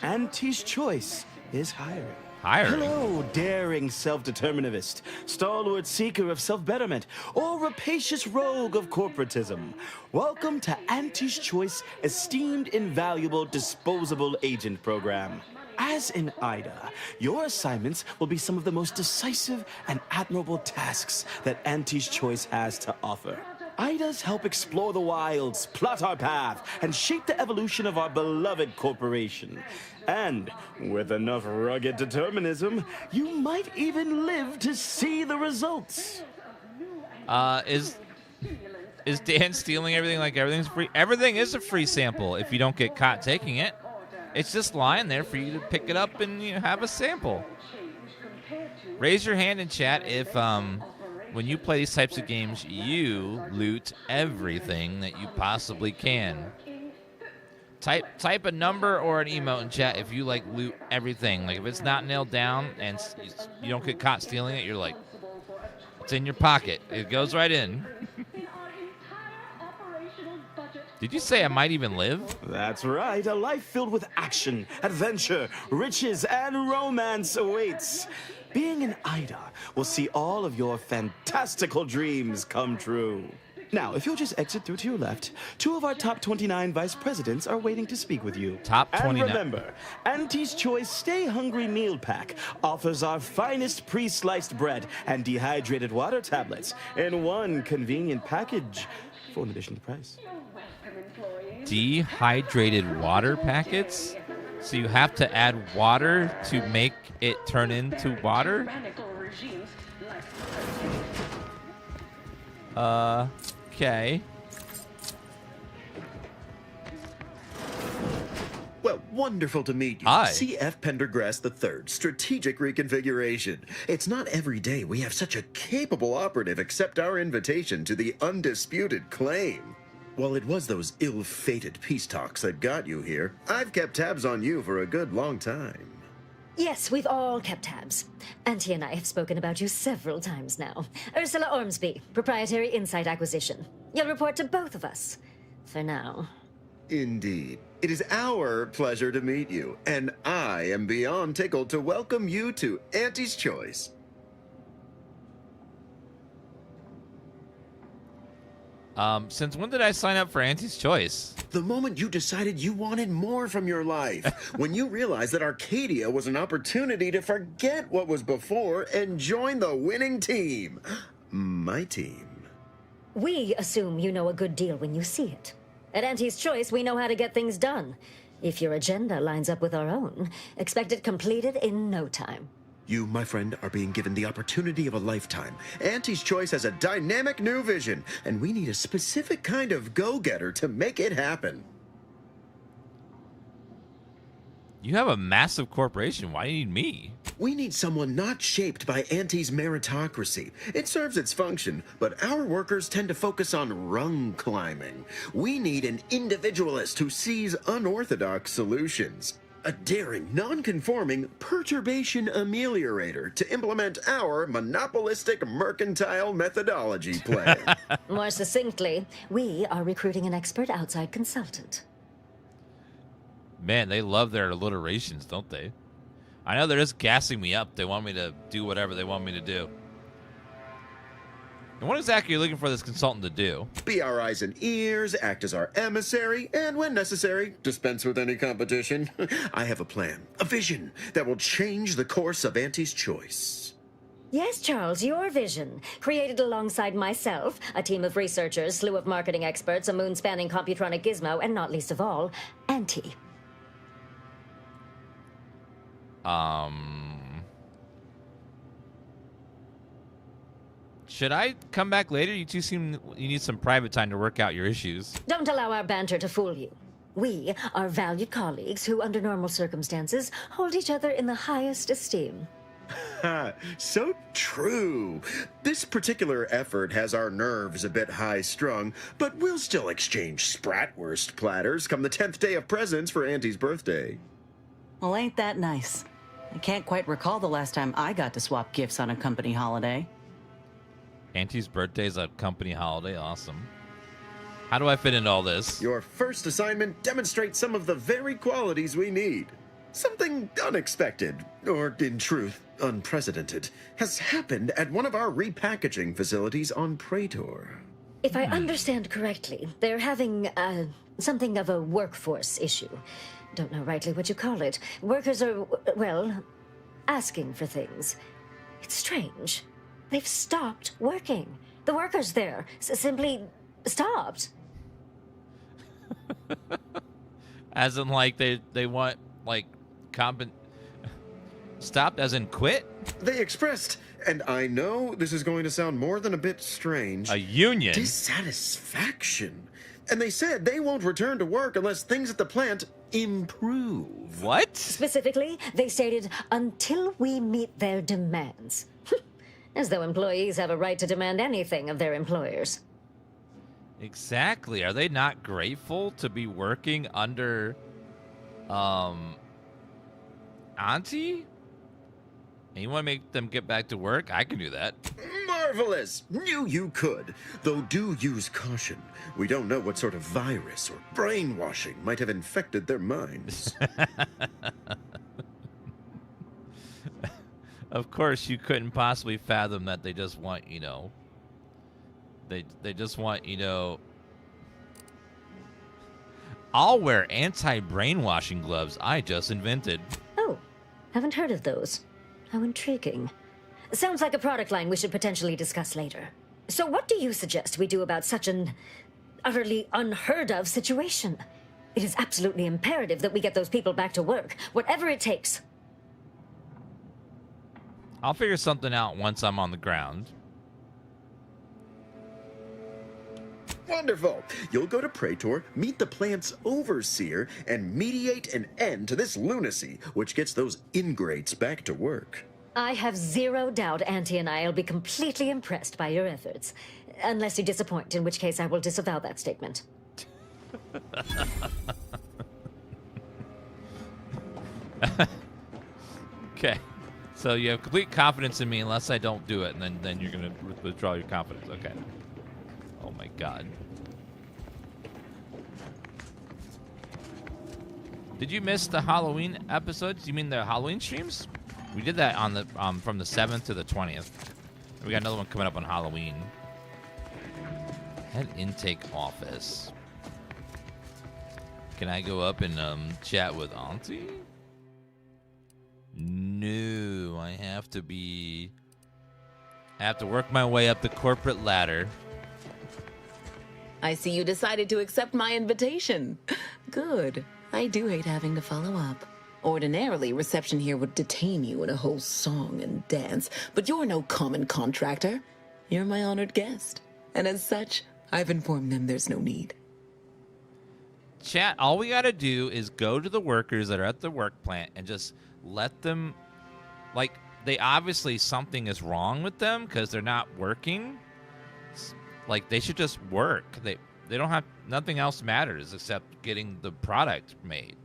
[SPEAKER 16] Auntie's Choice is hiring. Hello, daring self-determinist, stalwart seeker of self-betterment, or rapacious rogue of corporatism. Welcome to Auntie's Choice Esteemed Invaluable Disposable Agent Program. As in Ida, your assignments will be some of the most decisive and admirable tasks that Auntie's Choice has to offer. Idas help explore the wilds, plot our path, and shape the evolution of our beloved corporation. And with enough rugged determinism, you might even live to see the results.
[SPEAKER 1] Is Dan stealing everything like everything's free? Everything is a free sample if you don't get caught taking it. It's just lying there for you to pick it up and have a sample. Raise your hand in chat if when you play these types of games, you loot everything that you possibly can. Type a number or an emote in chat if you like loot everything. Like if it's not nailed down and you don't get caught stealing it, you're like, it's in your pocket. It goes right in. Did you say I might even live?
[SPEAKER 16] That's right. A life filled with action, adventure, riches, and romance awaits. Being an Ida will see all of your fantastical dreams come true. Now, if you'll just exit through to your left, 2 of our top 29 vice presidents are waiting to speak with you.
[SPEAKER 1] Top 29.
[SPEAKER 16] And remember, Auntie's Choice Stay Hungry Meal Pack offers our finest pre-sliced bread and dehydrated water tablets in one convenient package for an additional price.
[SPEAKER 1] Dehydrated water packets? So you have to add water to make it turn into water? Okay.
[SPEAKER 5] Well, wonderful to meet you.
[SPEAKER 1] Hi.
[SPEAKER 5] C.F. Pendergrass III, Strategic Reconfiguration. It's not every day we have such a capable operative accept our invitation to the undisputed claim. While it was those ill-fated peace talks that got you here, I've kept tabs on you for a good long time.
[SPEAKER 14] Yes, we've all kept tabs. Auntie and I have spoken about you several times now. Ursula Ormsby, Proprietary Insight Acquisition. You'll report to both of us. For now.
[SPEAKER 5] Indeed. It is our pleasure to meet you, and I am beyond tickled to welcome you to Auntie's Choice.
[SPEAKER 1] Since when did I sign up for Auntie's Choice?
[SPEAKER 5] The moment you decided you wanted more from your life. When you realized that Arcadia was an opportunity to forget what was before and join the winning team. My team.
[SPEAKER 14] We assume you know a good deal when you see it. At Auntie's Choice, we know how to get things done. If your agenda lines up with our own, expect it completed in no time.
[SPEAKER 5] You, my friend, are being given the opportunity of a lifetime. Auntie's Choice has a dynamic new vision, and we need a specific kind of go-getter to make it happen.
[SPEAKER 1] You have a massive corporation. Why do you need me?
[SPEAKER 5] We need someone not shaped by Auntie's meritocracy. It serves its function, but our workers tend to focus on rung climbing. We need an individualist who sees unorthodox solutions. A daring, non-conforming perturbation ameliorator to implement our monopolistic mercantile methodology plan.
[SPEAKER 14] More succinctly, we are recruiting an expert outside consultant.
[SPEAKER 1] Man, they love their alliterations, don't they? I know they're just gassing me up. They want me to do whatever they want me to do. And what exactly are you looking for this consultant to do?
[SPEAKER 5] Be our eyes and ears, act as our emissary, and when necessary, dispense with any competition. I have a plan, a vision that will change the course of Auntie's Choice.
[SPEAKER 14] Yes, Charles, your vision. Created alongside myself, a team of researchers, slew of marketing experts, a moon-spanning computronic gizmo, and not least of all, Auntie.
[SPEAKER 1] Should I come back later? You two seem you need some private time to work out your issues.
[SPEAKER 14] Don't allow our banter to fool you. We are valued colleagues who, under normal circumstances, hold each other in the highest esteem.
[SPEAKER 5] So true. This particular effort has our nerves a bit high-strung, but we'll still exchange spratwurst platters come the 10th day of presents for Auntie's birthday.
[SPEAKER 18] Well, ain't that nice? I can't quite recall the last time I got to swap gifts on a company holiday.
[SPEAKER 1] Auntie's birthday's a company holiday. Awesome. How do I fit into all this?
[SPEAKER 5] Your first assignment demonstrates some of the very qualities we need. Something unexpected, or in truth, unprecedented, has happened at one of our repackaging facilities on Praetor.
[SPEAKER 14] If I understand correctly, they're having, something of a workforce issue. Don't know rightly what you call it. Workers are, well, asking for things. It's strange. They've stopped working. The workers there simply stopped.
[SPEAKER 1] As in, like, they want, like, stopped as in quit?
[SPEAKER 5] They expressed, and I know this is going to sound more than a bit strange,
[SPEAKER 1] a union?
[SPEAKER 5] Dissatisfaction. And they said they won't return to work unless things at the plant improve.
[SPEAKER 1] What?
[SPEAKER 14] Specifically, they stated, until we meet their demands. As though employees have a right to demand anything of their employers.
[SPEAKER 1] Exactly. Are they not grateful to be working under, Auntie? And you want to make them get back to work? I can do that.
[SPEAKER 5] Marvelous! Knew you could. Though do use caution. We don't know what sort of virus or brainwashing might have infected their minds.
[SPEAKER 1] Of course, you couldn't possibly fathom that they just want, they just want, I'll wear anti-brainwashing gloves I just invented.
[SPEAKER 14] Oh, haven't heard of those. How intriguing. Sounds like a product line we should potentially discuss later. So what do you suggest we do about such an utterly unheard of situation? It is absolutely imperative that we get those people back to work, whatever it takes.
[SPEAKER 1] I'll figure something out once I'm on the ground.
[SPEAKER 5] Wonderful! You'll go to Praetor, meet the plant's overseer, and mediate an end to this lunacy, which gets those ingrates back to work.
[SPEAKER 14] I have zero doubt Auntie and I will be completely impressed by your efforts. Unless you disappoint, in which case I will disavow that statement.
[SPEAKER 1] Okay. So you have complete confidence in me unless I don't do it, and then you're going to withdraw your confidence. Okay. Oh my god. Did you miss the Halloween episodes? You mean the Halloween streams? We did that on the from the 7th to the 20th. We got another one coming up on Halloween. Head intake office. Can I go up and chat with Auntie? No, I have to work my way up the corporate ladder.
[SPEAKER 4] I see you decided to accept my invitation. Good. I do hate having to follow up. Ordinarily, reception here would detain you in a whole song and dance, but you're no common contractor. You're my honored guest, and as such, I've informed them there's no need.
[SPEAKER 1] Chat, all we gotta do is go to the workers that are at the work plant and just let them, like, they obviously something is wrong with them because they're not working. Like, they should just work. They don't have, nothing else matters except getting the product made,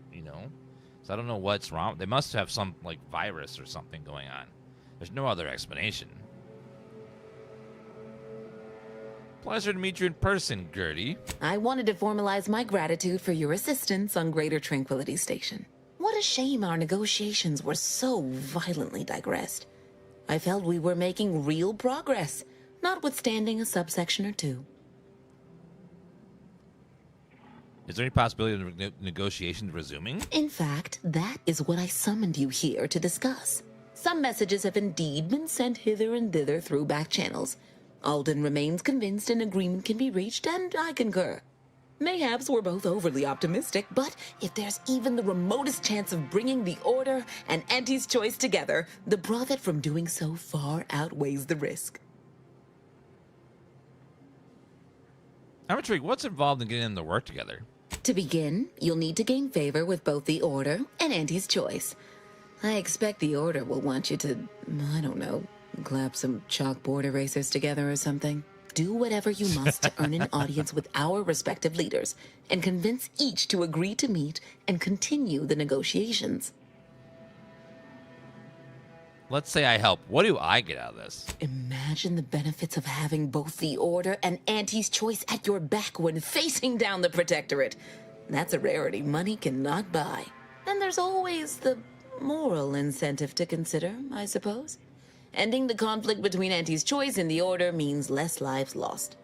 [SPEAKER 1] So I don't know what's wrong. They must have some, like, virus or something going on. There's no other explanation. Pleasure to meet you in person, Gertie.
[SPEAKER 4] I wanted to formalize my gratitude for your assistance on Greater Tranquility Station. What a shame our negotiations were so violently digressed. I felt we were making real progress, notwithstanding a subsection or two.
[SPEAKER 1] Is there any possibility of negotiations resuming?
[SPEAKER 4] In fact, that is what I summoned you here to discuss. Some messages have indeed been sent hither and thither through back channels. Alden remains convinced an agreement can be reached, and I concur. Mayhaps we're both overly optimistic, but if there's even the remotest chance of bringing the Order and Auntie's Choice together, the profit from doing so far outweighs the risk.
[SPEAKER 1] I'm intrigued. What's involved in getting them to work together?
[SPEAKER 4] To begin, you'll need to gain favor with both the Order and Auntie's Choice. I expect the Order will want you to, I don't know, clap some chalkboard erasers together or something. Do whatever you must to earn an audience with our respective leaders and convince each to agree to meet and continue the negotiations.
[SPEAKER 1] Let's say I help. What do I get out of this?
[SPEAKER 4] Imagine the benefits of having both the Order and Auntie's Choice at your back when facing down the Protectorate. That's a rarity money cannot buy. And there's always the moral incentive to consider, I suppose. Ending the conflict between Auntie's Choice and the Order means less lives lost.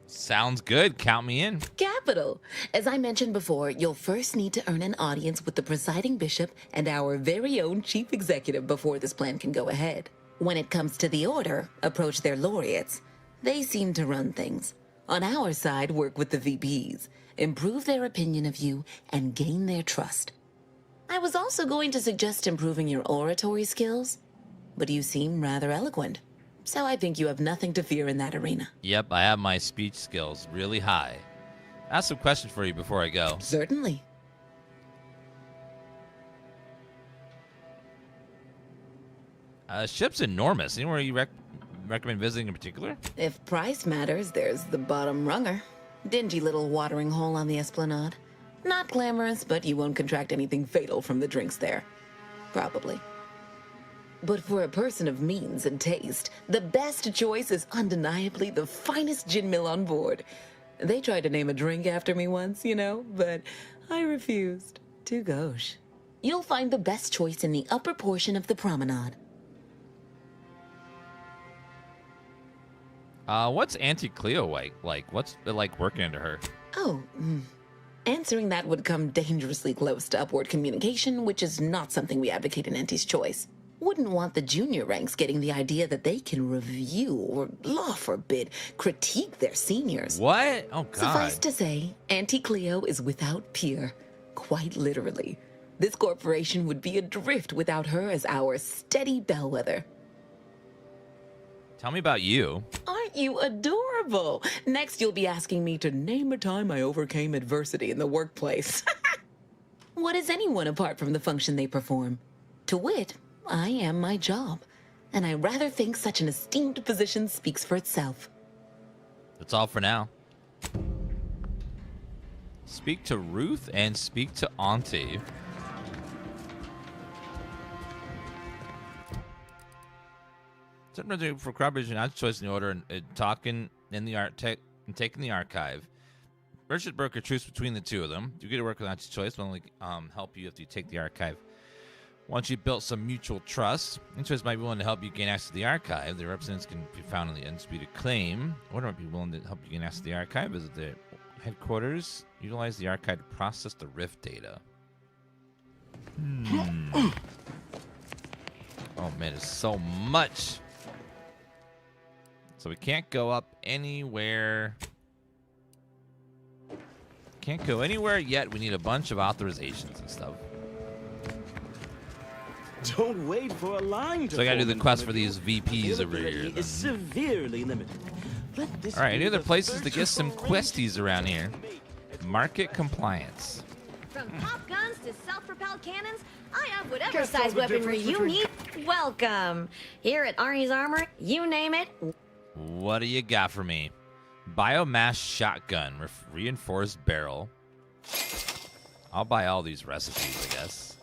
[SPEAKER 1] Sounds good. Count me in.
[SPEAKER 4] Capital. As I mentioned before, you'll first need to earn an audience with the presiding bishop and our very own chief executive before this plan can go ahead. When it comes to the Order, approach their laureates. They seem to run things. On our side, work with the VPs, improve their opinion of you, and gain their trust. I was also going to suggest improving your oratory skills, but you seem rather eloquent. So I think you have nothing to fear in that arena.
[SPEAKER 1] Yep, I have my speech skills really high. ask some questions for you before I go.
[SPEAKER 4] Certainly.
[SPEAKER 1] Ship's enormous. Anywhere you recommend visiting in particular?
[SPEAKER 4] If price matters, there's the bottom runger. Dingy little watering hole on the Esplanade. Not glamorous, but you won't contract anything fatal from the drinks there. Probably. But for a person of means and taste, the best choice is undeniably the finest gin mill on board. They tried to name a drink after me once, you know, but I refused. Too gauche. You'll find the best choice in the upper portion of the promenade.
[SPEAKER 1] What's Auntie Cleo like? What's it like working under her?
[SPEAKER 4] Oh, answering that would come dangerously close to upward communication, which is not something we advocate in Auntie's Choice. Wouldn't want the junior ranks getting the idea that they can review or, law forbid, critique their seniors.
[SPEAKER 1] What? Oh, God.
[SPEAKER 4] Suffice to say, Auntie Cleo is without peer. Quite literally. This corporation would be adrift without her as our steady bellwether.
[SPEAKER 1] Tell me about you.
[SPEAKER 4] Aren't you adorable? Next, you'll be asking me to name a time I overcame adversity in the workplace. What is anyone apart from the function they perform? To wit, I am my job, and I rather think such an esteemed position speaks for itself.
[SPEAKER 1] That's all for now. Speak to Ruth and speak to Auntie. Something for corroboration, not choice in the order, and talking in the and taking the archive. Merchant broker truce between the two of them. You get to work with Auntie's Choice. Will only help you if you take the archive. Once you've built some mutual trust, Choice might be willing to help you gain access to the archive. Their representatives can be found in the undisputed claim. Order might be willing to help you gain access to the archive. Visit their headquarters. Utilize the archive to process the Rift data. Oh man, there's so much. So we can't go up anywhere. Can't go anywhere yet. We need a bunch of authorizations and stuff.
[SPEAKER 16] Don't wait for a line to
[SPEAKER 1] So I gotta do the
[SPEAKER 16] form
[SPEAKER 1] quest
[SPEAKER 16] in
[SPEAKER 1] for these VPs over here.
[SPEAKER 16] Availability is severely limited. Let this
[SPEAKER 1] All right,
[SPEAKER 16] be
[SPEAKER 1] any other
[SPEAKER 16] the
[SPEAKER 1] places to
[SPEAKER 16] first
[SPEAKER 1] get some
[SPEAKER 16] foray
[SPEAKER 1] questies around here? Market compliance.
[SPEAKER 2] From pop guns to self-propelled cannons, I have whatever
[SPEAKER 21] Guess all
[SPEAKER 2] size
[SPEAKER 21] the
[SPEAKER 2] weaponry
[SPEAKER 21] difference
[SPEAKER 2] you
[SPEAKER 21] between-
[SPEAKER 2] need. Welcome. Here at Arnie's Armor, you name it.
[SPEAKER 1] What do you got for me? Biomass shotgun, reinforced barrel. I'll buy all these recipes, I guess.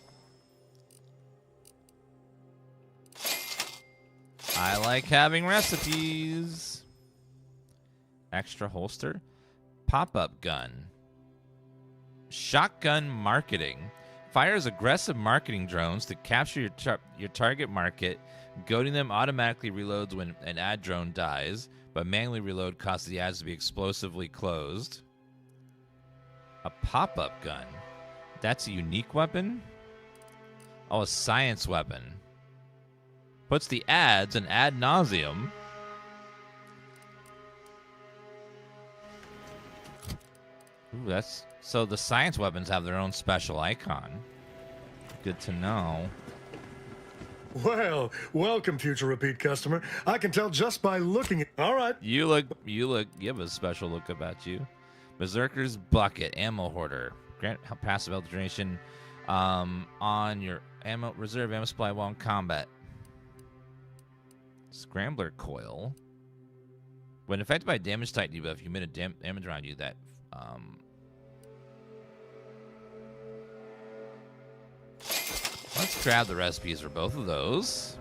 [SPEAKER 1] I like having recipes. Extra holster. Pop-up gun. Shotgun marketing. Fires aggressive marketing drones to capture your target market. Goading them automatically reloads when an ad drone dies, but manually reload causes the ads to be explosively closed. A pop-up gun. That's a unique weapon? Oh, a science weapon. Puts the ads in ad nauseum. Ooh, that's... So the science weapons have their own special icon. Good to know.
[SPEAKER 3] Well, welcome, future repeat customer. I can tell just by looking at... All right.
[SPEAKER 1] You look, you have a special look about you. Berserker's Bucket, Ammo Hoarder. Grant passive alternation on your ammo reserve ammo supply while in combat. Scrambler Coil. When affected by damage type debuff, you emit a damage around you that... Let's grab the recipes for both of those.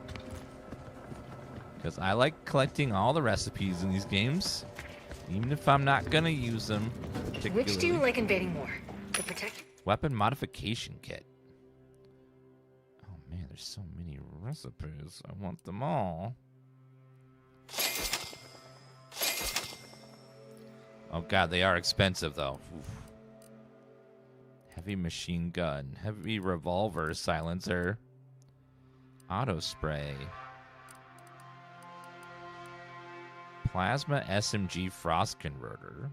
[SPEAKER 1] Because I like collecting all the recipes in these games. Even if I'm not going to use them.
[SPEAKER 11] Which do you like invading more? The protect?
[SPEAKER 1] Weapon modification kit. Oh man, there's so many recipes. I want them all. Oh god, they are expensive though. Oof. Heavy machine gun, heavy revolver silencer, auto spray, plasma SMG frost converter,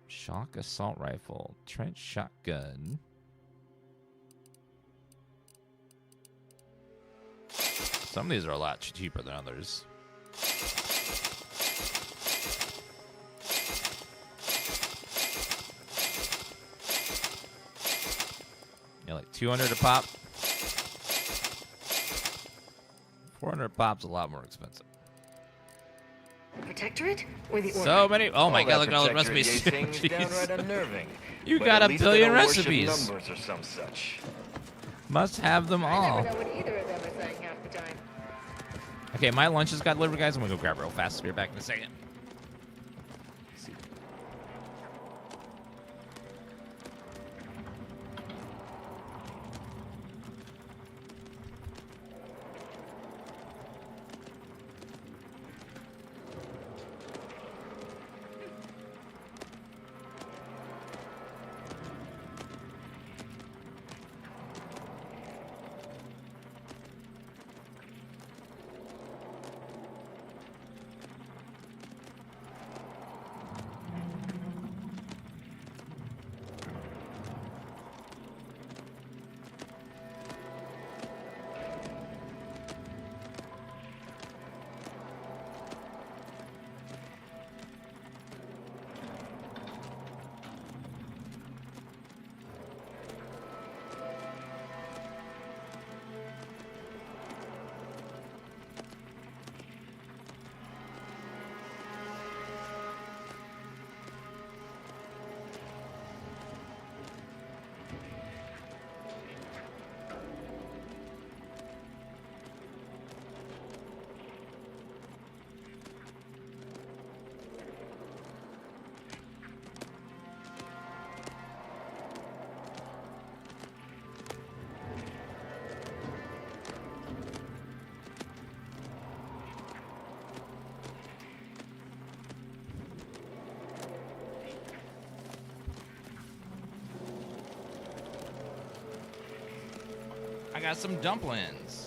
[SPEAKER 1] shock assault rifle, trench shotgun. Some of these are a lot cheaper than others. 200 a pop. 400 a pop's a lot more expensive.
[SPEAKER 14] Protectorate or the order?
[SPEAKER 1] So many. Oh my god, look at all the recipes.
[SPEAKER 6] Downright unnerving.
[SPEAKER 1] You
[SPEAKER 6] But
[SPEAKER 1] got
[SPEAKER 6] at
[SPEAKER 1] a
[SPEAKER 6] least they
[SPEAKER 1] billion
[SPEAKER 6] don't worship
[SPEAKER 1] recipes.
[SPEAKER 6] Numbers or some such.
[SPEAKER 1] Must have them all.
[SPEAKER 21] I never know what either of them are saying half the time.
[SPEAKER 1] Okay, my lunch just got delivered, guys. I'm gonna go grab it real fast. Be back in a second. I got some dumplings.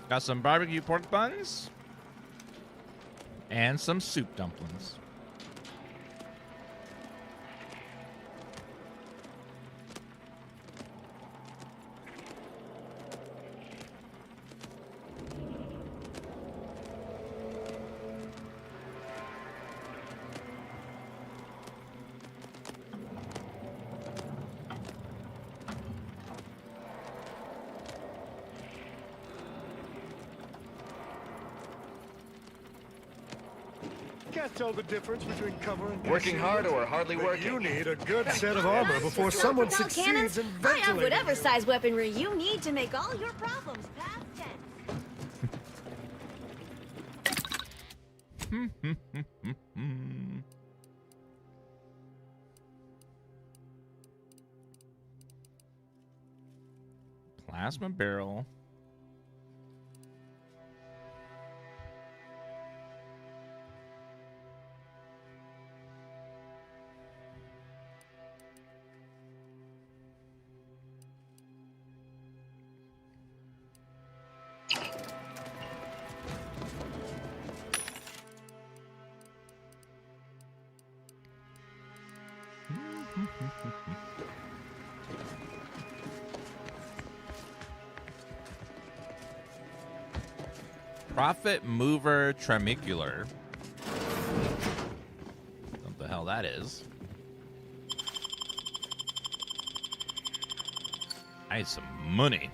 [SPEAKER 1] Got some barbecue pork buns and some soup dumplings.
[SPEAKER 3] Can't tell the difference between cover and
[SPEAKER 6] Working hard or hardly
[SPEAKER 3] but
[SPEAKER 6] working?
[SPEAKER 3] You need a good set of armor before someone
[SPEAKER 15] Now,
[SPEAKER 3] succeeds
[SPEAKER 15] cannons,
[SPEAKER 3] in
[SPEAKER 15] I have
[SPEAKER 3] ventilating.
[SPEAKER 15] whatever size weaponry you need to make all your problems past tense.
[SPEAKER 1] Plasma barrel. Profit mover tremicular. What the hell that is? I need some money.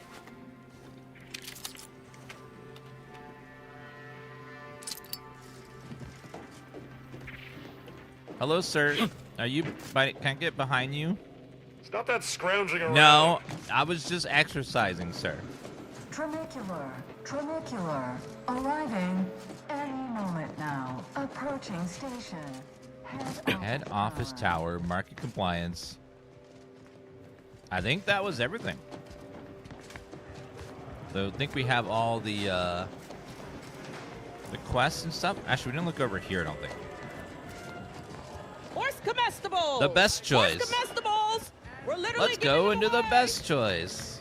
[SPEAKER 1] Hello, sir. Are you? Can I get behind you?
[SPEAKER 3] Stop that scrounging around.
[SPEAKER 1] No, I was just exercising, sir.
[SPEAKER 10] Trinicular, arriving any moment now. Approaching station.
[SPEAKER 1] Head office tower, market compliance. I think that was everything. So I think we have all the quests and stuff. Actually, we didn't look over here, I don't think.
[SPEAKER 17] Horse comestibles!
[SPEAKER 1] The best choice.
[SPEAKER 17] Horse comestibles! We're literally
[SPEAKER 1] Let's go into the best choice.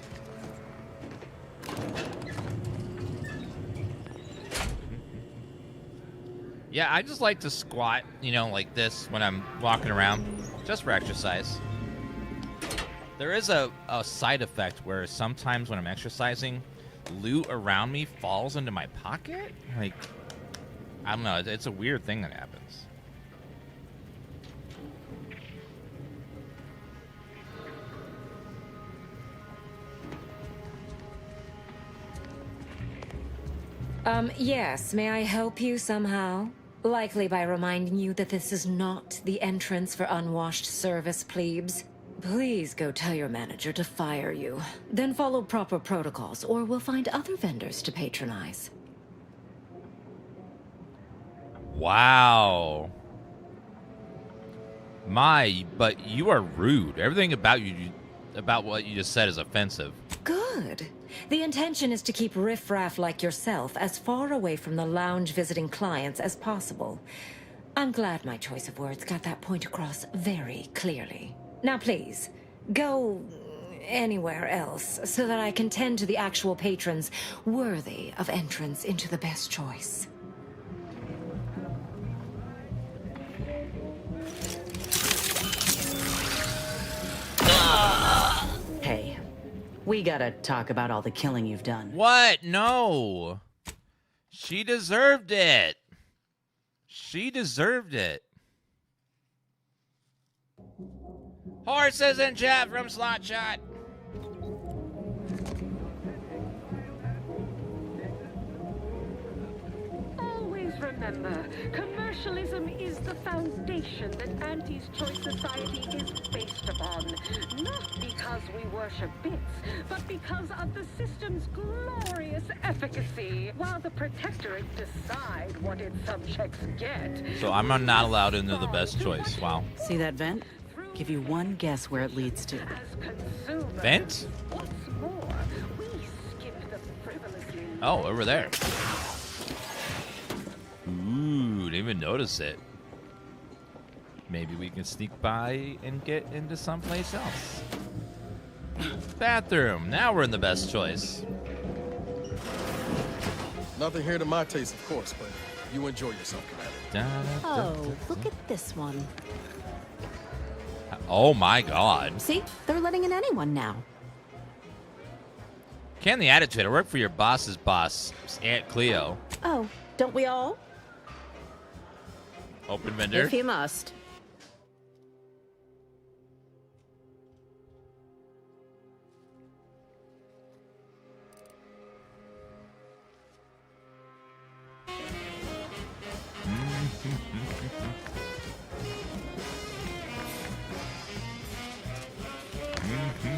[SPEAKER 1] Yeah, I just like to squat, you know, like this when I'm walking around, just for exercise. There is a side effect where sometimes when I'm exercising, loot around me falls into my pocket. Like, I don't know, it's a weird thing that happens.
[SPEAKER 14] Yes, may I help you somehow? Likely by reminding you that this is not the entrance for unwashed service plebes. Please go tell your manager to fire you. Then follow proper protocols, or we'll find other vendors to patronize.
[SPEAKER 1] Wow. But you are rude. Everything about what you just said is offensive.
[SPEAKER 14] Good. The intention is to keep riffraff like yourself as far away from the lounge visiting clients as possible. I'm glad my choice of words got that point across very clearly. Now please, go anywhere else so that I can tend to the actual patrons worthy of entrance into the best choice.
[SPEAKER 18] Hey, we gotta talk about all the killing you've done.
[SPEAKER 1] What? No. She deserved it. She deserved it. Horses in chat from Slotshot.
[SPEAKER 21] Always remember, commercialism is the foundation that Auntie's Choice Society is based upon. Not because we worship bits, but because of the system's glorious efficacy, while the Protectorate decide what its subjects get.
[SPEAKER 1] So I'm not allowed into the best choice. Wow.
[SPEAKER 18] See that vent? Give you one guess where it leads to.
[SPEAKER 1] Vent?
[SPEAKER 21] What's more, we skip the frivolously.
[SPEAKER 1] Oh, over there. Ooh, didn't even notice it. Maybe we can sneak by and get into someplace else. Bathroom. Now we're in the best choice.
[SPEAKER 19] Nothing here to my taste, of course, but you enjoy yourself, Commander.
[SPEAKER 11] Oh, look at this one.
[SPEAKER 1] Oh my God.
[SPEAKER 11] See? They're letting in anyone now.
[SPEAKER 1] Can the attitude. I work for your boss's boss, Aunt Cleo.
[SPEAKER 11] Oh, don't we all?
[SPEAKER 1] Open vendor.
[SPEAKER 11] If you must.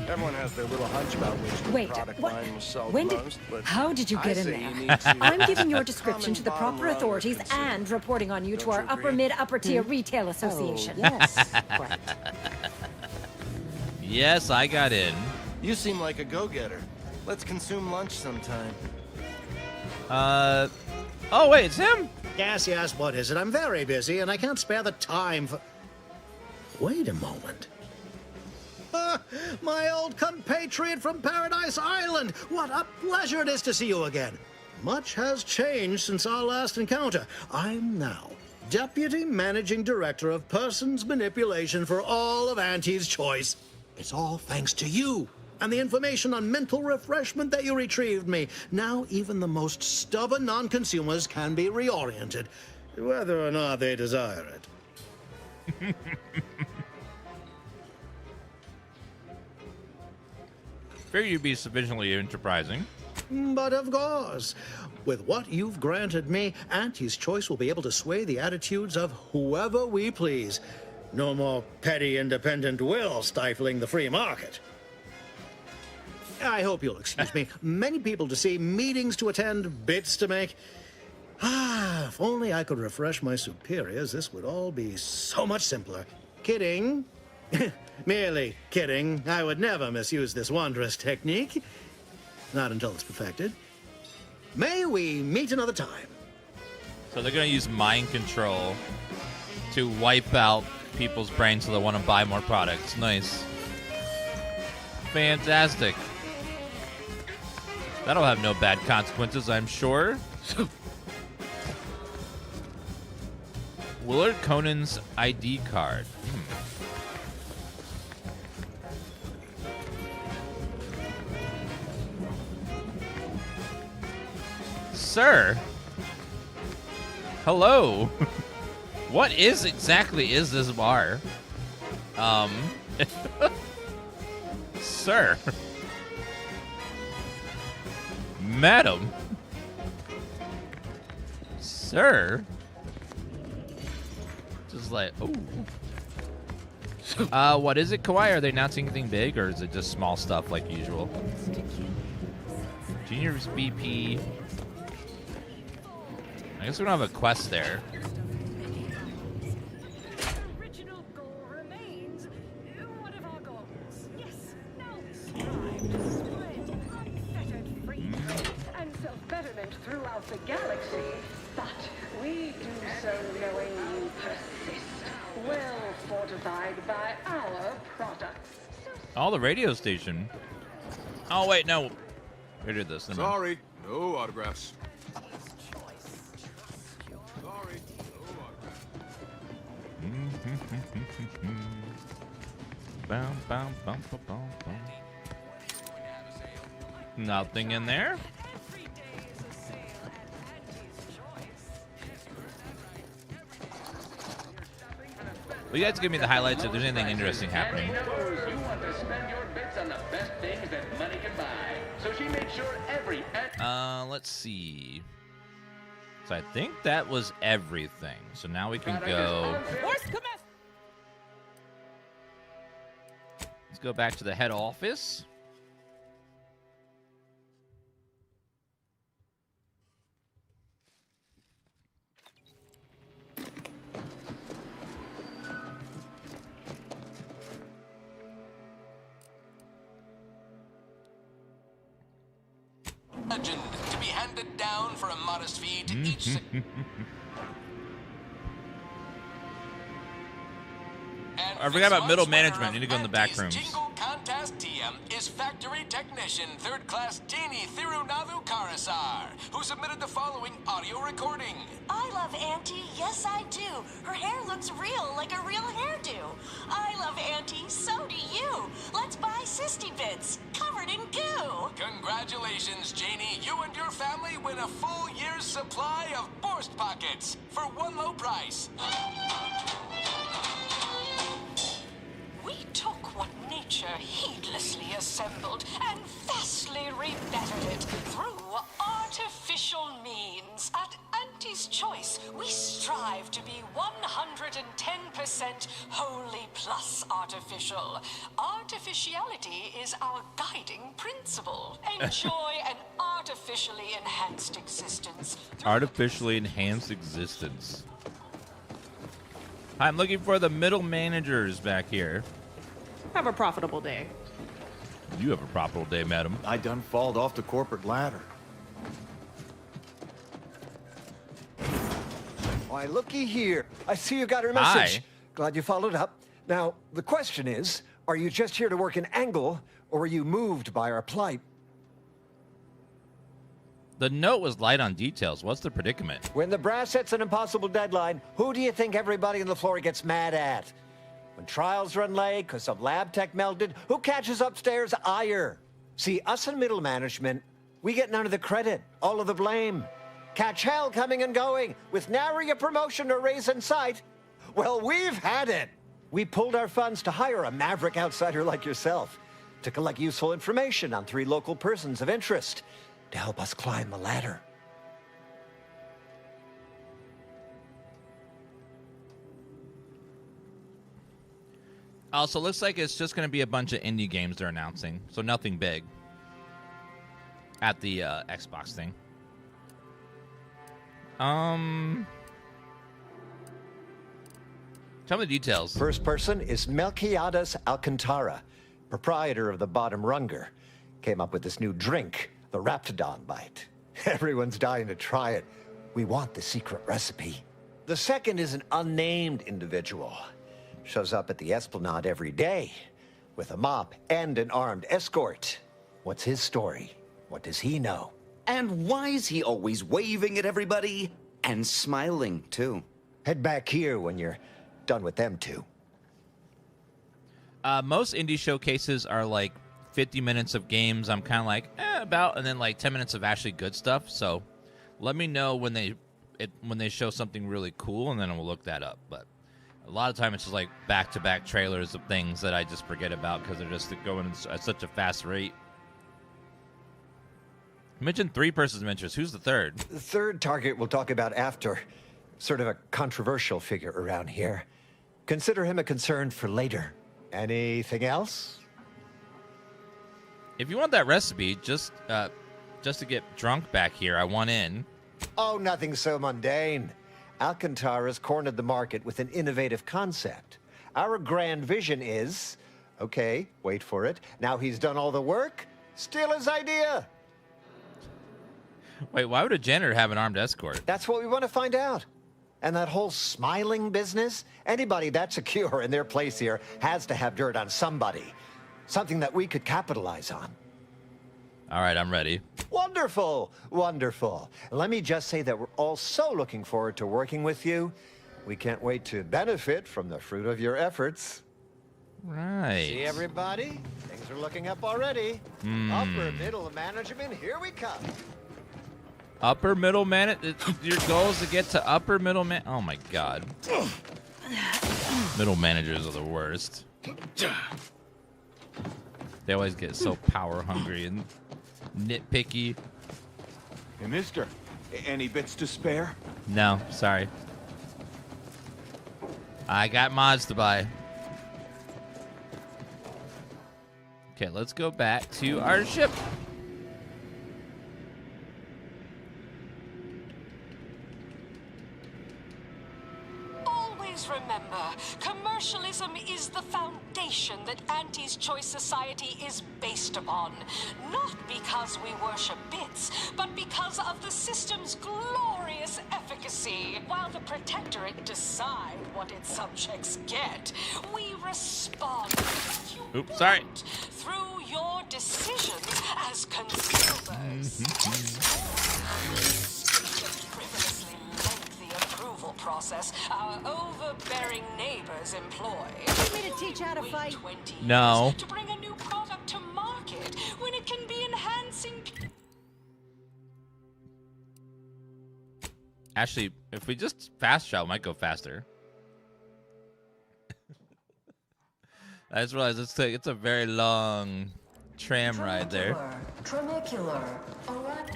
[SPEAKER 19] Everyone has their little hunch about which product line will sell the most, but
[SPEAKER 14] How did you get in there? I'm giving your description to the proper authorities and reporting on you to our upper mid upper tier retail association.
[SPEAKER 11] Yes. Right.
[SPEAKER 1] Yes, I got in.
[SPEAKER 19] You seem like a go-getter. Let's consume lunch sometime.
[SPEAKER 1] Oh wait, it's him?
[SPEAKER 20] Yes, what is it? I'm very busy and I can't spare the time for... Wait a moment. My old compatriot from Paradise Island! What a pleasure it is to see you again. Much has changed since our last encounter. I'm now Deputy Managing Director of Persons Manipulation for all of Auntie's Choice. It's all thanks to you and the information on mental refreshment that you retrieved me. Now even the most stubborn non-consumers can be reoriented, whether or not they desire it.
[SPEAKER 1] Figure you'd be sufficiently enterprising.
[SPEAKER 20] But of course, with what you've granted me, Auntie's Choice will be able to sway the attitudes of whoever we please. No more petty independent will stifling the free market. I hope you'll excuse me. Many people to see, meetings to attend, bits to make. If only I could refresh my superiors, this would all be so much simpler. Kidding. Merely kidding. I would never misuse this wondrous technique. Not until it's perfected. May we meet another time?
[SPEAKER 1] So they're going to use mind control to wipe out people's brains so they want to buy more products. Nice. Fantastic. That'll have no bad consequences, I'm sure. Willard Conan's ID card. Sir? Hello? What exactly is this bar? Sir? Madam? Sir? Just like, oh. What is it, Kawhi? Are they announcing anything big, or is it just small stuff like usual? Junior's BP. I guess we don't have a quest there.
[SPEAKER 21] And self-betterment throughout the galaxy, but we do so knowing you persist, well fortified by our products.
[SPEAKER 1] Oh, the radio station. Oh, wait, no. We did this. Never mind.
[SPEAKER 7] Sorry, no autographs.
[SPEAKER 1] Bum, bum, bum, bum, bum, bum. Nothing in there. Well, you guys give me the highlights if there's anything interesting happening.
[SPEAKER 23] You want to spend your bits on the best things that money can buy. So she made sure every...
[SPEAKER 1] Let's see. So I think that was everything. So now we can go... Let's go back to the head office.
[SPEAKER 13] Legend to be handed down for a modest fee to each.
[SPEAKER 1] I forgot about middle management. I need to go in the back rooms.
[SPEAKER 13] Jingle Contest TM is Factory Technician 3rd Class Janie Thirunavu Karasar, who submitted the following audio recording.
[SPEAKER 15] I love Auntie, yes I do. Her hair looks real, like a real hairdo. I love Auntie, so do you. Let's buy Sisty Bits, covered in goo.
[SPEAKER 13] Congratulations, Janie. You and your family win a full year's supply of Borst Pockets for one low price.
[SPEAKER 21] We took what nature heedlessly assembled and vastly rebettered it through artificial means. At Auntie's Choice, we strive to be 110% wholly plus artificial. Artificiality is our guiding principle. Enjoy an artificially enhanced existence.
[SPEAKER 1] Artificially enhanced existence. I'm looking for the middle managers back here.
[SPEAKER 17] Have a profitable day.
[SPEAKER 1] You have a profitable day, madam.
[SPEAKER 19] I done falled off the corporate ladder.
[SPEAKER 8] Why, looky here. I see you got her message.
[SPEAKER 1] Hi.
[SPEAKER 8] Glad you followed up. Now, the question is, are you just here to work an angle, or were you moved by our plight?
[SPEAKER 1] The note was light on details. What's the predicament?
[SPEAKER 8] When the brass sets an impossible deadline, who do you think everybody on the floor gets mad at? When trials run late because some lab tech melted, who catches upstairs ire? See, us in middle management, we get none of the credit, all of the blame. Catch hell coming and going, with nary a promotion or raise in sight. Well, we've had it. We pulled our funds to hire a maverick outsider like yourself to collect useful information on 3 local persons of interest to help us climb the ladder.
[SPEAKER 1] Also, looks like it's just going to be a bunch of indie games they're announcing, so nothing big at the Xbox thing. Tell me the details.
[SPEAKER 8] First person is Melquiades Alcantara, proprietor of the Bottom Runger. Came up with this new drink, the Raptidon Bite. Everyone's dying to try it. We want the secret recipe. The second is an unnamed individual. Shows up at the Esplanade every day with a mop and an armed escort. What's his story? What does he know?
[SPEAKER 7] And why is he always waving at everybody and smiling, too?
[SPEAKER 8] Head back here when you're done with them two.
[SPEAKER 1] Most indie showcases are like 50 minutes of games I'm kind of like, about, and then like 10 minutes of actually good stuff. So let me know when they show something really cool, and then we'll look that up. But a lot of time it's just like back-to-back trailers of things that I just forget about because they're just going at such a fast rate. You mentioned 3 persons of interest. Who's the third?
[SPEAKER 8] The third target we'll talk about after. Sort of a controversial figure around here. Consider him a concern for later. Anything else?
[SPEAKER 1] If you want that recipe, just to get drunk back here, I want in.
[SPEAKER 8] Oh, nothing so mundane. Alcantara's cornered the market with an innovative concept. Our grand vision is, okay, wait for it. Now he's done all the work, steal his idea.
[SPEAKER 1] Wait, why would a janitor have an armed escort?
[SPEAKER 8] That's what we want to find out. And that whole smiling business, anybody that's secure in their place here has to have dirt on somebody. Something that we could capitalize on.
[SPEAKER 1] All right, I'm ready.
[SPEAKER 8] Wonderful, wonderful. Let me just say that we're all so looking forward to working with you. We can't wait to benefit from the fruit of your efforts.
[SPEAKER 1] Right.
[SPEAKER 8] See, everybody? Things are looking up already. Upper middle management, here we come.
[SPEAKER 1] Upper middle man. Your goal is to get to upper middle man. Oh my god. Middle managers are the worst. They always get so power hungry and nitpicky.
[SPEAKER 9] Hey, mister, any bits to spare?
[SPEAKER 1] No, sorry. I got mods to buy. Okay, let's go back to our ship.
[SPEAKER 21] Remember, commercialism is the foundation that Auntie's Choice Society is based upon. Not because we worship bits, but because of the system's glorious efficacy. While the Protectorate decide what its subjects get, we respond
[SPEAKER 1] Oops, sorry.
[SPEAKER 21] through your decisions as consumers. Process our overbearing neighbors employ.
[SPEAKER 11] You mean to teach how to fight?
[SPEAKER 1] No.
[SPEAKER 21] To bring a new product to market when it can be enhancing.
[SPEAKER 1] Actually, if we just fast travel, it might go faster. I just realized it's a very long tram ride there.
[SPEAKER 10] Tramicular.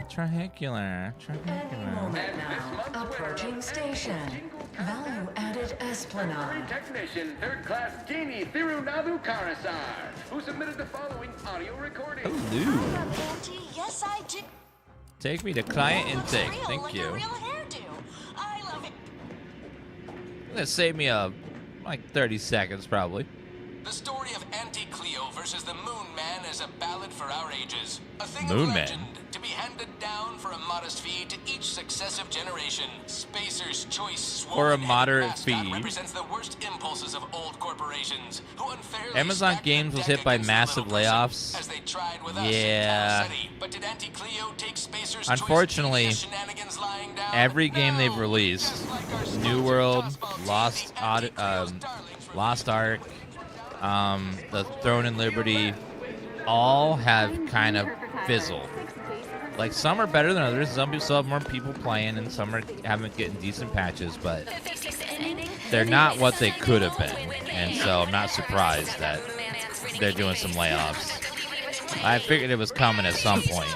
[SPEAKER 1] Trahecular.
[SPEAKER 10] Any moment now. Approaching station. Value added Esplanade.
[SPEAKER 23] Technician, third-class Genie Thirunadu Karasar, who submitted the following audio recording.
[SPEAKER 1] Hello.
[SPEAKER 15] Yes, I do.
[SPEAKER 1] Take me to client intake.
[SPEAKER 15] Real,
[SPEAKER 1] Thank
[SPEAKER 15] like
[SPEAKER 1] you.
[SPEAKER 15] A real hairdo. I love it.
[SPEAKER 1] That saved me like 30 seconds probably.
[SPEAKER 13] The story of Auntie Cleo versus the Moon Man is a ballad for our ages. A thing
[SPEAKER 1] Moon
[SPEAKER 13] of
[SPEAKER 1] Man.
[SPEAKER 13] legend to be handed down for a modest fee to each successive generation. Spacer's Choice
[SPEAKER 1] For a
[SPEAKER 13] sworn-headed
[SPEAKER 1] moderate
[SPEAKER 13] mascot
[SPEAKER 1] fee.
[SPEAKER 13] represents the worst impulses of old corporations who unfairly
[SPEAKER 1] Amazon
[SPEAKER 13] stack their
[SPEAKER 1] Games was
[SPEAKER 13] deck
[SPEAKER 1] hit by
[SPEAKER 13] against the
[SPEAKER 1] massive
[SPEAKER 13] little person,
[SPEAKER 1] layoffs.
[SPEAKER 13] as they tried with us in
[SPEAKER 1] Yeah.
[SPEAKER 13] Cal City. But did Auntie Cleo take Spacer's
[SPEAKER 1] Unfortunately,
[SPEAKER 13] Choice shenanigans lying down?
[SPEAKER 1] every game they've released, New World, Lost Ark, the Throne and Liberty, all have kind of fizzled. Like, some are better than others. Some people still have more people playing, and some haven't getting decent patches, but they're not what they could have been. And so I'm not surprised that they're doing some layoffs. I figured it was coming at some point.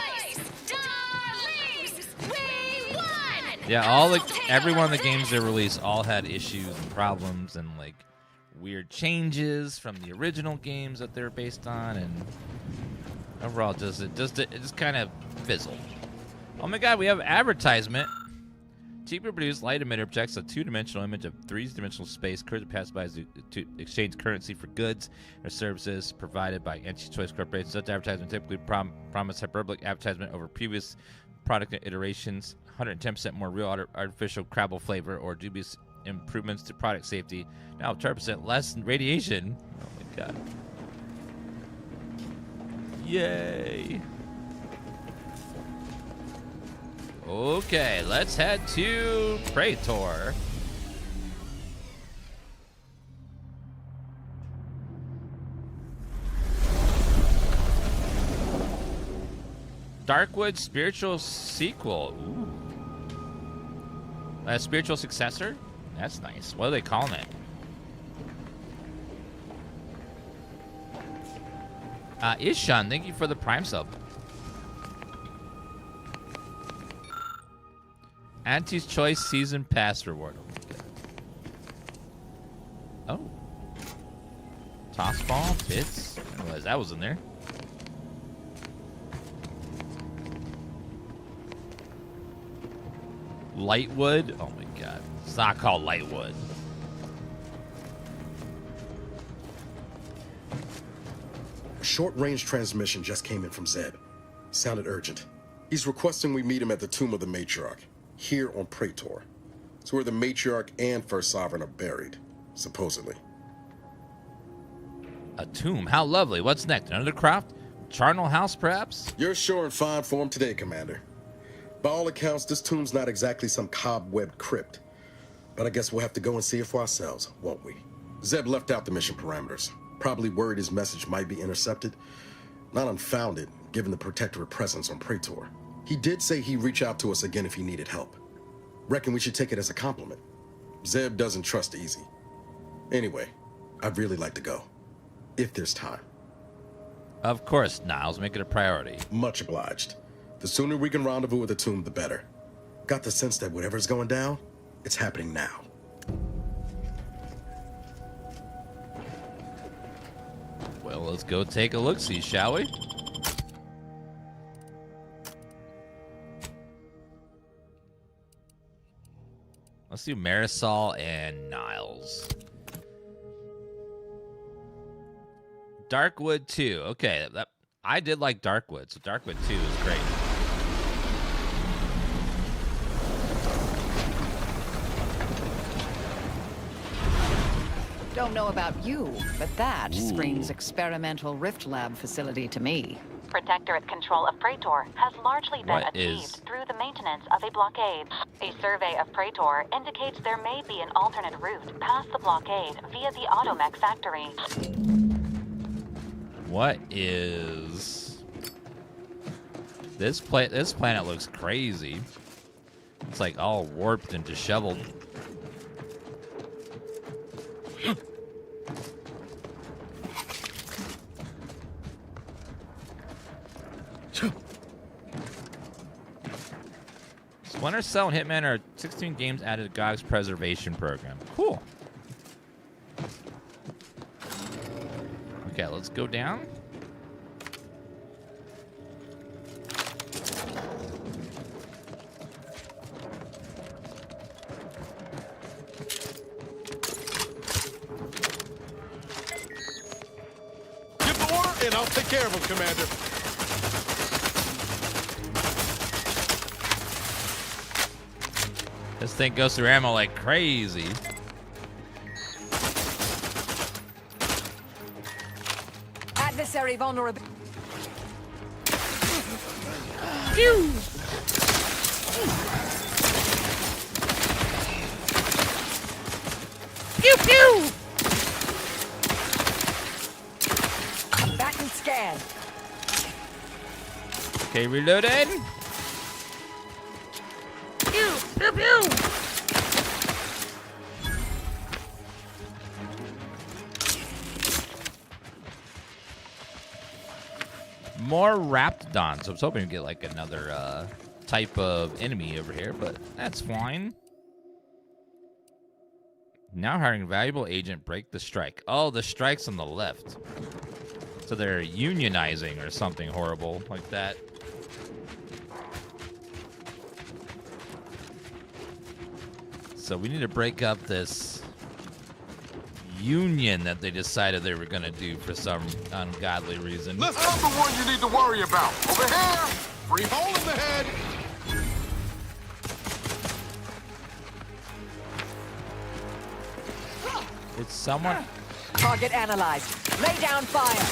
[SPEAKER 1] Yeah, every one of the games they released all had issues and problems and like weird changes from the original games that they're based on, and overall, it just kind of fizzled. Oh my God, we have advertisement. Cheaper produced light emitter projects a two-dimensional image of three-dimensional space currently passed by to exchange currency for goods or services provided by Anti-Choice Corporation. Such advertisement typically promise hyperbolic advertisement over previous product iterations, 110% more real artificial crabble flavor, or dubious improvements to product safety. Now 12% less radiation. Oh my God. Yay. Okay, let's head to Praetor. Darkwood spiritual sequel. Ooh. A spiritual successor? That's nice. What are they calling it? Ishan, thank you for the Prime sub. Auntie's Choice Season Pass reward. Oh. Toss ball, bits. I didn't realize that was in there. Lightwood. Oh my God. It's not called Lightwood.
[SPEAKER 5] A short-range transmission just came in from Zeb. Sounded urgent. He's requesting we meet him at the tomb of the Matriarch, here on Praetor. It's where the Matriarch and First Sovereign are buried, supposedly.
[SPEAKER 1] A tomb? How lovely. What's next? Another craft? Charnel House, perhaps?
[SPEAKER 5] You're sure in fine form today, Commander. By all accounts, this tomb's not exactly some cobwebbed crypt. But I guess we'll have to go and see it for ourselves, won't we? Zeb left out the mission parameters. Probably worried his message might be intercepted. Not unfounded, given the Protectorate presence on Praetor. He did say he'd reach out to us again if he needed help. Reckon we should take it as a compliment. Zeb doesn't trust easy. Anyway, I'd really like to go. If there's time.
[SPEAKER 1] Of course, Niles. Make it a priority.
[SPEAKER 5] Much obliged. The sooner we can rendezvous with the tomb, the better. Got the sense that whatever's going down, it's happening now.
[SPEAKER 1] Well, let's go take a look-see, shall we? Let's do Marisol and Niles. Darkwood 2. Okay, I did like Darkwood, so Darkwood 2 is great.
[SPEAKER 12] Don't know about you, but that screams experimental Rift Lab facility to me.
[SPEAKER 22] Protectorate control of Praetor has largely been achieved through the maintenance of a blockade. A survey of Praetor indicates there may be an alternate route past the blockade via the Automech factory.
[SPEAKER 1] What is this planet looks crazy. It's like all warped and disheveled. Splinter Cell and Hitman are 16 games added to GOG's preservation program. Cool. Okay, let's go down.
[SPEAKER 3] Give the order, and I'll take care of him, Commander.
[SPEAKER 1] This thing goes through ammo like crazy.
[SPEAKER 12] Adversary vulnerable.
[SPEAKER 22] Pew! Pew pew!
[SPEAKER 12] Back and scan.
[SPEAKER 1] Okay, reloaded.
[SPEAKER 22] Pew pew pew!
[SPEAKER 1] More Raptidons. I was hoping to get like another type of enemy over here, but that's fine. Now hiring valuable agent, break the strike. Oh, the strike's on the left. So they're unionizing or something horrible like that. So we need to break up this union that they decided they were going to do for some ungodly reason.
[SPEAKER 2] I'm the one you need to worry about. Over here! Free hole in the head!
[SPEAKER 1] It's someone...
[SPEAKER 12] Target analyzed. Lay down fire.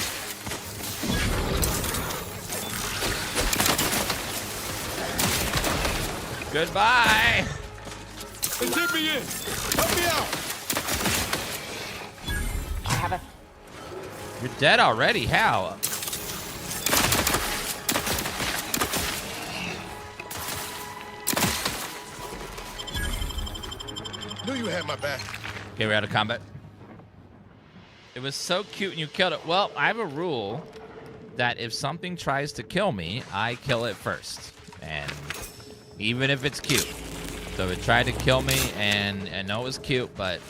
[SPEAKER 1] Goodbye!
[SPEAKER 2] Zip me in! Help me out!
[SPEAKER 12] I have a...
[SPEAKER 1] You're dead already? How?
[SPEAKER 2] Knew you had my back.
[SPEAKER 1] Okay, we're out of combat. It was so cute and you killed it. Well, I have a rule that if something tries to kill me, I kill it first. And even if it's cute. So it tried to kill me, and I know it was cute, but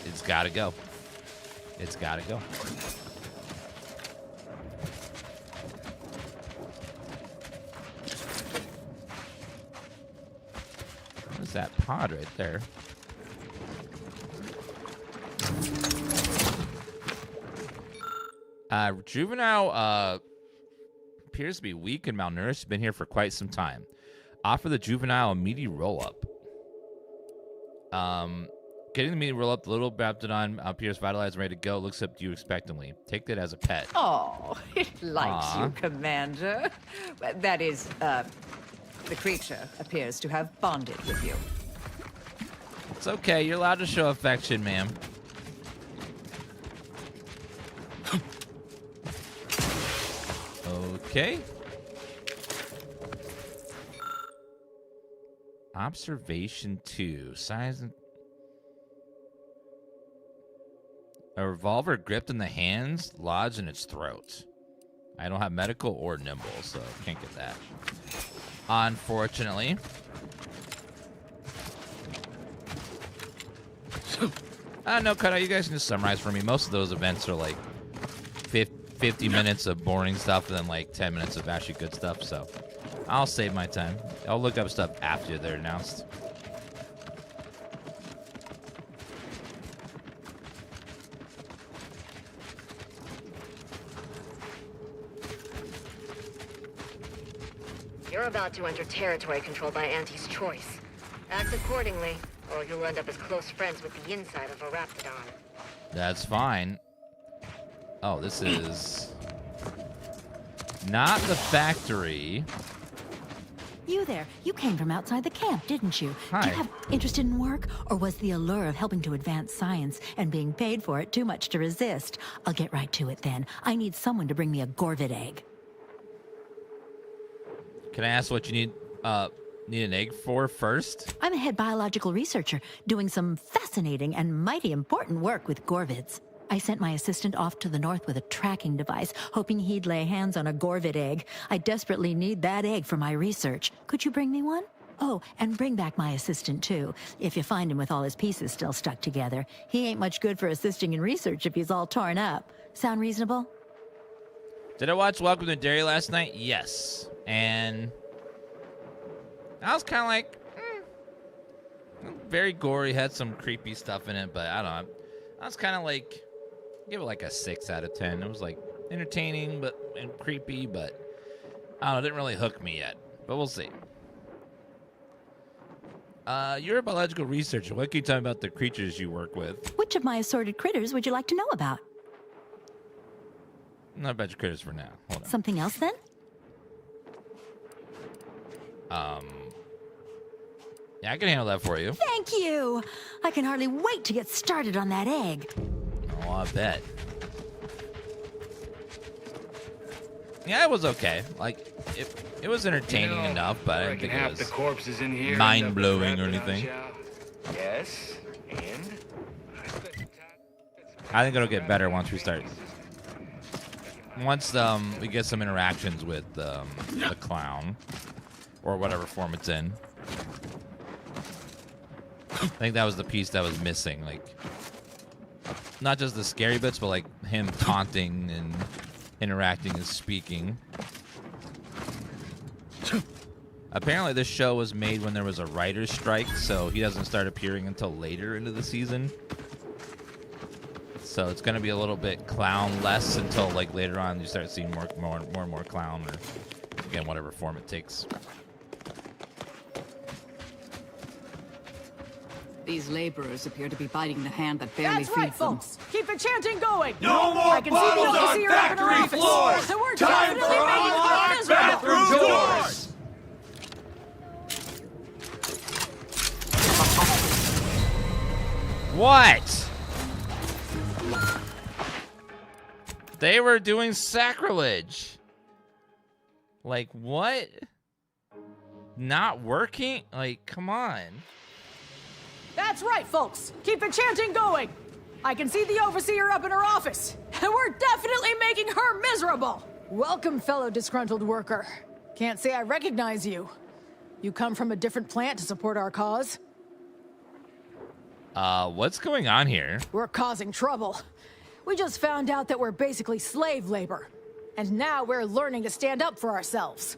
[SPEAKER 1] it's got to go. It's got to go. What is that pod right there? Juvenile appears to be weak and malnourished. Been here for quite some time. Offer the juvenile a meaty roll-up. Getting the meaty roll-up, the little Baptodon appears vitalized and ready to go. Looks up to you expectantly. Take that as a pet.
[SPEAKER 12] Oh, it likes
[SPEAKER 1] Aw.
[SPEAKER 12] you, Commander. That is, the creature appears to have bonded with you.
[SPEAKER 1] It's okay. You're allowed to show affection, ma'am. Okay. Observation 2. Size and... A revolver gripped in the hands, lodged in its throat. I don't have medical or nimble, so can't get that. Unfortunately. No, Cutout, you guys can just summarize for me. Most of those events are like 50 minutes of boring stuff and then like 10 minutes of actually good stuff, so I'll save my time. I'll look up stuff after they're announced.
[SPEAKER 4] You're about to enter territory controlled by Auntie's choice. Act accordingly, or you'll end up as close friends with the inside of a Raptidon.
[SPEAKER 1] That's fine. Oh, this is not the factory.
[SPEAKER 16] You there. You came from outside the camp, didn't you?
[SPEAKER 1] Hi.
[SPEAKER 16] Do you have interested in work, or was the allure of helping to advance science and being paid for it too much to resist? I'll get right to it then. I need someone to bring me a Gorvid egg.
[SPEAKER 1] Can I ask what you need an egg for first?
[SPEAKER 16] I'm a head biological researcher doing some fascinating and mighty important work with Gorvids. I sent my assistant off to the north with a tracking device, hoping he'd lay hands on a Gorvid egg. I desperately need that egg for my research. Could you bring me one? Oh, and bring back my assistant, too, if you find him with all his pieces still stuck together. He ain't much good for assisting in research if he's all torn up. Sound reasonable?
[SPEAKER 1] Did I watch Welcome to Derry last night? Yes. And I was kind of like, very gory, had some creepy stuff in it, but I don't know. I was kind of like, give it like a 6 out of 10. It was like entertaining and creepy, but I don't know, it didn't really hook me yet. But we'll see. You're a biological researcher. What can you tell me about the creatures you work with?
[SPEAKER 16] Which of my assorted critters would you like to know about?
[SPEAKER 1] Not about your critters for now. Hold on.
[SPEAKER 16] Something else, then?
[SPEAKER 1] Yeah, I can handle that for you.
[SPEAKER 16] Thank you! I can hardly wait to get started on that egg.
[SPEAKER 1] Oh, I bet. Yeah, it was okay. Like, it was entertaining enough, but I didn't think it was
[SPEAKER 6] the corpses in here
[SPEAKER 1] mind-blowing or anything.
[SPEAKER 6] Yes, and
[SPEAKER 1] I think it'll get better once we start. Once we get some interactions with the clown, or whatever form it's in. I think that was the piece that was missing. Like, not just the scary bits, but like him taunting and interacting and speaking. Apparently, this show was made when there was a writer's strike, so he doesn't start appearing until later into the season. So it's going to be a little bit clown-less until like later on you start seeing more and more clown, or again, whatever form it takes.
[SPEAKER 12] These laborers appear to be biting the hand that barely
[SPEAKER 14] That's right,
[SPEAKER 12] feeds them.
[SPEAKER 14] folks. Keep the chanting going.
[SPEAKER 2] No more
[SPEAKER 14] I can see the
[SPEAKER 2] bottles on
[SPEAKER 14] overseer up in her
[SPEAKER 2] factory
[SPEAKER 14] office.
[SPEAKER 2] floors.
[SPEAKER 14] So we're
[SPEAKER 2] Time
[SPEAKER 14] definitely
[SPEAKER 2] for
[SPEAKER 14] making her
[SPEAKER 2] unlocked
[SPEAKER 14] miserable.
[SPEAKER 2] bathroom doors.
[SPEAKER 1] What? They were doing sacrilege. Like, what? Not working? Like, come on.
[SPEAKER 14] That's right, folks. Keep the chanting going. I can see the overseer up in her office. And we're definitely making her miserable. Welcome, fellow disgruntled worker. Can't say I recognize you. You come from a different plant to support our cause?
[SPEAKER 1] What's going on here?
[SPEAKER 14] We're causing trouble. We just found out that we're basically slave labor. And now we're learning to stand up for ourselves.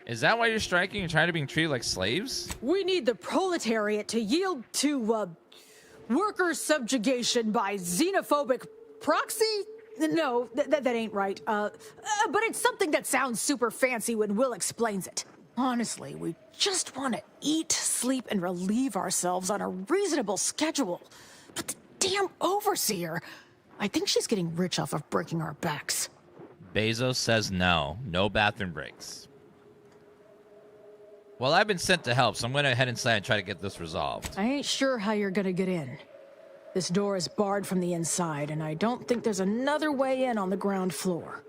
[SPEAKER 1] Is that why you're striking and trying to be treated like slaves?
[SPEAKER 14] We need the proletariat to yield to, worker subjugation by xenophobic proxy? No, that ain't right. But it's something that sounds super fancy when Will explains it. Honestly, we just want to eat, sleep, and relieve ourselves on a reasonable schedule. But the damn overseer, I think she's getting rich off of breaking our backs.
[SPEAKER 1] Bezos says no. No bathroom breaks. Well, I've been sent to help, so I'm going to head inside and try to get this resolved.
[SPEAKER 14] I ain't sure how you're gonna get in. This door is barred from the inside, and I don't think there's another way in on the ground floor.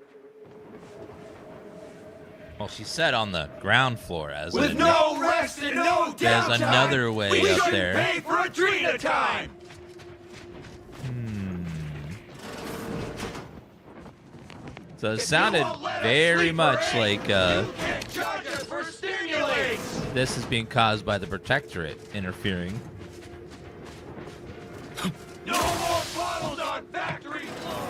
[SPEAKER 1] Well, she said on the ground floor, as
[SPEAKER 2] With
[SPEAKER 1] in,
[SPEAKER 2] no rest and no downtime.
[SPEAKER 1] There's another way
[SPEAKER 2] we
[SPEAKER 1] up
[SPEAKER 2] shouldn't
[SPEAKER 1] there.
[SPEAKER 2] Pay for a Adrena time.
[SPEAKER 1] So it sounded very much like this is being caused by the Protectorate interfering.
[SPEAKER 2] No more bottles on factory floor.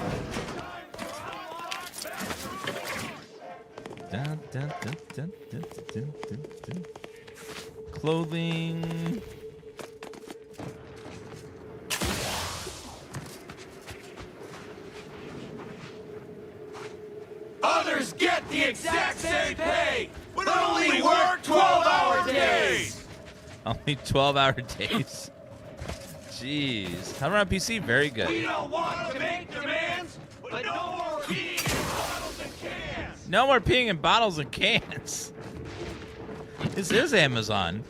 [SPEAKER 1] Dun, dun, dun, dun, dun, dun, dun, dun. Clothing.
[SPEAKER 2] Others get the exact same pay, but only work 12-hour days.
[SPEAKER 1] Only 12-hour days. Jeez. How on PC? Very good.
[SPEAKER 2] We don't want to make demands, but no more peeing in bottles and cans.
[SPEAKER 1] No more peeing in bottles and cans. This is Amazon.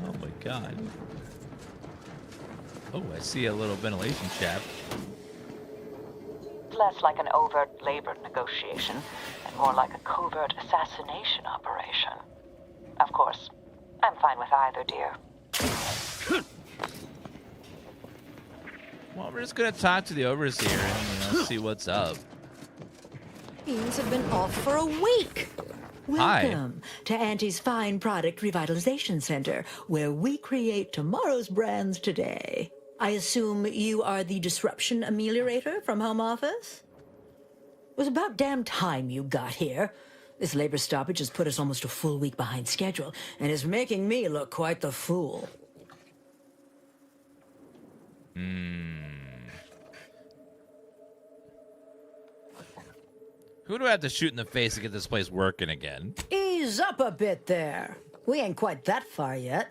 [SPEAKER 1] Oh my god. Oh, I see a little ventilation shaft.
[SPEAKER 22] Less like an overt labor negotiation and more like a covert assassination operation. Of course, I'm fine with either, dear.
[SPEAKER 1] Well, we're just gonna talk to the overseer and see what's up.
[SPEAKER 16] Beans have been off for a week. Welcome to Auntie's Fine Product Revitalization Center, where we create tomorrow's brands today. I assume you are the disruption ameliorator from home office? It was about damn time you got here. This labor stoppage has put us almost a full week behind schedule and is making me look quite the fool.
[SPEAKER 1] Who do I have to shoot in the face to get this place working again?
[SPEAKER 16] Ease up a bit there. We ain't quite that far yet.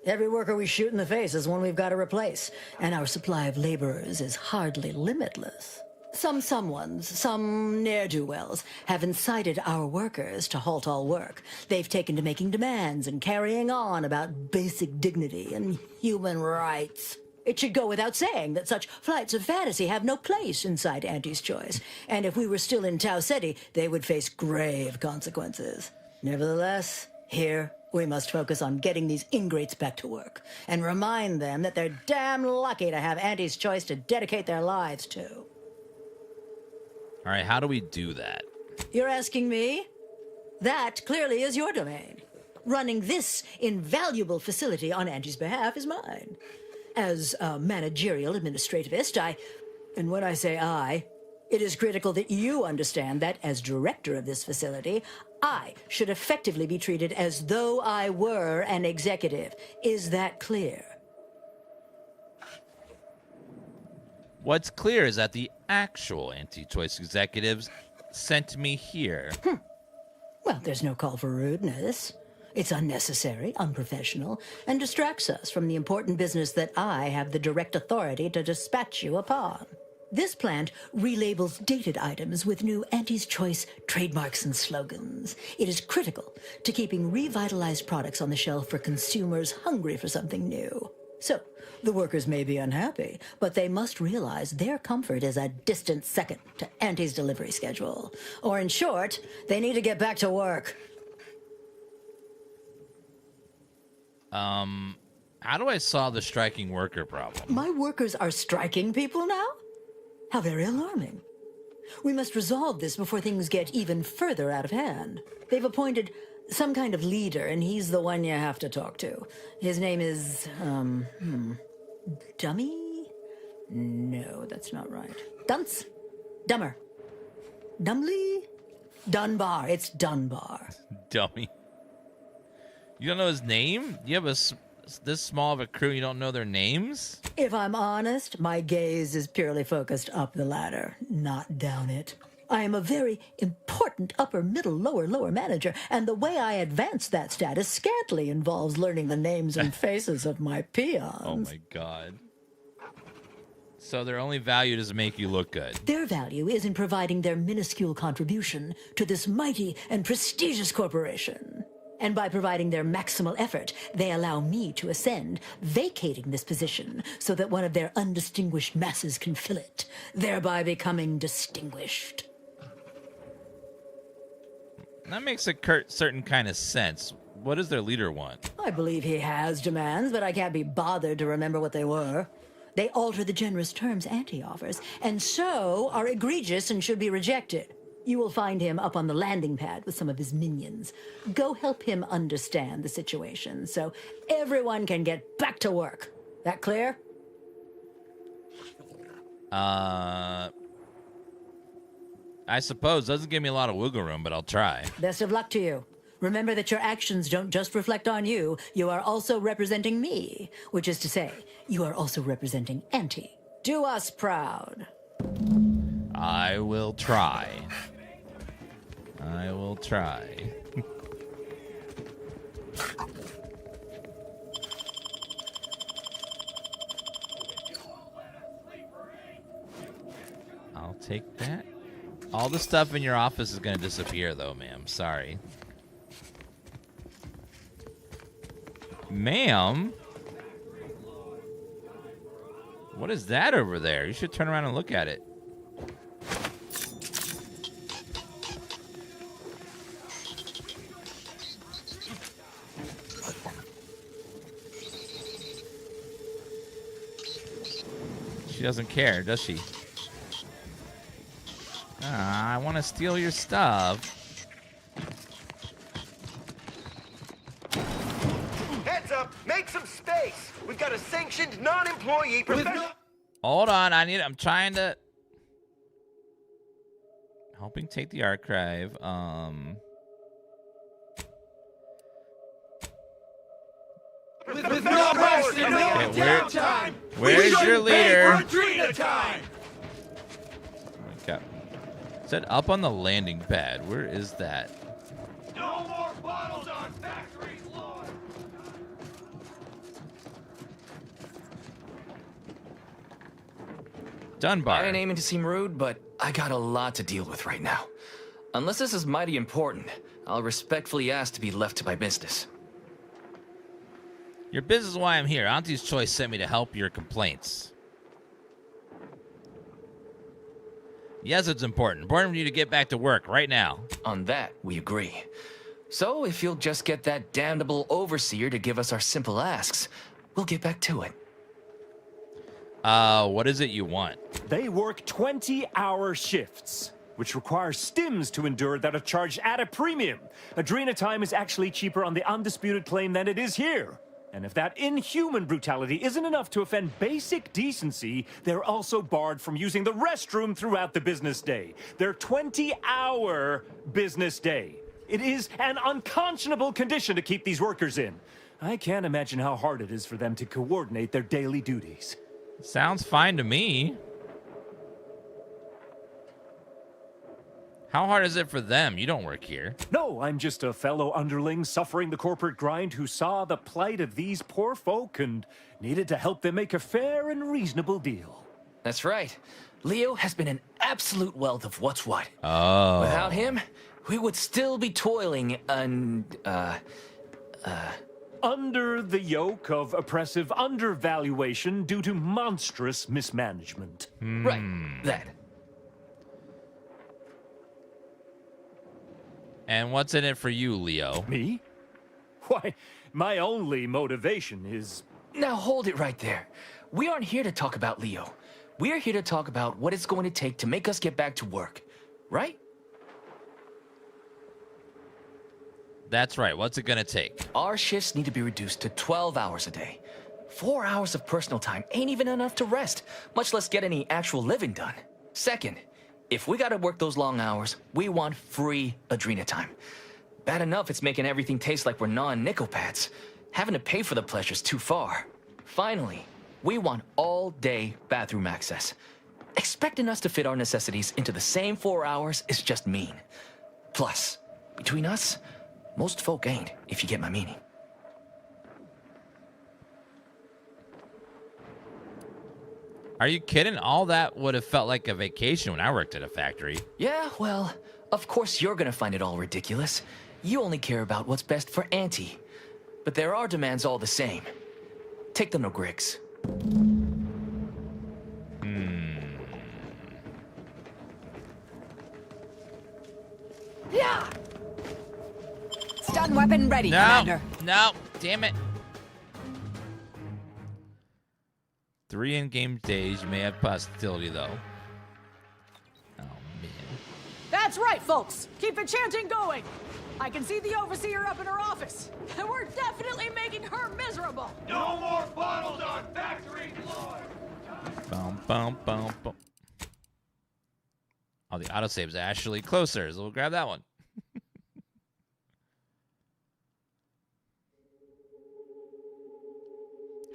[SPEAKER 16] Every worker we shoot in the face is one we've got to replace, and our supply of laborers is hardly limitless. Some ne'er-do-wells have incited our workers to halt all work. They've taken to making demands and carrying on about basic dignity and human rights. It should go without saying that such flights of fantasy have no place inside Auntie's Choice, and if we were still in Tau Ceti, they would face grave consequences. Nevertheless, here we must focus on getting these ingrates back to work, and remind them that they're damn lucky to have Auntie's Choice to dedicate their lives to.
[SPEAKER 1] All right, how do we do that?
[SPEAKER 16] You're asking me?
[SPEAKER 17] That clearly is your domain. Running this invaluable facility on Angie's behalf is mine. As a managerial administrativist, and when I say I, it is critical that you understand that as director of this facility, I should effectively be treated as though I were an executive. Is that clear?
[SPEAKER 1] What's clear is that the actual anti-choice executives sent me here.
[SPEAKER 17] Well, there's no call for rudeness. It's unnecessary, unprofessional, and distracts us from the important business that I have the direct authority to dispatch you upon. This plant relabels dated items with new Auntie's Choice trademarks and slogans. It is critical to keeping revitalized products on the shelf for consumers hungry for something new. So, the workers may be unhappy, but they must realize their comfort is a distant second to Auntie's delivery schedule. Or in short, they need to get back to work.
[SPEAKER 1] How do I solve the striking worker problem?
[SPEAKER 17] My workers are striking people now? How very alarming. We must resolve this before things get even further out of hand. They've appointed some kind of leader, and he's the one you have to talk to. His name is, Dummy? No, that's not right. Dunce? Dummer? Dumbly? Dunbar. It's Dunbar.
[SPEAKER 1] Dummy. You don't know his name? You have this small of a crew, you don't know their names?
[SPEAKER 17] If I'm honest, my gaze is purely focused up the ladder, not down it. I am a very important upper, middle, lower manager, and the way I advance that status scantily involves learning the names and faces of my peons.
[SPEAKER 1] Oh my god. So their only value is to make you look good.
[SPEAKER 17] Their value is in providing their minuscule contribution to this mighty and prestigious corporation. And by providing their maximal effort, they allow me to ascend, vacating this position so that one of their undistinguished masses can fill it, thereby becoming distinguished.
[SPEAKER 1] That makes a certain kind of sense. What does their leader want?
[SPEAKER 17] I believe he has demands, but I can't be bothered to remember what they were. They alter the generous terms Auntie offers, and so are egregious and should be rejected. You will find him up on the landing pad with some of his minions. Go help him understand the situation so everyone can get back to work. That clear?
[SPEAKER 1] I suppose. Doesn't give me a lot of wiggle room, but I'll try.
[SPEAKER 17] Best of luck to you. Remember that your actions don't just reflect on you. You are also representing me, which is to say, you are also representing Auntie. Do us proud.
[SPEAKER 1] I will try. I will try. I'll take that. All the stuff in your office is going to disappear, though, ma'am. Sorry. Ma'am? What is that over there? You should turn around and look at it. She doesn't care, does she? I want to steal your stuff.
[SPEAKER 2] Heads up! Make some space! We've got a sanctioned non-employee professional.
[SPEAKER 1] Hold on, I'm trying to... Helping take the archive.
[SPEAKER 2] With no rest and no downtime!
[SPEAKER 1] Where's your leader?
[SPEAKER 2] Adrena time!
[SPEAKER 1] Okay. Said up on the landing pad. Where is that?
[SPEAKER 2] No more bottles on factory floor!
[SPEAKER 1] Dunbar.
[SPEAKER 6] I ain't aiming to seem rude, but I got a lot to deal with right now. Unless this is mighty important, I'll respectfully ask to be left to my business.
[SPEAKER 1] Your business is why I'm here. Auntie's Choice sent me to help your complaints. Yes, it's important. Important for you to get back to work right now.
[SPEAKER 6] On that, we agree. So, if you'll just get that damnable overseer to give us our simple asks, we'll get back to it.
[SPEAKER 1] What is it you want?
[SPEAKER 18] They work 20-hour shifts. which requires stims to endure that are charged at a premium. Adrena time is actually cheaper on the undisputed claim than it is here. And if that inhuman brutality isn't enough to offend basic decency, they're also barred from using the restroom throughout the business day. Their 20-hour business day. It is an unconscionable condition to keep these workers in. I can't imagine how hard it is for them to coordinate their daily duties.
[SPEAKER 1] Sounds fine to me. How hard is it for them? You don't work here.
[SPEAKER 18] No, I'm just a fellow underling suffering the corporate grind who saw the plight of these poor folk and needed to help them make a fair and reasonable deal.
[SPEAKER 6] That's right. Leo has been an absolute wealth of what's what.
[SPEAKER 1] Oh.
[SPEAKER 6] Without him, we would still be toiling
[SPEAKER 18] under the yoke of oppressive undervaluation due to monstrous mismanagement.
[SPEAKER 6] Right, that.
[SPEAKER 1] And what's in it for you, Leo?
[SPEAKER 18] Me? Why, my only motivation is...
[SPEAKER 6] Now hold it right there. We aren't here to talk about Leo. We're here to talk about what it's going to take to make us get back to work, right?
[SPEAKER 1] That's right. What's it gonna take?
[SPEAKER 6] Our shifts need to be reduced to 12 hours a day. 4 hours of personal time ain't even enough to rest, much less get any actual living done. Second, if we gotta work those long hours, we want free Adrena time. Bad enough it's making everything taste like we're gnawing nickel pads. Having to pay for the pleasure's too far. Finally, we want all-day bathroom access. Expecting us to fit our necessities into the same 4 hours is just mean. Plus, between us, most folk ain't, if you get my meaning.
[SPEAKER 1] Are you kidding? All that would have felt like a vacation when I worked at a factory.
[SPEAKER 6] Yeah, well, of course you're gonna find it all ridiculous. You only care about what's best for Auntie. But there are demands all the same. Take them to Griggs.
[SPEAKER 12] Yeah! Stun weapon ready, Commander.
[SPEAKER 1] No, damn it. 3 in-game days. You may have possibility, though. Oh, man.
[SPEAKER 14] That's right, folks. Keep the chanting going. I can see the overseer up in her office, and we're definitely making her miserable.
[SPEAKER 2] No more bottles on factory floor.
[SPEAKER 1] Bum, bum, bum, bum. Oh, the autosave's actually closer, so we'll grab that one.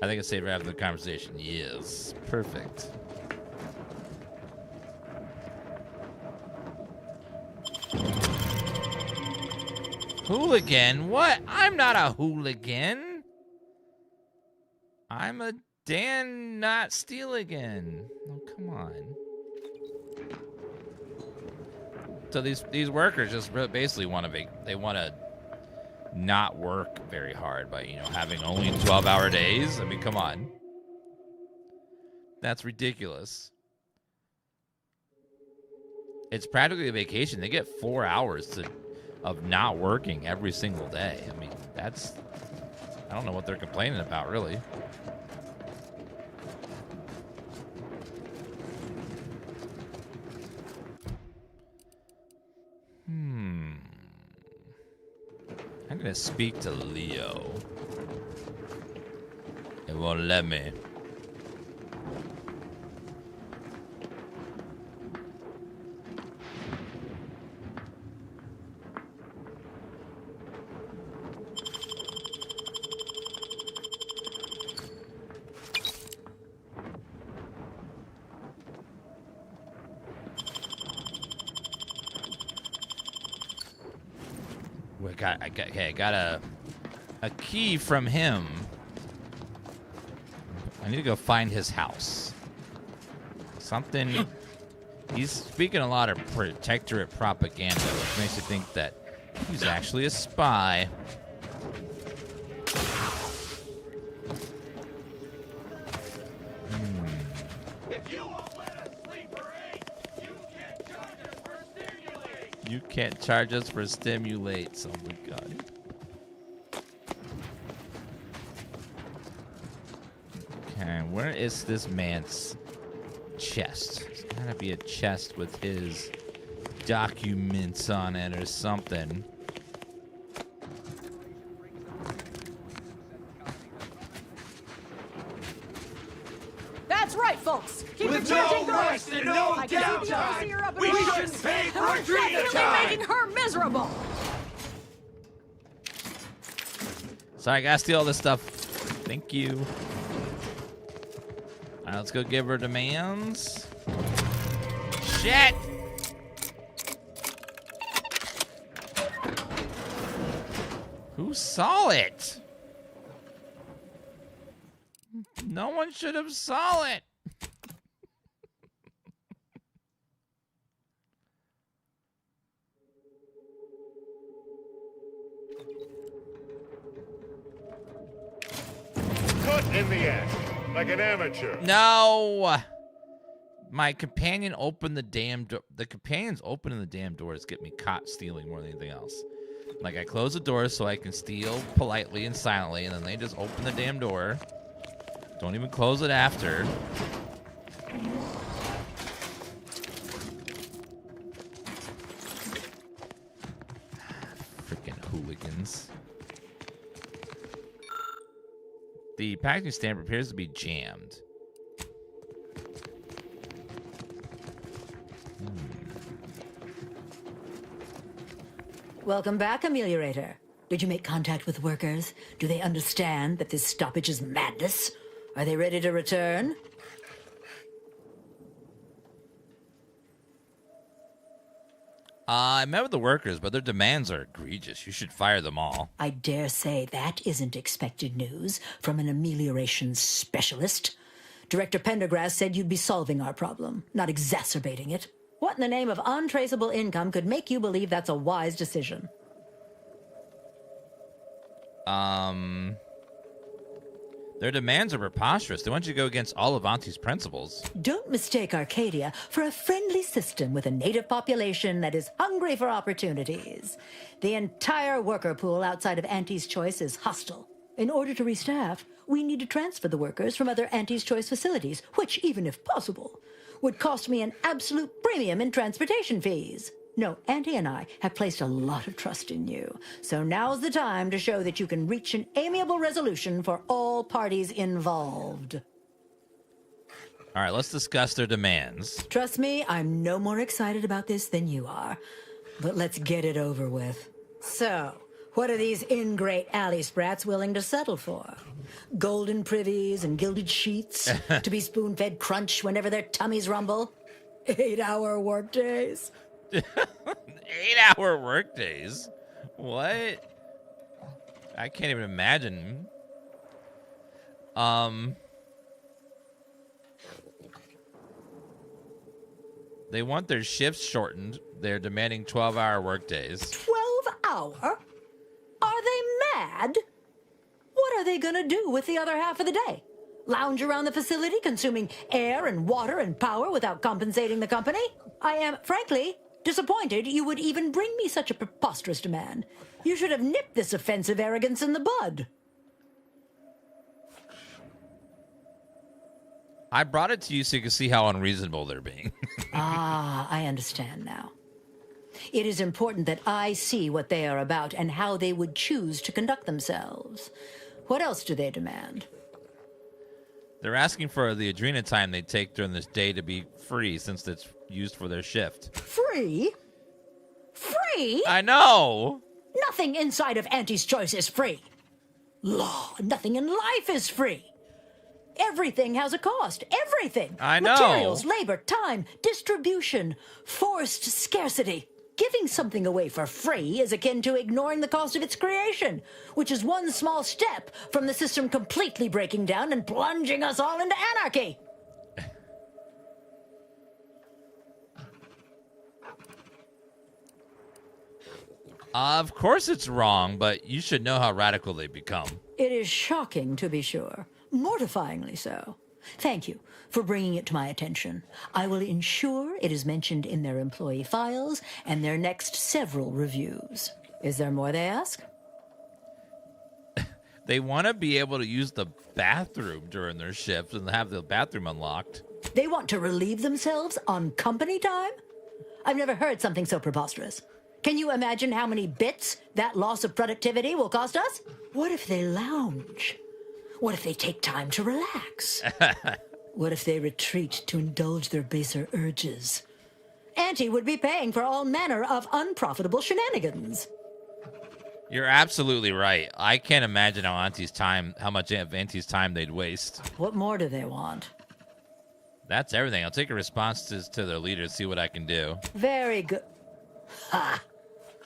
[SPEAKER 1] I think it's saved right after the conversation. Yes. Perfect. Hooligan? What? I'm not a hooligan. I'm a Dan not steal again. Oh, come on. So these workers just basically want to not work very hard by, having only 12-hour days. I mean, come on. That's ridiculous. It's practically a vacation. They get 4 hours of not working every single day. I mean, I don't know what they're complaining about, really. I'm gonna speak to Leo. It won't let me. I got a key from him. I need to go find his house. Something. He's speaking a lot of protectorate propaganda, which makes you think that he's actually a spy.
[SPEAKER 2] If you won't let us sleep or eat, you can't charge us for stimulates.
[SPEAKER 1] You can't charge us for stimulates. Oh my god. Okay, where is this man's chest? There's gotta be a chest with his documents on it or something.
[SPEAKER 14] That's right, folks. Keep
[SPEAKER 2] With
[SPEAKER 14] the charging
[SPEAKER 2] no
[SPEAKER 14] going.
[SPEAKER 2] rest and no
[SPEAKER 14] I can see the
[SPEAKER 2] downtime,
[SPEAKER 14] overseer up in
[SPEAKER 2] we
[SPEAKER 14] Washington,
[SPEAKER 2] should pay for
[SPEAKER 14] and we're
[SPEAKER 2] Adrena
[SPEAKER 14] definitely
[SPEAKER 2] time.
[SPEAKER 14] making her miserable.
[SPEAKER 1] Sorry, I gotta steal all this stuff. Thank you. All right, let's go give her demands. Shit! Who saw it? No one should have saw it.
[SPEAKER 7] Cut in the act, like an amateur.
[SPEAKER 1] No! My companion opened the damn door. The companions opening the damn doors get me caught stealing more than anything else. Like, I close the door so I can steal politely and silently, and then they just open the damn door. Don't even close it after. Freaking hooligans. The packaging stamp appears to be jammed.
[SPEAKER 17] Welcome back, Ameliorator. Did you make contact with workers? Do they understand that this stoppage is madness? Are they ready to return?
[SPEAKER 1] I met with the workers, but their demands are egregious. You should fire them all.
[SPEAKER 17] I dare say that isn't expected news from an amelioration specialist. Director Pendergrass said you'd be solving our problem, not exacerbating it. What in the name of untraceable income could make you believe that's a wise decision?
[SPEAKER 1] Their demands are preposterous. They want you to go against all of Aunty's principles.
[SPEAKER 17] Don't mistake Arcadia for a friendly system with a native population that is hungry for opportunities. The entire worker pool outside of Auntie's Choice is hostile. In order to restaff, we need to transfer the workers from other Auntie's Choice facilities, which, even if possible, would cost me an absolute premium in transportation fees. No, Auntie and I have placed a lot of trust in you, so now's the time to show that you can reach an amiable resolution for all parties involved.
[SPEAKER 1] All right, let's discuss their demands.
[SPEAKER 17] Trust me, I'm no more excited about this than you are, but let's get it over with. So, what are these ingrate alley sprats willing to settle for? Golden privies and gilded sheets to be spoon-fed crunch whenever their tummies rumble? 8-hour workdays?
[SPEAKER 1] 8-hour workdays? What? I can't even imagine. They want their shifts shortened. They're demanding 12-hour workdays.
[SPEAKER 17] 12-hour? Are they mad? What are they gonna do with the other half of the day? Lounge around the facility consuming air and water and power without compensating the company? I am, frankly, disappointed you would even bring me such a preposterous demand. You should have nipped this offensive arrogance in the bud.
[SPEAKER 1] I brought it to you so you can see how unreasonable they're being.
[SPEAKER 17] Ah, I understand now. It is important that I see what they are about and how they would choose to conduct themselves. What else do they demand?
[SPEAKER 1] They're asking for the Adrena time they take during this day to be free since it's used for their shift.
[SPEAKER 17] Free? Free?
[SPEAKER 1] I know!
[SPEAKER 17] Nothing inside of Auntie's Choice is free. Law, nothing in life is free. Everything has a cost. Everything.
[SPEAKER 1] I know.
[SPEAKER 17] Materials, labor, time, distribution, forced scarcity. Giving something away for free is akin to ignoring the cost of its creation, which is one small step from the system completely breaking down and plunging us all into anarchy.
[SPEAKER 1] Of course it's wrong, but you should know how radical they become.
[SPEAKER 17] It is shocking, to be sure. Mortifyingly so. Thank you for bringing it to my attention. I will ensure it is mentioned in their employee files and their next several reviews. Is there more they ask?
[SPEAKER 1] They want to be able to use the bathroom during their shifts and have the bathroom unlocked.
[SPEAKER 17] They want to relieve themselves on company time? I've never heard something so preposterous. Can you imagine how many bits that loss of productivity will cost us? What if they lounge? What if they take time to relax? What if they retreat to indulge their baser urges? Auntie would be paying for all manner of unprofitable shenanigans.
[SPEAKER 1] You're absolutely right. I can't imagine how much of Auntie's time they'd waste.
[SPEAKER 17] What more do they want?
[SPEAKER 1] That's everything. I'll take a response to their leader, see what I can do.
[SPEAKER 17] Very good. Ha!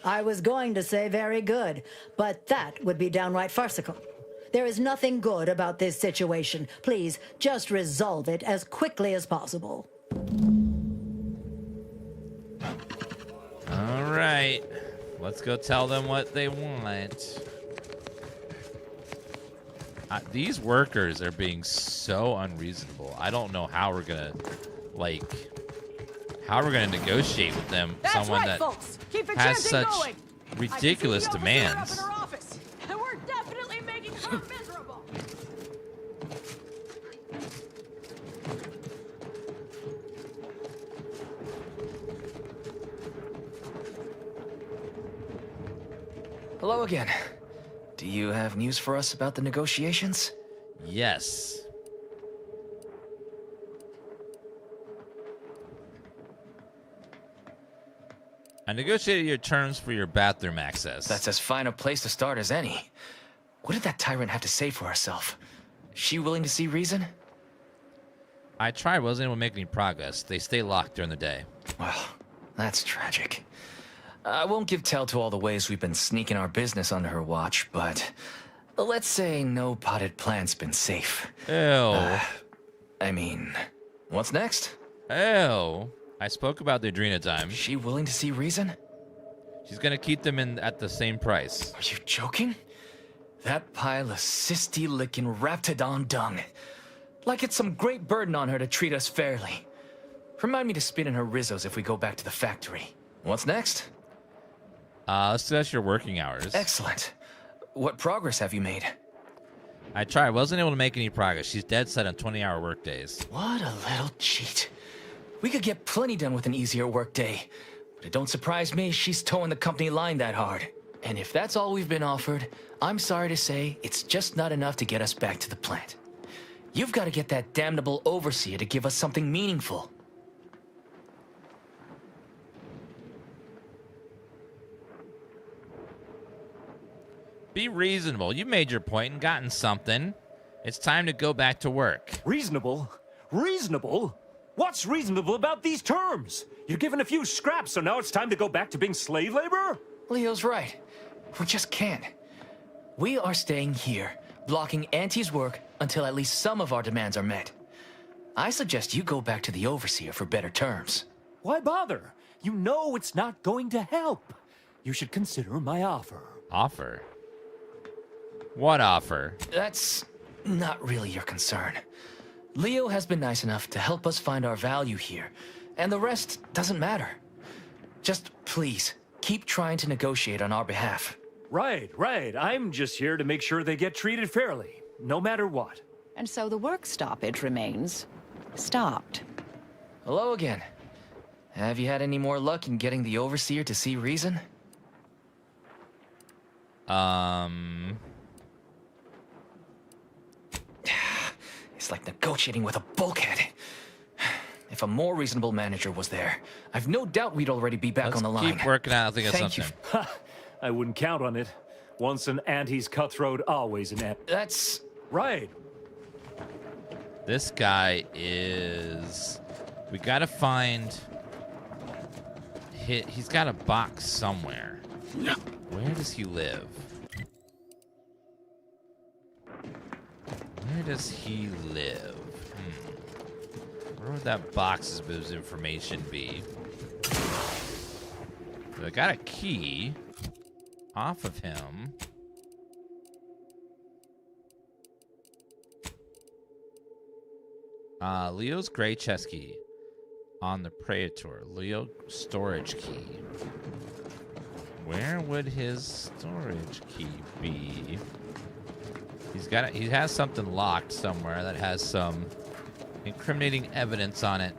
[SPEAKER 17] I was going to say very good, but that would be downright farcical. There is nothing good about this situation. Please, just resolve it as quickly as possible.
[SPEAKER 1] All right. Let's go tell them what they want. These workers are being so unreasonable. I don't know how we're gonna, negotiate with them.
[SPEAKER 14] That's
[SPEAKER 1] someone
[SPEAKER 14] right,
[SPEAKER 1] that
[SPEAKER 14] folks. Keep
[SPEAKER 1] has such
[SPEAKER 14] going.
[SPEAKER 1] ridiculous demands.
[SPEAKER 14] In her office, and we're definitely making her miserable.
[SPEAKER 6] Hello again. Do you have news for us about the negotiations?
[SPEAKER 1] Yes. I negotiated your terms for your bathroom access.
[SPEAKER 6] That's as fine a place to start as any. What did that tyrant have to say for herself? She willing to see reason?
[SPEAKER 1] I tried, wasn't able to make any progress. They stay locked during the day.
[SPEAKER 6] Well, that's tragic. I won't give tell to all the ways we've been sneaking our business under her watch, but let's say no potted plant's been safe.
[SPEAKER 1] Ew.
[SPEAKER 6] What's next?
[SPEAKER 1] Ew. I spoke about the Adrena time.
[SPEAKER 6] She willing to see reason?
[SPEAKER 1] She's gonna keep them in at the same price.
[SPEAKER 6] Are you joking? That pile of cysty-licking raptidon dung. Like it's some great burden on her to treat us fairly. Remind me to spit in her rizzos if we go back to the factory. What's next?
[SPEAKER 1] Let's discuss your working hours.
[SPEAKER 6] Excellent. What progress have you made?
[SPEAKER 1] I tried. Wasn't able to make any progress. She's dead set on 20-hour work days.
[SPEAKER 6] What a little cheat. We could get plenty done with an easier work day. But it don't surprise me she's towing the company line that hard. And if that's all we've been offered, I'm sorry to say it's just not enough to get us back to the plant. You've got to get that damnable overseer to give us something meaningful.
[SPEAKER 1] Be reasonable. You made your point and gotten something. It's time to go back to work.
[SPEAKER 18] Reasonable? Reasonable? What's reasonable about these terms? You're given a few scraps, so now it's time to go back to being slave labor?
[SPEAKER 6] Leo's right. We just can't. We are staying here, blocking Auntie's work until at least some of our demands are met. I suggest you go back to the overseer for better terms.
[SPEAKER 18] Why bother? You know it's not going to help. You should consider my offer.
[SPEAKER 1] Offer? What offer?
[SPEAKER 6] That's not really your concern. Leo has been nice enough to help us find our value here, and the rest doesn't matter. Just please, keep trying to negotiate on our behalf.
[SPEAKER 18] Right. I'm just here to make sure they get treated fairly, no matter what.
[SPEAKER 12] And so the work stoppage remains stopped.
[SPEAKER 6] Hello again. Have you had any more luck in getting the overseer to see reason? It's like negotiating with a bulkhead. If a more reasonable manager was there, I've no doubt we'd already be back on the line.
[SPEAKER 1] Keep working out. I think of
[SPEAKER 6] Thank
[SPEAKER 1] something.
[SPEAKER 6] you.
[SPEAKER 18] I wouldn't count on it. Once an auntie's cutthroat, always an aunt.
[SPEAKER 6] That's
[SPEAKER 18] right.
[SPEAKER 1] This guy is... We gotta find... He's got a box somewhere. Where does he live? Where does he live? Where would that box's information be? So I got a key off of him. Leo's gray chest key on the Praetor. Leo storage key. Where would his storage key be? He has something locked somewhere that has some incriminating evidence on it.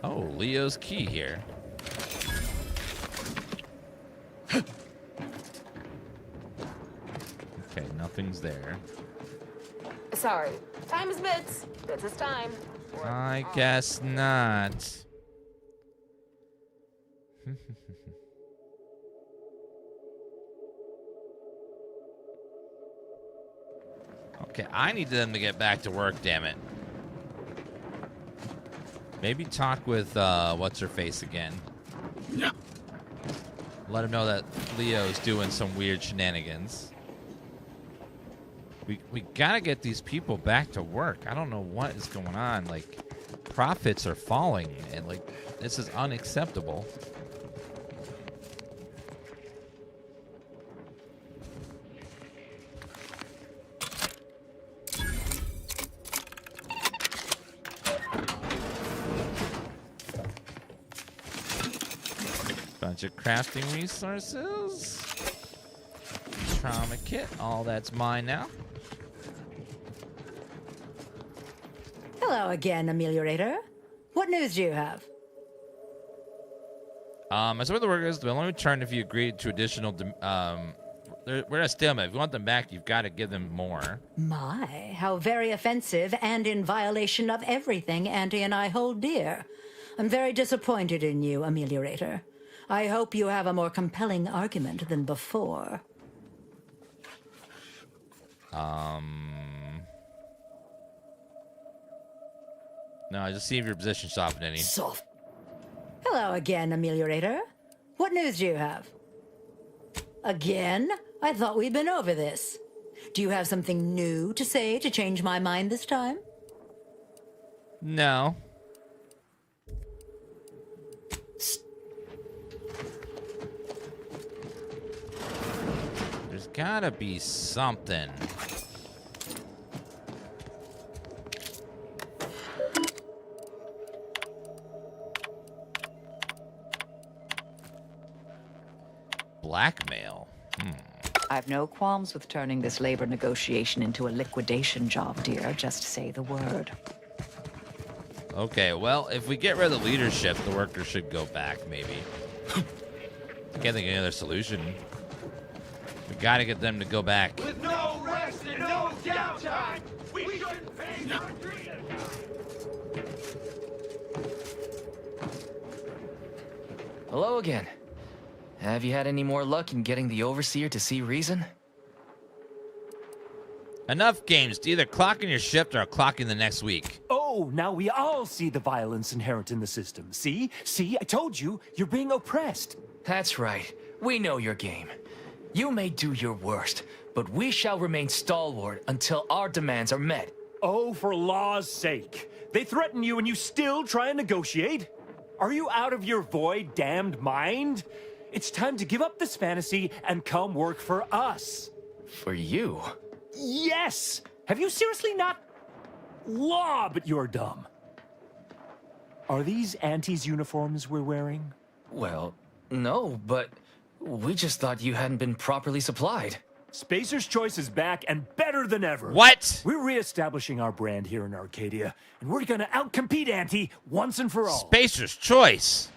[SPEAKER 1] Oh, Leo's key here. Okay, nothing's there.
[SPEAKER 8] Sorry. Time is bits. Bits is time.
[SPEAKER 1] I guess not. Okay, I need them to get back to work, damn it. Maybe talk with, what's-her-face again. Yeah. Let him know that Leo's doing some weird shenanigans. We gotta get these people back to work. I don't know what is going on. Like, profits are falling, and, like, this is unacceptable. Bunch of crafting resources. Trauma kit. All that's mine now.
[SPEAKER 17] Hello again, Ameliorator. What news do you have?
[SPEAKER 1] As for the workers, they'll only return if you agree to additional. We're at a stalemate. If you want them back, you've got to give them more.
[SPEAKER 17] My, how very offensive and in violation of everything Auntie and I hold dear. I'm very disappointed in you, Ameliorator. I hope you have a more compelling argument than before.
[SPEAKER 1] No, just see if your position softened any.
[SPEAKER 17] Soft. Hello again, Ameliorator. What news do you have? Again? I thought we'd been over this. Do you have something new to say to change my mind this time?
[SPEAKER 1] No. There's gotta be something. Blackmail.
[SPEAKER 12] I've no qualms with turning this labor negotiation into a liquidation job, dear. Just say the word.
[SPEAKER 1] Okay, well, if we get rid of the leadership, the workers should go back, maybe. Can't think of any other solution. We gotta get them to go back.
[SPEAKER 2] With no rest and no downtime, we shouldn't pay for Adrena.
[SPEAKER 6] Hello again. Have you had any more luck in getting the Overseer to see reason?
[SPEAKER 1] Enough games to either clock in your shift or clock in the next week.
[SPEAKER 18] Oh, now we all see the violence inherent in the system. See? See? I told you, you're being oppressed.
[SPEAKER 6] That's right. We know your game. You may do your worst, but we shall remain stalwart until our demands are met.
[SPEAKER 18] Oh, for law's sake. They threaten you and you still try and negotiate? Are you out of your void, damned mind? It's time to give up this fantasy and come work for us.
[SPEAKER 6] For you?
[SPEAKER 18] Yes! Have you seriously not? Law, but you're dumb. Are these Auntie's uniforms we're wearing?
[SPEAKER 6] Well, no, but we just thought you hadn't been properly supplied.
[SPEAKER 18] Spacer's Choice is back and better than ever.
[SPEAKER 1] What?
[SPEAKER 18] We're reestablishing our brand here in Arcadia, and we're gonna outcompete Auntie once and for all.
[SPEAKER 1] Spacer's Choice?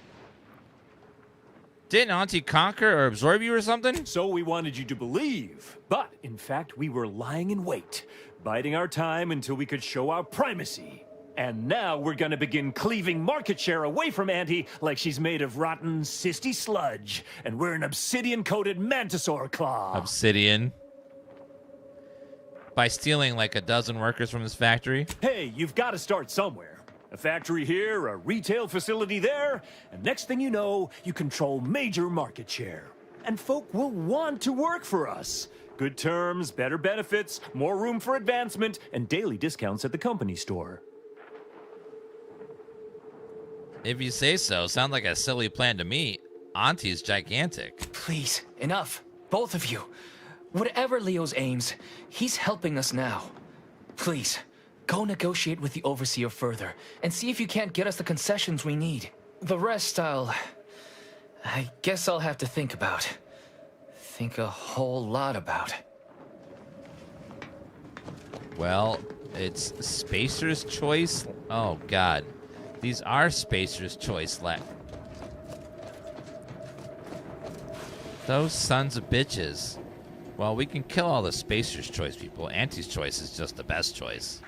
[SPEAKER 1] Didn't Auntie conquer or absorb you or something?
[SPEAKER 18] So we wanted you to believe. But, in fact, we were lying in wait, biding our time until we could show our primacy. And now we're gonna begin cleaving market share away from Auntie like she's made of rotten, cysty sludge. And we're an obsidian-coated mantisaur claw.
[SPEAKER 1] Obsidian? By stealing like a dozen workers from this factory?
[SPEAKER 18] Hey, you've got to start somewhere. A factory here, a retail facility there, and next thing you know, you control major market share. And folk will want to work for us. Good terms, better benefits, more room for advancement, and daily discounts at the company store.
[SPEAKER 1] If you say so, sounds like a silly plan to me. Auntie's gigantic.
[SPEAKER 6] Please, enough. Both of you. Whatever Leo's aims, he's helping us now. Please, go negotiate with the Overseer further, and see if you can't get us the concessions we need. The rest I guess I'll have to think about. Think a whole lot about.
[SPEAKER 1] Well, it's Spacer's Choice? Oh, God. These are Spacer's Choice left. Those sons of bitches. Well, we can kill all the Spacer's Choice people. Auntie's Choice is just the best choice.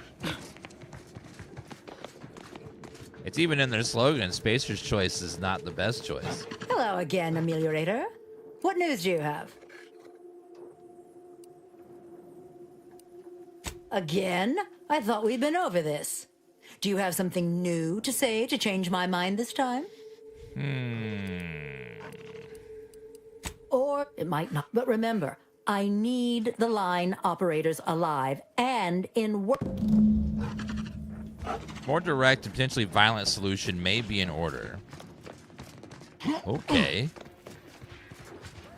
[SPEAKER 1] It's even in their slogan, Spacer's Choice is not the best choice.
[SPEAKER 17] Hello again, Ameliorator. What news do you have? Again? I thought we'd been over this. Do you have something new to say to change my mind this time? Or it might not. But remember, I need the line operators alive and in work.
[SPEAKER 1] More direct and potentially violent solution may be in order. Okay.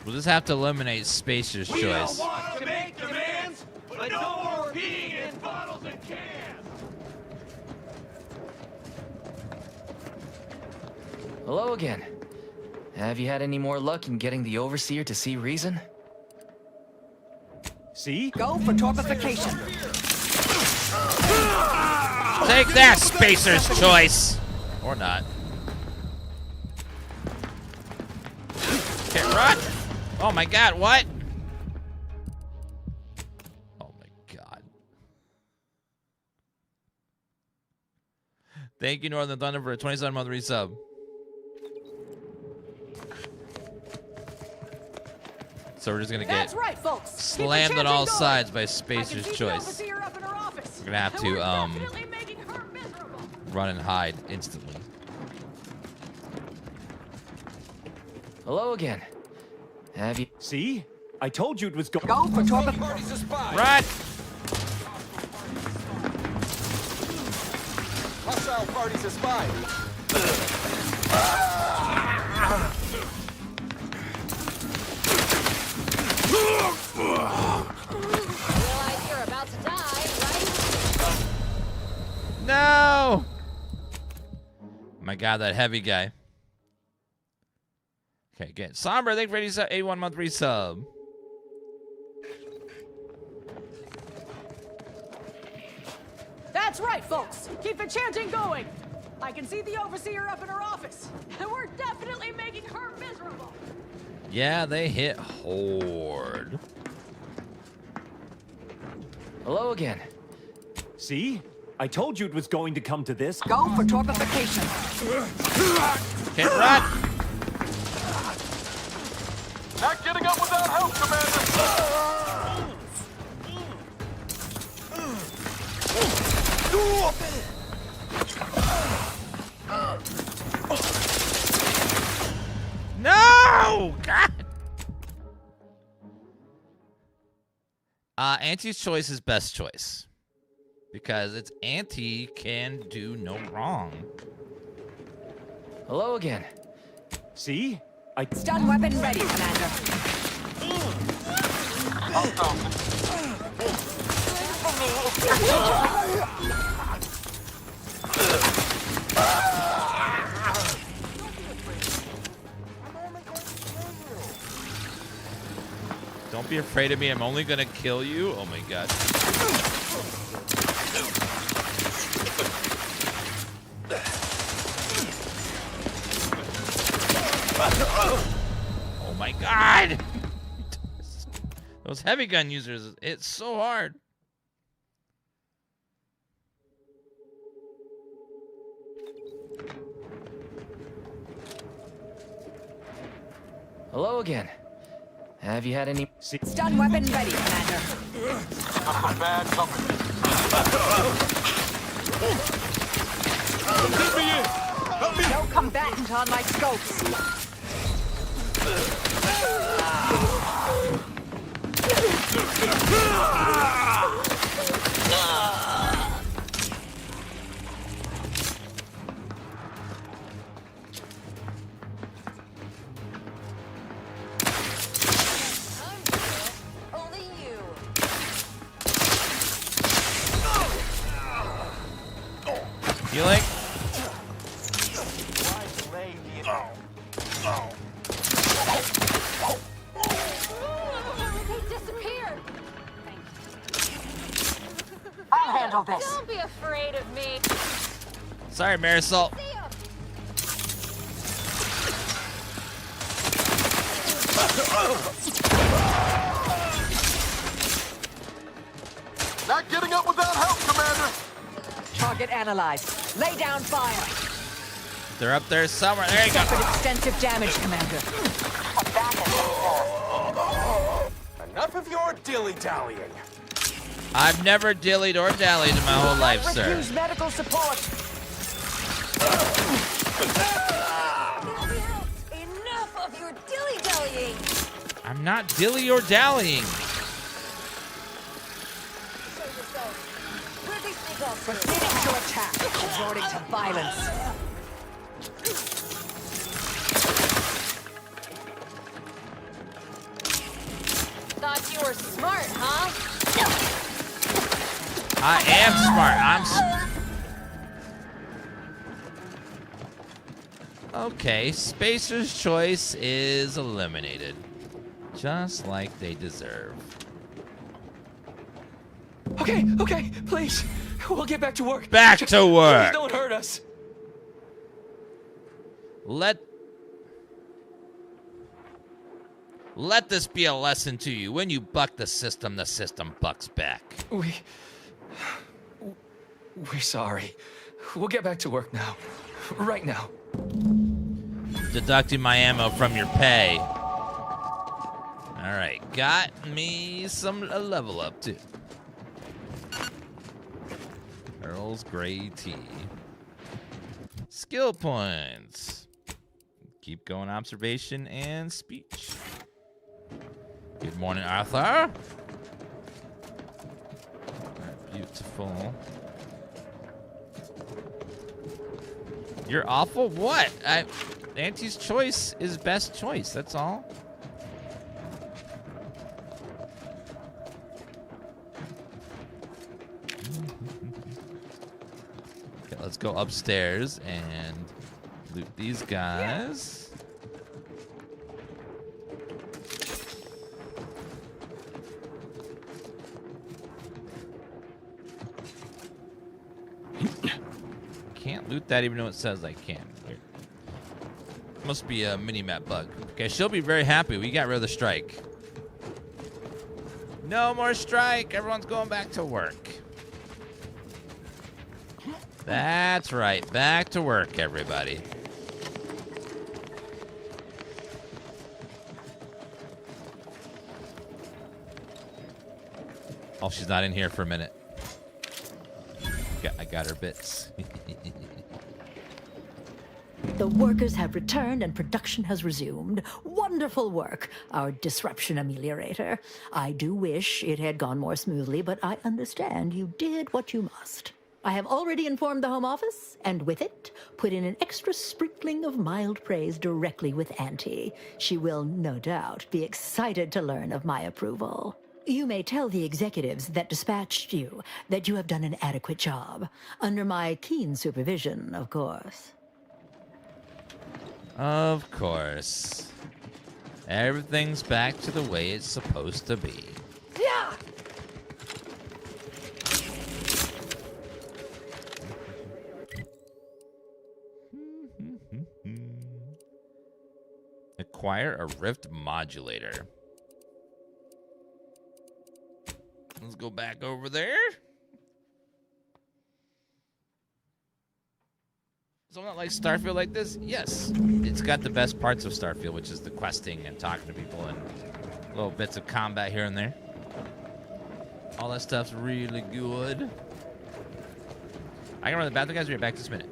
[SPEAKER 1] We'll just have to eliminate Spacer's Choice.
[SPEAKER 2] We don't want to make demands, but no more peeing in bottles and cans.
[SPEAKER 6] Hello again. Have you had any more luck in getting the Overseer to see reason?
[SPEAKER 18] See?
[SPEAKER 17] Go for torpification.
[SPEAKER 1] Take that, Spacer's Choice! Or not. Okay, run! Oh my god, what? Oh my god. Thank you, Northern Thunder, for a 27-month resub. So we're just gonna get
[SPEAKER 14] right, folks.
[SPEAKER 1] slammed on all sides by Spacer's Choice. We're gonna have to run and hide instantly.
[SPEAKER 6] Hello again. Have you...
[SPEAKER 18] See? I told you it was going...
[SPEAKER 17] Go for torpification.
[SPEAKER 1] Run!
[SPEAKER 2] Hostile parties a spy.
[SPEAKER 8] Realize you're about to die, right?
[SPEAKER 1] No! My god, that heavy guy. Okay, good. Somber, thank you for 81-month resub.
[SPEAKER 14] That's right, folks. Keep the chanting going. I can see the Overseer up in her office, and we're definitely making her miserable.
[SPEAKER 1] Yeah, they hit hard.
[SPEAKER 6] Hello again.
[SPEAKER 18] See? I told you it was going to come to this.
[SPEAKER 17] Go for torpification.
[SPEAKER 1] Can't run!
[SPEAKER 2] Not getting up without help, Commander!
[SPEAKER 1] No! God! Auntie's Choice is best choice. Because it's Auntie can do no wrong.
[SPEAKER 6] Hello again.
[SPEAKER 18] See?
[SPEAKER 17] Stun weapon ready, Commander.
[SPEAKER 1] Don't be afraid of me. I'm only gonna kill you. Oh my god. Oh my god! Those heavy gun users, it's so hard.
[SPEAKER 6] Hello again. Have you had any...
[SPEAKER 17] Stun weapon ready, Commander.
[SPEAKER 2] Bad company.
[SPEAKER 17] No combatant on my scopes.
[SPEAKER 8] Only you.
[SPEAKER 1] Healing?
[SPEAKER 8] They disappeared.
[SPEAKER 17] I'll handle this.
[SPEAKER 8] Don't be afraid of me.
[SPEAKER 1] Sorry, Marisol.
[SPEAKER 9] Not getting up without help, Commander.
[SPEAKER 12] Target analyzed. Lay down fire.
[SPEAKER 1] They're up there somewhere. There you go.
[SPEAKER 12] Suffered extensive damage, Commander.
[SPEAKER 9] Enough of your dilly-dallying.
[SPEAKER 1] I've never dillied or dallied in my whole life, sir.
[SPEAKER 12] Refuse medical support.
[SPEAKER 15] Enough of your dilly-dallying.
[SPEAKER 1] I'm not dilly or dallying.
[SPEAKER 12] Proceeding to attack. Resorting to violence.
[SPEAKER 8] Thought you were smart, huh?
[SPEAKER 1] I am smart. Okay, Spacer's Choice is eliminated. Just like they deserve.
[SPEAKER 6] Okay, please. We'll get back to work.
[SPEAKER 1] Back to work.
[SPEAKER 6] Please don't hurt us.
[SPEAKER 1] Let this be a lesson to you. When you buck the system bucks back.
[SPEAKER 6] We're sorry. We'll get back to work now. Right now.
[SPEAKER 1] Deducting my ammo from your pay. All right, got me a level up too. Earl's Grey Tea. Skill points. Keep going, observation and speech. Good morning, Arthur. Beautiful. You're awful? What? Auntie's choice is best choice, that's all. Okay, let's go upstairs and loot these guys. Can't loot that even though it says I can. Weird. Must be a mini-map bug. Okay, she'll be very happy. We got rid of the strike. No more strike. Everyone's going back to work. That's right. Back to work, everybody. Oh, she's not in here for a minute. I got her bits.
[SPEAKER 16] The workers have returned and production has resumed. Wonderful work, our disruption ameliorator. I do wish it had gone more smoothly, but I understand you did what you must. I have already informed the Home Office, and with it, put in an extra sprinkling of mild praise directly with Auntie. She will, no doubt, be excited to learn of my approval. You may tell the executives that dispatched you that you have done an adequate job. Under my keen supervision, of course.
[SPEAKER 1] Of course. Everything's back to the way it's supposed to be.
[SPEAKER 12] Yeah.
[SPEAKER 1] Acquire a rift modulator. Let's go back over there. Something like Starfield like this? Yes. It's got the best parts of Starfield, which is the questing and talking to people and little bits of combat here and there. All that stuff's really good. I can run the bathroom, guys. We'll be back this minute.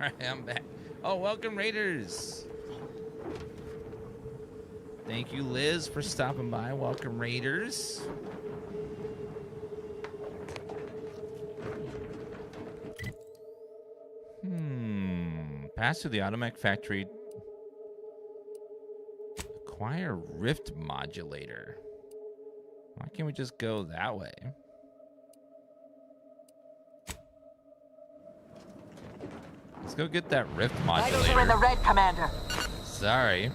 [SPEAKER 1] Alright, I'm back. Oh, welcome, Raiders. Thank you, Liz, for stopping by. Welcome, Raiders. Pass through the Automech factory. Acquire Rift Modulator. Why can't we just go that way? Let's go get that Rift Modulator.
[SPEAKER 22] Vitals are in the red, Commander.
[SPEAKER 1] Sorry.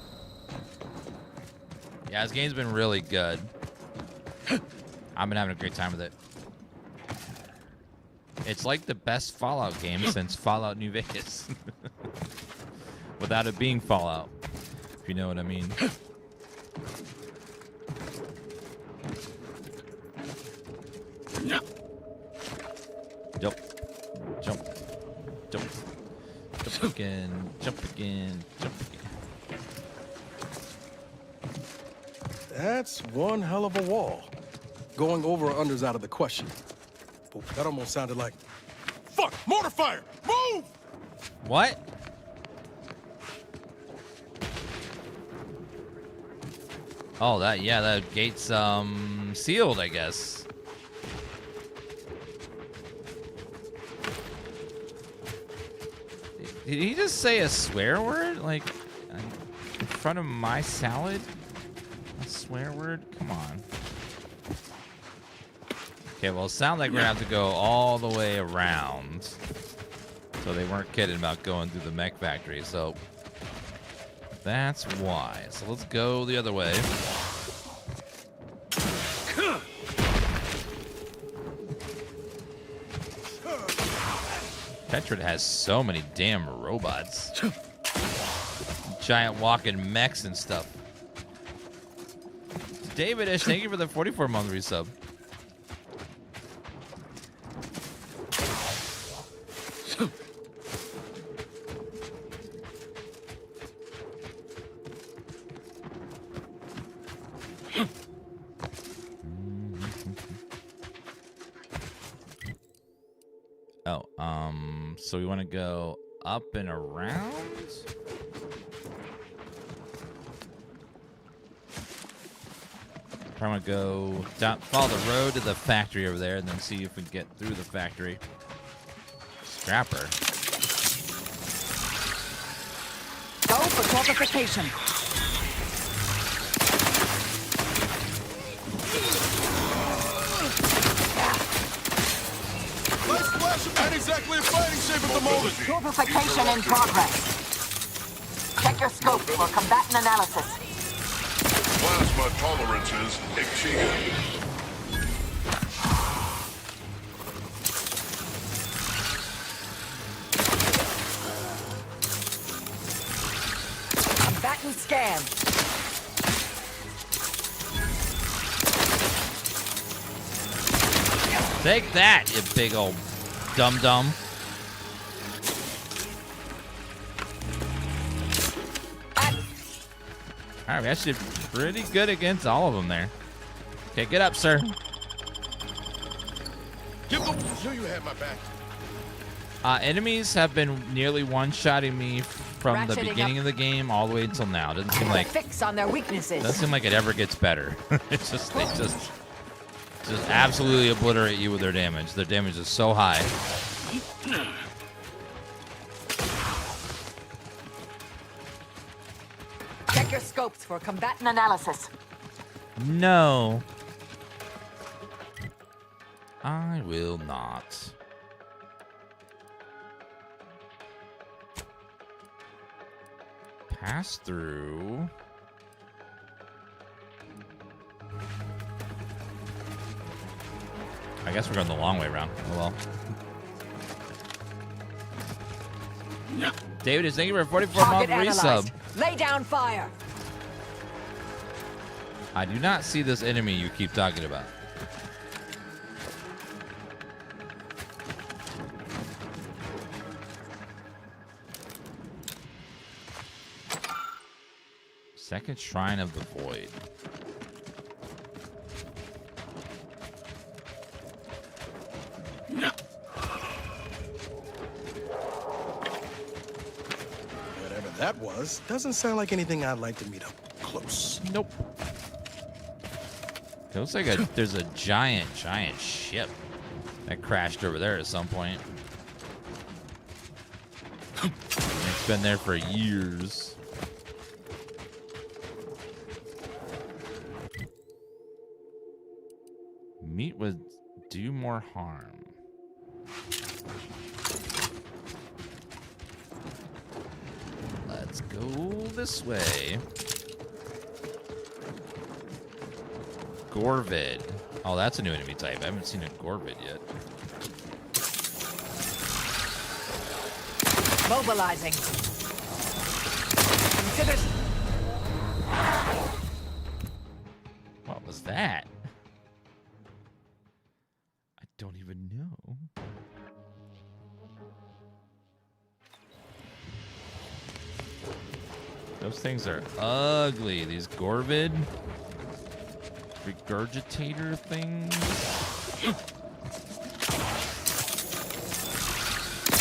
[SPEAKER 1] Yeah, this game's been really good. I've been having a great time with it. It's like the best Fallout game since Fallout New Vegas. Without it being Fallout, if you know what I mean. Jump. Jump. Jump. Jump again. Jump again. Jump again.
[SPEAKER 5] That's one hell of a wall. Going over or under's out of the question. But that almost sounded like... Fuck! Mortar fire! Move!
[SPEAKER 1] What? Oh, that gate's sealed, I guess. Did he just say a swear word? Like, in front of my salad? A swear word? Come on. Okay, well, it sounds like we're gonna have to go all the way around. So they weren't kidding about going through the mech factory, so that's why. So let's go the other way. Petra has so many damn robots. Giant walking mechs and stuff. David-ish, thank you for the 44-month resub. So we want to go up and around? I'm going to go down, follow the road to the factory over there and then see if we can get through the factory. Scrapper.
[SPEAKER 22] Go for qualification.
[SPEAKER 9] Not exactly a fighting shape at the moment.
[SPEAKER 22] Purification in progress. Check your scope for combatant analysis.
[SPEAKER 7] Plasma tolerances exceeded.
[SPEAKER 22] Combatant scan.
[SPEAKER 1] Take that, you big old dum-dum. All right, we actually did pretty good against all of them there. Okay, get up, sir.
[SPEAKER 7] You you had my back.
[SPEAKER 1] Enemies have been nearly one-shotting me from the
[SPEAKER 22] Ratcheting
[SPEAKER 1] beginning of the game all the way until now. Doesn't seem like
[SPEAKER 22] fix on their weaknesses.
[SPEAKER 1] doesn't seem like it ever gets better. It's just they just absolutely obliterate you with their damage. Their damage is so high.
[SPEAKER 22] Check your scopes for combatant analysis.
[SPEAKER 1] No. I will not. Pass through. guess we're going the long way around. Oh well. David is thank you for a 44-month resub.
[SPEAKER 12] Lay down fire.
[SPEAKER 1] I do not see this enemy you keep talking about. Second Shrine of the Void.
[SPEAKER 5] Whatever that was, doesn't sound like anything I'd like to meet up close.
[SPEAKER 1] Nope. It looks like there's a giant ship that crashed over there at some point. It's been there for years. Meat would do more harm. Let's go this way. Gorvid. Oh, that's a new enemy type. I haven't seen a Gorvid yet.
[SPEAKER 12] Mobilizing. Consider.
[SPEAKER 1] What was that? I don't even know. Those things are ugly. These Gorvid regurgitator things.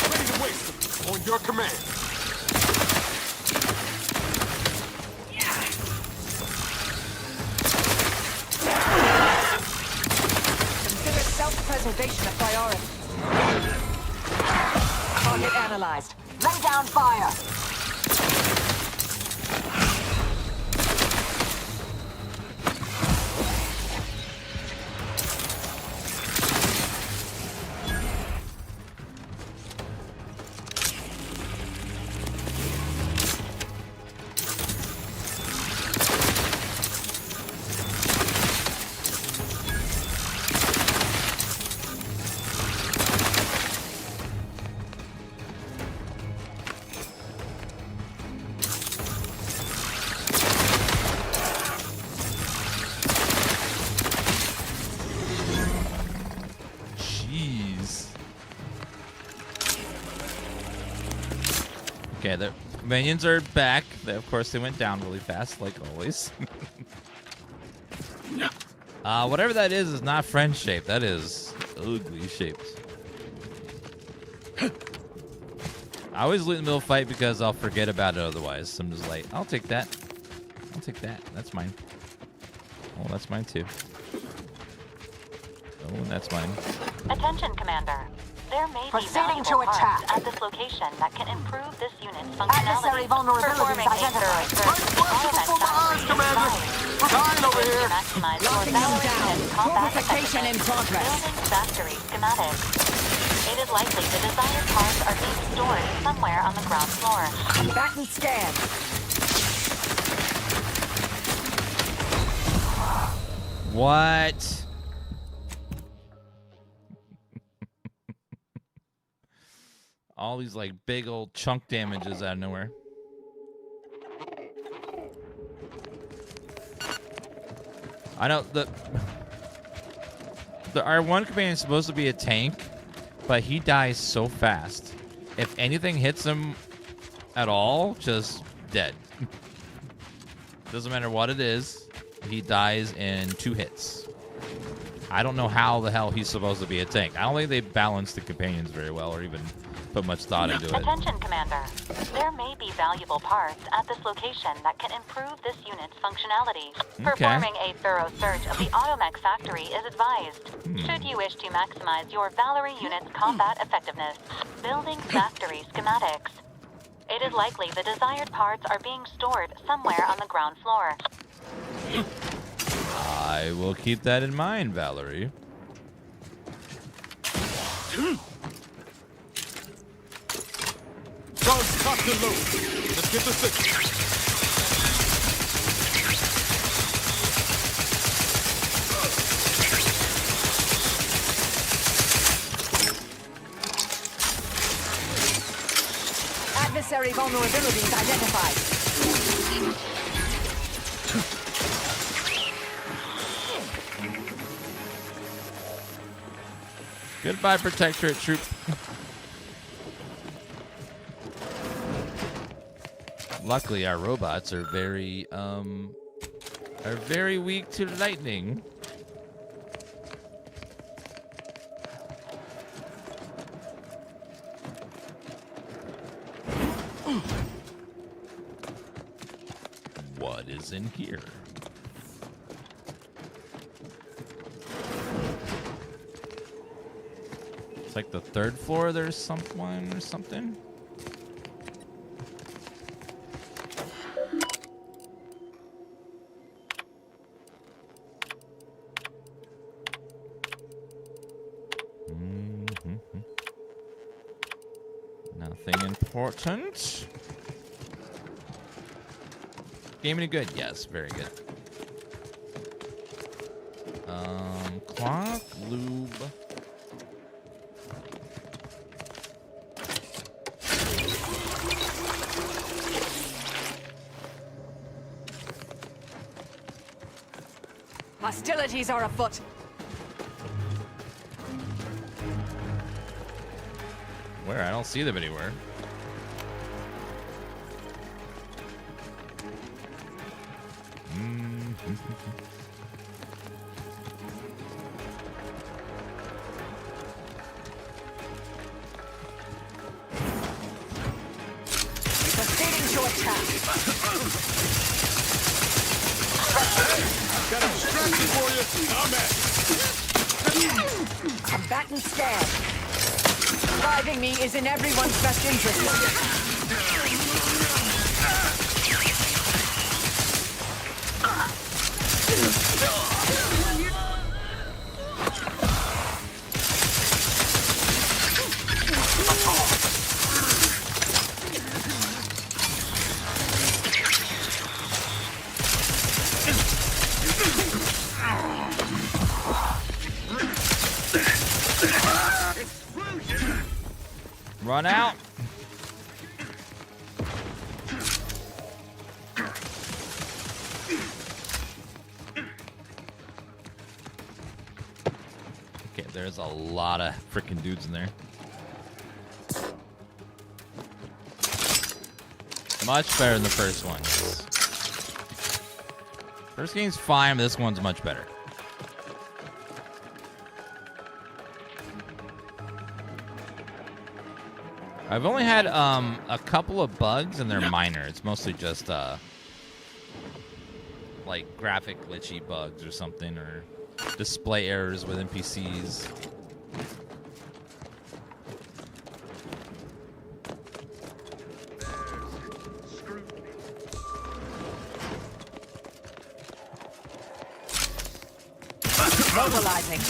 [SPEAKER 9] Ready to waste them. On your command.
[SPEAKER 12] Consider self-preservation a priority. Target analyzed. Lay down fire.
[SPEAKER 1] Okay, the minions are back. Of course, they went down really fast, like always. Whatever that is not friend shaped. That is ugly shaped. I always loot in the middle of fight because I'll forget about it otherwise. So I'm just like, I'll take that. I'll take that. That's mine. Oh, that's mine too. Oh, that's mine.
[SPEAKER 22] Attention, Commander. There may be
[SPEAKER 12] Proceeding
[SPEAKER 22] valuable
[SPEAKER 12] to attack.
[SPEAKER 22] parts at this location that can improve this unit's functionality.
[SPEAKER 12] Adversary vulnerabilities
[SPEAKER 22] Performing a
[SPEAKER 12] identified.
[SPEAKER 22] thorough search of the automatic factory
[SPEAKER 9] Commander.
[SPEAKER 22] is
[SPEAKER 9] Dying over here.
[SPEAKER 22] to maximize your
[SPEAKER 12] Locking them
[SPEAKER 22] value
[SPEAKER 12] down.
[SPEAKER 22] and combat
[SPEAKER 12] Fortification in
[SPEAKER 22] effectiveness.
[SPEAKER 12] progress.
[SPEAKER 22] Building factory schematics. It is likely the desired parts are being stored somewhere on the ground floor.
[SPEAKER 12] Batten scan.
[SPEAKER 1] What? All these like big old chunk damages out of nowhere. I know the R1 command is supposed to be a tank, but he dies so fast. If anything hits him at all, just dead. Doesn't matter what it is, he dies in 2 hits. I don't know how the hell he's supposed to be a tank. I don't think they balanced the companions very well or even put much thought into it.
[SPEAKER 22] Attention, Commander. There may be valuable parts at this location that can improve this unit's functionality.
[SPEAKER 1] Okay.
[SPEAKER 22] Performing a thorough search of the Automech factory is advised. Should you wish to maximize your Valerie unit's combat effectiveness, building factory schematics. It is likely the desired parts are being stored somewhere on the ground floor.
[SPEAKER 1] I will keep that in mind, Valerie.
[SPEAKER 9] Guns cocked and loaded. Let's get the signal.
[SPEAKER 12] Unnecessary vulnerabilities identified.
[SPEAKER 1] Goodbye, Protectorate troop. Luckily, our robots are very weak to lightning. What is in here? It's like the third floor. There's someone or something. Nothing important. Gaming good? Yes, very good. Cloth, lube.
[SPEAKER 12] Hostilities are afoot.
[SPEAKER 1] Where? I don't see them anywhere.
[SPEAKER 12] Proceeding to attack.
[SPEAKER 9] Got a distraction for you. I'm at.
[SPEAKER 12] Combatant scared. Reviving me is in everyone's best interest.
[SPEAKER 1] Run out. Okay, there's a lot of freaking dudes in there. Much better than the first one. First game's fine, but this one's much better. I've only had a couple of bugs, and they're minor. It's mostly just like graphic glitchy bugs or something, or display errors with NPCs.
[SPEAKER 12] Mobilizing.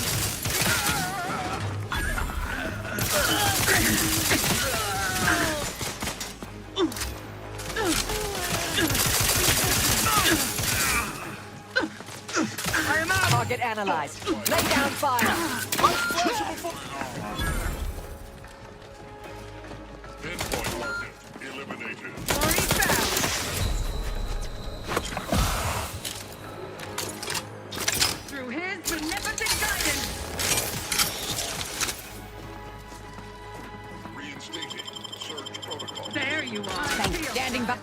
[SPEAKER 12] Target analyzed. Lay down fire.
[SPEAKER 7] Pinpoint target eliminated.
[SPEAKER 21] Through his beneficent guidance.
[SPEAKER 7] Reinstating search protocol.
[SPEAKER 21] There you are.
[SPEAKER 12] Thank you. Standing by.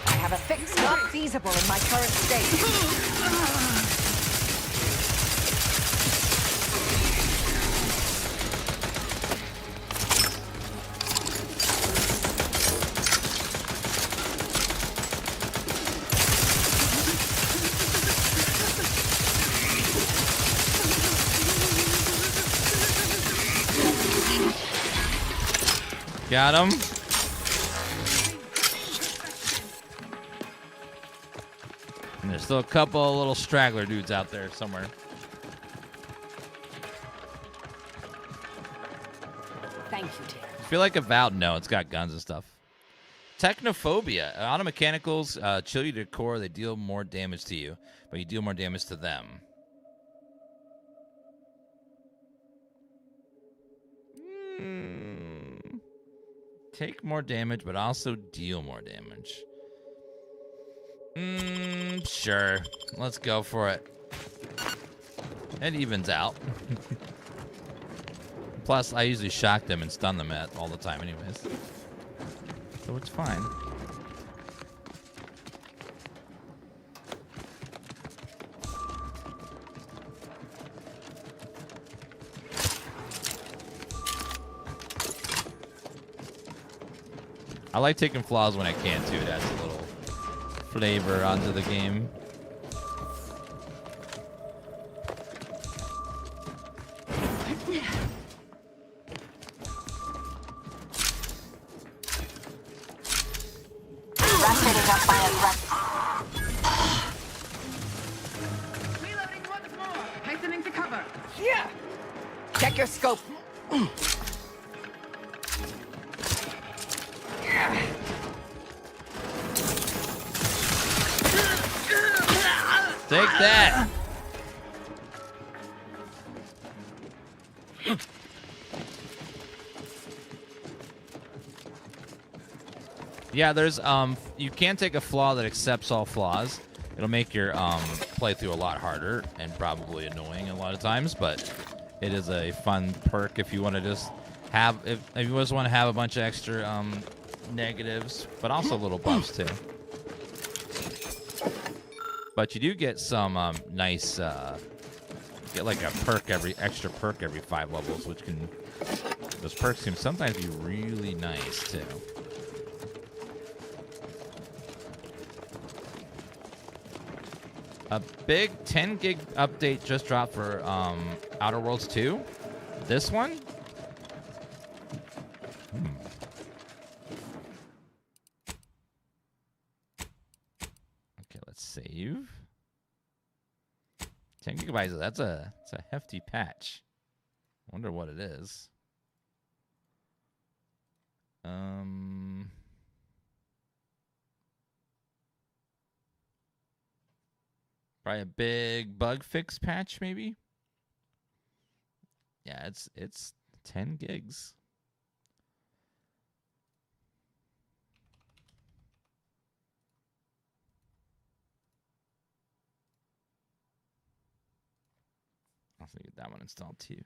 [SPEAKER 12] I have a fix not feasible in my current state.
[SPEAKER 1] Got him. And there's still a couple of little straggler dudes out there somewhere.
[SPEAKER 12] Thank you, dear.
[SPEAKER 1] I feel like Avowed. No, it's got guns and stuff. Technophobia. Automechanicals chill you to the core. They deal more damage to you, but you deal more damage to them. Take more damage, but also deal more damage. Sure. Let's go for it. It evens out. Plus, I usually shock them and stun them all the time anyways. So it's fine. I like taking flaws when I can too. It adds a little flavor onto the game.
[SPEAKER 9] Reloading once more. Hastening to cover.
[SPEAKER 12] Yeah. Check your scope.
[SPEAKER 1] Take that. Yeah, there's you can take a flaw that accepts all flaws. It'll make your playthrough a lot harder and probably annoying a lot of times, but it is a fun perk if you want to just have if you just want to have a bunch of extra negatives, but also little buffs too. But you do get some nice get like a perk extra perk every 5 levels, which can those perks can sometimes be really nice too. A big 10 gig update just dropped for Outer Worlds 2. This one? Okay, let's save. 10 gigabytes, that's a hefty patch. Wonder what it is. Probably a big bug fix patch, maybe. Yeah, it's 10 gigs. I'll have to get that one installed too.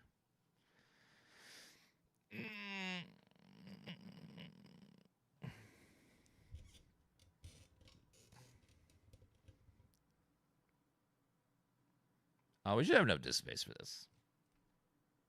[SPEAKER 1] Oh, we should have enough disk space for this.